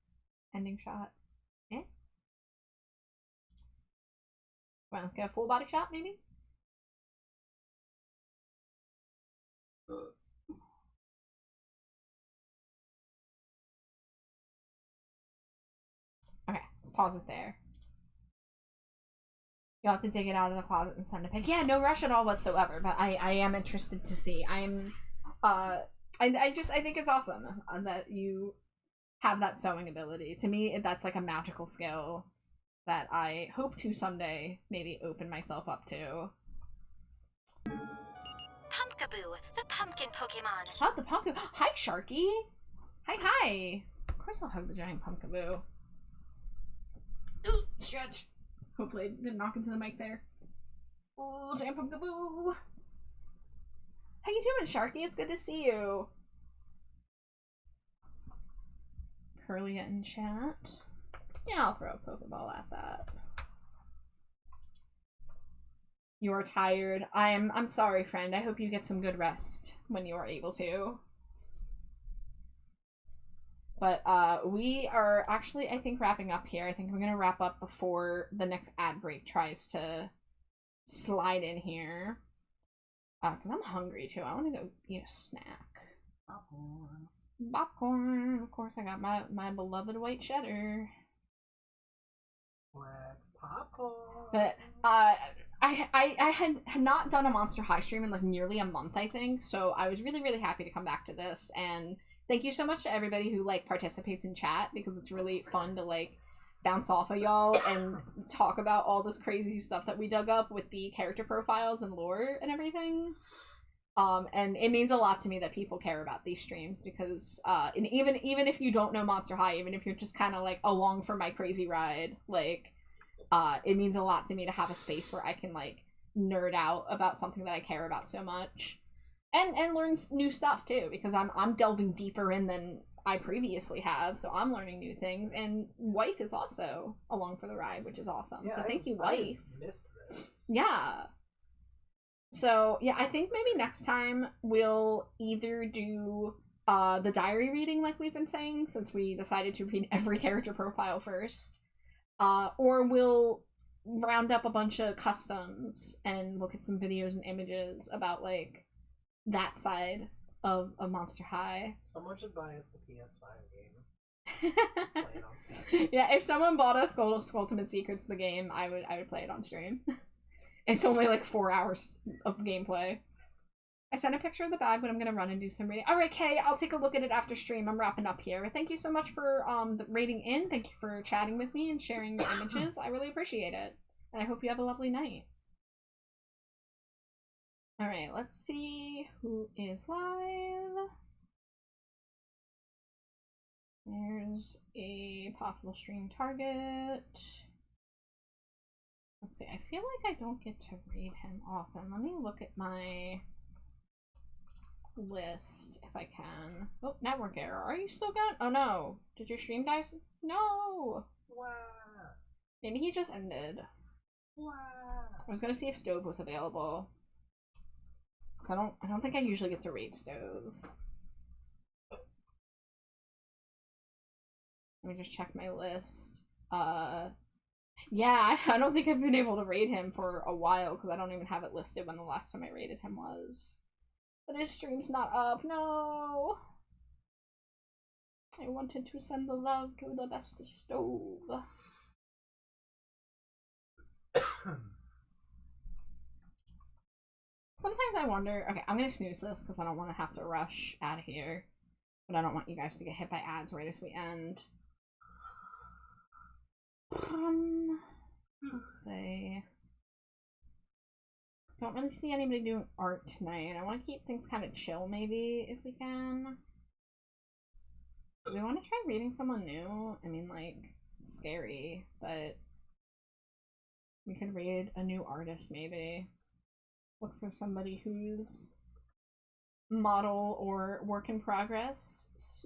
ending shot? Eh? Well, get a full body shot, maybe? Okay, let's pause it there. You'll have to dig it out of the closet and send a pic. Yeah, no rush at all whatsoever, but I am interested to see. I think it's awesome that you have that sewing ability. To me, that's like a magical skill that I hope to someday maybe open myself up to. Pumpkaboo, the pumpkin Pokemon. Hug the pumpkin. Hi, Sharky. Hi. Of course I'll hug the giant pumpkaboo. Ooh, stretch. Hopefully I didn't knock into the mic there. Ooh, giant pumpkaboo. How you doing, Sharky? It's good to see you. Curlia in chat. Yeah, I'll throw a Pokeball at that. You're tired. I'm sorry, friend. I hope you get some good rest when you are able to. But we are actually, I think, wrapping up here. I think we're gonna wrap up before the next ad break tries to slide in here. Because I'm hungry too. I want to go eat a snack. Popcorn. Of course, I got my beloved white cheddar. Let's popcorn. But I had not done a Monster High stream in like nearly a month, I think. So I was really happy to come back to this, and thank you so much to everybody who like participates in chat, because it's really fun to like bounce off of y'all and talk about all this crazy stuff that we dug up with the character profiles and lore and everything. And it means a lot to me that people care about these streams, because and even if you don't know Monster High, even if you're just kind of like along for my crazy ride, like it means a lot to me to have a space where I can like nerd out about something that I care about so much, and learn new stuff too, because I'm delving deeper in than I previously have, so I'm learning new things, and Wife is also along for the ride, which is awesome. Yeah, so thank you, Wife. I missed this. Yeah. So, yeah, I think maybe next time we'll either do the diary reading like we've been saying, since we decided to read every character profile first, or we'll round up a bunch of customs and look at some videos and images about, like, that side of Monster High. Someone should buy us the PS5 game. Play it on stream. Yeah, if someone bought us Skulltimate Secrets, the game, I would play it on stream. It's only like 4 hours of gameplay. I sent a picture of the bag, but I'm gonna run and do some reading. Alright, Kay, I'll take a look at it after stream. I'm wrapping up here. Thank you so much for the rating in. Thank you for chatting with me and sharing your images. I really appreciate it. And I hope you have a lovely night. Alright, let's see who is live. There's a possible stream target. Let's see, I feel like I don't get to read him often. Let me look at my list if I can. Oh, network error. Are you still going? Oh no. Did your stream die? No! Wow. Maybe he just ended. Wow. I was gonna see if Stove was available. Cause I don't think I usually get to raid Stove. Let me just check my list. Yeah, I don't think I've been able to raid him for a while, because I don't even have it listed when the last time I raided him was. But his stream's not up, no! I wanted to send the love to the best Stove. Sometimes I wonder, okay, I'm gonna snooze this because I don't want to have to rush out of here. But I don't want you guys to get hit by ads right as we end. Let's see. Don't really see anybody doing art tonight. I want to keep things kind of chill, maybe, if we can. Do we want to try reading someone new? I mean, like, it's scary, but we could read a new artist, maybe. Look for somebody whose model or work in progress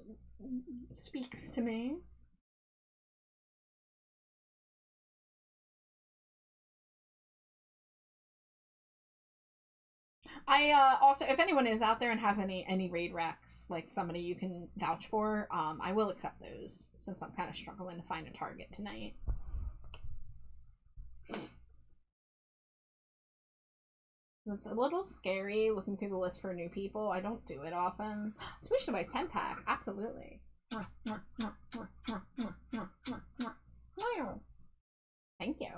speaks to me. I also, if anyone is out there and has any raid recs, like somebody you can vouch for, I will accept those, since I'm kind of struggling to find a target tonight. It's a little scary looking through the list for new people. I don't do it often. Switch to my 10-pack, absolutely. Thank you.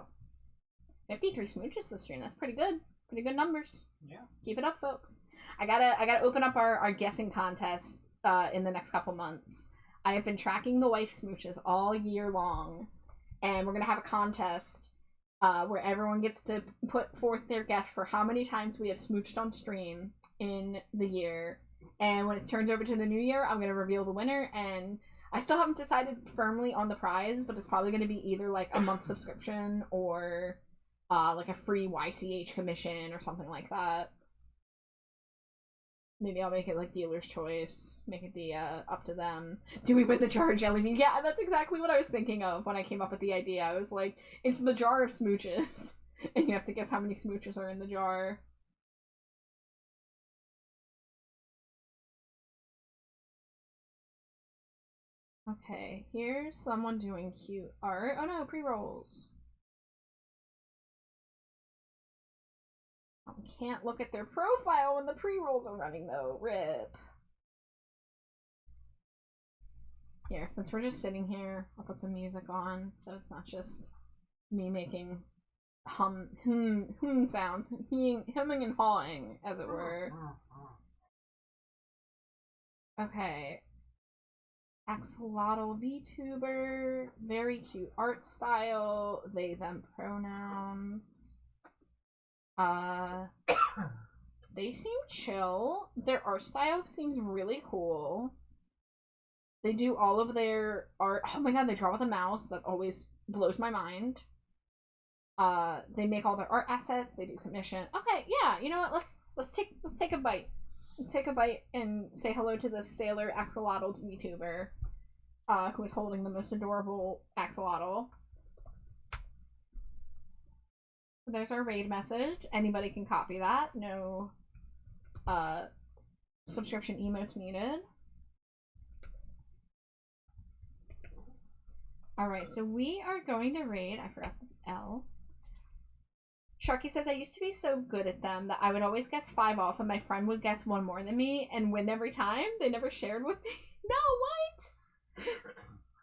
53 smooches this stream, that's pretty good. Pretty good numbers. Yeah. Keep it up, folks. I gotta open up our guessing contest in the next couple months. I have been tracking the wife smooches all year long, and we're gonna have a contest where everyone gets to put forth their guess for how many times we have smooched on stream in the year. And when it turns over to the new year, I'm gonna reveal the winner, and I still haven't decided firmly on the prize, but it's probably gonna be either like a month subscription or like a free YCH commission or something like that. Maybe I'll make it like dealer's choice. Make it the up to them. Do we win the jar of jelly beans? Yeah, that's exactly what I was thinking of when I came up with the idea. I was like, it's the jar of smooches. And you have to guess how many smooches are in the jar. Okay, here's someone doing cute art. Oh no, pre-rolls. I can't look at their profile when the pre-rolls are running though. RIP. Here, since we're just sitting here, I'll put some music on so it's not just me making hum sounds, humming and hawing, as it were. Okay. Axolotl VTuber, very cute art style, they them pronouns. They seem chill. Their art style seems really cool. They do all of their art. Oh my god, they draw with a mouse. That always blows my mind. They make all their art assets. They do commission. Okay, yeah. You know what? Let's take a bite. Let's take a bite and say hello to this sailor axolotl VTuber, who is holding the most adorable axolotl. There's our raid message. Anybody can copy that. No, subscription emotes needed. Alright, so we are going to raid. I forgot the L. Sharky says, I used to be so good at them that I would always guess 5 off and my friend would guess 1 more than me and win every time. They never shared with me. No, what?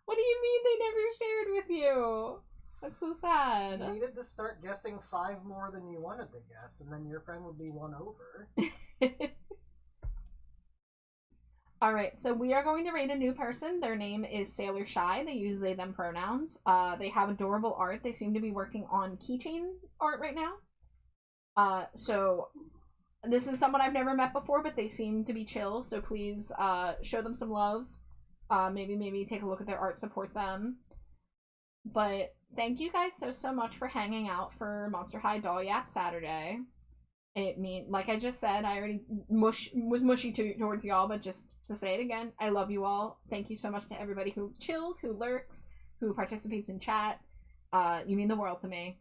What do you mean they never shared with you? That's so sad. You needed to start guessing 5 more than you wanted to guess, and then your friend would be 1 over. Alright, so we are going to raid a new person. Their name is Sailor Shy. They use they, them pronouns. They have adorable art. They seem to be working on keychain art right now. So this is someone I've never met before, but they seem to be chill, so please show them some love. Maybe take a look at their art, support them. But thank you guys so much for hanging out for Monster High Doll Yap Saturday. Like I just said, I already was mushy towards y'all, but just to say it again, I love you all. Thank you so much to everybody who chills, who lurks, who participates in chat. You mean the world to me.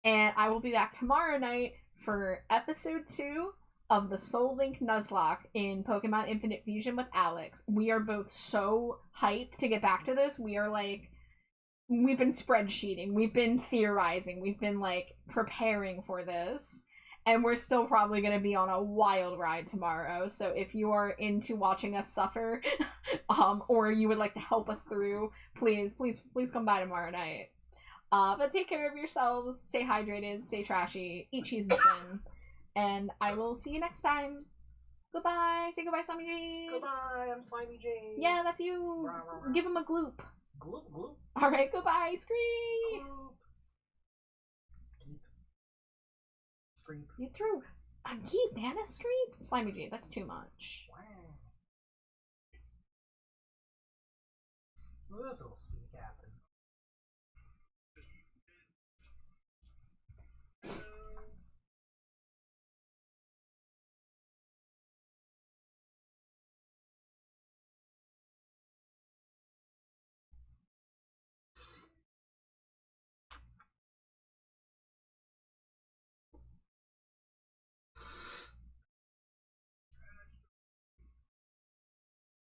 And I will be back tomorrow night for episode 2 of the Soul Link Nuzlocke in Pokemon Infinite Fusion with Alex. We are both so hyped to get back to this. We are like, we've been spreadsheeting, we've been theorizing, we've been like preparing for this. And we're still probably going to be on a wild ride tomorrow. So if you are into watching us suffer, or you would like to help us through, please come by tomorrow night. But take care of yourselves, stay hydrated, stay trashy, eat cheese and sin. And I will see you next time. Goodbye. Say goodbye, SlimeyJade. Goodbye, I'm SlimeyJade. Yeah, that's you. Give him a gloop. Gloop, gloop. Alright, goodbye. Scream. Gloop. Creep. You threw a keep and a scream? SlimeyJade, that's too much. Wow. Look at this little sea captain.